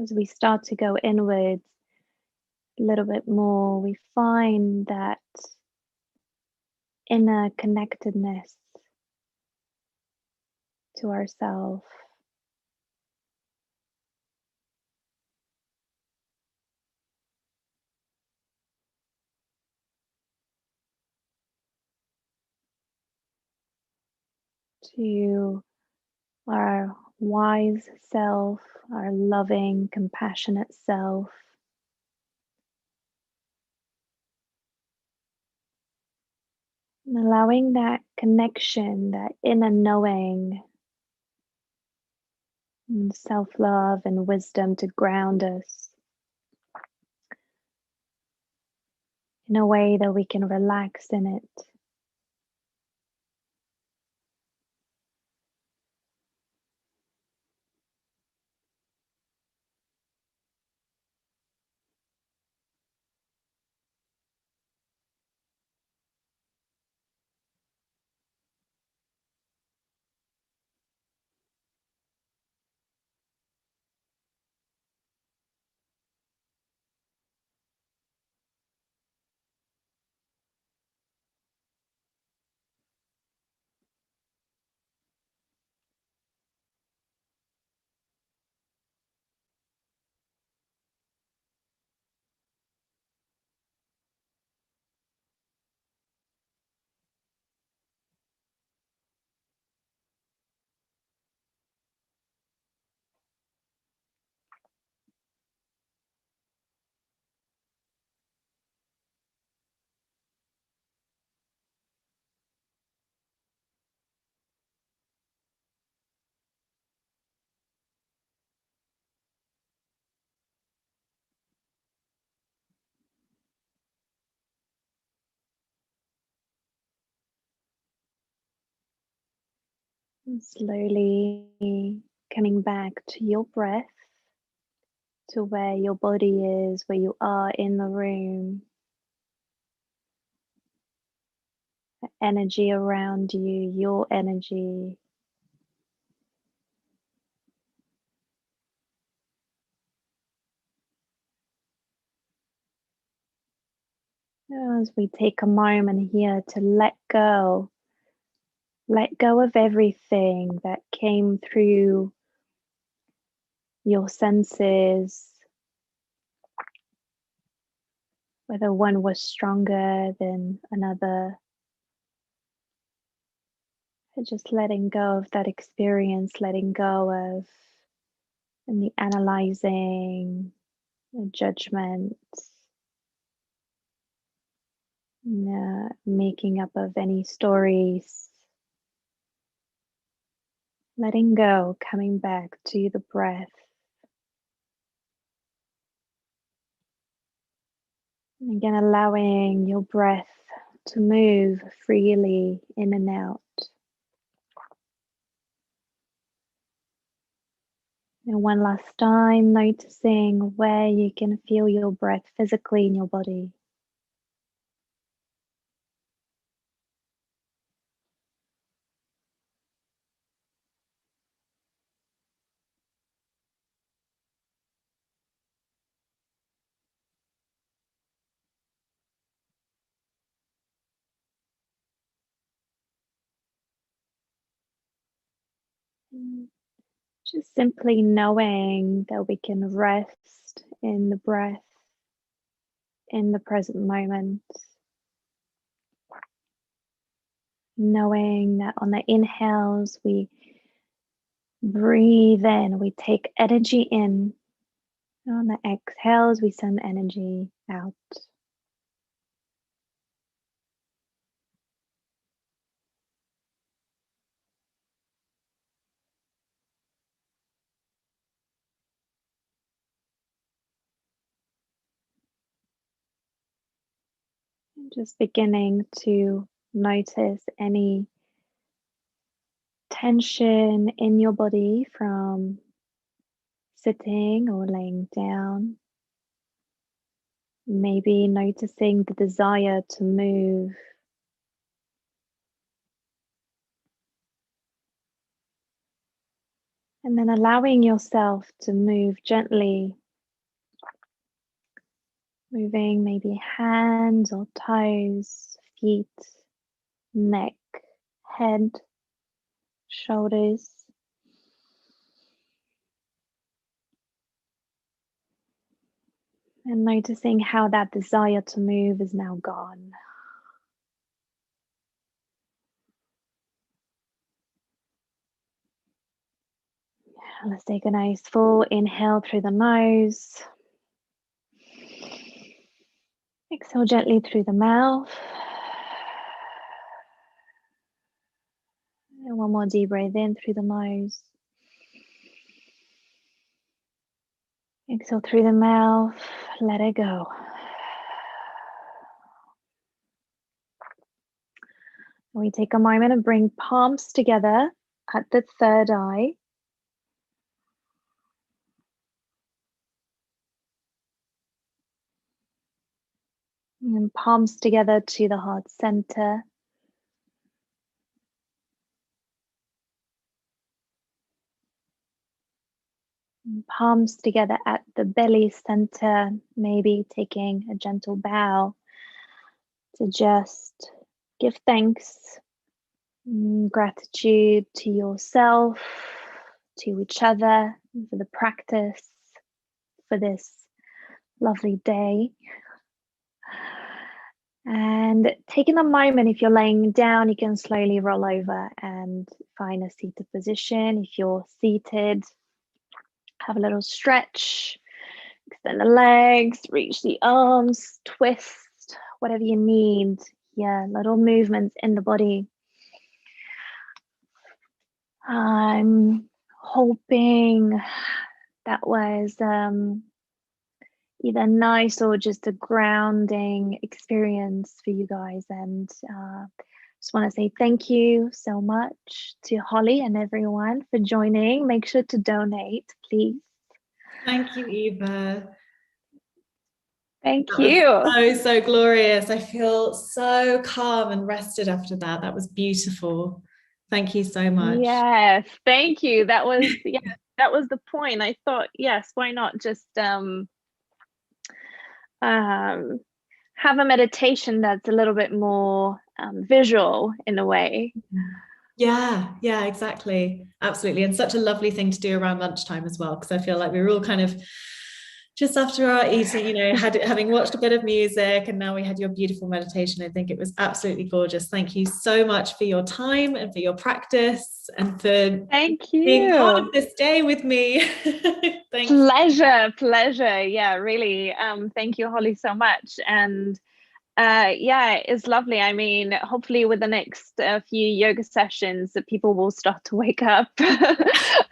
As we start to go inwards a little bit more, we find that inner connectedness to ourselves. To our wise self, our loving, compassionate self. And allowing that connection, that inner knowing, and self-love and wisdom to ground us in a way that we can relax in it. And slowly coming back to your breath, to where your body is, where you are in the room, the energy around you, your energy. As we take a moment here to let go of everything that came through your senses, whether one was stronger than another. Just letting go of that experience, letting go of the analyzing, the judgment, making up of any stories. Letting go, coming back to the breath. And again, allowing your breath to move freely in and out. And one last time, noticing where you can feel your breath physically in your body. Just simply knowing that we can rest in the breath, in the present moment. Knowing that on the inhales, we breathe in, we take energy in. And on the exhales, we send energy out. And just beginning to notice any tension in your body from sitting or laying down. Maybe noticing the desire to move. And then allowing yourself to move gently, moving maybe hands or toes, feet, neck, head, shoulders. And noticing how that desire to move is now gone. Let's take a nice full inhale through the nose. Exhale gently through the mouth. And one more deep breath in through the nose. Exhale through the mouth. Let it go. We take a moment and bring palms together at the third eye. And palms together to the heart center. And palms together at the belly center, maybe taking a gentle bow to just give thanks, gratitude to yourself, to each other, for the practice, for this lovely day. And taking a moment, if you're laying down, you can slowly roll over and find a seated position. If you're seated, have a little stretch, extend the legs, reach the arms, twist, whatever you need. Yeah, little movements in the body. I'm hoping that was either nice or just a grounding experience for you guys, and just want to say thank you so much to Holly and everyone for joining. Make sure to donate, please. Thank you, Eva. Thank That you. was so glorious. I feel so calm and rested after that. That was beautiful. Thank you so much. Yes, thank you. That was that was the point. I thought, yes, why not just have a meditation that's a little bit more visual in a way. Yeah, exactly. Absolutely. And such a lovely thing to do around lunchtime as well, because I feel like we were all kind of just after our eating, you know, having watched a bit of music, and now we had your beautiful meditation. I think it was absolutely gorgeous. Thank you so much for your time and for your practice and for being part of this day with me. Pleasure. Yeah, really. Thank you, Holly, so much. And yeah, it's lovely. I mean, hopefully with the next few yoga sessions that people will start to wake up a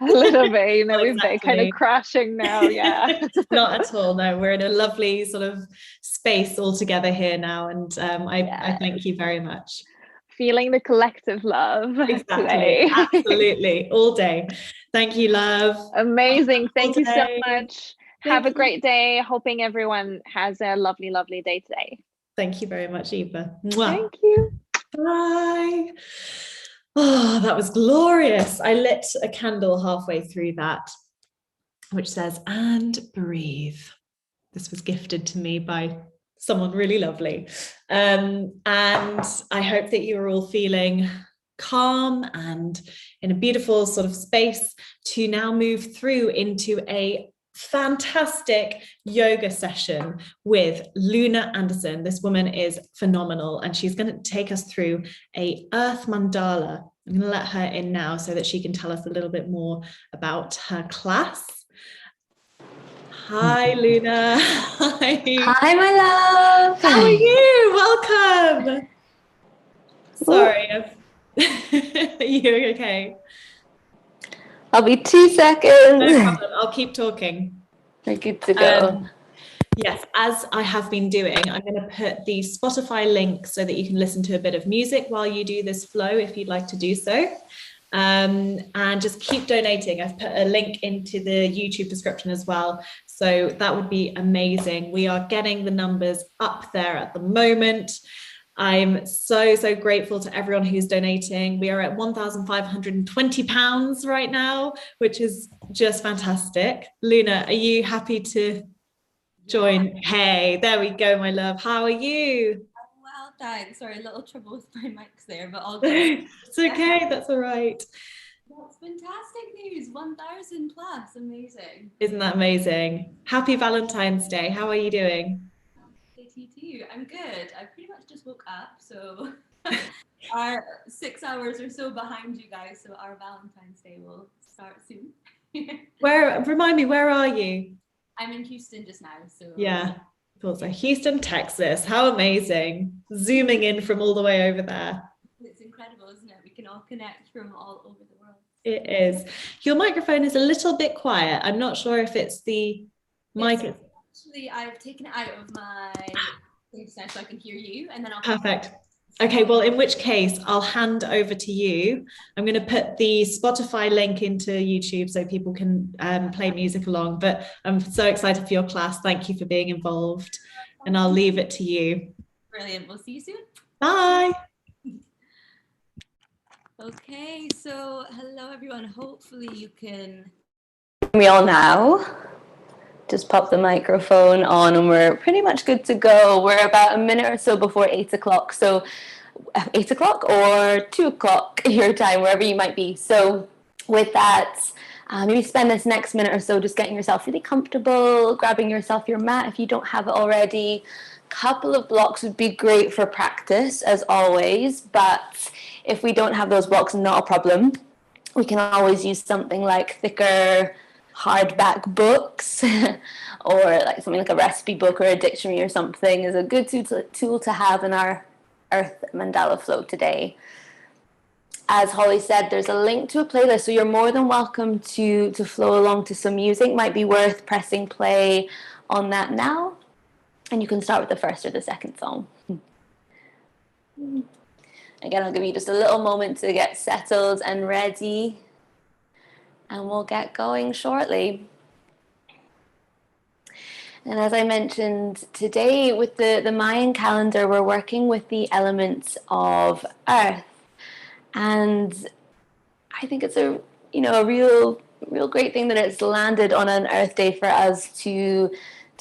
little bit. You know, they're kind of crashing now. Yeah. Not at all. No, we're in a lovely sort of space all together here now. And I thank you very much. Feeling the collective love. Exactly. Today. Absolutely. All day. Thank you, love. Amazing. Thank you so much. Have a great day. Hoping everyone has a lovely, lovely day today. Thank you very much, Eva. Mwah. Thank you. Bye. Oh, that was glorious. I lit a candle halfway through that, which says, and breathe. This was gifted to me by someone really lovely. And I hope that you're all feeling calm and in a beautiful sort of space to now move through into a fantastic yoga session with Luna Anderson. This woman is phenomenal, and she's going to take us through a earth mandala. I'm going to let her in now so that she can tell us a little bit more about her class. Hi, Luna. Hi, my love. How are you? Welcome. Sorry. Are you okay? I'll be 2 seconds. No problem. I'll keep talking. We're good to go. Yes, as I have been doing, I'm going to put the Spotify link so that you can listen to a bit of music while you do this flow, if you'd like to do so. And just keep donating. I've put a link into the YouTube description as well. So that would be amazing. We are getting the numbers up there at the moment. I'm so grateful to everyone who's donating. We are at £1,520 right now, which is just fantastic. Luna, are you happy to join? Hey, there we go, my love. How are you? I'm well, thanks. Sorry, a little trouble with my mics there, but all good. It's okay, that's all right. That's fantastic news. 1,000 plus, amazing. Isn't that amazing? Happy Valentine's Day. How are you doing? You too. I'm good. I pretty much just woke up, so our 6 hours or so behind you guys, so our Valentine's Day will start soon. Remind me, where are you? I'm in Houston just now, so yeah, thought so. Houston, Texas. How amazing. Zooming in from all the way over there. It's incredible, isn't it? We can all connect from all over the world. It is. Your microphone is a little bit quiet. I'm not sure if it's the mic. Actually, I've taken it out of my things now so I can hear you, and then I'll. Perfect. Okay, well, in which case, I'll hand over to you. I'm going to put the Spotify link into YouTube so people can play music along. But I'm so excited for your class. Thank you for being involved. And I'll leave it to you. Brilliant. We'll see you soon. Bye. Okay, so hello, everyone. Hopefully you can hear me all now. Just pop the microphone on and we're pretty much good to go. We're about a minute or so before 8 o'clock. So 8 o'clock or 2 o'clock your time, wherever you might be. So with that, maybe spend this next minute or so just getting yourself really comfortable, grabbing yourself your mat if you don't have it already. Couple of blocks would be great for practice, as always. But if we don't have those blocks, not a problem. We can always use something like thicker hardback books or like something like a recipe book or a dictionary or something is a good tool to have in our Earth Mandala flow today. As Holly said, there's a link to a playlist, so you're more than welcome to flow along to some music. Might be worth pressing play on that now, and you can start with the first or the second song. Again, I'll give you just a little moment to get settled and ready, and we'll get going shortly. And as I mentioned, today with the Mayan calendar, we're working with the elements of earth. And I think it's a real great thing that it's landed on an Earth Day for us to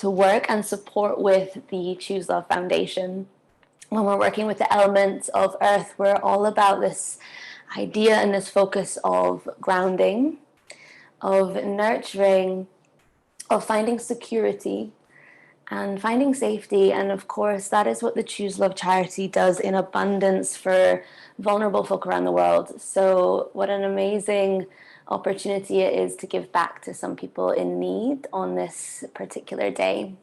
work and support with the Choose Love Foundation. When we're working with the elements of earth, we're all about this idea and this focus of grounding, of nurturing, of finding security and finding safety. And of course, that is what the Choose Love charity does in abundance for vulnerable folk around the world. So what an amazing opportunity it is to give back to some people in need on this particular day.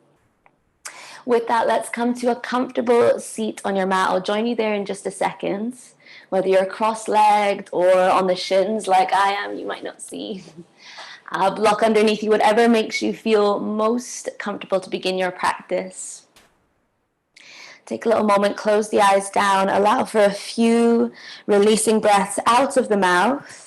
With that, let's come to a comfortable seat on your mat. I'll join you there in just a second. Whether you're cross-legged or on the shins like I am, you might not see. Block underneath you, whatever makes you feel most comfortable to begin your practice. Take a little moment, close the eyes down, allow for a few releasing breaths out of the mouth.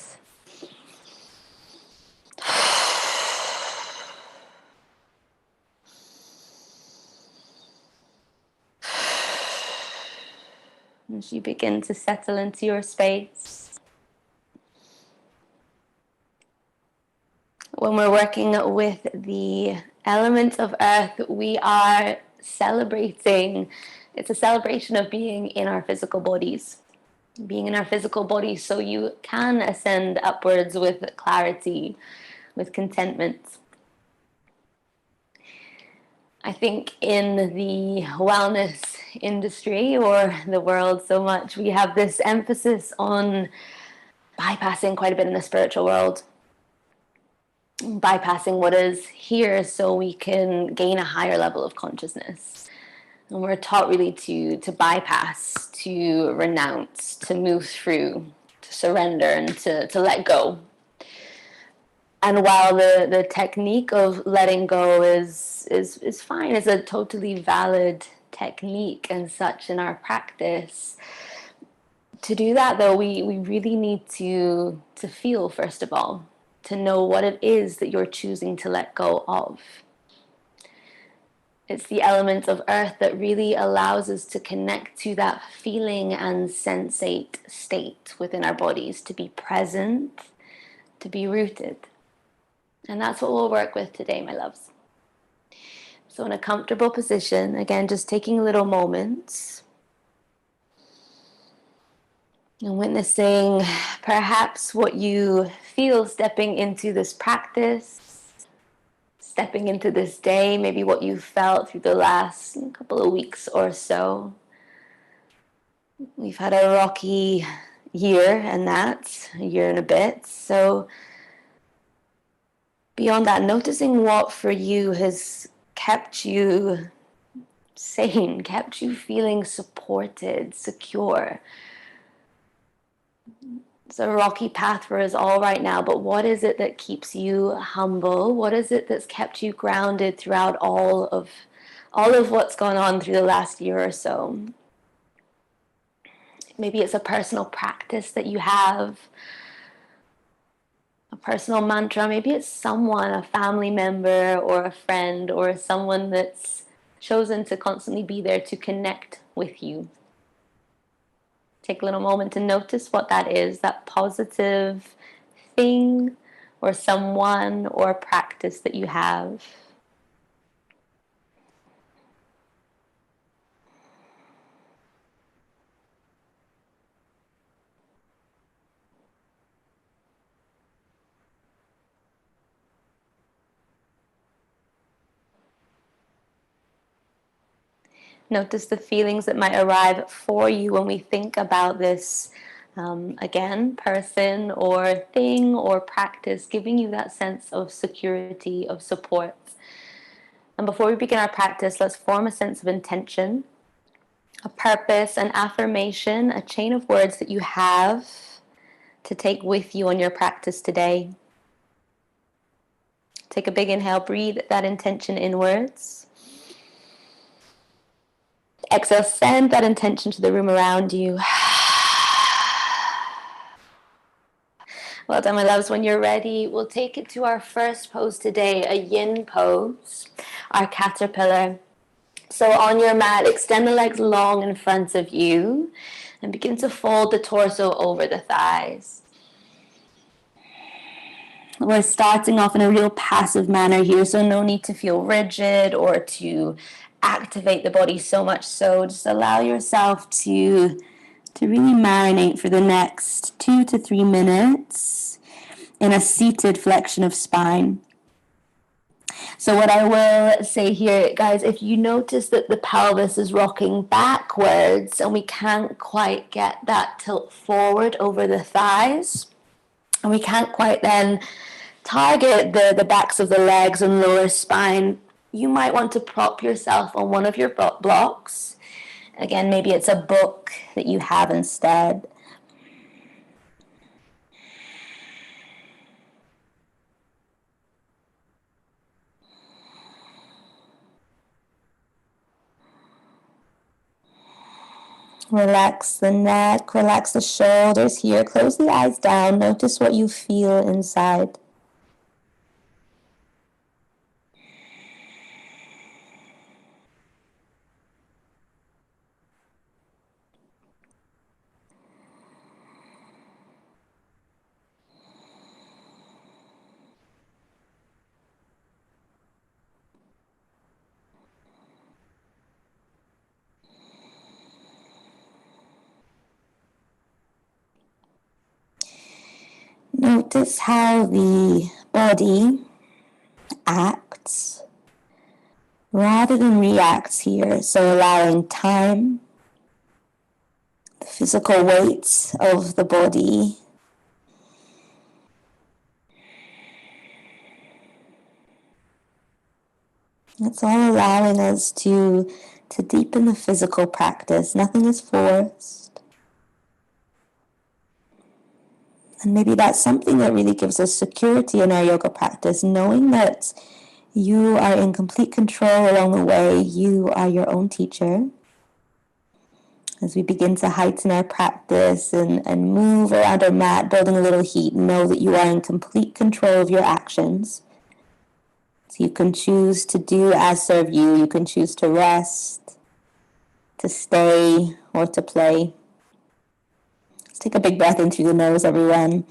As you begin to settle into your space. When we're working with the elements of earth, we are celebrating. It's a celebration of being in our physical bodies. Being in our physical bodies so you can ascend upwards with clarity, with contentment. I think in the wellness industry or the world so much, we have this emphasis on bypassing quite a bit in the spiritual world. Bypassing what is here so we can gain a higher level of consciousness. And we're taught really to bypass, to renounce, to move through, to surrender, and to let go. And while the technique of letting go is fine, it's a totally valid technique and such in our practice. To do that, though, we really need to feel, first of all, to know what it is that you're choosing to let go of. It's the element of earth that really allows us to connect to that feeling and sensate state within our bodies, to be present, to be rooted. And that's what we'll work with today, my loves. So in a comfortable position, again, just taking a little moment and witnessing perhaps what you feel stepping into this practice, stepping into this day, maybe what you felt through the last couple of weeks or so. We've had a rocky year a year and a bit. So beyond that, noticing what for you has kept you sane, kept you feeling supported, secure. It's a rocky path for us all right now, but what is it that keeps you humble? What is it that's kept you grounded throughout all of what's gone on through the last year or so? Maybe it's a personal practice that you have, a personal mantra. Maybe it's someone, a family member or a friend or someone that's chosen to constantly be there to connect with you. Take a little moment to notice what that is, that positive thing or someone or practice that you have. Notice the feelings that might arrive for you when we think about this, again, person or thing or practice, giving you that sense of security, of support. And before we begin our practice, let's form a sense of intention, a purpose, an affirmation, a chain of words that you have to take with you on your practice today. Take a big inhale, breathe that intention inwards. Exhale, send that intention to the room around you. Well done, my loves. When you're ready, we'll take it to our first pose today, a yin pose, our caterpillar. So on your mat, extend the legs long in front of you and begin to fold the torso over the thighs. We're starting off in a real passive manner here, so no need to feel rigid or to activate the body so much so. Just allow yourself to really marinate for the next 2 to 3 minutes in a seated flexion of spine. So what I will say here, guys, if you notice that the pelvis is rocking backwards and we can't quite get that tilt forward over the thighs, and we can't quite then target the backs of the legs and lower spine, you might want to prop yourself on one of your blocks. Again, maybe it's a book that you have instead. Relax the neck, relax the shoulders here. Close the eyes down. Notice what you feel inside. Notice how the body acts rather than reacts here. So allowing time, the physical weight of the body. It's all allowing us to deepen the physical practice. Nothing is forced. And maybe that's something that really gives us security in our yoga practice, knowing that you are in complete control along the way. You are your own teacher. As we begin to heighten our practice and move around our mat, building a little heat, know that you are in complete control of your actions. So you can choose to do as serve you. You can choose to rest, to stay, or to play. Let's take a big breath in through the nose, everyone.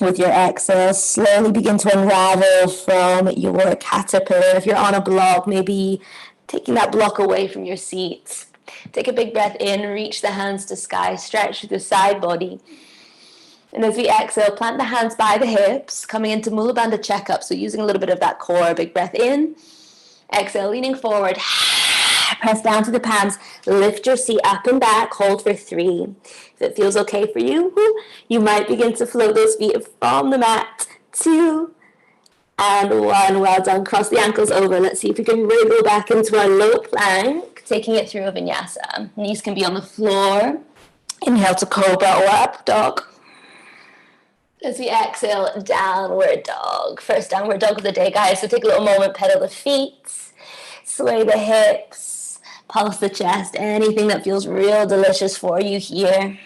With your exhale, slowly begin to unravel from your caterpillar. If you're on a block, maybe taking that block away from your seat. Take a big breath in, reach the hands to sky, stretch through the side body. And as we exhale, plant the hands by the hips, coming into Mula Bandha checkup. So using a little bit of that core, big breath in. Exhale, leaning forward. Press down to the palms. Lift your seat up and back. Hold for 3. If it feels okay for you, you might begin to float those feet from the mat. 2 and 1. Well done. Cross the ankles over. Let's see if we can wriggle back into our low plank, taking it through a vinyasa. Knees can be on the floor. Inhale to cobra or up dog. As we exhale, downward dog. First downward dog of the day, guys. So take a little moment, pedal the feet, sway the hips, pulse the chest, anything that feels real delicious for you here.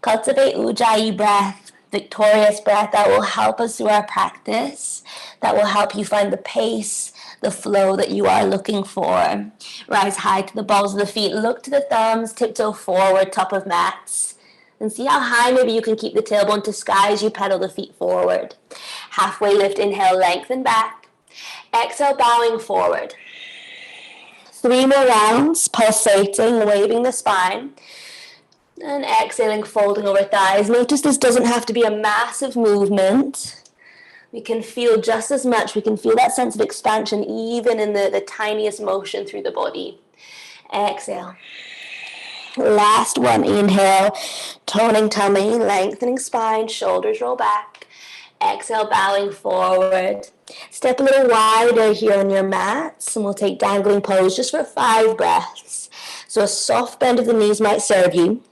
Cultivate Ujjayi breath, victorious breath that will help us through our practice, that will help you find the pace, the flow that you are looking for. Rise high to the balls of the feet, look to the thumbs, tiptoe forward, top of mats. And see how high maybe you can keep the tailbone to sky as you pedal the feet forward. Halfway lift, inhale, lengthen back. Exhale, bowing forward. 3 more rounds, pulsating, waving the spine. And exhaling, folding over thighs. Notice this doesn't have to be a massive movement. We can feel just as much. We can feel that sense of expansion even in the tiniest motion through the body. Exhale. Last one, inhale, toning tummy, lengthening spine, shoulders roll back. Exhale, bowing forward. Step a little wider here on your mats, and we'll take dangling pose just for 5 breaths. So a soft bend of the knees might serve you.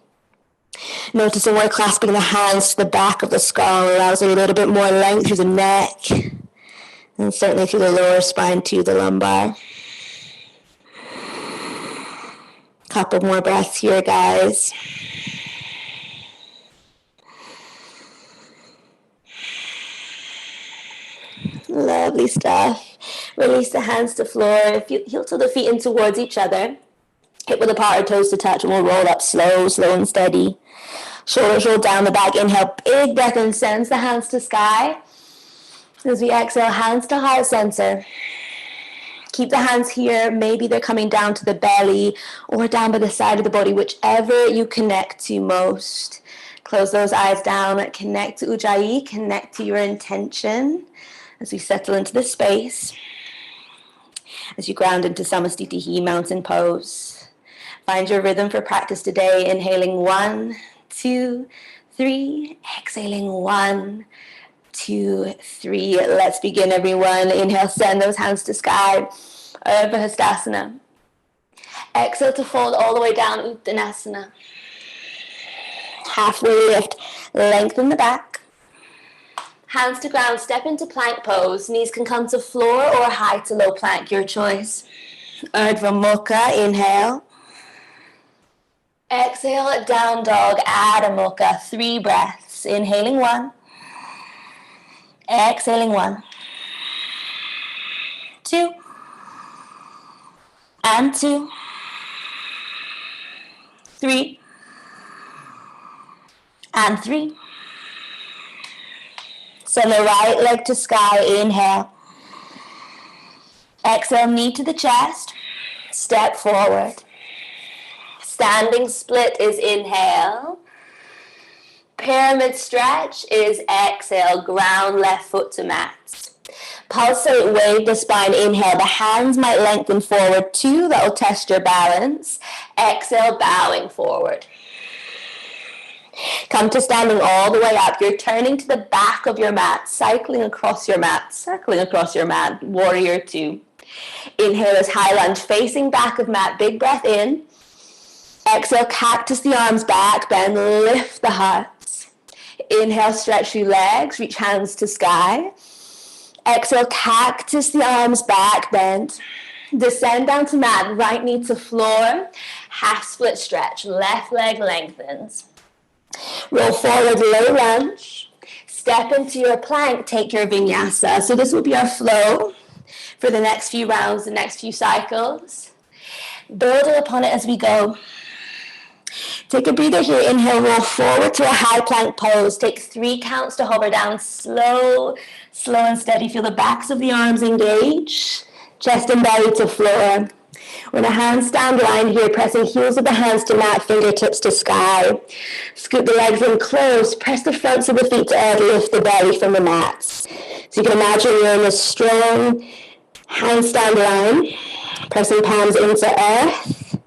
Noticing we're clasping the hands to the back of the skull, allows a little bit more length through the neck, and certainly through the lower spine to the lumbar. Couple more breaths here, guys. Lovely stuff. Release the hands to floor. Heel to the feet in towards each other. Hip width apart or toes to touch, and we'll roll up slow and steady. Shoulders roll down the back. Inhale, big breath and sends the hands to sky. As we exhale, hands to heart center. Keep the hands here. Maybe they're coming down to the belly or down by the side of the body, whichever you connect to most. Close those eyes down. Connect to Ujjayi. Connect to your intention as we settle into the space. As you ground into Samastitihi, mountain pose. Find your rhythm for practice today. Inhaling 1, 2, 3. Exhaling 1, 2, 3. Let's begin, everyone. Inhale, send those hands to sky. Urdhva Hastasana. Exhale to fold all the way down, Uttanasana. Halfway lift, lengthen the back. Hands to ground, step into plank pose. Knees can come to floor or high to low plank, your choice. Urdhva Mukha, inhale. Exhale, down dog, Adho Mukha. 3 breaths. Inhaling 1. Exhaling 1. 2. And 2. 3. And 3. Send the right leg to sky. Inhale. Exhale, knee to the chest. Step forward. Standing split is inhale. Pyramid stretch is exhale. Ground left foot to mat. Pulsate, wave the spine. Inhale. The hands might lengthen forward too. That will test your balance. Exhale, bowing forward. Come to standing all the way up. You're turning to the back of your mat, cycling across your mat, circling across your mat. Warrior 2. Inhale is high lunge, facing back of mat. Big breath in. Exhale, cactus the arms back, bend, lift the heart. Inhale, stretch your legs, reach hands to sky. Exhale, cactus the arms back, bend. Descend down to mat, right knee to floor. Half split stretch, left leg lengthens. Roll forward, low lunge. Step into your plank, take your vinyasa. So this will be our flow for the next few rounds, the next few cycles. Building upon it as we go. Take a breather here. Inhale, roll forward to a high plank pose. Take 3 counts to hover down. Slow and steady. Feel the backs of the arms engage. Chest and belly to floor. We're in a handstand line here, pressing heels of the hands to mat, fingertips to sky. Scoot the legs in close. Press the fronts of the feet to earth. Lift the belly from the mats. So you can imagine you're in a strong handstand line, pressing palms into earth.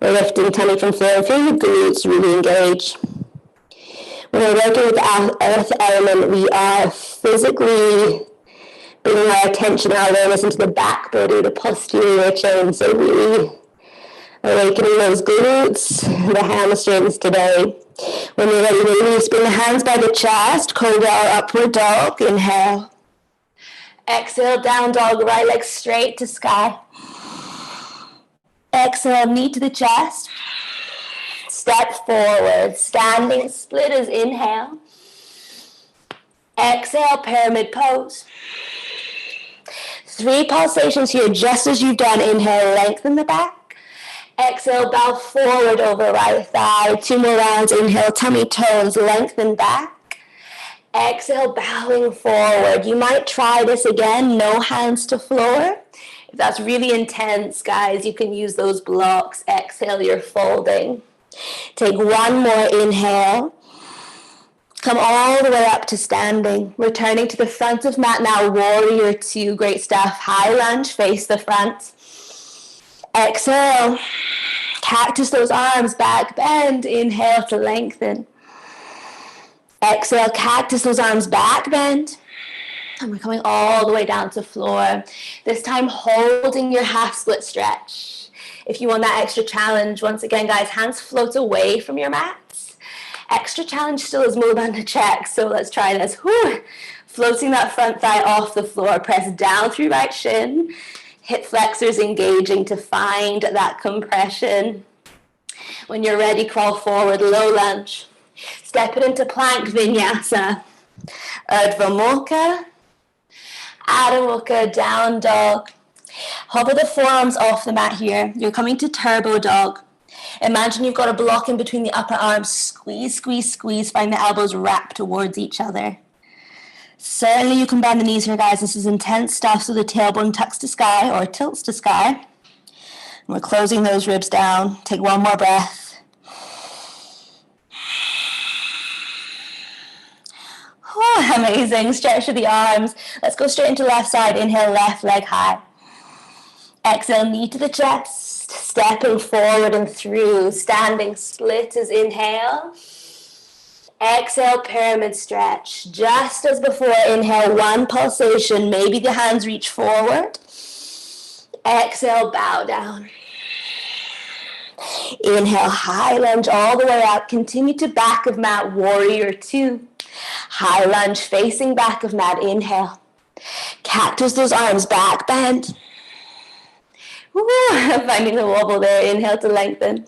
We're lifting tummy from floor. Feel your glutes really engage. When we're working with the earth element, we are physically bringing our attention, our awareness into the back body, the posterior chain. So really awakening those glutes, the hamstrings today. When you're ready, release. Bring the hands by the chest. Cobra or upward dog. Inhale. Exhale, down dog, right leg straight to sky. Exhale, knee to the chest. Step forward. Standing split is inhale. Exhale, pyramid pose. 3 pulsations here, just as you've done. Inhale, lengthen the back. Exhale, bow forward over right thigh. 2 more rounds. Inhale, tummy toes, lengthen back. Exhale, bowing forward. You might try this again, no hands to floor. If that's really intense, guys, you can use those blocks. Exhale, you're folding. Take 1 more inhale. Come all the way up to standing. Returning to the front of mat now, warrior 2. Great stuff. High lunge, face the front. Exhale. Cactus those arms back, bend. Inhale to lengthen. Exhale, cactus those arms back, bend. And we're coming all the way down to floor. This time holding your half split stretch. If you want that extra challenge, once again, guys, hands float away from your mats. Extra challenge still is Mula Bandha check. So let's try this. Whew. Floating that front thigh off the floor. Press down through right shin. Hip flexors engaging to find that compression. When you're ready, crawl forward, low lunge. Step it into plank vinyasa. Urdhva Mukha. Adho Mukha, down dog. Hover the forearms off the mat here. You're coming to turbo dog. Imagine you've got a block in between the upper arms. Squeeze, squeeze, squeeze. Find the elbows wrap towards each other. Certainly you can bend the knees here, guys. This is intense stuff, so the tailbone tucks to sky or tilts to sky. And we're closing those ribs down. Take one more breath. Oh, amazing. Stretch to the arms. Let's go straight into left side. Inhale, left leg high. Exhale, knee to the chest. Stepping forward and through. Standing split as inhale. Exhale, pyramid stretch. Just as before, inhale, one pulsation. Maybe the hands reach forward. Exhale, bow down. Inhale, high lunge all the way up. Continue to back of mat, warrior two. High lunge facing back of mat. Inhale. Cactus those arms back, bend. Woo, finding the wobble there. Inhale to lengthen.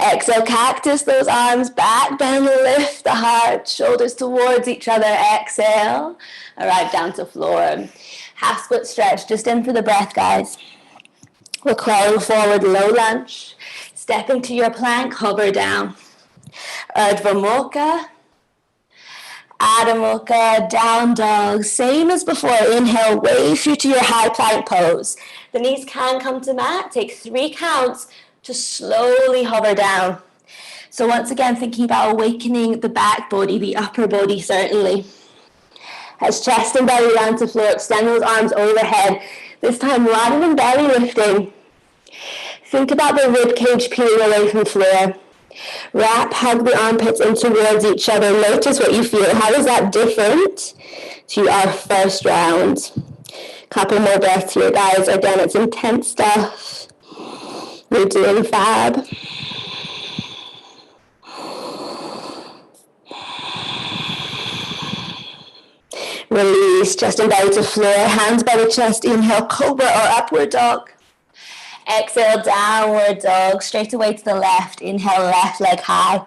Exhale, cactus those arms back, bend, lift the heart, shoulders towards each other. Exhale, arrive down to floor. Half split stretch, just in for the breath, guys. We're crawling forward, low lunge. Step into your plank, hover down. Urdhva Mukha. Adho Mukha, down dog. Same as before. Inhale, wave through to your high plank pose. The knees can come to mat. Take 3 counts to slowly hover down. So once again, thinking about awakening the back body, the upper body certainly. As chest and belly down to floor, extend those arms overhead. This time, rather than belly lifting, think about the rib cage peeling away from floor. Wrap, hug the armpits in towards each other. Notice what you feel. How is that different to our first round? Couple more breaths here, guys. Again, it's intense stuff. You're doing fab. Release, chest and belly to floor. Hands by the chest. Inhale, cobra or upward dog. Exhale, downward dog. Straight away to the left. Inhale, left leg high.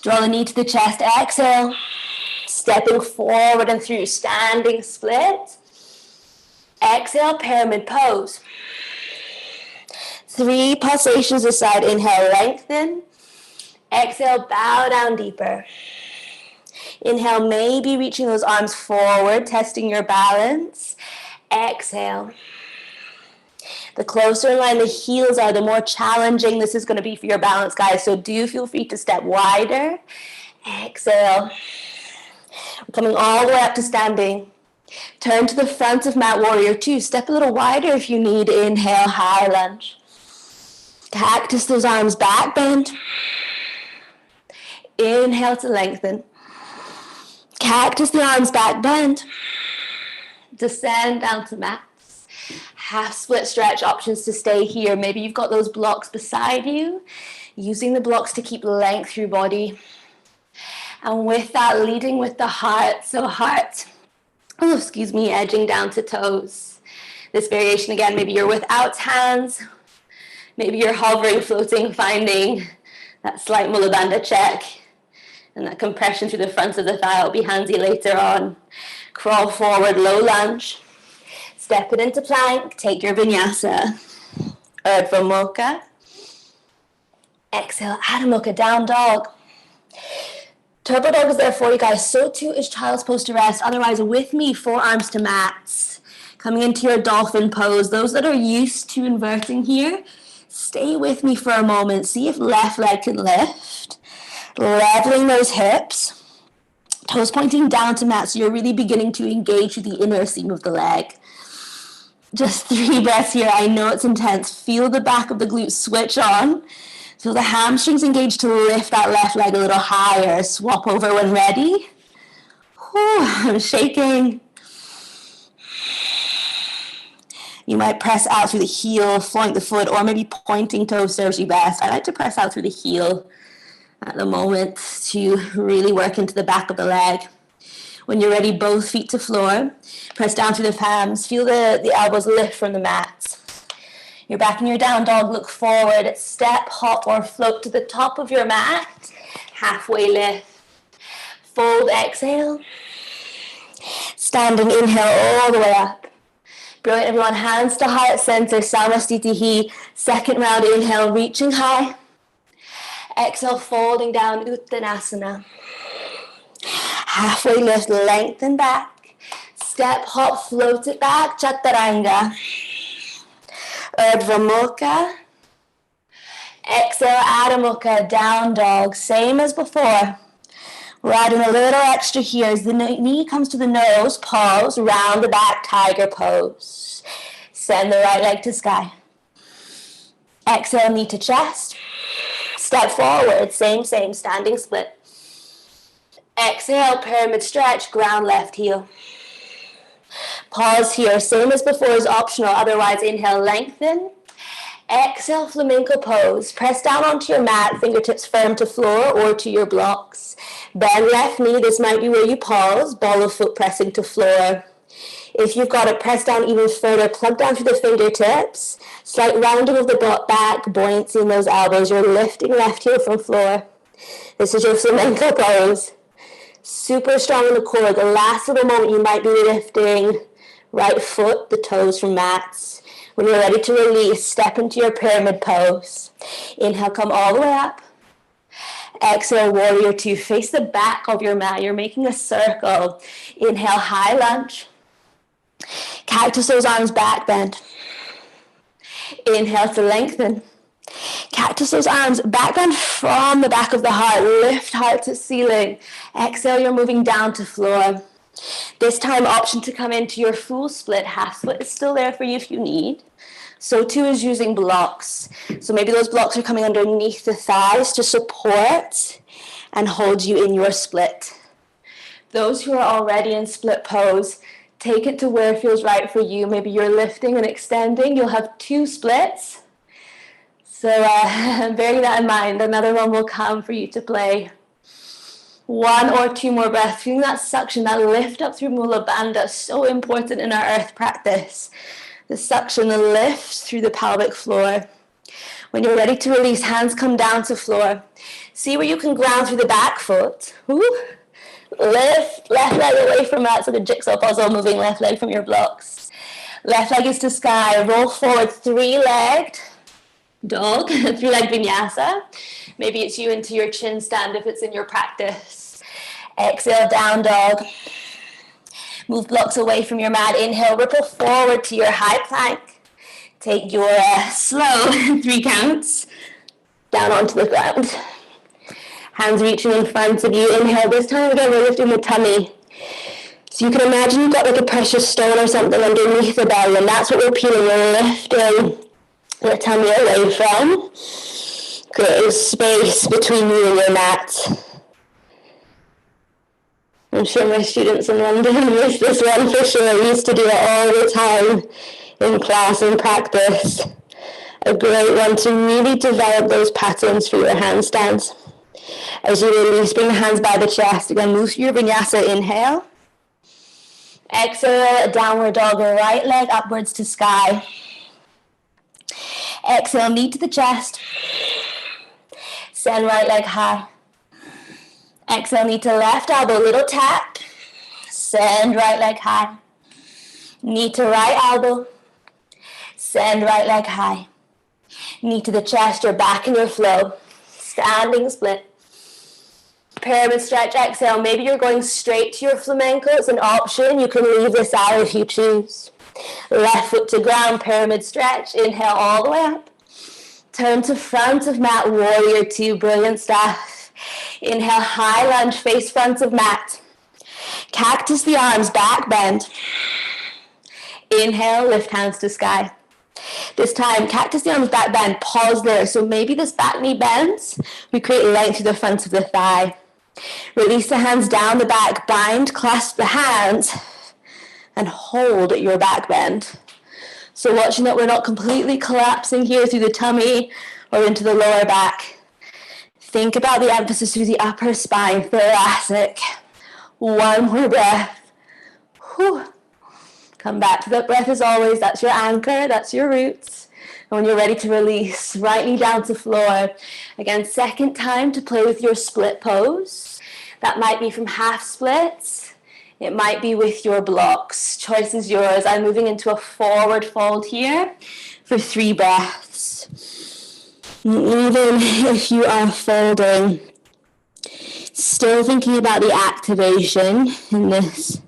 Draw the knee to the chest. Exhale. Stepping forward and through. Standing split. Exhale, pyramid pose. 3 pulsations aside. Inhale, lengthen. Exhale, bow down deeper. Inhale, maybe reaching those arms forward, testing your balance. Exhale. The closer in line the heels are, the more challenging this is going to be for your balance, guys. So do feel free to step wider. Exhale. We're coming all the way up to standing. Turn to the front of mat, warrior two. Step a little wider if you need. Inhale, high lunge. Cactus those arms back, bend. Inhale to lengthen. Cactus the arms back, bend. Descend down to mat. Half split stretch options to stay here. Maybe you've got those blocks beside you, using the blocks to keep length through body. And with that, leading with the heart. So heart, edging down to toes. This variation again, maybe you're without hands, maybe you're hovering, floating, finding that slight Mula Bandha check and that compression through the front of the thigh. Will be handsy later on. Crawl forward, low lunge. Step it into plank, take your vinyasa. Urdhva Mukha. Exhale, Adho Mukha, down dog. Turbo dog is there for you guys. So too is child's pose to rest. Otherwise, with me, forearms to mats. Coming into your dolphin pose. Those that are used to inverting here, stay with me for a moment. See if left leg can lift. Leveling those hips. Toes pointing down to mat, so you're really beginning to engage with the inner seam of the leg. Just 3 breaths here. I know it's intense. Feel the back of the glutes switch on. Feel the hamstrings engage to lift that left leg a little higher. Swap over when ready. Whew, I'm shaking. You might press out through the heel, flank the foot, or maybe pointing toe serves you best. I like to press out through the heel at the moment to really work into the back of the leg. When you're ready, both feet to floor. Press down through the palms. Feel the elbows lift from the mat. You're back in your down dog. Look forward. Step, hop, or float to the top of your mat. Halfway lift. Fold, exhale. Standing, inhale all the way up. Brilliant, everyone. Hands to heart center, Samastitihi. Second round, inhale, reaching high. Exhale, folding down, Uttanasana. Halfway lift, lengthen back. Step, hop, float it back, Chaturanga. Urdhva Mukha. Exhale, Adho Mukha, down dog. Same as before. We're adding a little extra here. As the knee comes to the nose, pause, round the back, tiger pose. Send the right leg to sky. Exhale, knee to chest. Step forward, same, standing split. Exhale, pyramid stretch, ground left heel. Pause here, same as before is optional, otherwise inhale, lengthen. Exhale, flamenco pose. Press down onto your mat, fingertips firm to floor or to your blocks. Bend left knee, this might be where you pause, ball of foot pressing to floor. If you've got it, press down even further, plug down through the fingertips, slight rounding of the butt back, buoyancy in those elbows. You're lifting left heel from floor. This is your flamenco pose. Super strong in the core. The last little moment you might be lifting right foot, the toes from mats. When you're ready to release, step into your pyramid pose. Inhale, come all the way up. Exhale, warrior two. Face the back of your mat. You're making a circle. Inhale, high lunge. Cactus those arms back, bend. Inhale to lengthen. Cactus those arms back, bend from the back of the heart. Lift heart to ceiling. Exhale, you're moving down to floor. This time, option to come into your full split. Half split is still there for you if you need. So too is using blocks. So maybe those blocks are coming underneath the thighs to support and hold you in your split. Those who are already in split pose, take it to where it feels right for you. Maybe you're lifting and extending. You'll have two splits. So bearing that in mind, another one will come for you to play. One or two more breaths, feeling that suction, that lift up through Mula Bandha, so important in our earth practice. The suction, the lift through the pelvic floor. When you're ready to release, hands come down to floor. See where you can ground through the back foot. Ooh. Lift left leg away from that, so the jigsaw puzzle, moving left leg from your blocks. Left leg is to sky. Roll forward, three-legged dog, three-leg vinyasa. Maybe it's you into your chin stand if it's in your practice. Exhale, down dog. Move blocks away from your mat. Inhale, ripple forward to your high plank. Take your slow 3 counts down onto the ground. Hands reaching in front of you. Inhale, this time again we're lifting the tummy. So you can imagine you've got like a precious stone or something underneath the belly, and that's what we're peeling. We're lifting the tummy away from. Creating space between you and your mat. I'm sure my students in London miss this one for sure. I used to do it all the time in class and practice. A great one to really develop those patterns for your handstands. As you release, bring the hands by the chest. Again, move through your vinyasa. Inhale. Exhale, downward dog, right leg upwards to sky. Exhale, knee to the chest. Send right leg high. Exhale, knee to left elbow, little tap. Send right leg high. Knee to right elbow. Send right leg high. Knee to the chest, you're back in your flow. Standing split. Pyramid stretch, exhale. Maybe you're going straight to your flamenco. It's an option. You can leave this out if you choose. Left foot to ground, pyramid stretch. Inhale all the way up. Turn to front of mat, warrior two, brilliant stuff. Inhale, high lunge, face front of mat. Cactus the arms, back bend. Inhale, lift hands to sky. This time, cactus the arms, back bend, pause there. So maybe this back knee bends. We create length through the front of the thigh. Release the hands down the back, bind, clasp the hands, and hold your back bend. So watching that we're not completely collapsing here through the tummy or into the lower back. Think about the emphasis through the upper spine, thoracic. One more breath. Whew. Come back to that breath as always. That's your anchor, that's your roots. And when you're ready to release, right knee down to floor. Again, second time to play with your split pose. That might be from half splits It might be with your blocks. Choice is yours. I'm moving into a forward fold here for 3 breaths. Even if you are folding, still thinking about the activation in this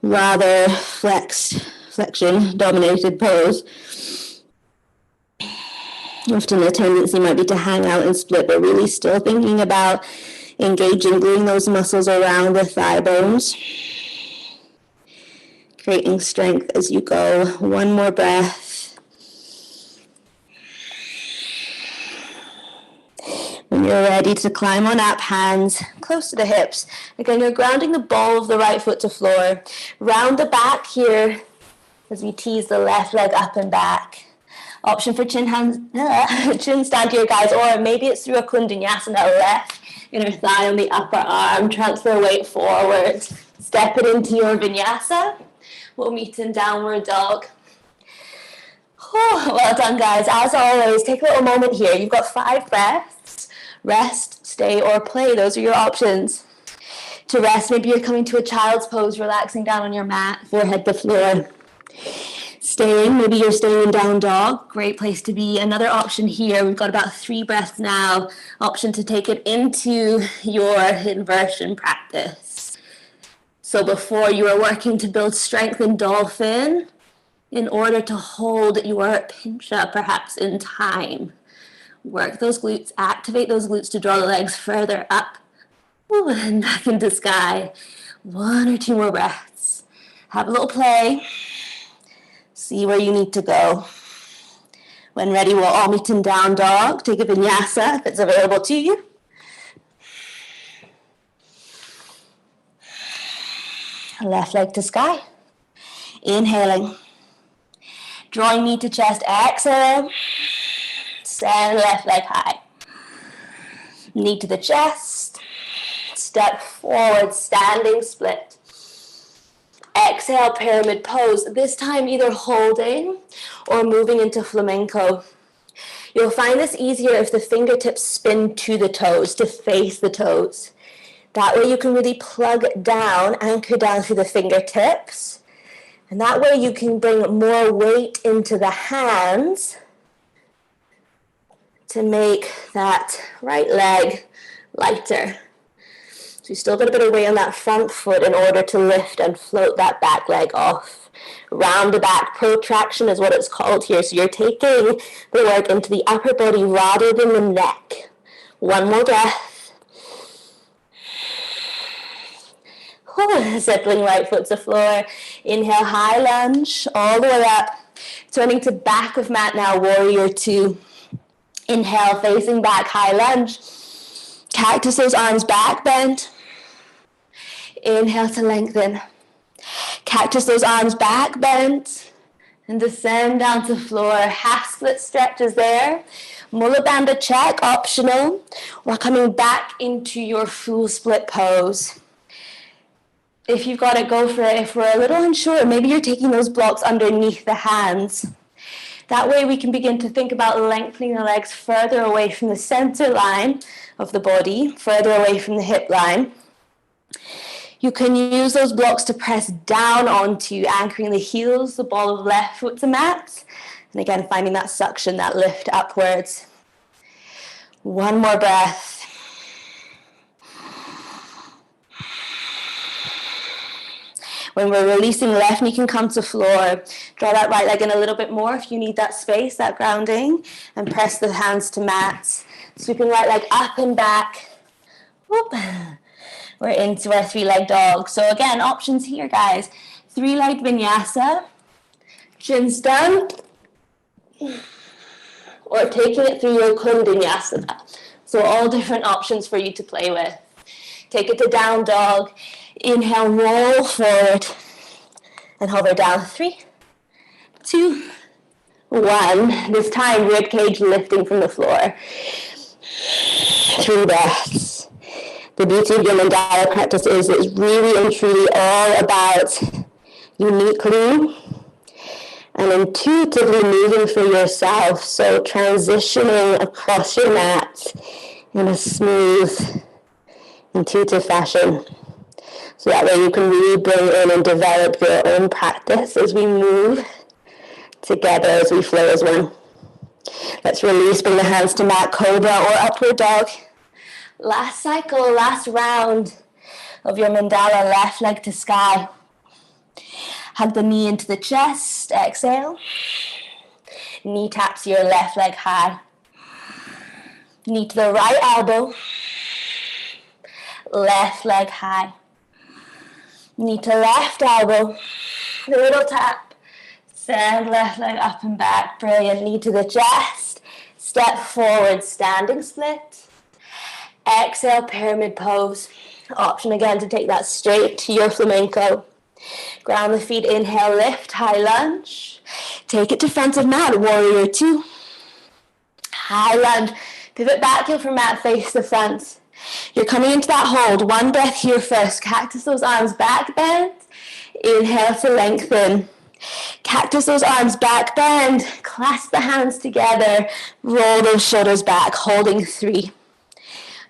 rather flexion-dominated pose. Often the tendency might be to hang out and split, but really still thinking about engaging, gluing those muscles around the thigh bones. Creating strength as you go. 1 more breath. When you're ready to climb on up, hands close to the hips. Again, you're grounding the ball of the right foot to floor. Round the back here as we tease the left leg up and back. Option for chin stand here, guys, or maybe it's through a Kundinyasana, left inner thigh on the upper arm, transfer weight forward, step it into your vinyasa. We'll meet in downward dog. Oh, well done, guys. As always, take a little moment here. You've got 5 breaths. Rest, stay, or play. Those are your options. To rest, maybe you're coming to a child's pose, relaxing down on your mat, forehead to floor. Staying, maybe you're staying in down dog. Great place to be. Another option here, we've got about 3 breaths now. Option to take it into your inversion practice. So before you were working to build strength in dolphin, in order to hold your pincha perhaps in time. Work those glutes, activate those glutes to draw the legs further up. Ooh, and back into sky. 1 or 2 more breaths. Have a little play. See where you need to go. When ready, we'll all meet in down dog. Take a vinyasa if it's available to you. Left leg to sky. Inhaling. Drawing knee to chest. Exhale. Send left leg high. Knee to the chest. Step forward, standing split. Exhale, pyramid pose. This time either holding or moving into flamenco. You'll find this easier if the fingertips spin to the toes, to face the toes. That way you can really plug down, anchor down through the fingertips. And that way you can bring more weight into the hands to make that right leg lighter. So you still got a bit of weight on that front foot in order to lift and float that back leg off. Round the back protraction is what it's called here. So you're taking the work into the upper body rather than the neck. 1 more breath. Settling right foot to floor. Inhale, high lunge, all the way up. Turning to back of mat now, warrior 2. Inhale, facing back, high lunge. Cactus those arms back, bend. Inhale to lengthen. Cactus those arms back, bend. And descend down to floor. Half split stretches there. Mula bandha check, optional. We're coming back into your full split pose. If you've got it, go for it. If we're a little unsure, maybe you're taking those blocks underneath the hands. That way we can begin to think about lengthening the legs further away from the center line of the body, further away from the hip line. You can use those blocks to press down onto, anchoring the heels, the ball of left foot to mat. And again, finding that suction, that lift upwards. 1 more breath. When we're releasing left knee can come to floor. Draw that right leg in a little bit more if you need that space, that grounding. And press the hands to mat. Sweeping right leg up and back. Whoop. We're into our 3-leg dog. So again, options here, guys. 3-leg vinyasa. Chin's done. Or taking it through your Kundinyasana. So all different options for you to play with. Take it to down dog. Inhale, roll forward and hover down. 3, 2, 1. This time, rib cage lifting from the floor. 3 breaths. The beauty of your mandala practice is it's really and truly all about uniquely and intuitively moving for yourself. So transitioning across your mat in a smooth, intuitive fashion. So that way you can really bring in and develop your own practice as we move together, as we flow as one. Let's release, bring the hands to mat, cobra or upward dog. Last cycle, last round of your mandala, left leg to sky. Hug the knee into the chest, exhale. Knee taps your left leg high. Knee to the right elbow. Left leg high. Knee to left elbow. A little tap. Send left leg up and back. Brilliant. Knee to the chest. Step forward, standing split. Exhale, pyramid pose. Option again to take that straight to your flamenco. Ground the feet, inhale, lift, high lunge. Take it to front of mat, warrior two. High lunge, pivot back, heel from mat, face the front. You're coming into that hold, one breath here first. Cactus those arms back, bend. Inhale to lengthen. Cactus those arms back, bend. Clasp the hands together, roll those shoulders back, holding three.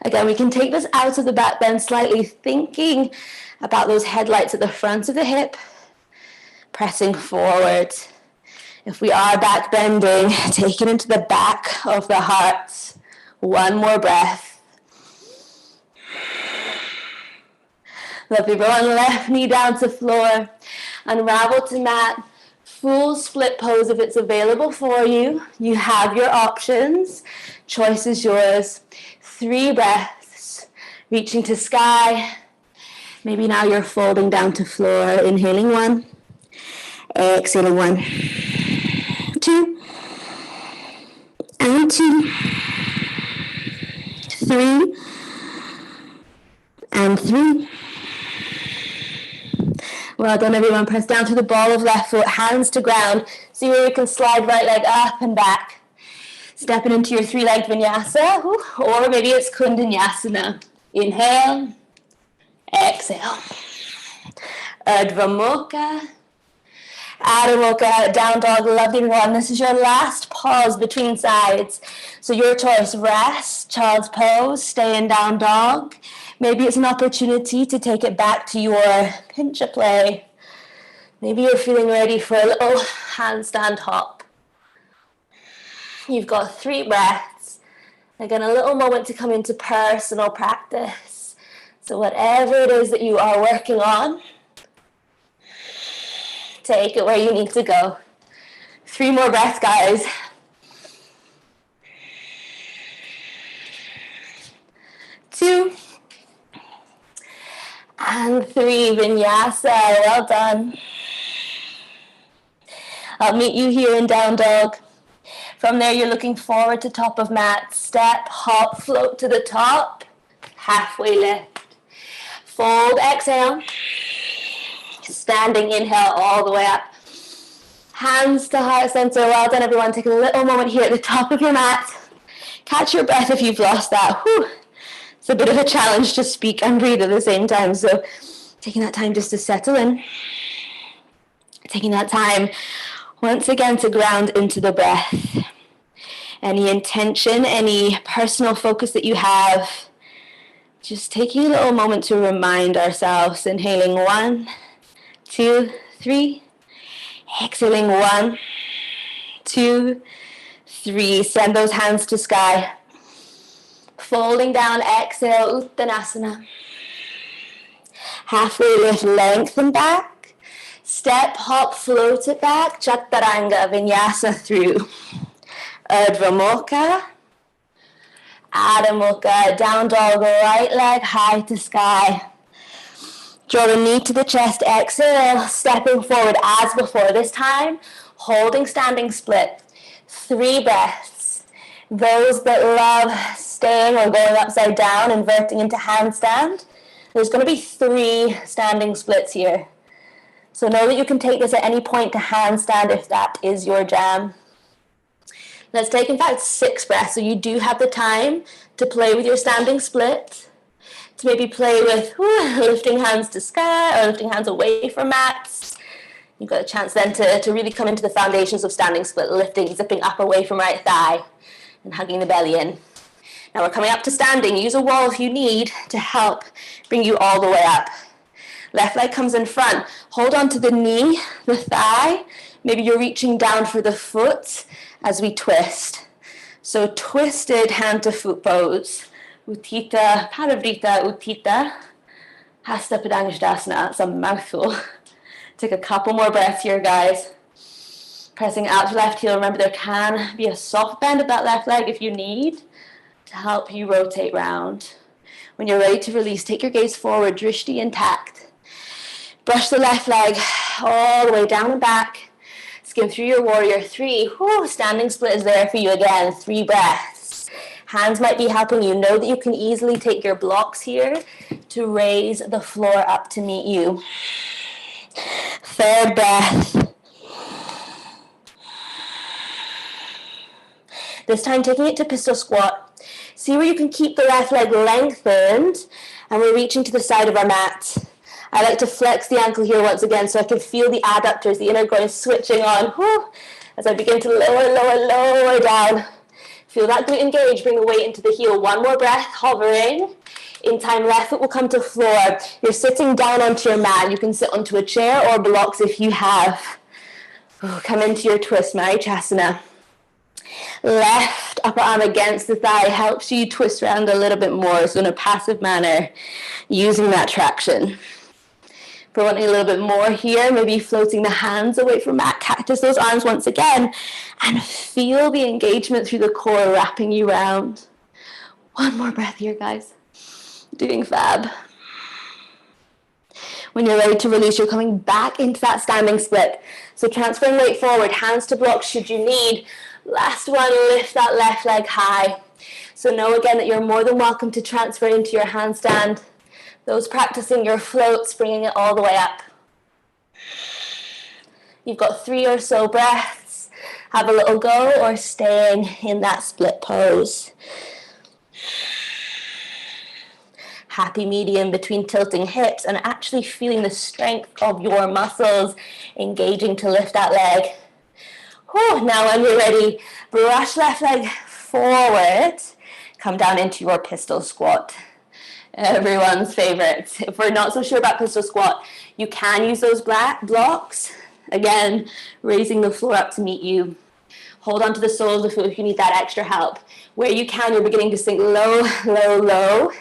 Again, we can take this out of the back bend slightly, thinking about those headlights at the front of the hip, pressing forward. If we are back bending, take it into the back of the heart. One more breath. Lovely, bro. On left knee down to floor. Unravel to mat. Full split pose if it's available for you. You have your options. Choice is yours. 3 breaths. Reaching to sky. Maybe now you're folding down to floor. Inhaling 1. Exhaling 1. 2. And 2. 3. And 3. Well done, everyone. Press down to the ball of left foot, hands to ground. See where you can slide right leg up and back. Stepping into your 3-legged vinyasa, or maybe it's kundanyasana. Inhale, exhale. Urdhva Mukha. Adho Mukha, down dog, lovely one. This is your last pause between sides. So your choice, rest, child's pose, stay in down dog. Maybe it's an opportunity to take it back to your pincha play. Maybe you're feeling ready for a little handstand hop. You've got 3 breaths. Again, a little moment to come into personal practice. So whatever it is that you are working on, take it where you need to go. 3 more breaths, guys. 2. And 3, vinyasa, well done. I'll meet you here in down dog. From there, you're looking forward to top of mat. Step, hop, float to the top. Halfway lift. Fold, exhale. Standing, inhale all the way up. Hands to heart center. Well done, everyone. Take a little moment here at the top of your mat. Catch your breath if you've lost that. Whew. It's a bit of a challenge to speak and breathe at the same time. So taking that time just to settle in. Taking that time once again to ground into the breath. Any intention, any personal focus that you have, just taking a little moment to remind ourselves. Inhaling 1, 2, 3. Exhaling 1, 2, 3. Send those hands to sky. Folding down, exhale, Uttanasana. Halfway lift, lengthen back. Step, hop, float it back. Chaturanga, vinyasa through. Urdhva Mukha. Adho Mukha, down dog, right leg high to sky. Draw the knee to the chest, exhale, stepping forward as before. This time, holding standing split. 3 breaths. Those that love staying or going upside down, inverting into handstand, there's going to be 3 standing splits here. So know that you can take this at any point to handstand if that is your jam. Let's take, in fact, 6 breaths. So you do have the time to play with your standing split, to maybe play with lifting hands to sky or lifting hands away from mats. You've got a chance then to really come into the foundations of standing split, lifting, zipping up away from right thigh and hugging the belly in. Now we're coming up to standing. Use a wall if you need to help bring you all the way up. Left leg comes in front. Hold on to the knee, the thigh. Maybe you're reaching down for the foot as we twist. So twisted hand to foot pose. Utthita, Parivrtta, Utthita. Hasta Padangusthasana. It's a mouthful. Take a couple more breaths here, guys. Pressing out to left heel. Remember, there can be a soft bend of that left leg if you need to help you rotate round. When you're ready to release, take your gaze forward, drishti intact. Brush the left leg all the way down and back. Skim through your warrior 3. Whew, standing split is there for you again. 3 breaths. Hands might be helping you. Know that you can easily take your blocks here to raise the floor up to meet you. 3rd breath. This time taking it to pistol squat. See where you can keep the left leg lengthened, and we're reaching to the side of our mat. I like to flex the ankle here once again so I can feel the adductors, the inner groin switching on. Whew, as I begin to lower down. Feel that glute engage, bring the weight into the heel. 1 more breath, hovering. In time, left foot will come to floor. You're sitting down onto your mat. You can sit onto a chair or blocks if you have. Ooh, come into your twist, Marichasana. Left upper arm against the thigh helps you twist around a little bit more, so in a passive manner, using that traction. If we're wanting a little bit more here, maybe floating the hands away from mat, cactus those arms once again, and feel the engagement through the core wrapping you round. 1 more breath here, guys. Doing fab. When you're ready to release, you're coming back into that standing split. So transferring weight forward, hands to blocks should you need. Last one, lift that left leg high. So know again that you're more than welcome to transfer into your handstand. Those practicing your floats, bringing it all the way up. You've got 3 or so breaths. Have a little go or staying in that split pose. Happy medium between tilting hips and actually feeling the strength of your muscles engaging to lift that leg. Whew, now when you're ready, brush left leg forward, come down into your pistol squat. Everyone's favorite. If we're not so sure about pistol squat, you can use those blocks. Again, raising the floor up to meet you. Hold on to the soles of the foot if you need that extra help. Where you can, you're beginning to sink low, low, low.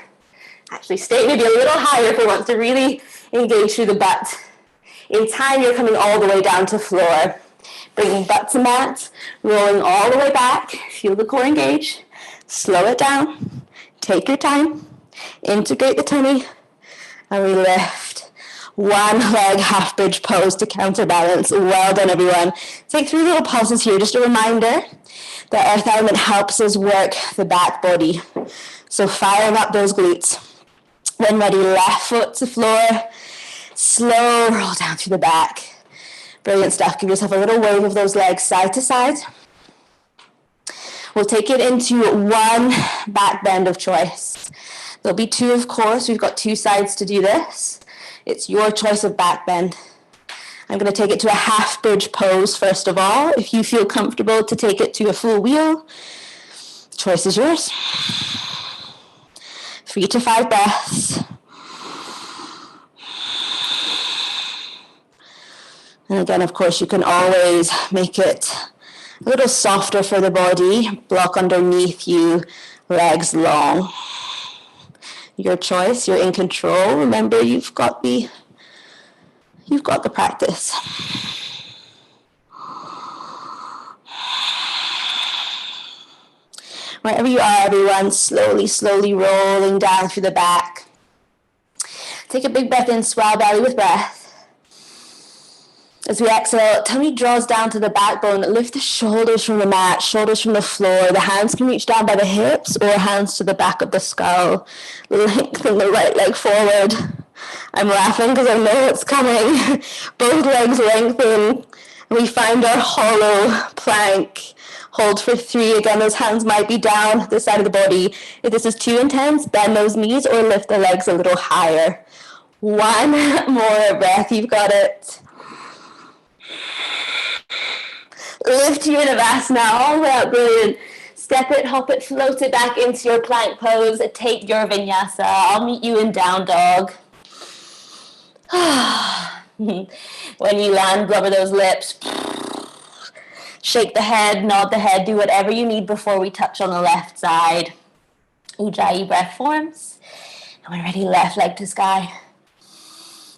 Actually, stay maybe a little higher if it wants to really engage through the butt. In time, you're coming all the way down to floor. Bringing butt to mat, rolling all the way back. Feel the core engage. Slow it down. Take your time. Integrate the tummy. And we lift. 1 leg half bridge pose to counterbalance. Well done, everyone. Take 3 little pauses here. Just a reminder that earth element helps us work the back body. So firing up those glutes. When ready, left foot to floor. Slow roll down through the back. Brilliant stuff. Give yourself a little wave of those legs side to side. We'll take it into 1 back bend of choice. There'll be 2, of course. We've got 2 sides to do this. It's your choice of back bend. I'm going to take it to a half bridge pose first of all. If you feel comfortable to take it to a full wheel, choice is yours. 3 to 5 breaths. And again, of course, you can always make it a little softer for the body. Block underneath you, legs long. Your choice, you're in control. Remember, you've got the practice. Wherever you are, everyone, slowly, slowly rolling down through the back. Take a big breath in, swell belly with breath. As we exhale, tummy draws down to the backbone. Lift the shoulders from the mat, shoulders from the floor. The hands can reach down by the hips or hands to the back of the skull. Lengthen the right leg forward. I'm laughing because I know it's coming. Both legs lengthen. And we find our hollow plank. Hold for 3. Again, those hands might be down the side of the body. If this is too intense, bend those knees or lift the legs a little higher. 1 more breath. You've got it. Lift your Navasana all the way up. Brilliant. Step it, hop it, float it back into your plank pose. Take your vinyasa. I'll meet you in down dog. When you land, blubber those lips. Shake the head, nod the head, do whatever you need before we touch on the left side. Ujjayi breath forms. And when ready, left leg to sky.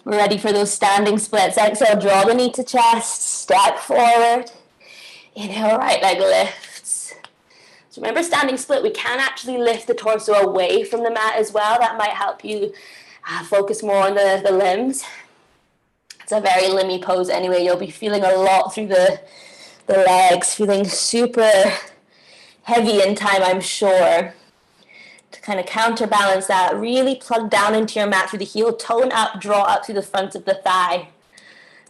We're ready for those standing splits. Exhale, draw the knee to chest, step forward. Inhale, right leg lifts. So remember, standing split, we can actually lift the torso away from the mat as well. That might help you focus more on the limbs. It's a very limby pose anyway. You'll be feeling a lot through the legs, feeling super heavy in time, I'm sure. To kind of counterbalance that, really plug down into your mat through the heel, tone up, draw up through the front of the thigh.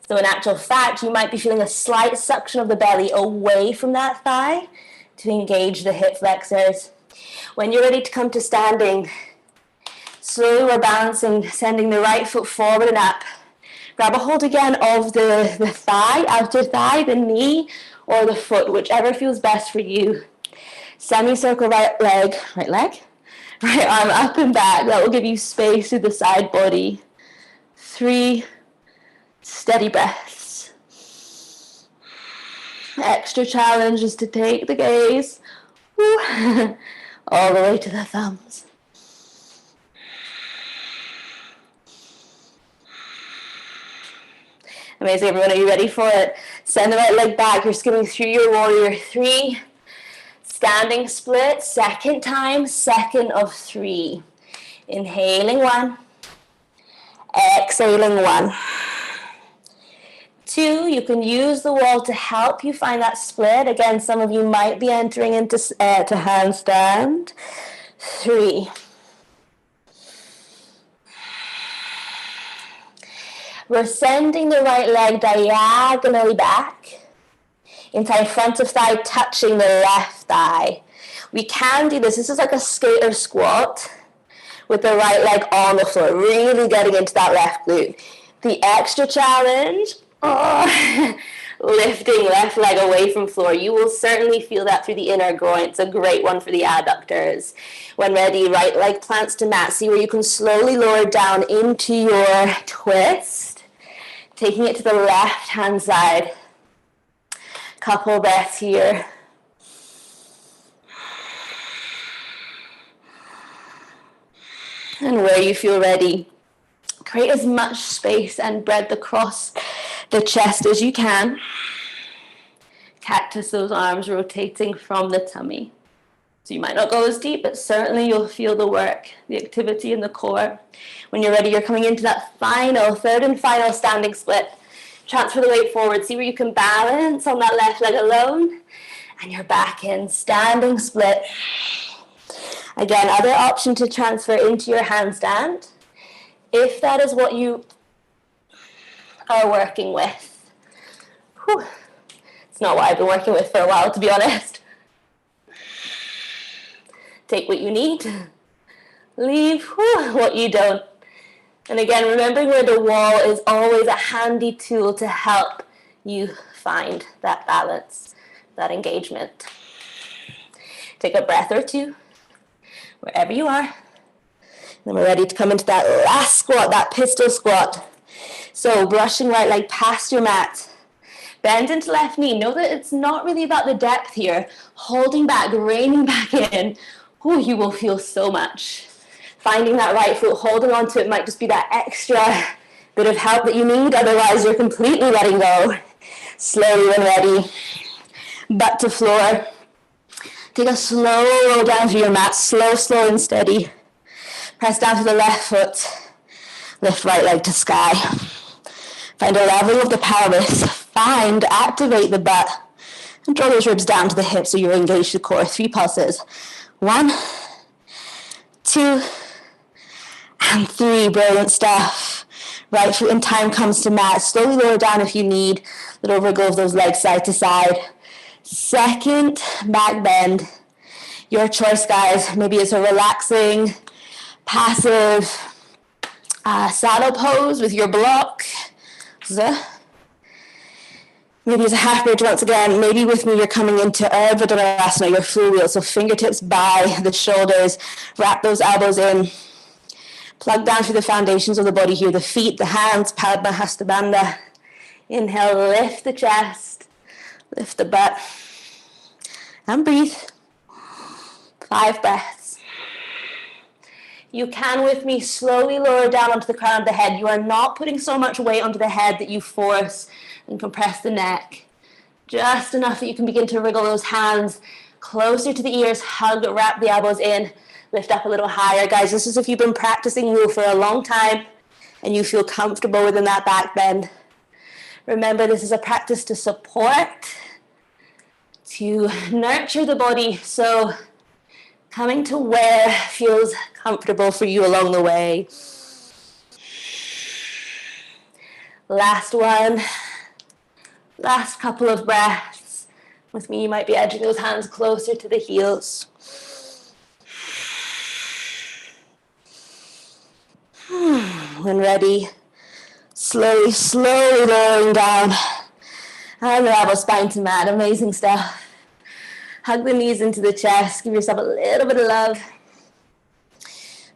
So in actual fact, you might be feeling a slight suction of the belly away from that thigh to engage the hip flexors. When you're ready to come to standing, slowly we're balancing, sending the right foot forward and up. Grab a hold again of the thigh, outer thigh, the knee, or the foot, whichever feels best for you. Semicircle right leg, right arm up and back. That will give you space through the side body. 3 steady breaths. Extra challenge is to take the gaze all the way to the thumbs. Amazing, everyone. Are you ready for it? Send the right leg back. You're skimming through your warrior 3. Standing split, second time, second of 3. Inhaling 1. Exhaling 1. 2, you can use the wall to help you find that split. Again, some of you might be entering into to handstand. 3. We're sending the right leg diagonally back. Inside front of thigh touching the left thigh. We can do this. This is like a skater squat with the right leg on the floor, really getting into that left glute. The extra challenge, lifting left leg away from floor. You will certainly feel that through the inner groin. It's a great one for the adductors. When ready, right leg plants to mat. See where you can slowly lower down into your twist. Taking it to the left hand side. Couple breaths here. And where you feel ready, create as much space and breadth across the chest as you can. Cactus those arms rotating from the tummy. So you might not go as deep, but certainly you'll feel the work, the activity in the core. When you're ready, you're coming into that final, third and final standing split. Transfer the weight forward. See where you can balance on that left leg alone. And you're back in standing split. Again, other option to transfer into your handstand. If that is what you are working with. Whew. It's not what I've been working with for a while, to be honest. Take what you need. Leave what you don't. And again, remembering where the wall is always a handy tool to help you find that balance, that engagement. Take a breath or two, wherever you are. Then we're ready to come into that last squat, that pistol squat. So brushing right leg past your mat. Bend into left knee. Know that it's not really about the depth here. Holding back, reining back in. You will feel so much. Finding that right foot, holding on to it might just be that extra bit of help that you need. Otherwise, you're completely letting go. Slowly when ready. Butt to floor. Take a slow roll down through your mat. Slow, slow and steady. Press down to the left foot. Lift right leg to sky. Find a level of the pelvis. Activate the butt. And draw those ribs down to the hips so you're engaged the core. 3 pulses. 1, 2, and 3. Brilliant stuff. Right foot in time comes to mat. Slowly lower down if you need. Little wriggle of those legs side to side. Second back bend. Your choice, guys. Maybe it's a relaxing, passive saddle pose with your block. Maybe it's a half bridge once again. Maybe with me you're coming into Urdhva Dhanurasana, your full wheel. So fingertips by the shoulders. Wrap those elbows in. Plug down through the foundations of the body here, the feet, the hands, Padma Hasta Bandha. Inhale, lift the chest, lift the butt, and breathe. 5 breaths. You can, with me, slowly lower down onto the crown of the head. You are not putting so much weight onto the head that you force and compress the neck. Just enough that you can begin to wriggle those hands closer to the ears, hug, wrap the elbows in, lift up a little higher. Guys, this is if you've been practicing Move for a long time and you feel comfortable within that back bend. Remember, this is a practice to support, to nurture the body. So coming to where feels comfortable for you along the way. Last one. Last couple of breaths. With me, you might be edging those hands closer to the heels. When ready, slowly lowering down. Unravel spine to mat. Amazing stuff. Hug the knees into the chest. Give yourself a little bit of love.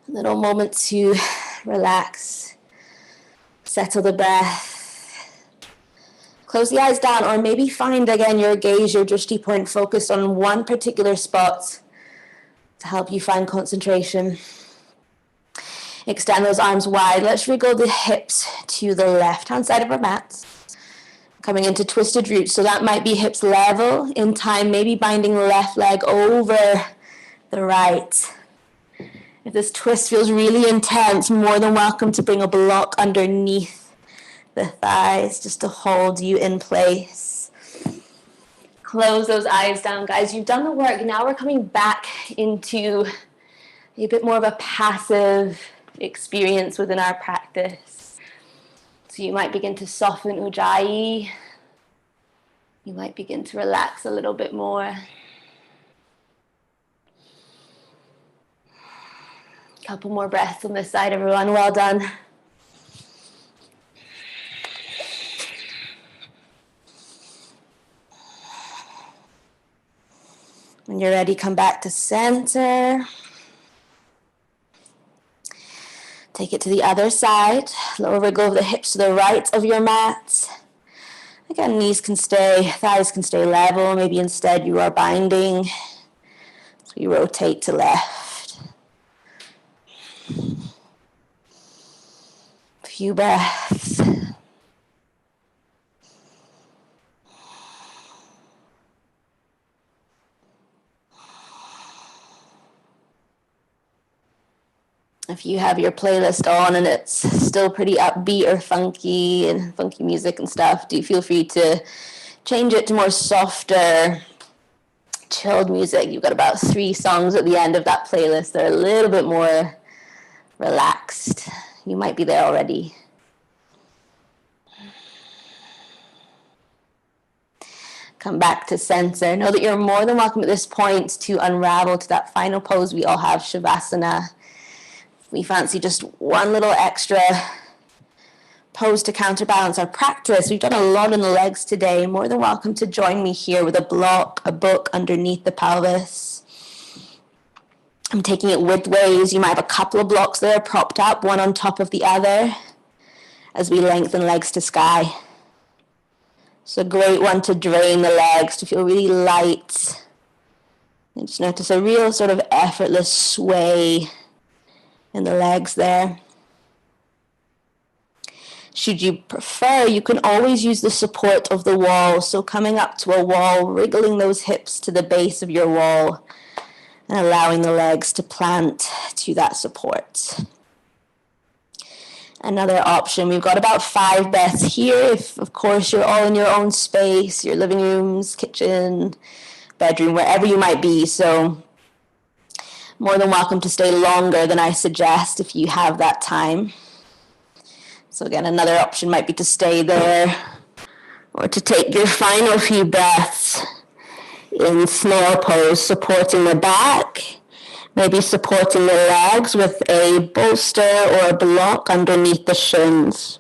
A little moment to relax. Settle the breath. Close the eyes down, or maybe find again your gaze, your drishti point focused on one particular spot to help you find concentration. Extend those arms wide. Let's wriggle the hips to the left-hand side of our mat. Coming into twisted roots. So that might be hips level in time, maybe binding the left leg over the right. If this twist feels really intense, more than welcome to bring a block underneath the thighs just to hold you in place. Close those eyes down, guys. You've done the work. Now we're coming back into a bit more of a passive experience within our practice. So you might begin to soften Ujjayi. You might begin to relax a little bit more. A couple more breaths on this side, everyone. Well done. When you're ready, come back to center. Take it to the other side. Lower wriggle of the hips to the right of your mat. Again, knees can stay, thighs can stay level. Maybe instead you are binding. So you rotate to left. A few breaths. If you have your playlist on and it's still pretty upbeat or funky and funky music and stuff, do feel free to change it to more softer, chilled music. You've got about 3 songs at the end of that playlist. They're a little bit more relaxed. You might be there already. Come back to center. Know that you're more than welcome at this point to unravel to that final pose we all have, Shavasana. We fancy just one little extra pose to counterbalance our practice. We've done a lot in the legs today. More than welcome to join me here with a block, a book underneath the pelvis. I'm taking it widthways. You might have a couple of blocks there propped up, one on top of the other, as we lengthen legs to sky. It's a great one to drain the legs, to feel really light. And just notice a real sort of effortless sway in the legs there. Should you prefer, you can always use the support of the wall. So coming up to a wall, wriggling those hips to the base of your wall and allowing the legs to plant to that support. Another option, we've got about 5 breaths here. If, of course, you're all in your own space, your living rooms, kitchen, bedroom, wherever you might be. So more than welcome to stay longer than I suggest if you have that time. So again, another option might be to stay there or to take your final few breaths in snail pose, supporting the back, maybe supporting the legs with a bolster or a block underneath the shins.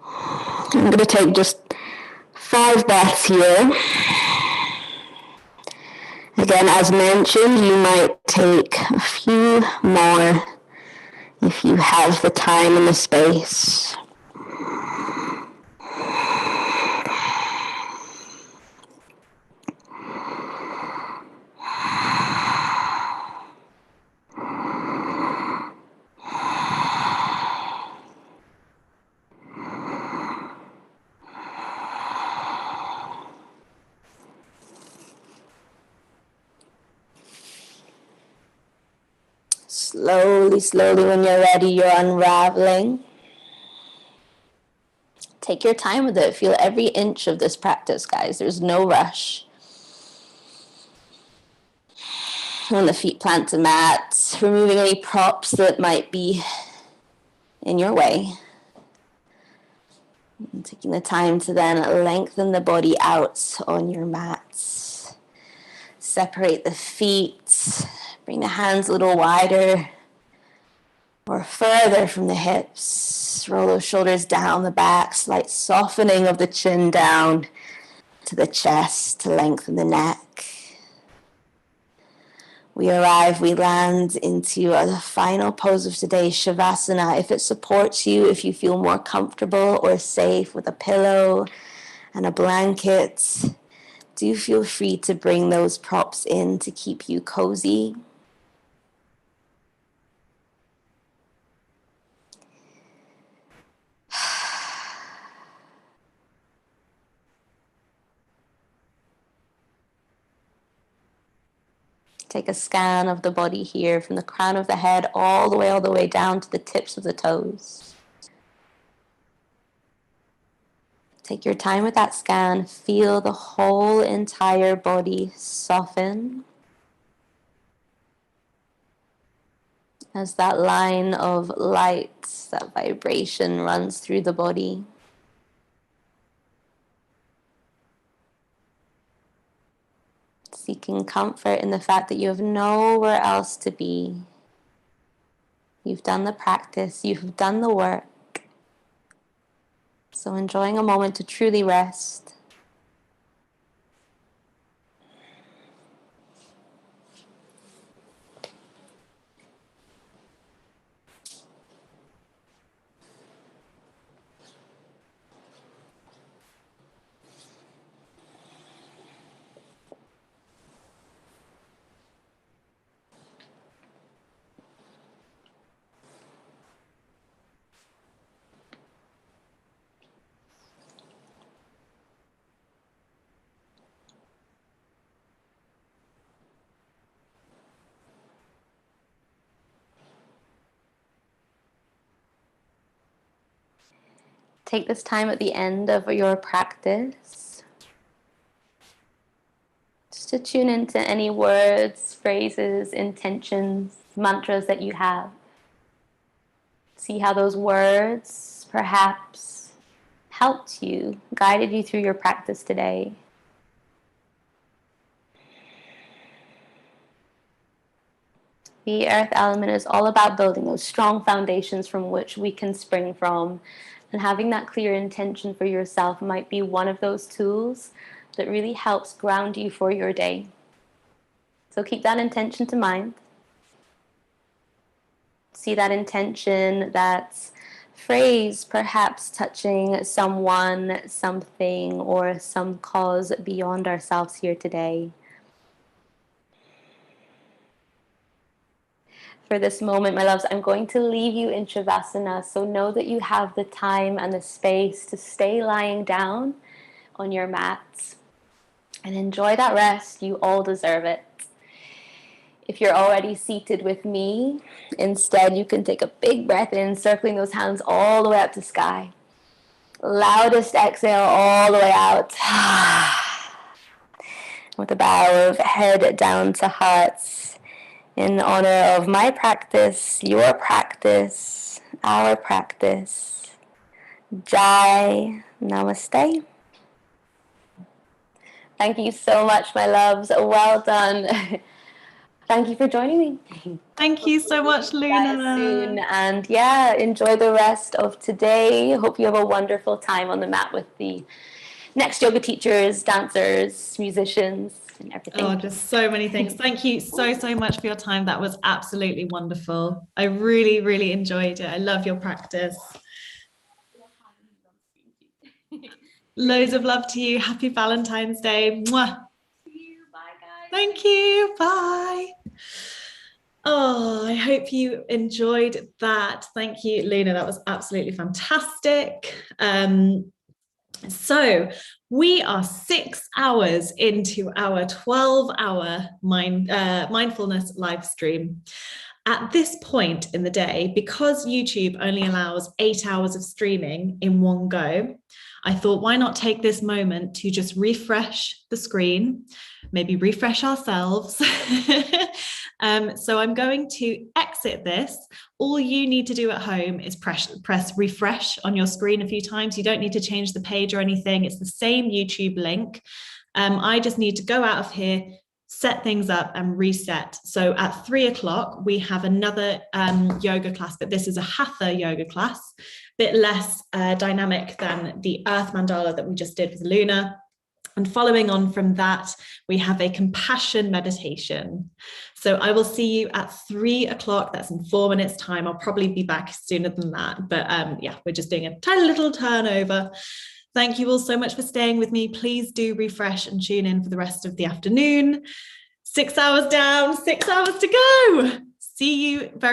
I'm going to take just 5 breaths here. Again, as mentioned, you might take a few more If you have the time and the space. Slowly, slowly, when you're ready, you're unraveling. Take your time with it. Feel every inch of this practice, guys. There's no rush. When the feet plant to mat, removing any props that might be in your way. And taking the time to then lengthen the body out on your mats. Separate the feet. Bring the hands a little wider or further from the hips. Roll those shoulders down the back. Slight softening of the chin down to the chest to lengthen the neck. We arrive, we land into the final pose of today, Shavasana. If it supports you, if you feel more comfortable or safe with a pillow and a blanket, do feel free to bring those props in to keep you cozy. Take a scan of the body here from the crown of the head all the way down to the tips of the toes. Take your time with that scan. Feel the whole entire body soften as that line of light, that vibration runs through the body. Seeking comfort in the fact that you have nowhere else to be. You've done the practice, you've done the work. So enjoying a moment to truly rest. Take this time at the end of your practice just to tune into any words, phrases, intentions, mantras that you have. See how those words perhaps helped you, guided you through your practice today. The earth element is all about building those strong foundations from which we can spring from. And having that clear intention for yourself might be one of those tools that really helps ground you for your day. So keep that intention to mind. See that intention, that phrase perhaps touching someone, something, or some cause beyond ourselves here today. For this moment, my loves, I'm going to leave you in Shavasana, so know that you have the time and the space to stay lying down on your mats and enjoy that rest. You all deserve it. If you're already seated with me, instead you can take a big breath in, circling those hands all the way up to sky. Loudest exhale all the way out. With a bow of head down to heart. In honor of my practice, your practice, our practice. Jai Namaste. Thank you so much, my loves. Well done. Thank you for joining me. Thank you so much, Luna. Soon. And yeah, enjoy the rest of today. Hope you have a wonderful time on the mat with the next yoga teachers, dancers, musicians. and everything. Oh, just so many things. Thank you so much for your time. That was absolutely wonderful. I really, really enjoyed it. I love your practice. Loads of love to you. Happy Valentine's Day. Mwah. See you. Bye, guys. Thank you. Bye. Oh, I hope you enjoyed that. Thank you, Luna. That was absolutely fantastic. So we are 6 hours into our 12-hour mindfulness live stream. At this point in the day, because YouTube only allows 8 hours of streaming in one go, I thought, why not take this moment to just refresh the screen, maybe refresh ourselves. So I'm going to exit this. All you need to do at home is press refresh on your screen a few times. You don't need to change the page or anything. It's the same YouTube link. I just need to go out of here, set things up and reset. So at 3 o'clock, we have another yoga class, but this is a hatha yoga class, a bit less dynamic than the earth mandala that we just did with Luna. And following on from that, we have a compassion meditation. So I will see you at 3 o'clock. That's in 4 minutes time. I'll probably be back sooner than that. But yeah, we're just doing a tiny little turnover. Thank you all so much for staying with me. Please do refresh and tune in for the rest of the afternoon. 6 hours down, 6 hours to go. See you very